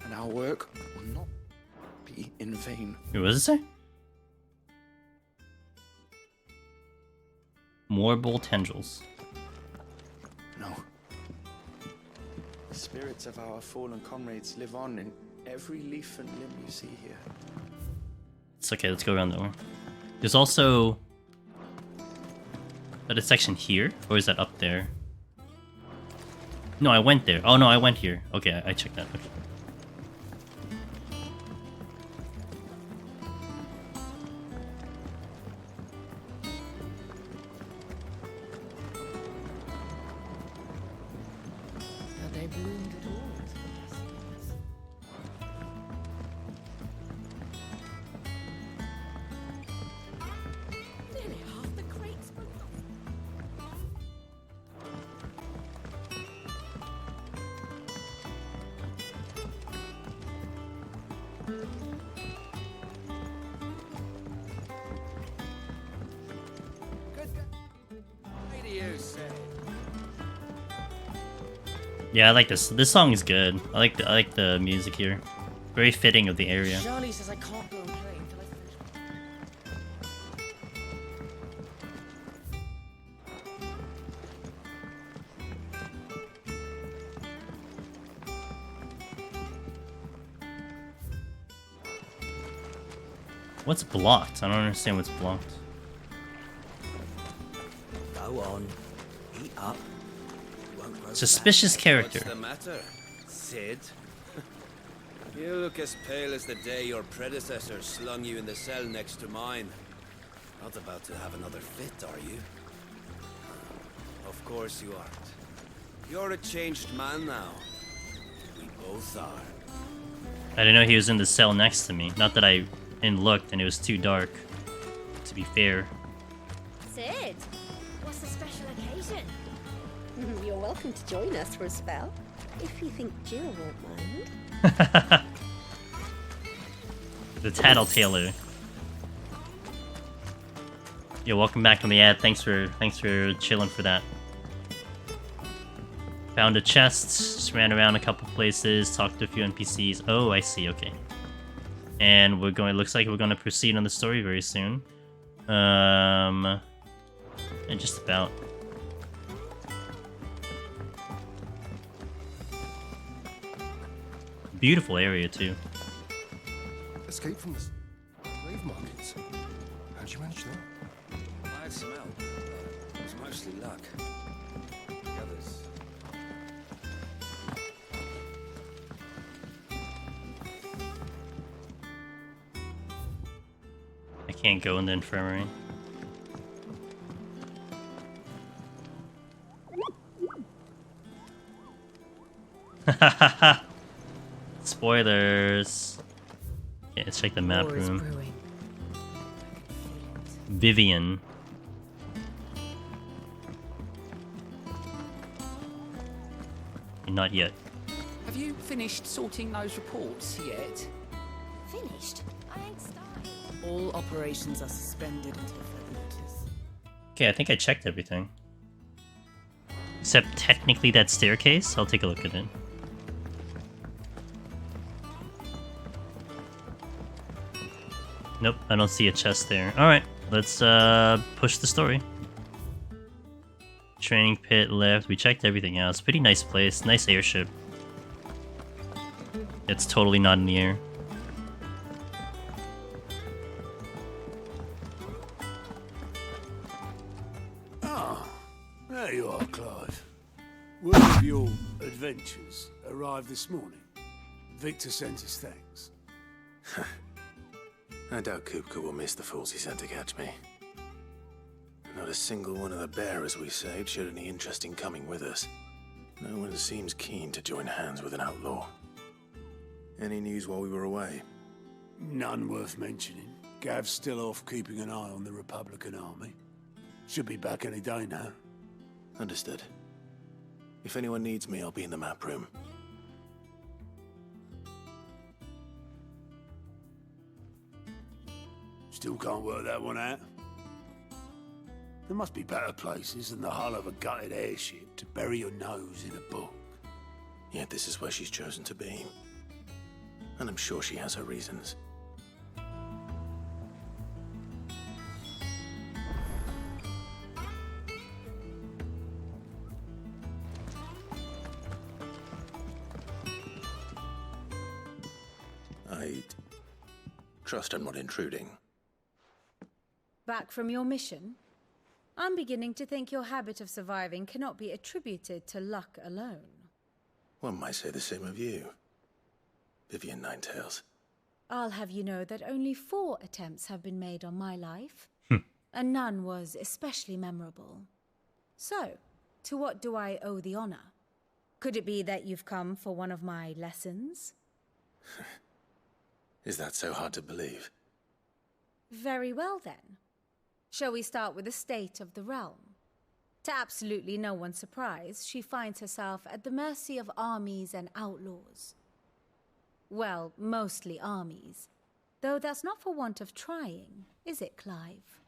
And our work will not be in vain. What does it say? More bull tendrils. No. The spirits of our fallen comrades live on in every leaf and limb you see here. It's okay, let's go around that way. There's also... Is that a section here? Or is that up there? No, I went there. Oh no, I went here. Okay, I checked that. Okay. They bloomed at all. Nearly half the crates were lost. Yeah, I like this. This song is good. I like the music here. Very fitting of the area. Charlie says I can't go and play until I finish. What's blocked? I don't understand what's blocked. Go on. Eat up. Suspicious character. What's the matter, Sid? You look as pale as the day your predecessor slung you in the cell next to mine. Not about to have another fit, are you? Of course you aren't. You're a changed man now. We both are. I didn't know he was in the cell next to me. Not that I looked and it was too dark, to be fair. Sid, what's the special occasion? You're welcome to join us for a spell, if you think Jill won't mind. The Tattletailer. Yo, welcome back on the ad. Thanks for chilling for that. Found a chest, just ran around a couple places, talked to a few NPCs. Oh, I see, okay. And looks like we're going to proceed on the story very soon. And just about. Beautiful area, too. Escape from the slave markets. How'd you manage that? I had some help. It was mostly luck. The others... Can't go in the infirmary. Spoilers. Okay, let's check the map War is room. brewing. Vivian. Not yet. Have you finished sorting those reports yet? Finished? I ain't started. All operations are suspended until further notice. Okay, I think I checked everything. Except technically that staircase. I'll take a look at it. Nope, I don't see a chest there. Alright, let's push the story. Training pit left. We checked everything out. It's a pretty nice place. Nice airship. It's totally not in the air. Ah, there you are, Clive. Word of your adventures arrived this morning. Victor sent his thanks. I doubt Kupka will miss the fools he sent to catch me. Not a single one of the bearers we saved showed any interest in coming with us. No one seems keen to join hands with an outlaw. Any news while we were away? None worth mentioning. Gav's still off keeping an eye on the Republican army. Should be back any day now. Understood. If anyone needs me, I'll be in the map room. Still can't work that one out. There must be better places than the hull of a gutted airship to bury your nose in a book. Yet this is where she's chosen to be. And I'm sure she has her reasons. I trust I'm not intruding. Back from your mission? I'm beginning to think your habit of surviving cannot be attributed to luck alone. One might say the same of you, Vivian Ninetails. I'll have you know that only 4 attempts have been made on my life, and none was especially memorable. So, to what do I owe the honor? Could it be that you've come for one of my lessons? Is that so hard to believe? Very well then. Shall we start with the state of the realm? To absolutely no one's surprise, she finds herself at the mercy of armies and outlaws. Well, mostly armies. Though that's not for want of trying, is it, Clive?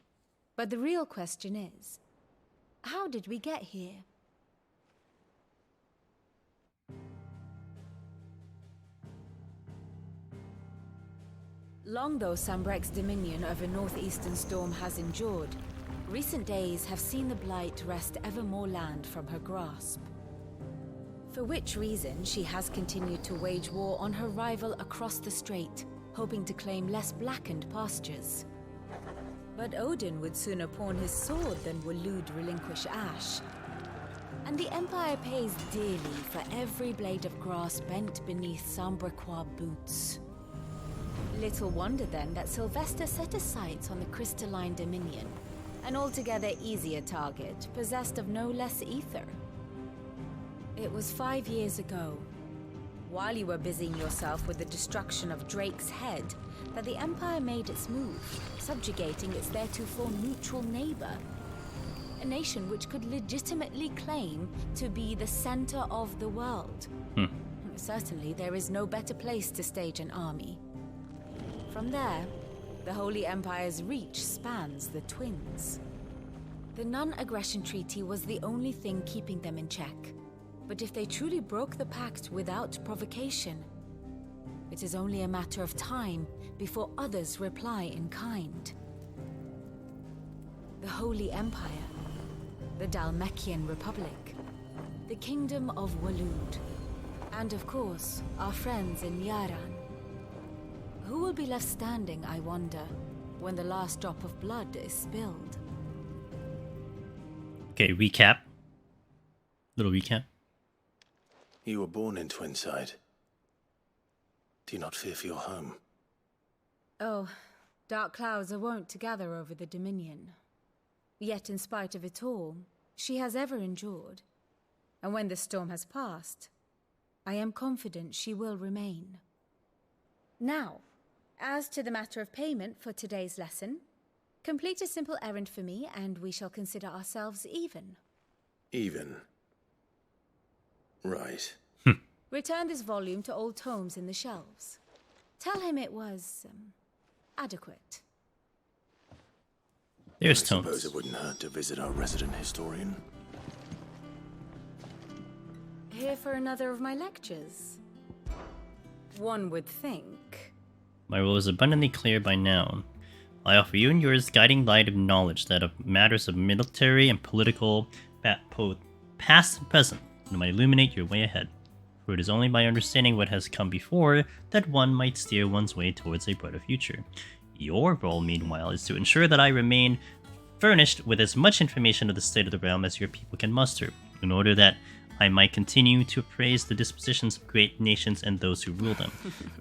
But the real question is, how did we get here? Long though Sambrek's dominion over northeastern Storm has endured, recent days have seen the Blight wrest ever more land from her grasp. For which reason she has continued to wage war on her rival across the strait, hoping to claim less blackened pastures. But Odin would sooner pawn his sword than Waloed relinquish Ash. And the Empire pays dearly for every blade of grass bent beneath Sambrequois boots. Little wonder then that Sylvester set his sights on the crystalline dominion, an altogether easier target, possessed of no less ether. It was 5 years ago, while you were busying yourself with the destruction of Drake's head, that the Empire made its move, subjugating its theretofore neutral neighbor. A nation which could legitimately claim to be the center of the world. Certainly, there is no better place to stage an army. From there, the Holy Empire's reach spans the Twins. The non-aggression treaty was the only thing keeping them in check. But if they truly broke the pact without provocation, it is only a matter of time before others reply in kind. The Holy Empire, the Dhalmekian Republic, the Kingdom of Waloed, and of course, our friends in Yaran. Who will be left standing, I wonder, when the last drop of blood is spilled? Okay, recap. Little recap. You were born in Twinside. Do you not fear for your home? Oh, Dark clouds are wont to gather over the Dominion. Yet in spite of it all, she has ever endured. And when the storm has passed, I am confident she will remain. Now, as to the matter of payment for today's lesson, complete a simple errand for me and we shall consider ourselves even. Even. Right. Return this volume to old tomes in the shelves. Tell him it was, adequate. There's I tomes. suppose it wouldn't hurt to visit our resident historian. Here for another of my lectures? One would think. My role is abundantly clear by now. I offer you and yours guiding light of knowledge that of matters of military and political, past and present, and might illuminate your way ahead. For it is only by understanding what has come before that one might steer one's way towards a brighter future. Your role, meanwhile, is to ensure that I remain furnished with as much information of the state of the realm as your people can muster, in order that I might continue to appraise the dispositions of great nations and those who rule them,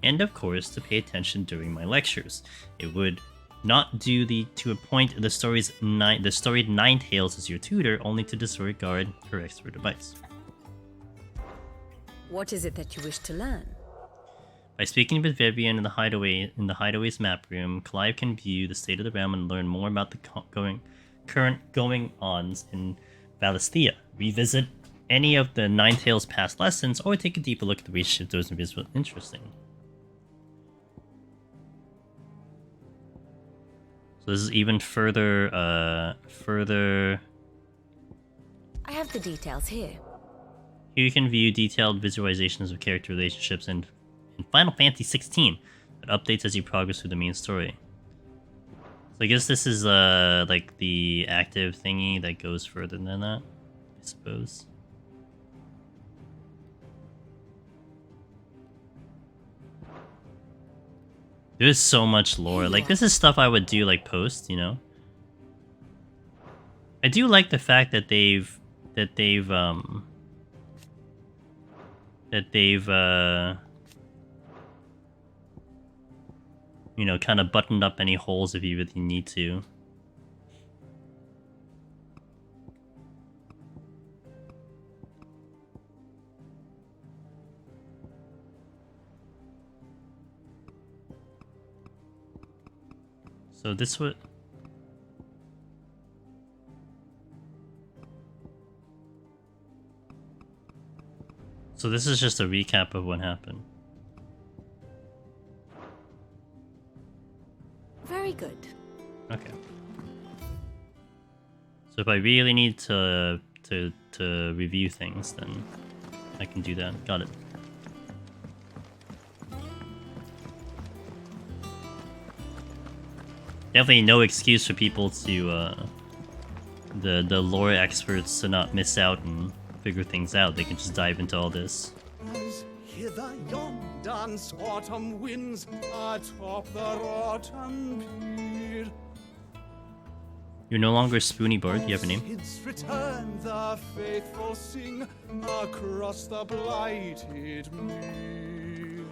and of course to pay attention during my lectures. It would not do to appoint the storied Nine Tails as your tutor, only to disregard her expert advice. What is it that you wish to learn? By speaking with Vivian in the Hideaway's map room, Clive can view the state of the realm and learn more about the current going-ons in Valisthea. Revisit any of the Nine Tails past lessons, or take a deeper look at the relationship to those invisible interesting. So this is even further, I have the details here. Here you can view detailed visualizations of character relationships in Final Fantasy XVI that updates as you progress through the main story. So I guess this is like the active thingy that goes further than that, I suppose. There's so much lore. Like, this is stuff I would do like post, you know? I do like the fact that they've you know, kind of buttoned up any holes if you really need to. So this would... So this is just a recap of what happened. Very good. Okay. So if I really need to review things, then I can do that. Got it. Definitely no excuse for people to the lore experts to not miss out and figure things out. They can just dive into all this. As hither yon dance autumn winds atop the rotten pier. You're no longer Spoony Bard. You have a name? Kids return, the faithful sing across the blighted mere.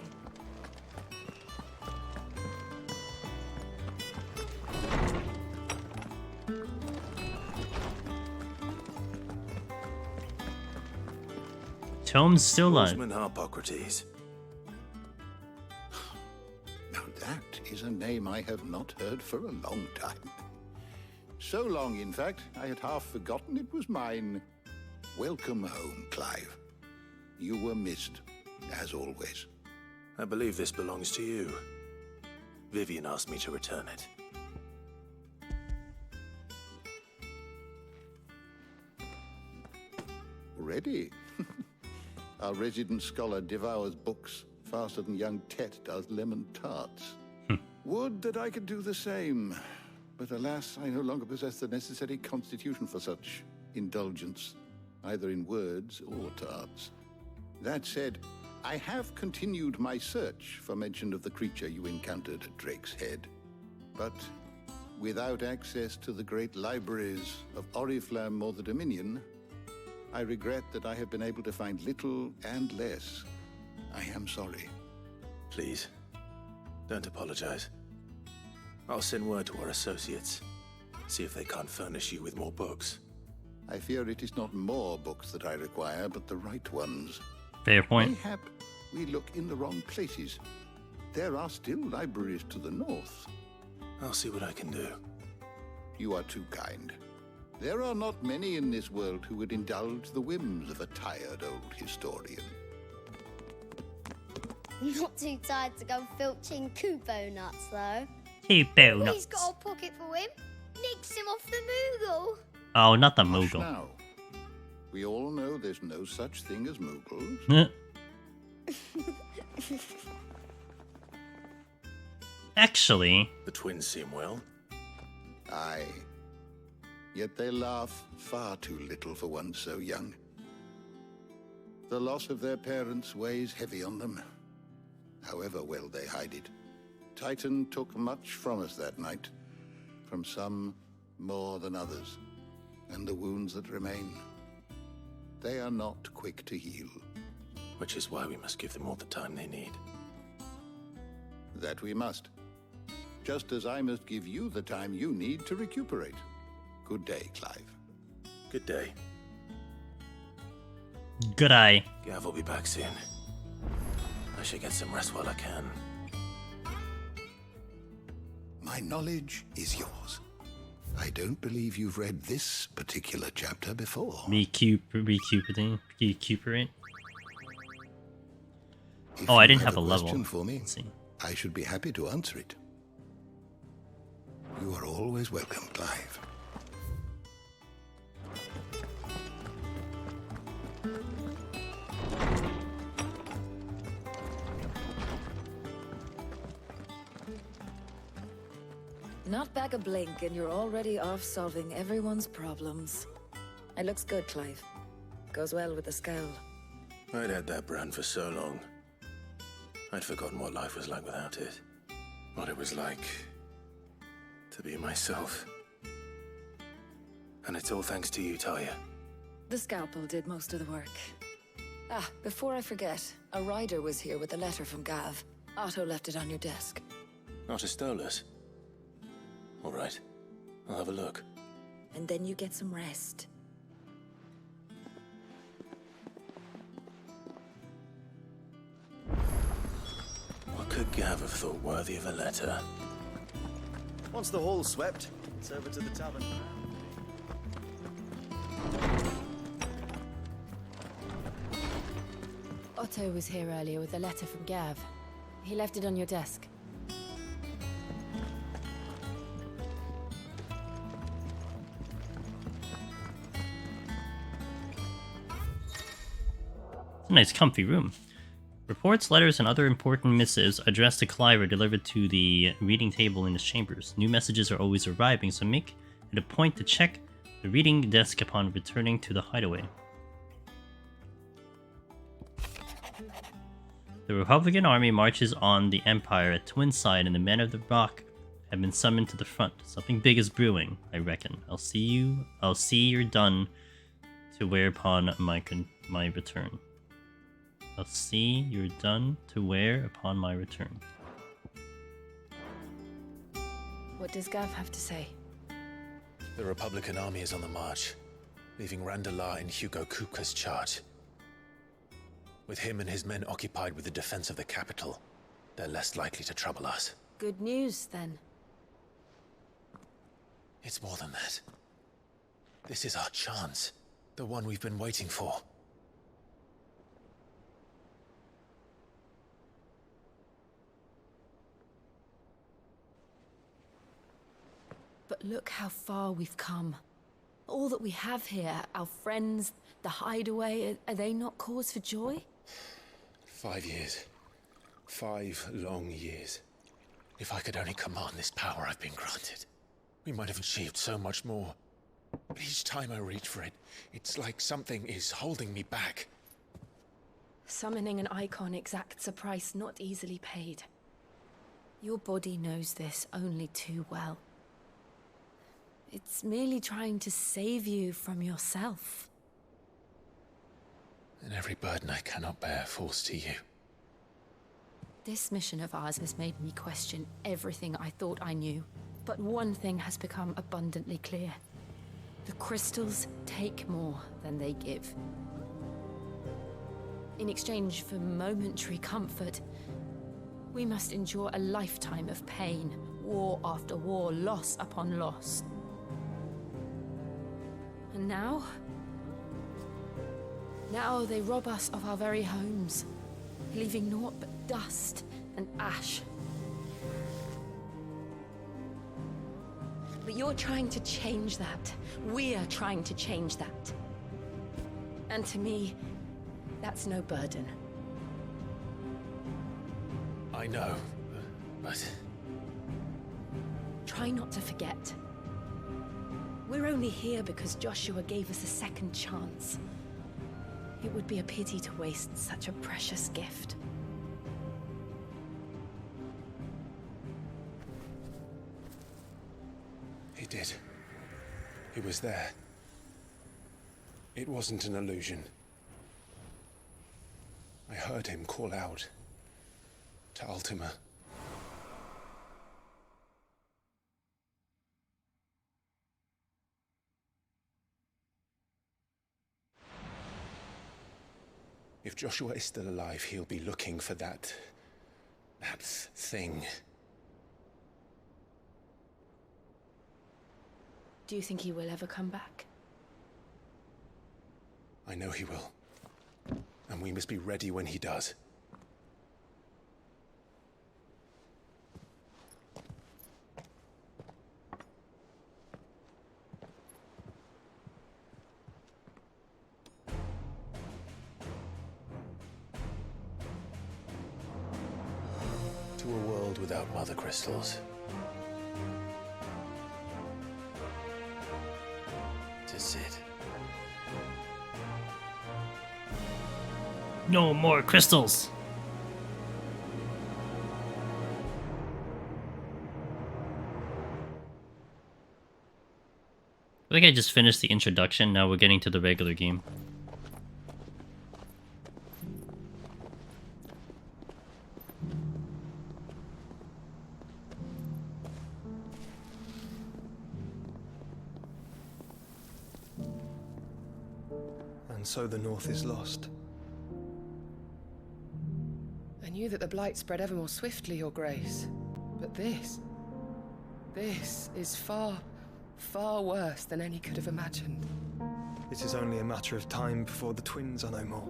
Tome's still alive. Horseman Harpocrates. Now that is a name I have not heard for a long time. So long, in fact, I had half forgotten it was mine. Welcome home, Clive. You were missed, as always. I believe this belongs to you. Vivian asked me to return it. Ready? Our resident scholar devours books faster than young Tet does lemon tarts. Would that I could do the same. But alas, I no longer possess the necessary constitution for such indulgence, either in words or tarts. That said, I have continued my search for mention of the creature you encountered at Drake's Head. But without access to the great libraries of Oriflamme or the Dominion, I regret that I have been able to find little and less. I am sorry. Please, don't apologize. I'll send word to our associates. See if they can't furnish you with more books. I fear it is not more books that I require, but the right ones. Fair point. Mayhap we look in the wrong places. There are still libraries to the north. I'll see what I can do. You are too kind. There are not many in this world who would indulge the whims of a tired old historian. Not too tired to go filching Kupo nuts, though. Kupo nuts. He's got a pocket for him. Nicks him off the Moogle. Oh, not the Hush Moogle. now. We all know there's no such thing as Moogles. Actually, the twins seem well. Aye. Yet they laugh far too little for one so young. The loss of their parents weighs heavy on them, however well they hide it. Titan took much from us that night, from some more than others, and the wounds that remain, they are not quick to heal. Which is why we must give them all the time they need. That we must. Just as I must give you the time you need to recuperate. Good day, Clive. Good day. Good eye. Gav will be back soon. I should get some rest while I can. My knowledge is yours. I don't believe you've read this particular chapter before. Recuperate. If Oh, I you didn't have a level. question for me, Let's see. I should be happy to answer it. You are always welcome, Clive. Not back a blink and you're already off solving everyone's problems. It looks good, Clive. Goes well with the scowl. I'd had that brand for so long. I'd forgotten what life was like without it. What it was like to be myself. And it's all thanks to you, Talia. The scalpel did most of the work. Ah, before I forget, a rider was here with a letter from Gav. Otto left it on your desk. Not a Stolas. All right, I'll have a look. And then you get some rest. What could Gav have thought worthy of a letter? Once the hall's swept, it's over to the tavern. Otto was here earlier with a letter from Gav. He left it on your desk. A nice comfy room. Reports, letters, and other important missives addressed to Clive are delivered to the reading table in his chambers. New messages are always arriving, so make it a point to check the reading desk upon returning to the hideaway. The Republican army marches on the Empire at Twinside, and the men of the Rock have been summoned to the front. Something big is brewing, I reckon. I'll see you're done to wear upon my return. I'll see you're done to wear upon my return. What does Gav have to say? The Republican army is on the march, leaving Randalar in Hugo Kupka's charge. With him and his men occupied with the defense of the capital, they're less likely to trouble us. Good news, then. It's more than that. This is our chance, the one we've been waiting for. But look how far we've come. All that we have here, our friends, the hideaway, are they not cause for joy? 5 years. 5 long years. If I could only command this power I've been granted, we might have achieved so much more. But each time I reach for it, it's like something is holding me back. Summoning an icon exacts a price not easily paid. Your body knows this only too well. It's merely trying to save you from yourself. And every burden I cannot bear falls to you. This mission of ours has made me question everything I thought I knew. But one thing has become abundantly clear. The crystals take more than they give. In exchange for momentary comfort, we must endure a lifetime of pain, war after war, loss upon loss. And now they rob us of our very homes, leaving naught but dust and ash. But you're trying to change that. We're trying to change that. And to me, that's no burden. I know, but... Try not to forget. We're only here because Joshua gave us a second chance. It would be a pity to waste such a precious gift. He did. He was there. It wasn't an illusion. I heard him call out to Ultima. If Joshua is still alive, he'll be looking for that thing. Do you think he will ever come back? I know he will. And we must be ready when he does. To a world without mother crystals. To Sid. No more crystals! I think I just finished the introduction, now we're getting to the regular game. And so the North is lost. I knew that the Blight spread ever more swiftly, Your Grace. But this is far, far worse than any could have imagined. It is only a matter of time before the twins are no more.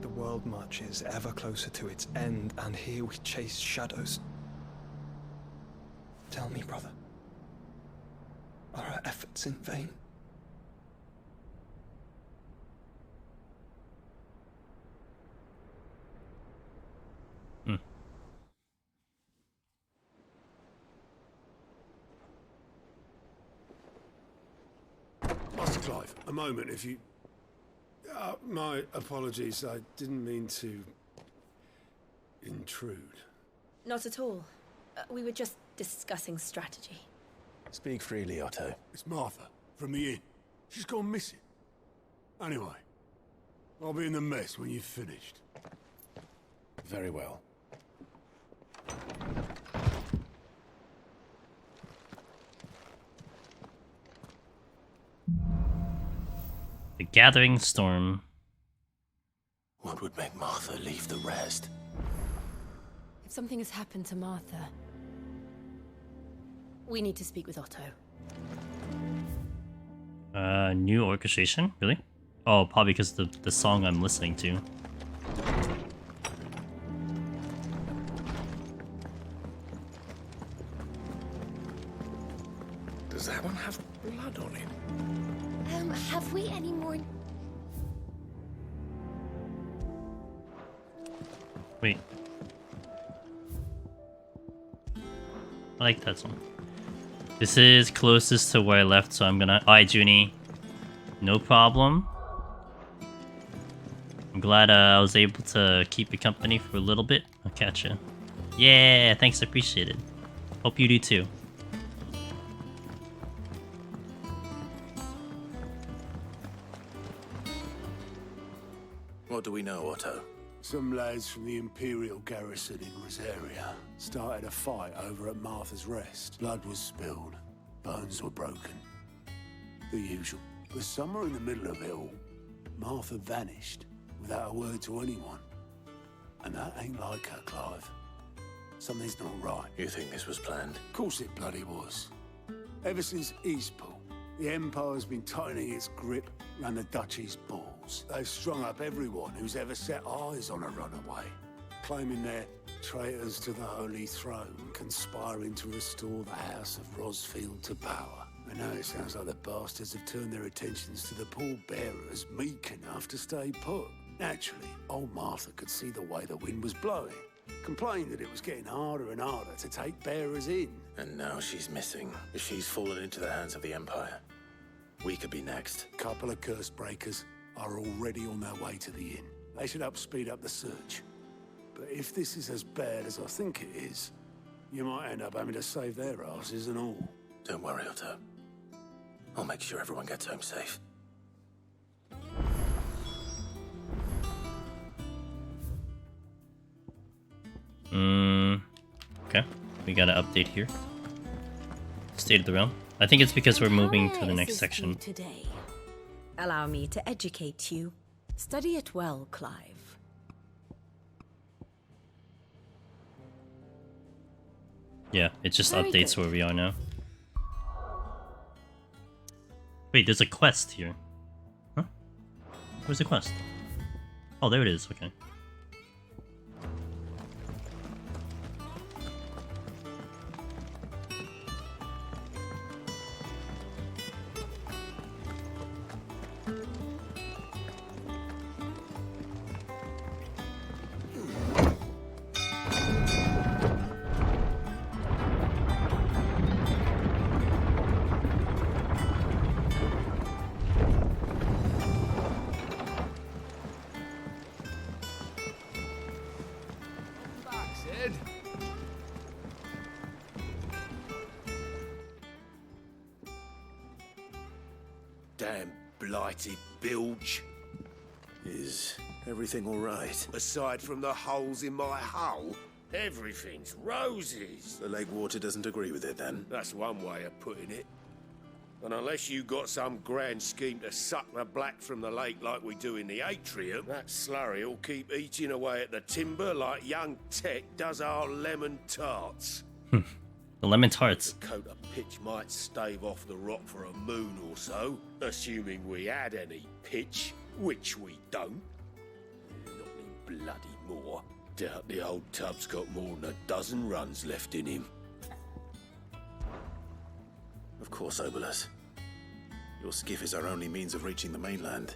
The world marches ever closer to its end, and here we chase shadows. Tell me, brother, are our efforts in vain? Master Clive, a moment, if you... my apologies, I didn't mean to... intrude. Not at all. We were just discussing strategy. Speak freely, Otto. It's Martha, from the inn. She's gone missing. Anyway, I'll be in the mess when you've finished. Very well. The Gathering Storm. What would make Martha leave the rest? If something has happened to Martha, we need to speak with Otto. New orchestration? Really? Oh, probably because the song I'm listening to. Does that one have blood on it? Have we any more? Wait. I like that song. This is closest to where I left, so I'm gonna... Alright, Junie. No problem. I'm glad I was able to keep you company for a little bit. I'll catch you. Yeah, thanks, appreciate it. Hope you do too. What do we know, Otto? Some lads from the Imperial garrison in Rosaria started a fight over at Martha's Rest. Blood was spilled, bones were broken. The usual. But somewhere in the middle of it all, Martha vanished without a word to anyone. And that ain't like her, Clive. Something's not right. You think this was planned? Of course it bloody was. Ever since Eastpool, the Empire's been tightening its grip around the Duchy's balls. They've strung up everyone who's ever set eyes on a runaway, claiming they're traitors to the Holy Throne, conspiring to restore the House of Rosfield to power. I know it sounds like the bastards have turned their attentions to the pallbearers meek enough to stay put. Naturally, old Martha could see the way the wind was blowing, complained that it was getting harder and harder to take bearers in. And now she's missing. If she's fallen into the hands of the Empire, we could be next. Couple of curse breakers are already on their way to the inn. They should speed up the search. But if this is as bad as I think it is, you might end up having to save their asses and all. Don't worry, Otto. I'll make sure everyone gets home safe. Okay. We got an update here. State of the realm. I think it's because we're moving to the next section. Today. Allow me to educate you. Study it well, Clive. Yeah, it just Very updates good. where we are now. Wait, there's a quest here. Huh? Where's the quest? Oh, there it is. Okay. Back, Sid. Damn blighted bilge. Is everything all right? Aside from the holes in my hull, everything's roses. The lake water doesn't agree with it, then? That's one way of putting it. And unless you got some grand scheme to suck the black from the lake like we do in the atrium, that slurry will keep eating away at the timber like young Tech does our lemon tarts. The lemon tarts. A coat of pitch might stave off the rot for a moon or so, assuming we had any pitch, which we don't. Not any bloody more. Doubt the old tub's got more than a dozen runs left in him. Of course, Obolus. Your skiff is our only means of reaching the mainland.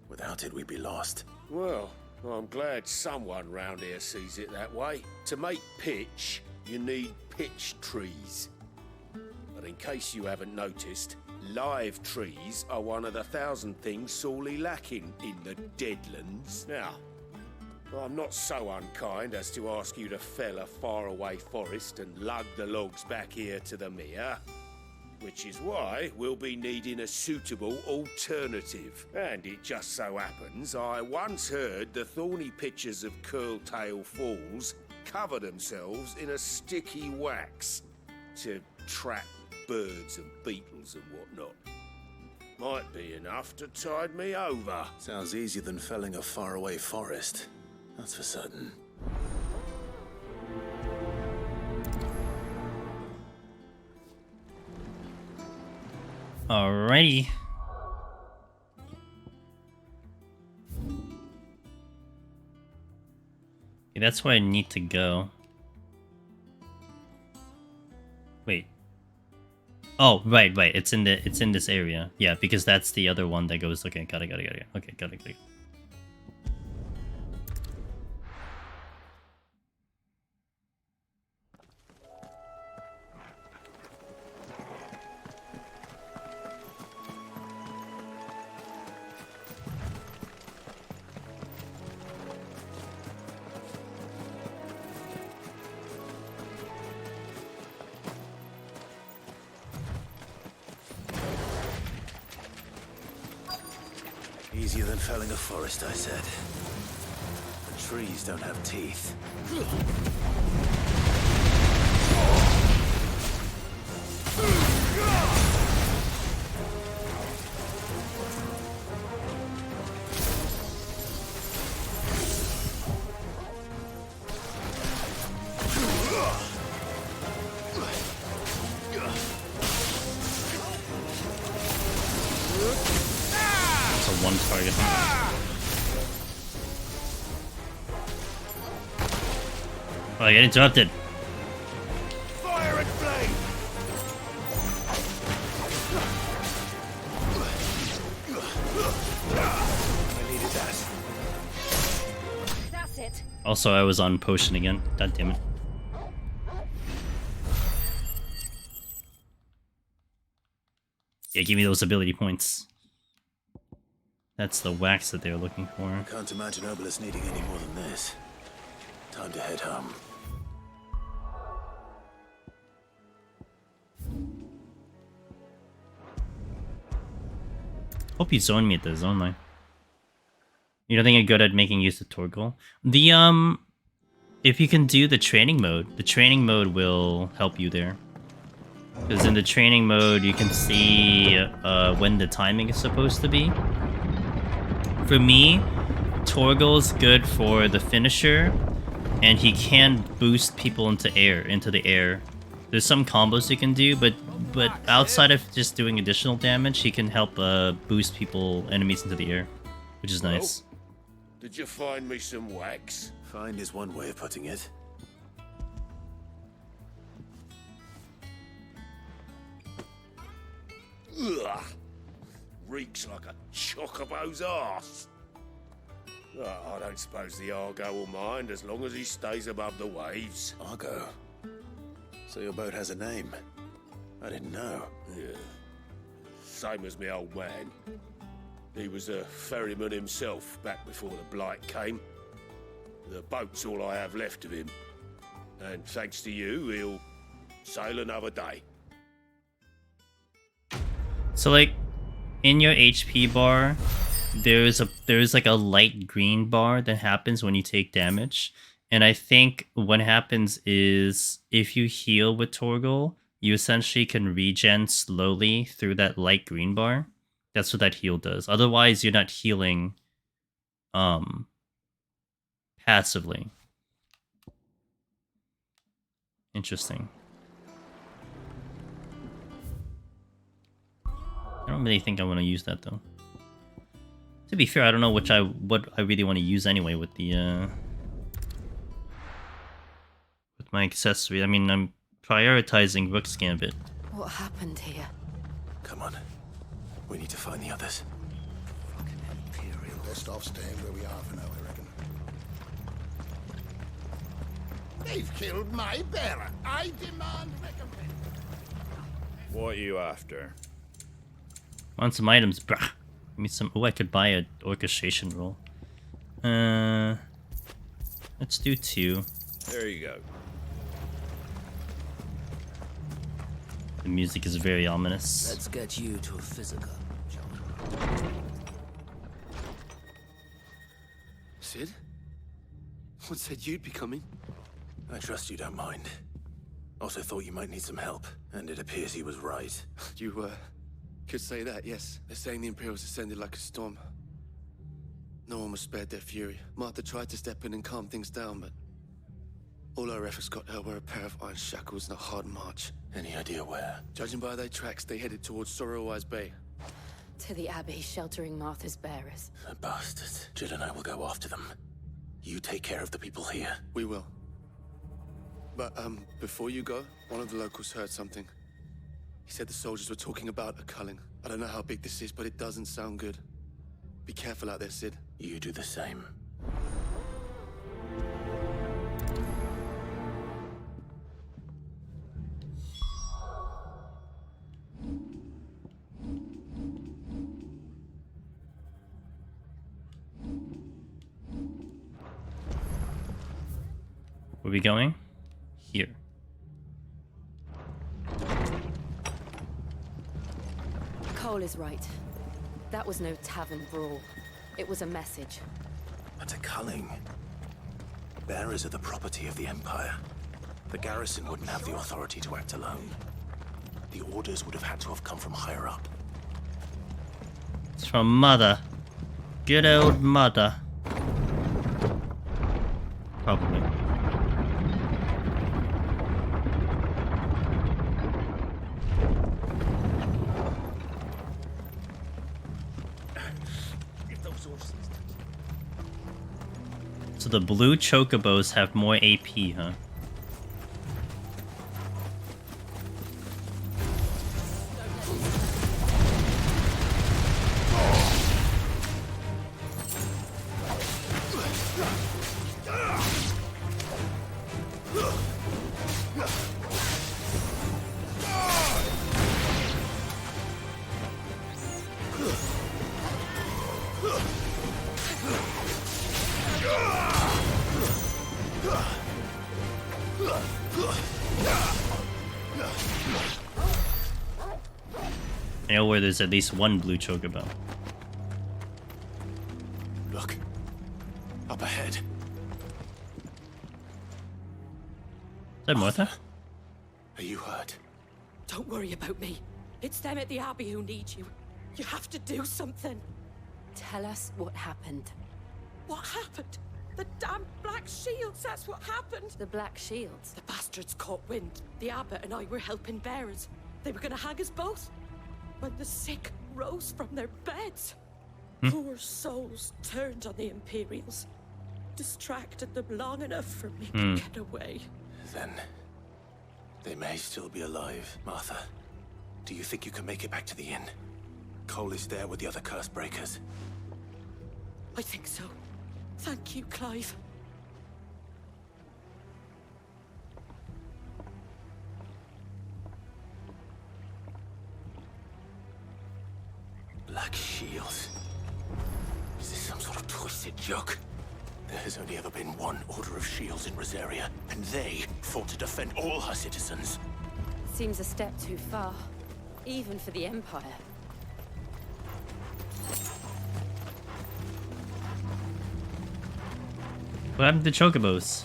Without it, we'd be lost. Well, I'm glad someone round here sees it that way. To make pitch, you need pitch trees. But in case you haven't noticed, live trees are one of the 1,000 things sorely lacking in the Deadlands. Now, I'm not so unkind as to ask you to fell a faraway forest and lug the logs back here to the mere, which is why we'll be needing a suitable alternative. And it just so happens I once heard the thorny pitchers of Curltail Falls cover themselves in a sticky wax to trap birds and beetles and whatnot. Might be enough to tide me over. Sounds easier than felling a faraway forest. That's for certain. Alrighty. Okay, that's where I need to go. Wait. Oh, right. It's in this area. Yeah, because that's the other one that goes. Okay, got it. Okay, got it. Easier than felling a forest, I said. The trees don't have teeth. It's a one target. Oh, I got interrupted. Fire and flame! I needed that. That's it. Also, I was on potion again. God damn it. Yeah, give me those ability points. That's the wax that they were looking for. I can't imagine Obelisk needing any more than this. Time to head home. Hope you zone me at the zone line. You don't think you're good at making use of Torgal? The if you can do the training mode will help you there. Because in the training mode, you can see when the timing is supposed to be. For me, Torgal's good for the finisher, and he can boost people into the air. There's some combos you can do, but outside of just doing additional damage, he can help boost enemies into the air, which is nice. Did you find me some wax? Find is one way of putting it. Ugh. Reeks like a chocobo's arse. Oh, I don't suppose the Argo will mind as long as he stays above the waves. Argo? So your boat has a name? I didn't know. Yeah. Same as my old man. He was a ferryman himself back before the Blight came. The boat's all I have left of him. And thanks to you, he'll sail another day. So like, in your HP bar, there's like a light green bar that happens when you take damage. And I think what happens is if you heal with Torgal, you essentially can regen slowly through that light green bar. That's what that heal does. Otherwise, you're not healing passively. Interesting. I don't really think I want to use that though. To be fair, I don't know what I really want to use anyway with the with my accessory. I mean, I'm prioritizing Rook's Gambit. What happened here? Come on. We need to find the others. Fucking Imperial. Best off staying where we are for now, I reckon. They've killed my bearer. I demand recompense. What are you after? Want some items, bruh. Give me some. Oh, I could buy a orchestration roll. Let's do 2. There you go. The music is very ominous. Let's get you to a physical, shall we? Sid? What said you'd be coming? I trust you don't mind. Also thought you might need some help, and it appears he was right. You, could say that, yes. They're saying the Imperials descended like a storm. No one was spared their fury. Martha tried to step in and calm things down, but all our efforts got her were a pair of iron shackles and a hard march. Any idea where? Judging by their tracks, they headed towards Sorrowwise Bay. To the Abbey, sheltering Martha's bearers. The bastards. Jill and I will go after them. You take care of the people here. We will. But, before you go, one of the locals heard something. He said the soldiers were talking about a culling. I don't know how big this is, but it doesn't sound good. Be careful out there, Sid. You do the same. Where are we going? Here. Cole is right. That was no tavern brawl. It was a message. But a culling. Bearers are the property of the Empire. The garrison wouldn't have the authority to act alone. The orders would have had to have come from higher up. It's from Mother. Good old Mother. Probably. So the blue chocobos have more AP, huh? I know where there's at least one blue chocobo. Look. Up ahead. Is that Martha? Are you hurt? Don't worry about me. It's them at the Abbey who need you. You have to do something. Tell us what happened. What happened? The damn Black Shields, that's what happened. The Black Shields? The bastards caught wind. The Abbot and I were helping bearers. They were gonna hang us both. When the sick rose from their beds. Poor souls turned on the Imperials. Distracted them long enough for me to get away. Then they may still be alive, Martha. Do you think you can make it back to the inn? Cole is there with the other curse breakers. I think so. Thank you, Clive. Black Shields. Is this some sort of twisted joke? There has only ever been one Order of Shields in Rosaria, and they fought to defend all her citizens. Seems a step too far, even for the Empire. What happened to the chocobos?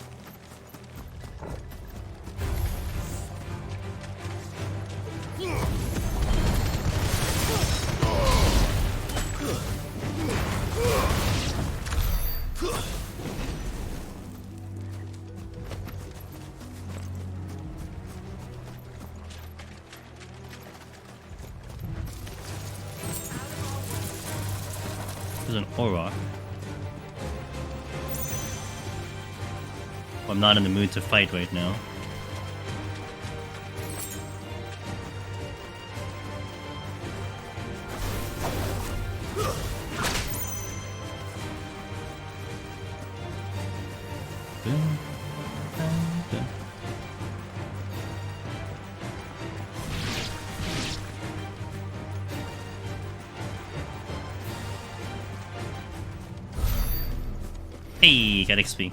There's an Auroch. I'm not in the mood to fight right now. Hey, got XP.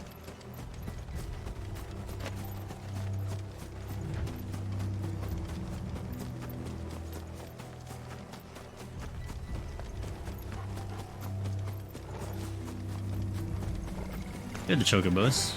Good, the chocobos.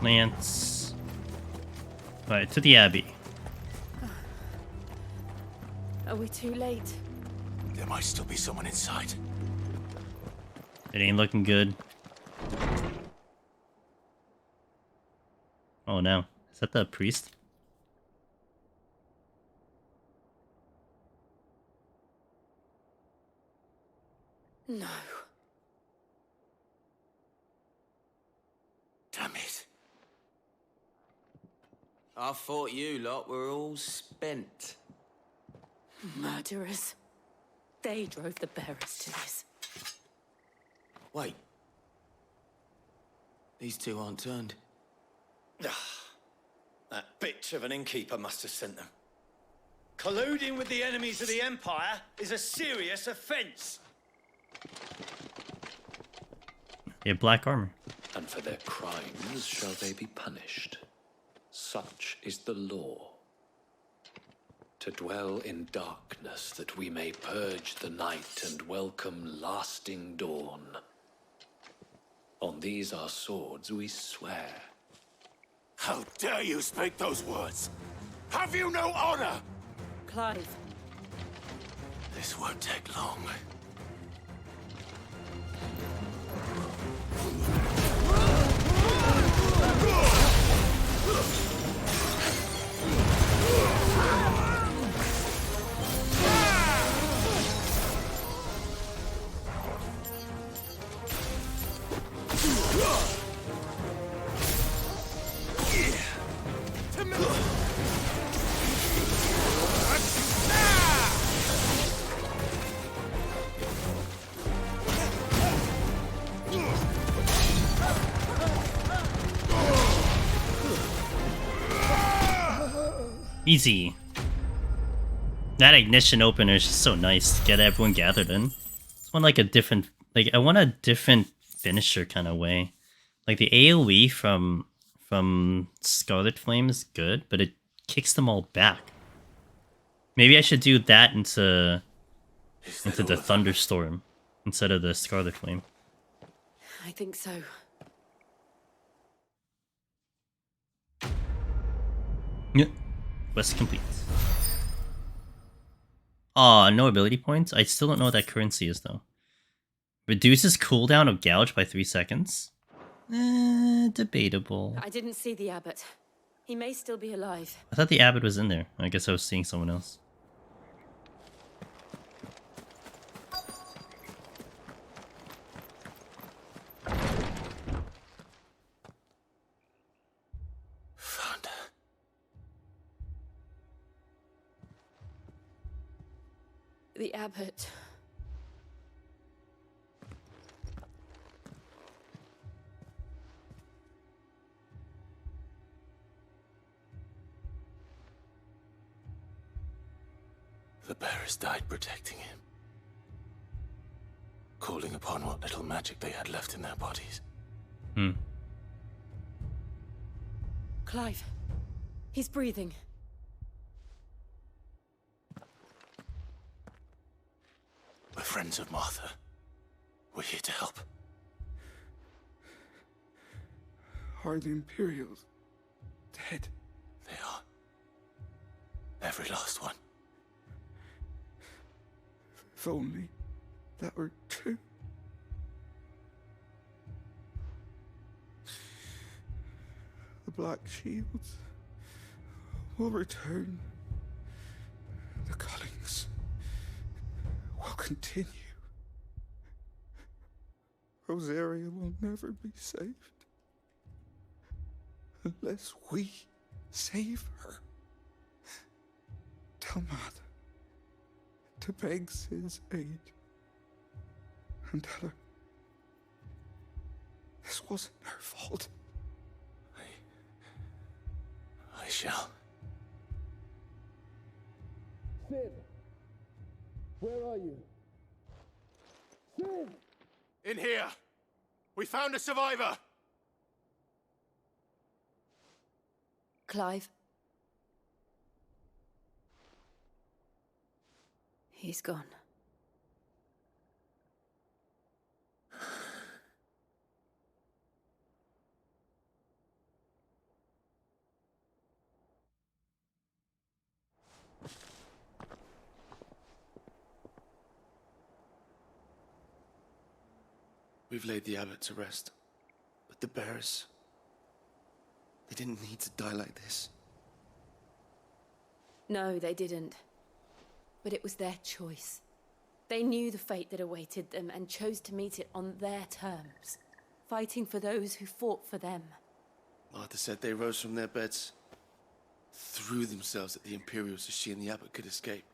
Lance. Right, to the Abbey. Are we too late? There might still be someone inside. It ain't looking good. Oh no. Is that the priest? No. Damn it. I thought you lot were all spent. Murderers. They drove the bearers to this. Wait. These two aren't turned. That bitch of an innkeeper must have sent them. Colluding with the enemies of the Empire is a serious offence. They have black armor. And for their crimes shall they be punished. Such is the law. To dwell in darkness that we may purge the night and welcome lasting dawn. On these our swords we swear. How dare you speak those words? Have you no honor? Clive. This won't take long. Easy. That ignition opener is just so nice to get everyone gathered in. It's one like a different, like I want a different finisher kind of way. Like the AoE from Scarlet Flame is good, but it kicks them all back. Maybe I should do that into the Thunderstorm instead of the Scarlet Flame. I think so. Yeah. Quest complete. Aw, no ability points? I still don't know what that currency is though. Reduces cooldown of gouge by 3 seconds? Debatable. I didn't see the abbot. He may still be alive. I thought the abbot was in there. I guess I was seeing someone else. Found her. The abbot. The bearers died protecting him. Calling upon what little magic they had left in their bodies. Clive. He's breathing. We're friends of Martha. We're here to help. Are the Imperials dead? They are. Every last one. If only that were true. The Black Shields will return. The Cullings will continue. Rosaria will never be saved unless we save her. Tell Matt to beg his aid and tell her this wasn't her fault. I shall. Sid, where are you? Sid! In here! We found a survivor! Clive. He's gone. We've laid the abbot to rest. But the bearers... they didn't need to die like this. No, they didn't. But it was their choice. They knew the fate that awaited them and chose to meet it on their terms, fighting for those who fought for them. Martha said they rose from their beds, threw themselves at the Imperials so she and the abbot could escape.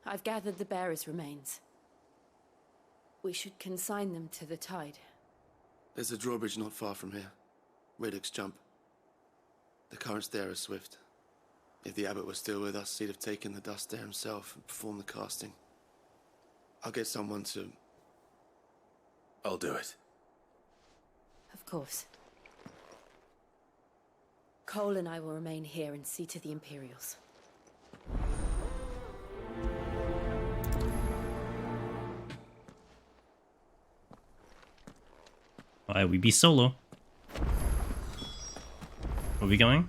I've gathered the bearers' remains. We should consign them to the tide. There's a drawbridge not far from here. Radix Jump. The currents there are swift. If the abbot was still with us, he'd have taken the dust there himself and performed the casting. I'll get someone to... I'll do it. Of course. Cole and I will remain here and see to the Imperials. Why we be solo? Where we going?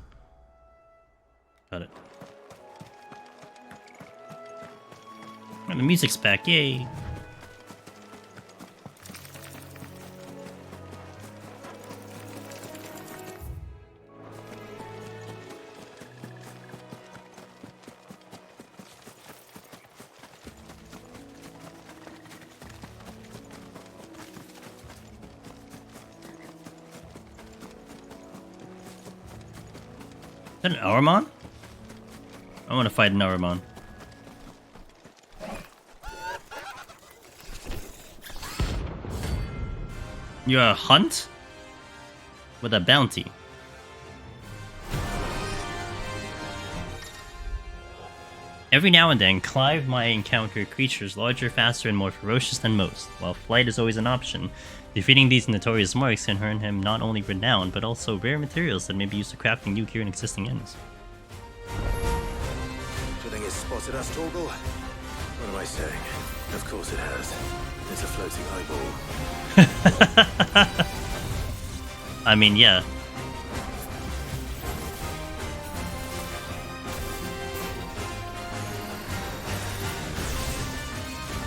Got it. And the music's back, yay! Is that an Aramon? I want to fight an Aramon. You're a hunt? With a bounty. Every now and then, Clive might encounter creatures larger, faster, and more ferocious than most. While flight is always an option, defeating these notorious marks can earn him not only renown, but also rare materials that may be used to crafting new gear and existing ends. Do you think it's spotted us, Torgal? What am I saying? Of course it has. It's a floating eyeball. I mean, yeah.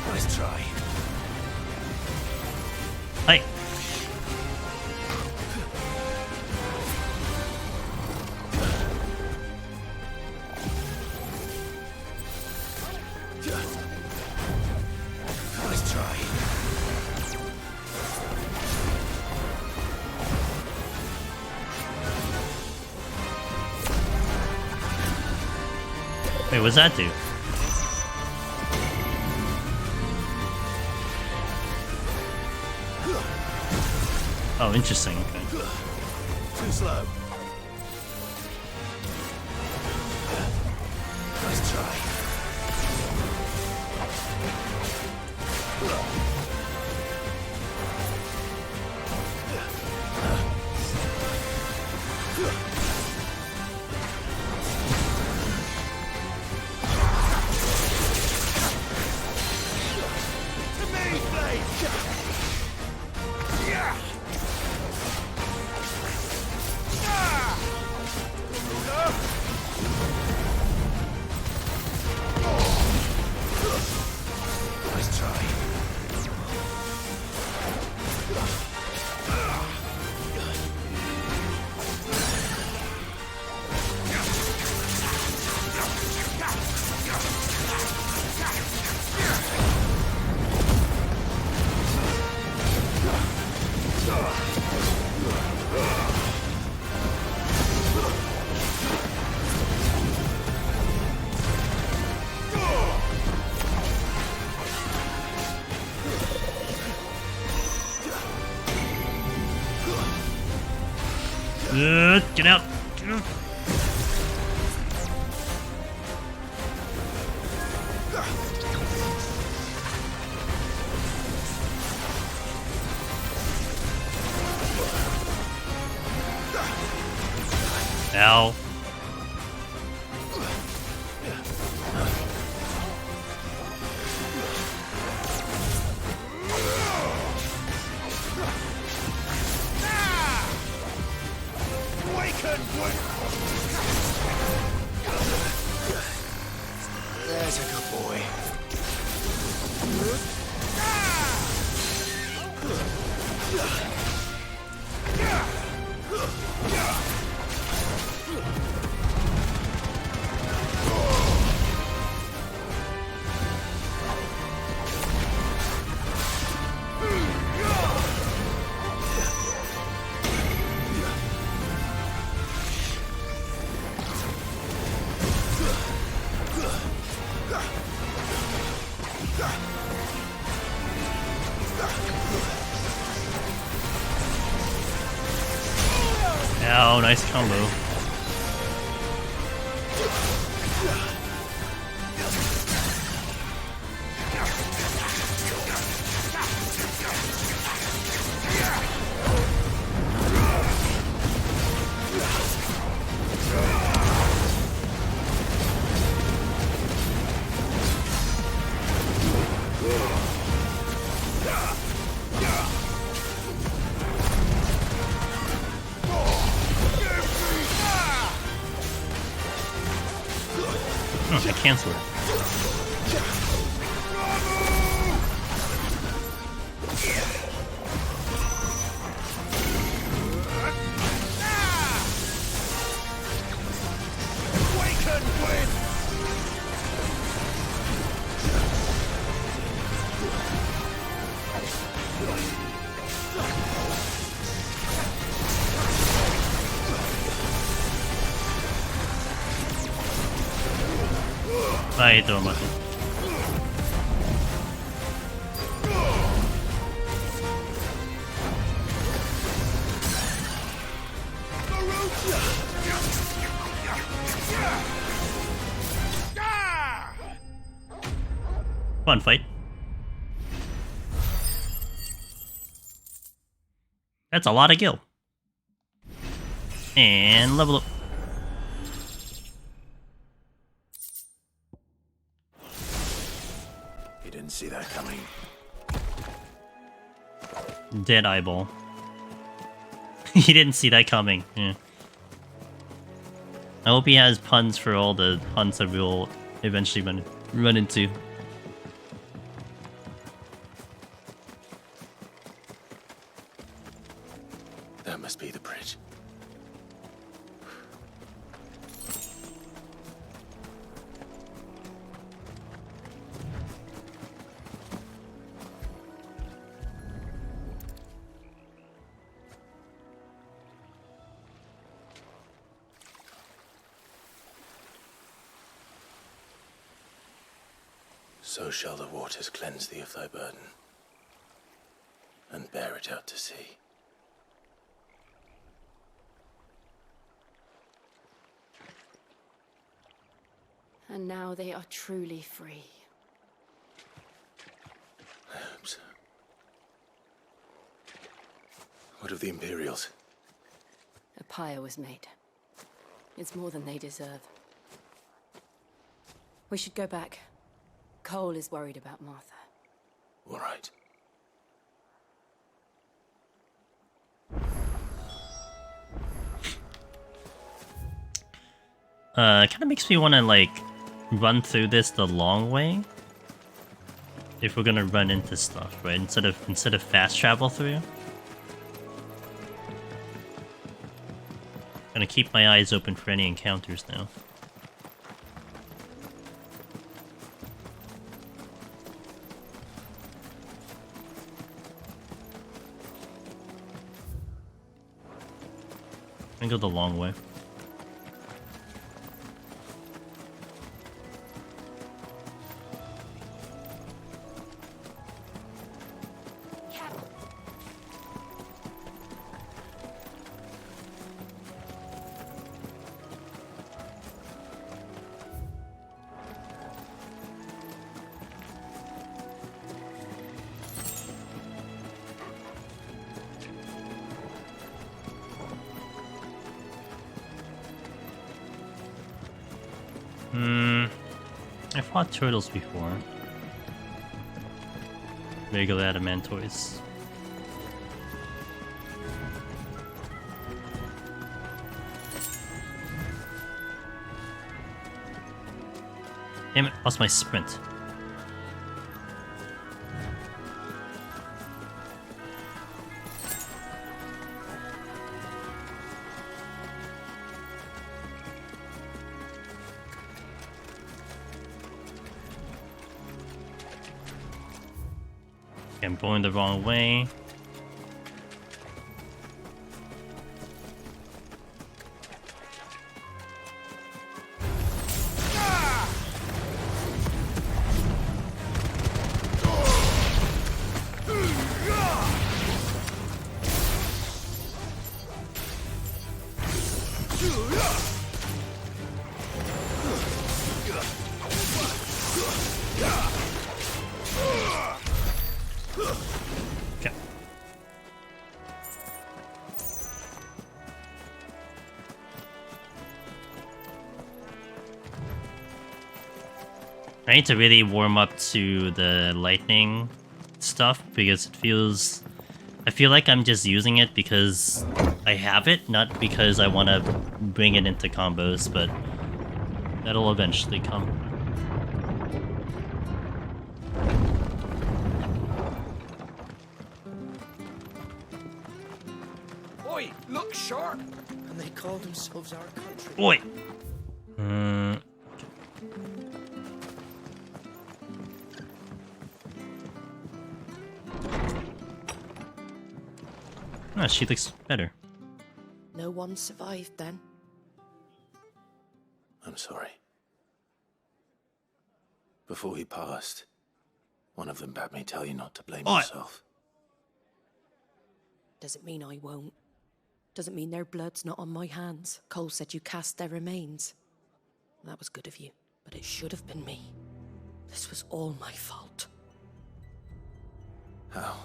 Nice try. Hi. Nice try. Wait, what's that do? Oh, interesting. Okay. Too slow. Nice try. To me, Blade! Yeah! Nice try. Get out! Get out! Ow. There's a good boy. Ow, nice combo. I cancel it. I hate throwing my phone. Fun fight. That's a lot of gil. And level up. Didn't see that coming. Dead eyeball. He didn't see that coming. Yeah. I hope he has puns for all the puns that we'll eventually run into. That must be the bridge. So shall the waters cleanse thee of thy burden, and bear it out to sea. And now they are truly free. I hope so. What of the Imperials? A pyre was made. It's more than they deserve. We should go back. Cole is worried about Martha. All right. Kind of makes me want to like run through this the long way. If we're gonna run into stuff, right? Instead of fast travel through. Gonna keep my eyes open for any encounters now. I go the long way. I fought turtles before. Regular adamantors. Damn it, lost my sprint. I'm going the wrong way. I need to really warm up to the lightning stuff because I feel like I'm just using it because I have it, not because I want to bring it into combos, but that'll eventually come. Oi, look sharp! And they call themselves our country. Oi! Oh, she looks better. No one survived then. I'm sorry. Before he passed, one of them bade me tell you not to blame yourself. Doesn't mean I won't. Doesn't mean their blood's not on my hands. Cole said you cast their remains. That was good of you, but it should have been me. This was all my fault. How?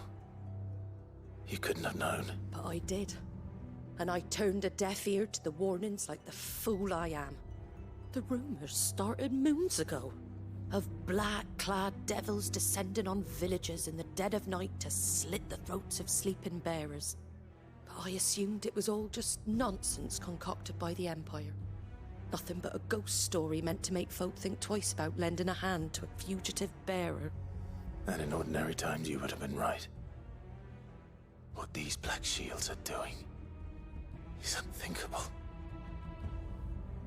You couldn't have known. But I did. And I turned a deaf ear to the warnings like the fool I am. The rumors started moons ago. Of black-clad devils descending on villages in the dead of night to slit the throats of sleeping bearers. But I assumed it was all just nonsense concocted by the Empire. Nothing but a ghost story meant to make folk think twice about lending a hand to a fugitive bearer. And in ordinary times you would have been right. What these Black Shields are doing is unthinkable.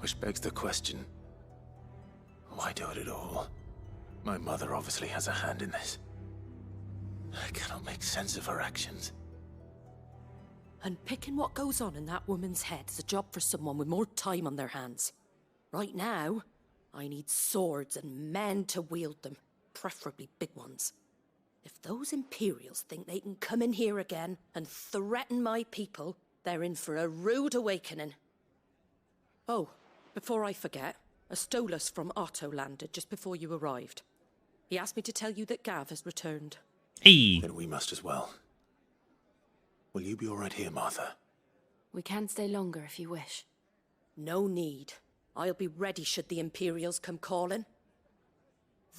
Which begs the question, why do it at all? My mother obviously has a hand in this. I cannot make sense of her actions. And picking what goes on in that woman's head is a job for someone with more time on their hands. Right now, I need swords and men to wield them, preferably big ones. If those Imperials think they can come in here again and threaten my people, they're in for a rude awakening. Oh, before I forget, a Stolas from Otto landed just before you arrived. He asked me to tell you that Gav has returned. Hey! Then we must as well. Will you be all right here, Martha? We can stay longer if you wish. No need. I'll be ready should the Imperials come calling.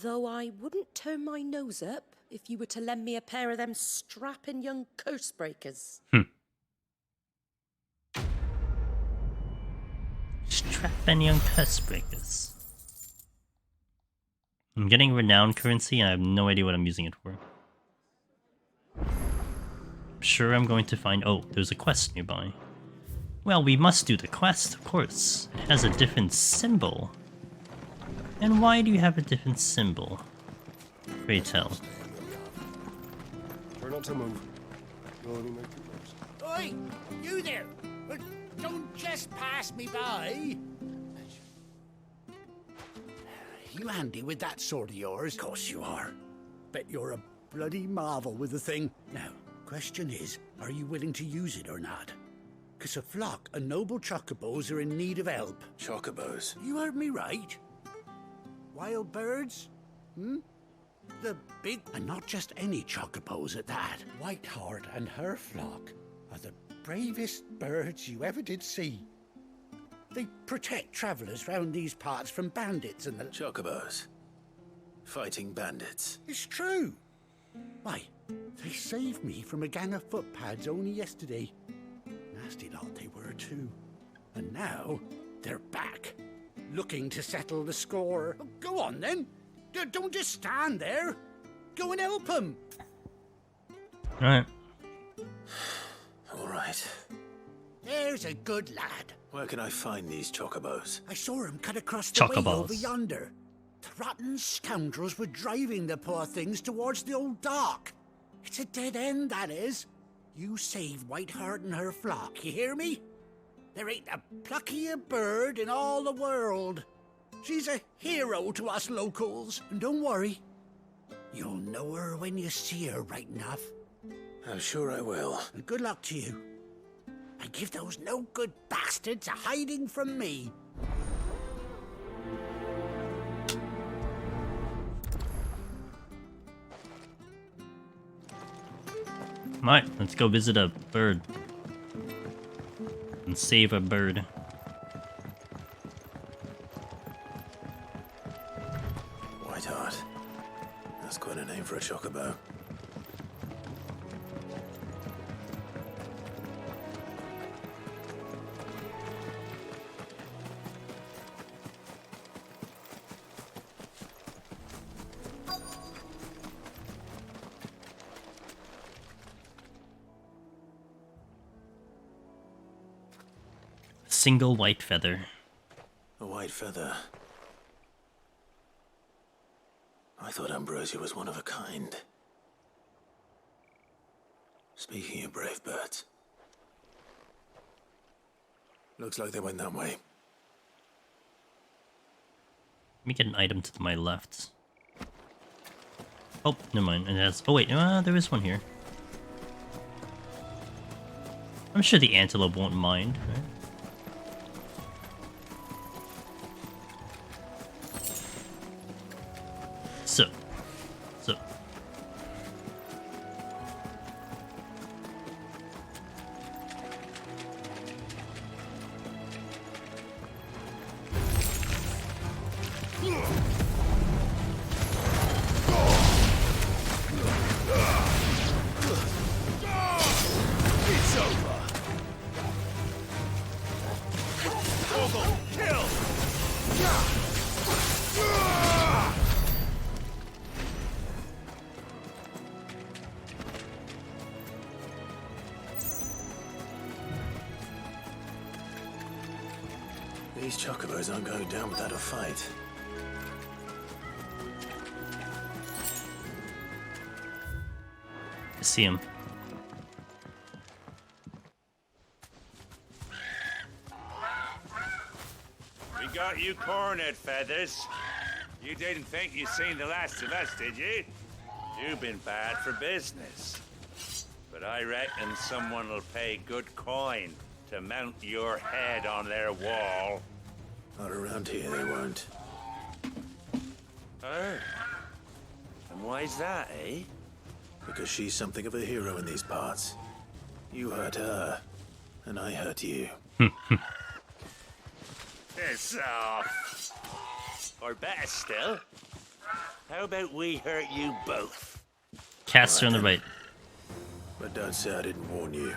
Though I wouldn't turn my nose up if you were to lend me a pair of them strapping young curse breakers. Strapping young curse breakers. I'm getting renown currency and I have no idea what I'm using it for. I'm sure I'm going to find... Oh, there's a quest nearby. Well, we must do the quest, of course. It has a different symbol. And why do you have a different symbol? Pray tell. Try not to move. You'll only make it worse. Oi, you there! Don't just pass me by. You handy with that sword of yours? Of course you are. Bet you're a bloody marvel with the thing. Now, question is, are you willing to use it or not? 'Cause a flock of noble chocobos are in need of help. Chocobos? You heard me right. Wild birds? The big... And not just any chocobos at that. Whiteheart and her flock are the bravest birds you ever did see. They protect travellers round these parts from bandits and the... Chocobos? Fighting bandits? It's true. Why, they saved me from a gang of footpads only yesterday. Nasty lot they were too. And now, they're back. Looking to settle the score. Oh, go on then. Don't just stand there. Go and help them. Alright. All right. There's a good lad. Where can I find these chocobos? I saw him cut across the way Chocobos. over yonder. The rotten scoundrels were driving the poor things towards the old dock. It's a dead end, that is. You save Whiteheart and her flock, you hear me? There ain't a pluckier bird in all the world. She's a hero to us locals. And don't worry, you'll know her when you see her, right enough. I'm sure I will. And good luck to you. And give those no-good bastards a hiding from me. Alright, let's go visit a bird. And save a bird. Whiteheart. That's quite a name for a chocobo. Single white feather. A white feather. I thought Ambrosia was one of a kind. Speaking of brave birds. Looks like they went that way. Let me get an item to my left. Oh, never mind. It has. Oh wait, there is one here. I'm sure the antelope won't mind, right? So. It's over. Kill. These chocobos aren't going down without a fight. I see him. We got you cornered, Feathers. You didn't think you'd seen the last of us, did you? You've been bad for business. But I reckon someone will pay good coin to mount your head on their wall. Not around here, they won't. Oh. And why's that, eh? Because she's something of a hero in these parts. You hurt her, and I hurt you. Piss off. Or better still, how about we hurt you both? Cats are on the right. But don't say I didn't warn you.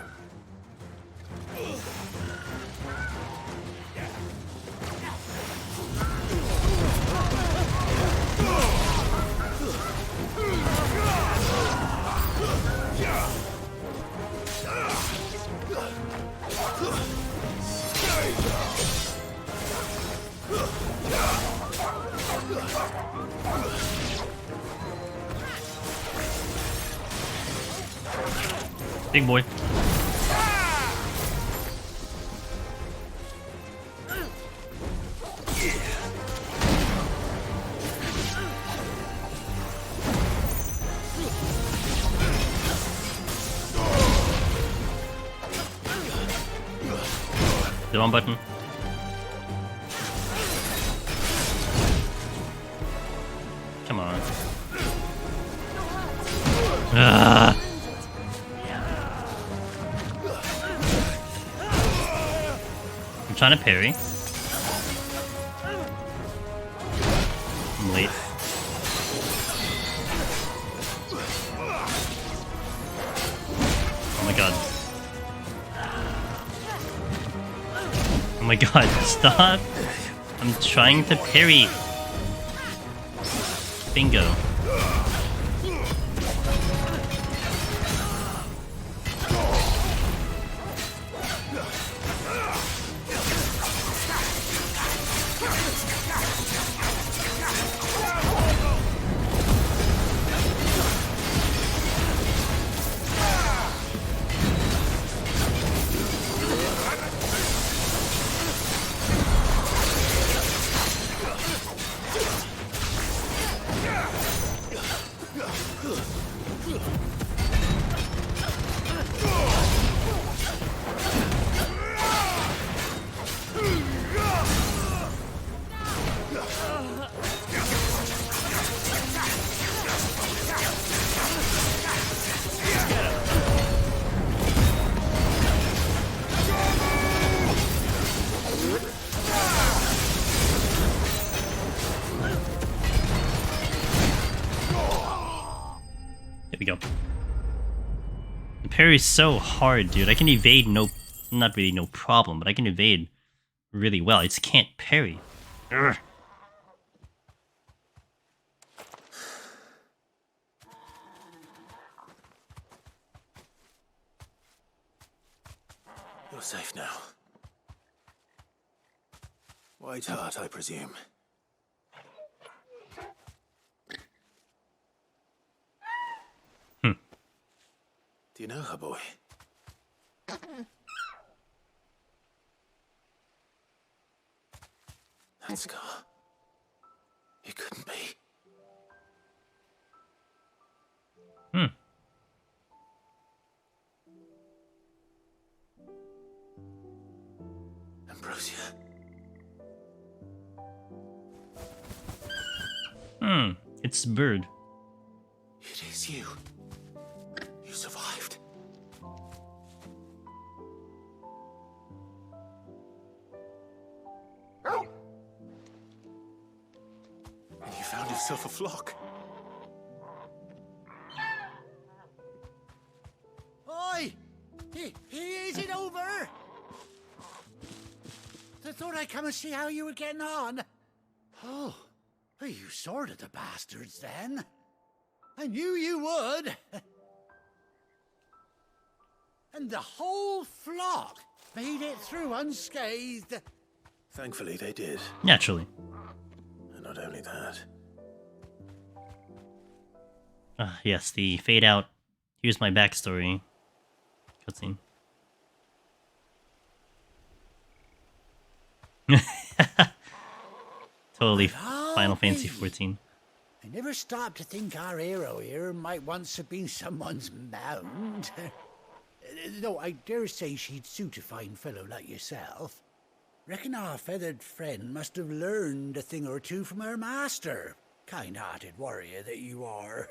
Big boy. The wrong button. Come on. Ah. I'm trying to parry. I'm late. Oh my god. Oh my god, stop! I'm trying to parry. Bingo. There we go. The parry's so hard, dude. I can evade not really no problem, but I can evade really well. I just can't parry. Ugh. You're safe now. White Hart, I presume. Do you know her, boy? That scar. It couldn't be. Ambrosia. It's Bird. It is you. You survived. And you found yourself a flock. Oi! Is it over? I thought I'd come and see how you were getting on. Oh, you sorted the bastards then. I knew you would. And the whole flock made it through unscathed. Thankfully, they did. Naturally. And not only that. Yes, the fade out. Here's my backstory. Cutscene. Totally Final Fantasy 14. I never stopped to think our hero here might once have been someone's mount. Though I dare say she'd suit a fine fellow like yourself. Reckon our feathered friend must have learned a thing or two from her master. Kind-hearted warrior that you are.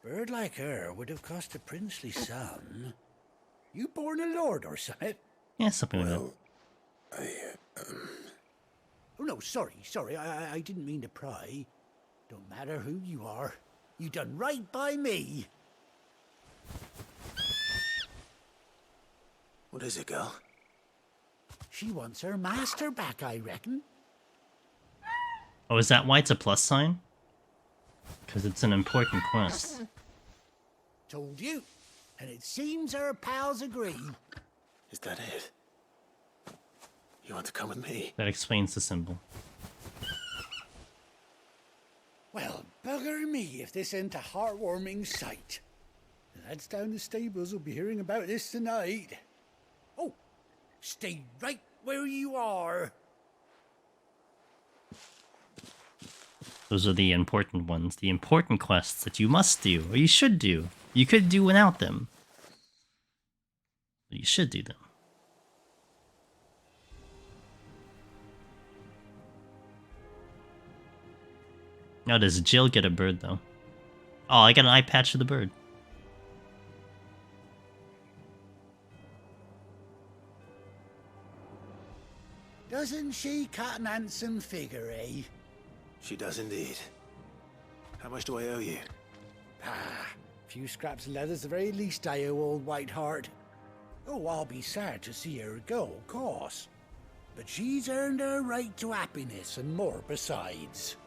Bird like her would have cost a princely sum. You born a lord or something? Yeah, something like that. Oh, no, sorry. I didn't mean to pry. Don't matter who you are. You done right by me. What is it, girl? She wants her master back, I reckon. Oh, is that why it's a plus sign? Because it's an important quest. Told you. And it seems our pals agree. Is that it? You want to come with me? That explains the symbol. Well, bugger me if this ain't a heartwarming sight. The lads down the stables will be hearing about this tonight. Oh, stay right where you are. Those are the important ones. The important quests that you must do, or you should do. You could do without them. But you should do them. Now, does Jill get a bird, though? Oh, I got an eye patch for the bird. Doesn't she cut an handsome figure, eh? She does indeed. How much do I owe you? Ah, a few scraps of leather's the very least I owe old White Hart. Oh, I'll be sad to see her go, of course. But she's earned her right to happiness and more besides.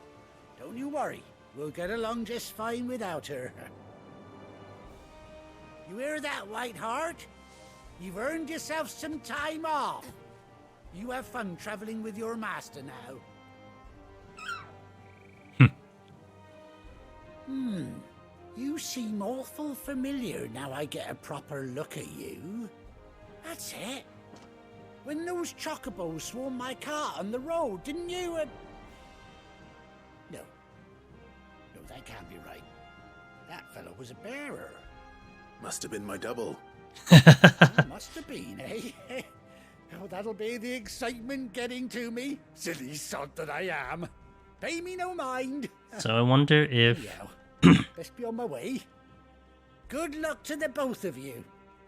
Don't you worry, we'll get along just fine without her. You hear that, White Hart? You've earned yourself some time off. You have fun traveling with your master now. You seem awful familiar now I get a proper look at you. That's it. When those chocobos swarmed my cart on the road, didn't you? No, That can't be right. That fellow was a bearer. Must have been my double. Must have been, eh? Oh, that'll be the excitement getting to me. Silly sod that I am. Pay me no mind. So I wonder if... Best be on my way. Good luck to the both of you.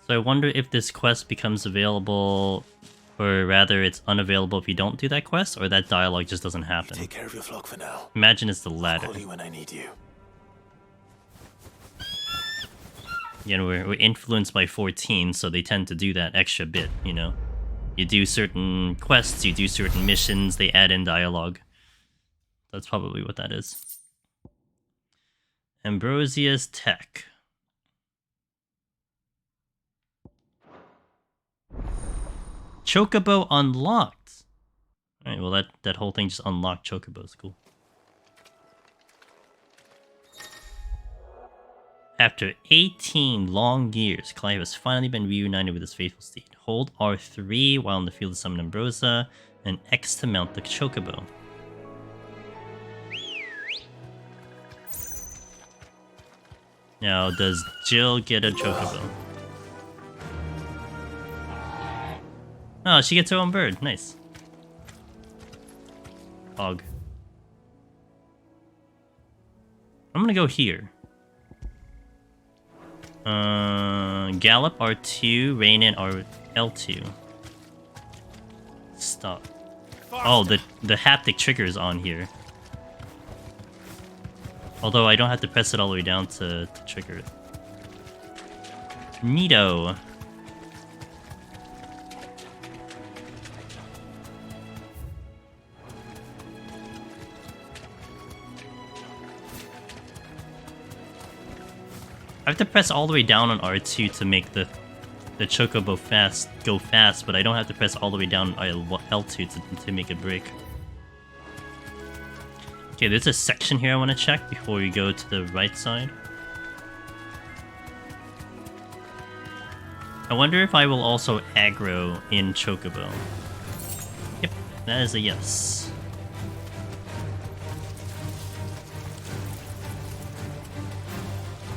So I wonder if this quest becomes available, or rather it's unavailable if you don't do that quest, or that dialogue just doesn't happen. Take care of your flock for now. Imagine it's the latter. I'll call you when I need you. You know, we're influenced by 14, so they tend to do that extra bit, you know. You do certain quests, you do certain missions, they add in dialogue. That's probably what that is. Ambrosia's Tech. Chocobo unlocked! Alright, well that whole thing just unlocked Chocobos, cool. After 18 long years, Clive has finally been reunited with his faithful steed. Hold R3 while in the field to summon Ambrosia, and X to mount the Chocobo. Now, does Jill get a Chocobo? Oh, she gets her own bird. Nice. Hog. I'm gonna go here. Gallop R2, Rein in L2. Stop. Oh, the haptic trigger is on here. Although I don't have to press it all the way down to trigger it. Neato. I have to press all the way down on R2 to make the Chocobo go fast, but I don't have to press all the way down on L2 to make it break. Okay, there's a section here I want to check before we go to the right side. I wonder if I will also aggro in Chocobo. Yep, that is a yes.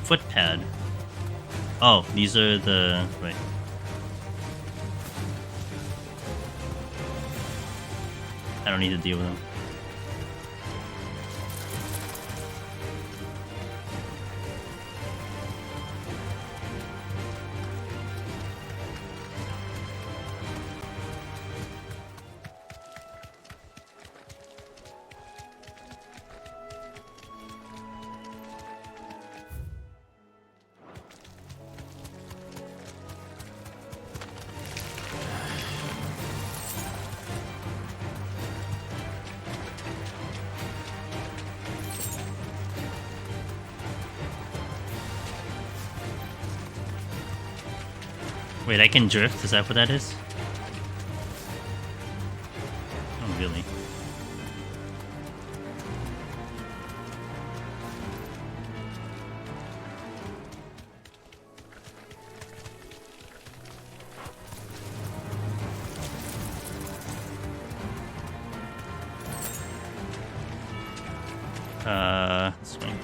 Footpad. Oh, these are the... right. I don't need to deal with them. Wait, I can drift? Is that what that is? Oh, really? Swing.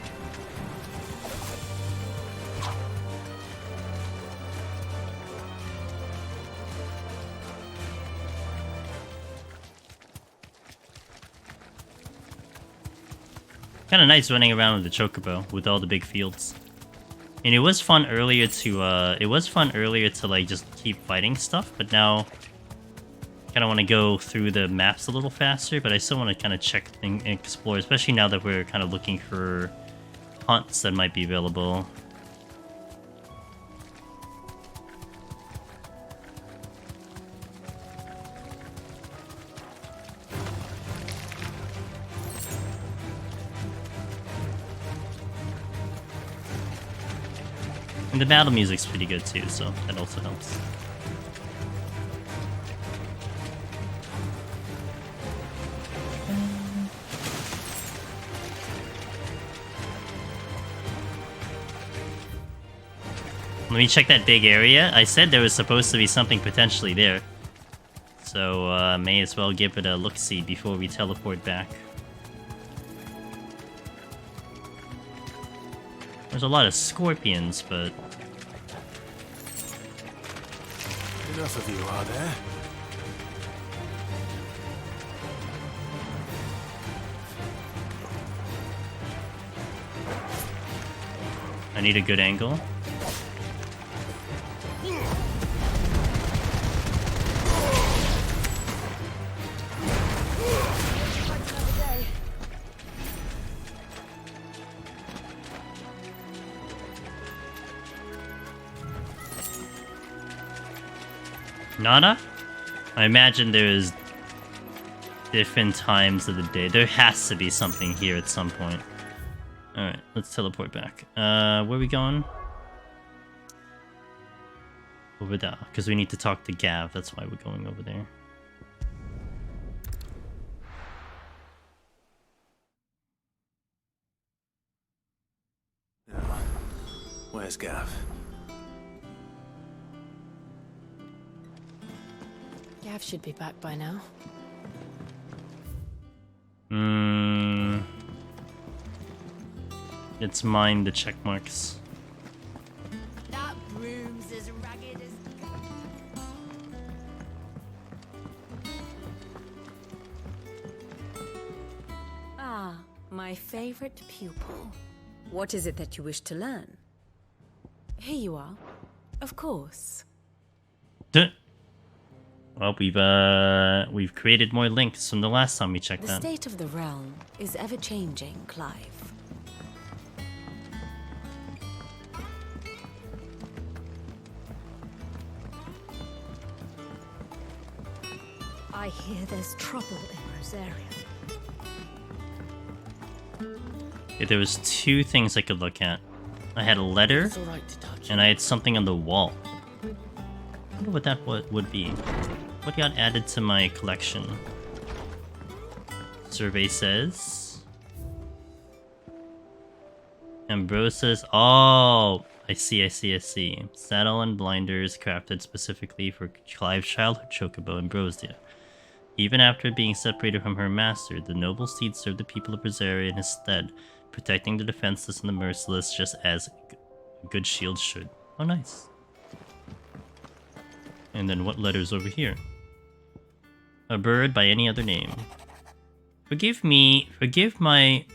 Kind of nice running around with the Chocobo with all the big fields. And it was fun earlier to like just keep fighting stuff, but now kind of want to go through the maps a little faster, but I still want to kind of check and explore, especially now that we're kind of looking for hunts that might be available. And the battle music's pretty good too, so that also helps. Let me check that big area. I said there was supposed to be something potentially there. So, may as well give it a look-see before we teleport back. There's a lot of scorpions, but... Enough of you, are there? I need a good angle. Nada? I imagine there's different times of the day. There has to be something here at some point. Alright, let's teleport back. Where are we going? Over there, because we need to talk to Gav. That's why we're going over there. Now, where's Gav? Gav should be back by now. Let's mine the check marks. That broom's as ragged as... Ah, my favorite pupil. What is it that you wish to learn? Here you are. Of course. Duh. Well, we've created more links from the last time we checked The that. state of the realm is ever-changing, Clive. I hear there's trouble in Rosaria. Yeah, there was two things I could look at. I had a letter, It's all right to touch. and I had something on the wall. I wonder what that would be. What got added to my collection? Survey says... Ambrose says... Oh! I see. Saddle and blinders crafted specifically for Clive's childhood chocobo, Ambrosia. Even after being separated from her master, the noble steed served the people of Rosaria in his stead, protecting the defenseless and the merciless just as a good shield should. Oh, nice. And then what letter's over here? A bird by any other name. Forgive my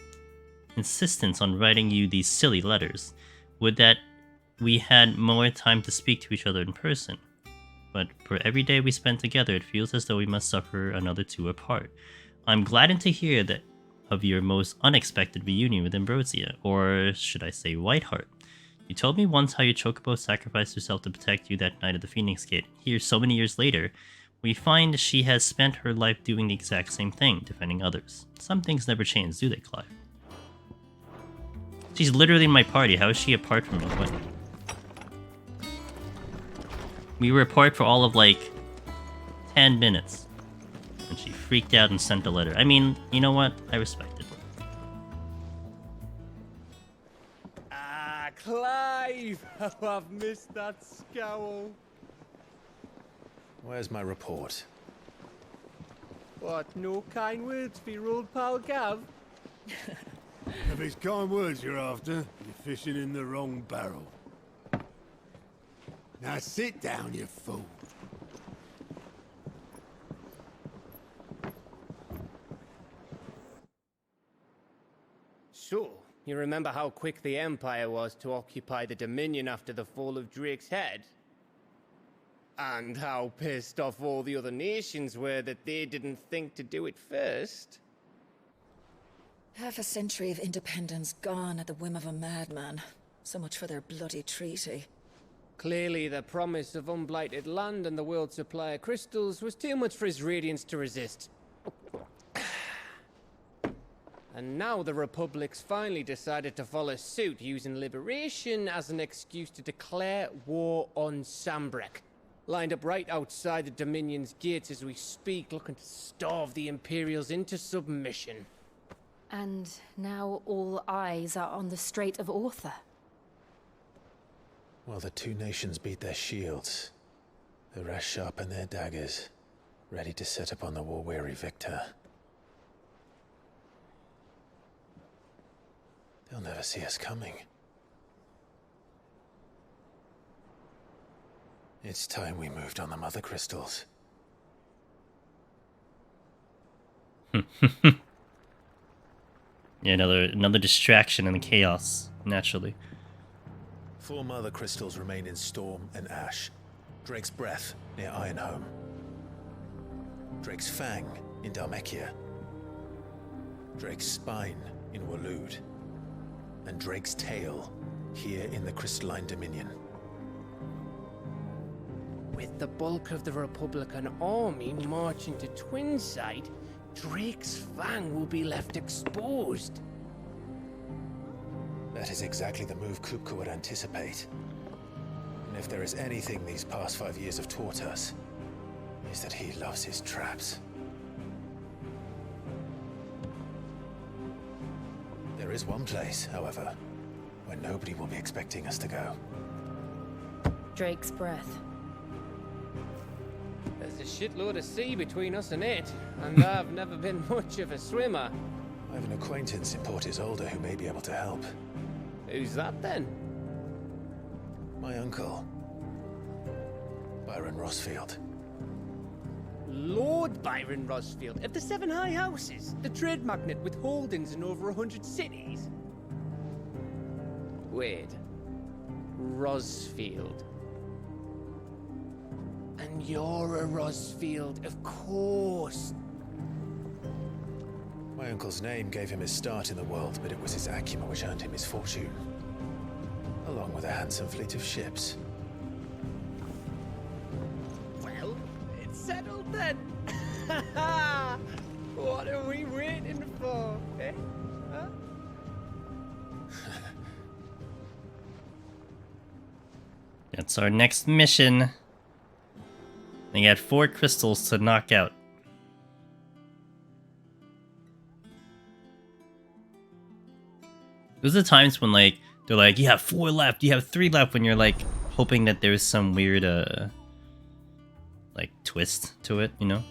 insistence on writing you these silly letters. Would that we had more time to speak to each other in person. But for every day we spend together, it feels as though we must suffer another two apart. I'm gladdened to hear that of your most unexpected reunion with Ambrosia, or should I say Whiteheart. You told me once how your chocobo sacrificed herself to protect you that night at the Phoenix Gate. Here, so many years later, we find she has spent her life doing the exact same thing, defending others. Some things never change, do they, Clive? She's literally in my party. How is she apart from me? What? We were apart for all of, like, 10 minutes. And she freaked out and sent a letter. I mean, you know what? I respect it. Ah, Clive! Oh, I've missed that scowl. Where's my report? What, no kind words for your old pal Gav? If it's kind words you're after, you're fishing in the wrong barrel. Now sit down, you fool. So, you remember how quick the Empire was to occupy the Dominion after the fall of Drake's head? And how pissed off all the other nations were that they didn't think to do it first? Half a century of independence gone at the whim of a madman. So much for their bloody treaty. Clearly, the promise of unblighted land and the world's supply of crystals was too much for his radiance to resist. And now the Republic's finally decided to follow suit, using liberation as an excuse to declare war on Sambrek. Lined up right outside the Dominion's gates as we speak, looking to starve the Imperials into submission. And now all eyes are on the Strait of Author. Well, the two nations beat their shields. The rest sharpen their daggers, ready to set upon the war-weary victor. They'll never see us coming. It's time we moved on the mother crystals. Yeah, another distraction in the chaos, naturally. 4 mother crystals remain in Storm and Ash. Drake's Breath near Ironhome. Drake's Fang in Dhalmekia. Drake's Spine in Waloed. And Drake's Tail here in the Crystalline Dominion. With the bulk of the Republican army marching to Twinside, Drake's Fang will be left exposed. That is exactly the move Kupka would anticipate. And if there is anything these past 5 years have taught us, is that he loves his traps. There is one place, however, where nobody will be expecting us to go. Drake's Breath. There's a shitload of sea between us and it, and I've never been much of a swimmer. I have an acquaintance in Port Isolde who may be able to help. Who's that then? My uncle, Byron Rosfield. Lord Byron Rosfield of the 7 High Houses, the trade magnate with holdings in over 100 cities. Wait, Rosfield. And you're a Rosfield, of course. My uncle's name gave him his start in the world, but it was his acumen which earned him his fortune, along with a handsome fleet of ships. Well, it's settled then. What are we waiting for, eh? Huh? That's our next mission. They got 4 crystals to knock out. Those are times when, like, they're like, you have 4 left, you have 3 left, when you're, like, hoping that there's some weird, like, twist to it, you know?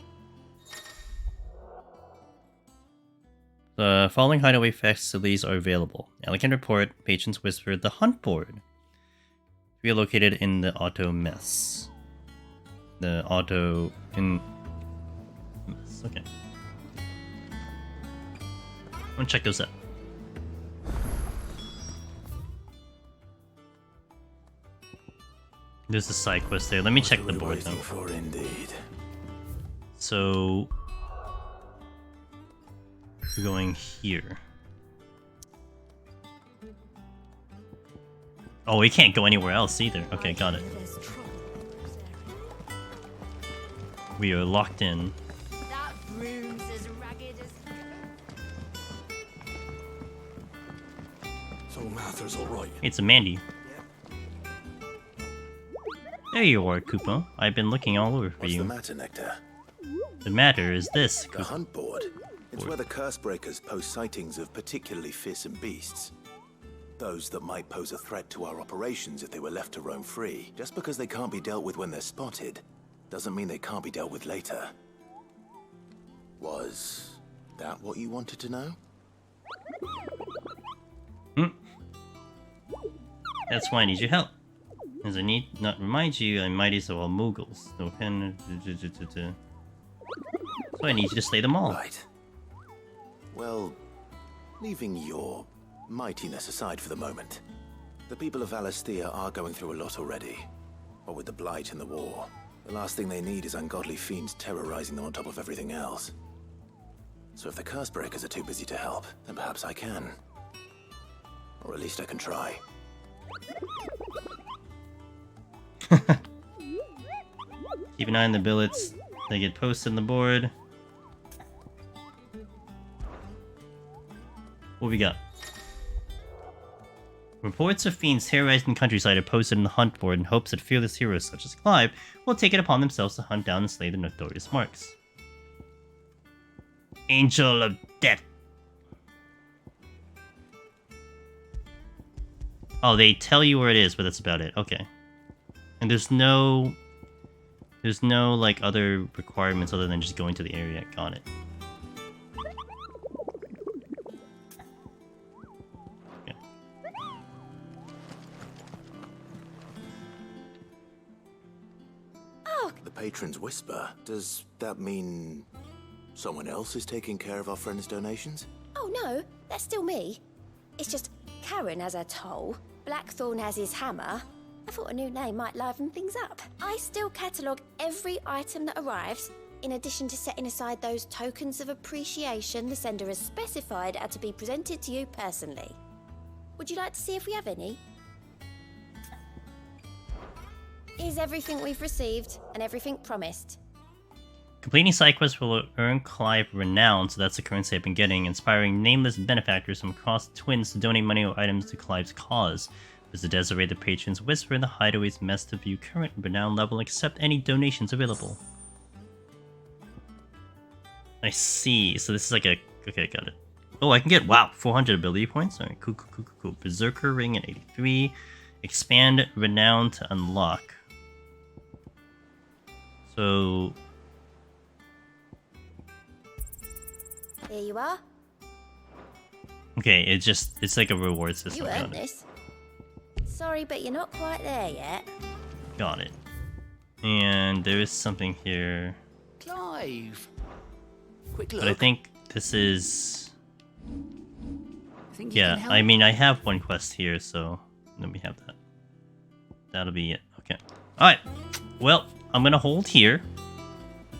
The following hideaway facilities are available. Elegant Report, Patrons Whisper, the Hunt Board. We are located in the Auto Mess. The Auto... in... Mess, okay. I'm gonna check those out. There's a side quest there. Let me check the board though. For indeed. So we're going here. Oh, we can't go anywhere else either. Okay, got it. We are locked in. That room's as ragged as... So Mather's all right. It's a Mandy. There you are, Koopa. I've been looking all over for you. What's the matter, Nectar? The matter is this, The Hunt Board. It's where the Cursebreakers post sightings of particularly fearsome beasts. Those that might pose a threat to our operations if they were left to roam free. Just because they can't be dealt with when they're spotted, doesn't mean they can't be dealt with later. Was that what you wanted to know? That's why I need your help. As I need not remind you, I'm mighty so all Mughals. No pen. So I need you to slay them all. Right. Well, leaving your mightiness aside for the moment, the people of Alastia are going through a lot already. What with the Blight and the war, the last thing they need is ungodly fiends terrorizing them on top of everything else. So if the Cursebreakers are too busy to help, then perhaps I can. Or at least I can try. Keep an eye on the billets. They get posted on the board. What we got? Reports of fiends terrorizing the countryside are posted in the hunt board in hopes that fearless heroes such as Clive will take it upon themselves to hunt down and slay the notorious marks. Angel of Death. Oh, they tell you where it is, but that's about it. Okay. And there's no like other requirements other than just going to the area. Got it. Okay. Patron's Whisper. Does that mean someone else is taking care of our friend's donations? Oh no, that's still me. It's just Karen has her toll, Blackthorn has his hammer. I thought a new name might liven things up. I still catalogue every item that arrives, in addition to setting aside those tokens of appreciation the sender has specified are to be presented to you personally. Would you like to see if we have any? Here's everything we've received and everything promised. Completing side quests will earn Clive renown, so that's the currency I've been getting, inspiring nameless benefactors from across the Twins to donate money or items to Clive's cause. Visit Desiree the Patron's Whisper in the Hideaway's mess to view current renown level and accept any donations available. I see, so this is like a... Okay, got it. Oh, I can get, wow, 400 ability points? Alright, cool. Berserker Ring at 83. Expand Renown to unlock. So... Here you are. Okay, it's like a reward system. You earned this. Sorry, but you're not quite there yet. Got it. And there is something here. Clive. Quick look. But I think this is... Think you yeah, can help? I mean, I have one quest here, so let me have that. That'll be it. Okay. Alright. Well, I'm gonna hold here.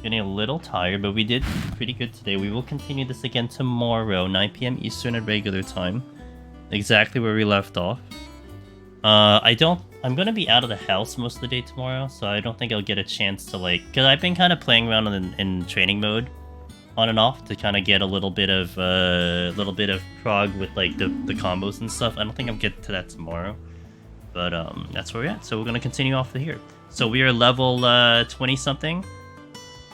Getting a little tired, but we did pretty good today. We will continue this again tomorrow, 9 p.m. Eastern at regular time. Exactly where we left off. I'm gonna be out of the house most of the day tomorrow, so I don't think I'll get a chance to, like... Because I've been kind of playing around in training mode, on and off, to kind of get a little bit of prog with, like, the combos and stuff. I don't think I'll get to that tomorrow. But, that's where we're at. So we're gonna continue off of here. So we are level, 20-something.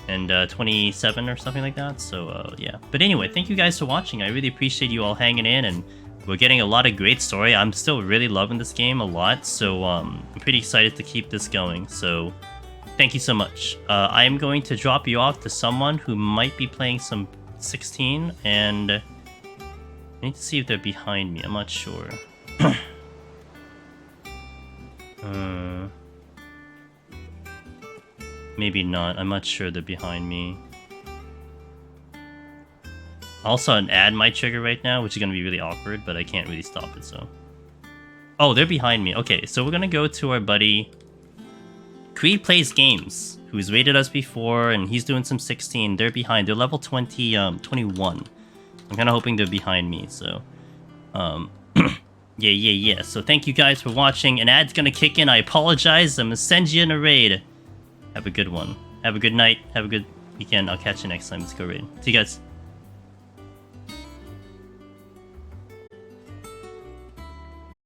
And 27 or something like that, so yeah. But anyway, thank you guys for watching. I really appreciate you all hanging in, and we're getting a lot of great story. I'm still really loving this game a lot, so I'm pretty excited to keep this going. So thank you so much. I am going to drop you off to someone who might be playing some 16, and I need to see if they're behind me. I'm not sure. Maybe not. I'm not sure they're behind me. Also, add my trigger right now, which is going to be really awkward, but I can't really stop it, so... Oh, they're behind me. Okay, so we're going to go to our buddy... Creed Plays Games, who's raided us before, and he's doing some 16. They're behind. They're level 21. I'm kind of hoping they're behind me, so... Yeah. So thank you guys for watching. An ad's going to kick in. I apologize. I'm going to send you in a raid. Have a good one. Have a good night. Have a good weekend. I'll catch you next time. Let's go raid. See you guys.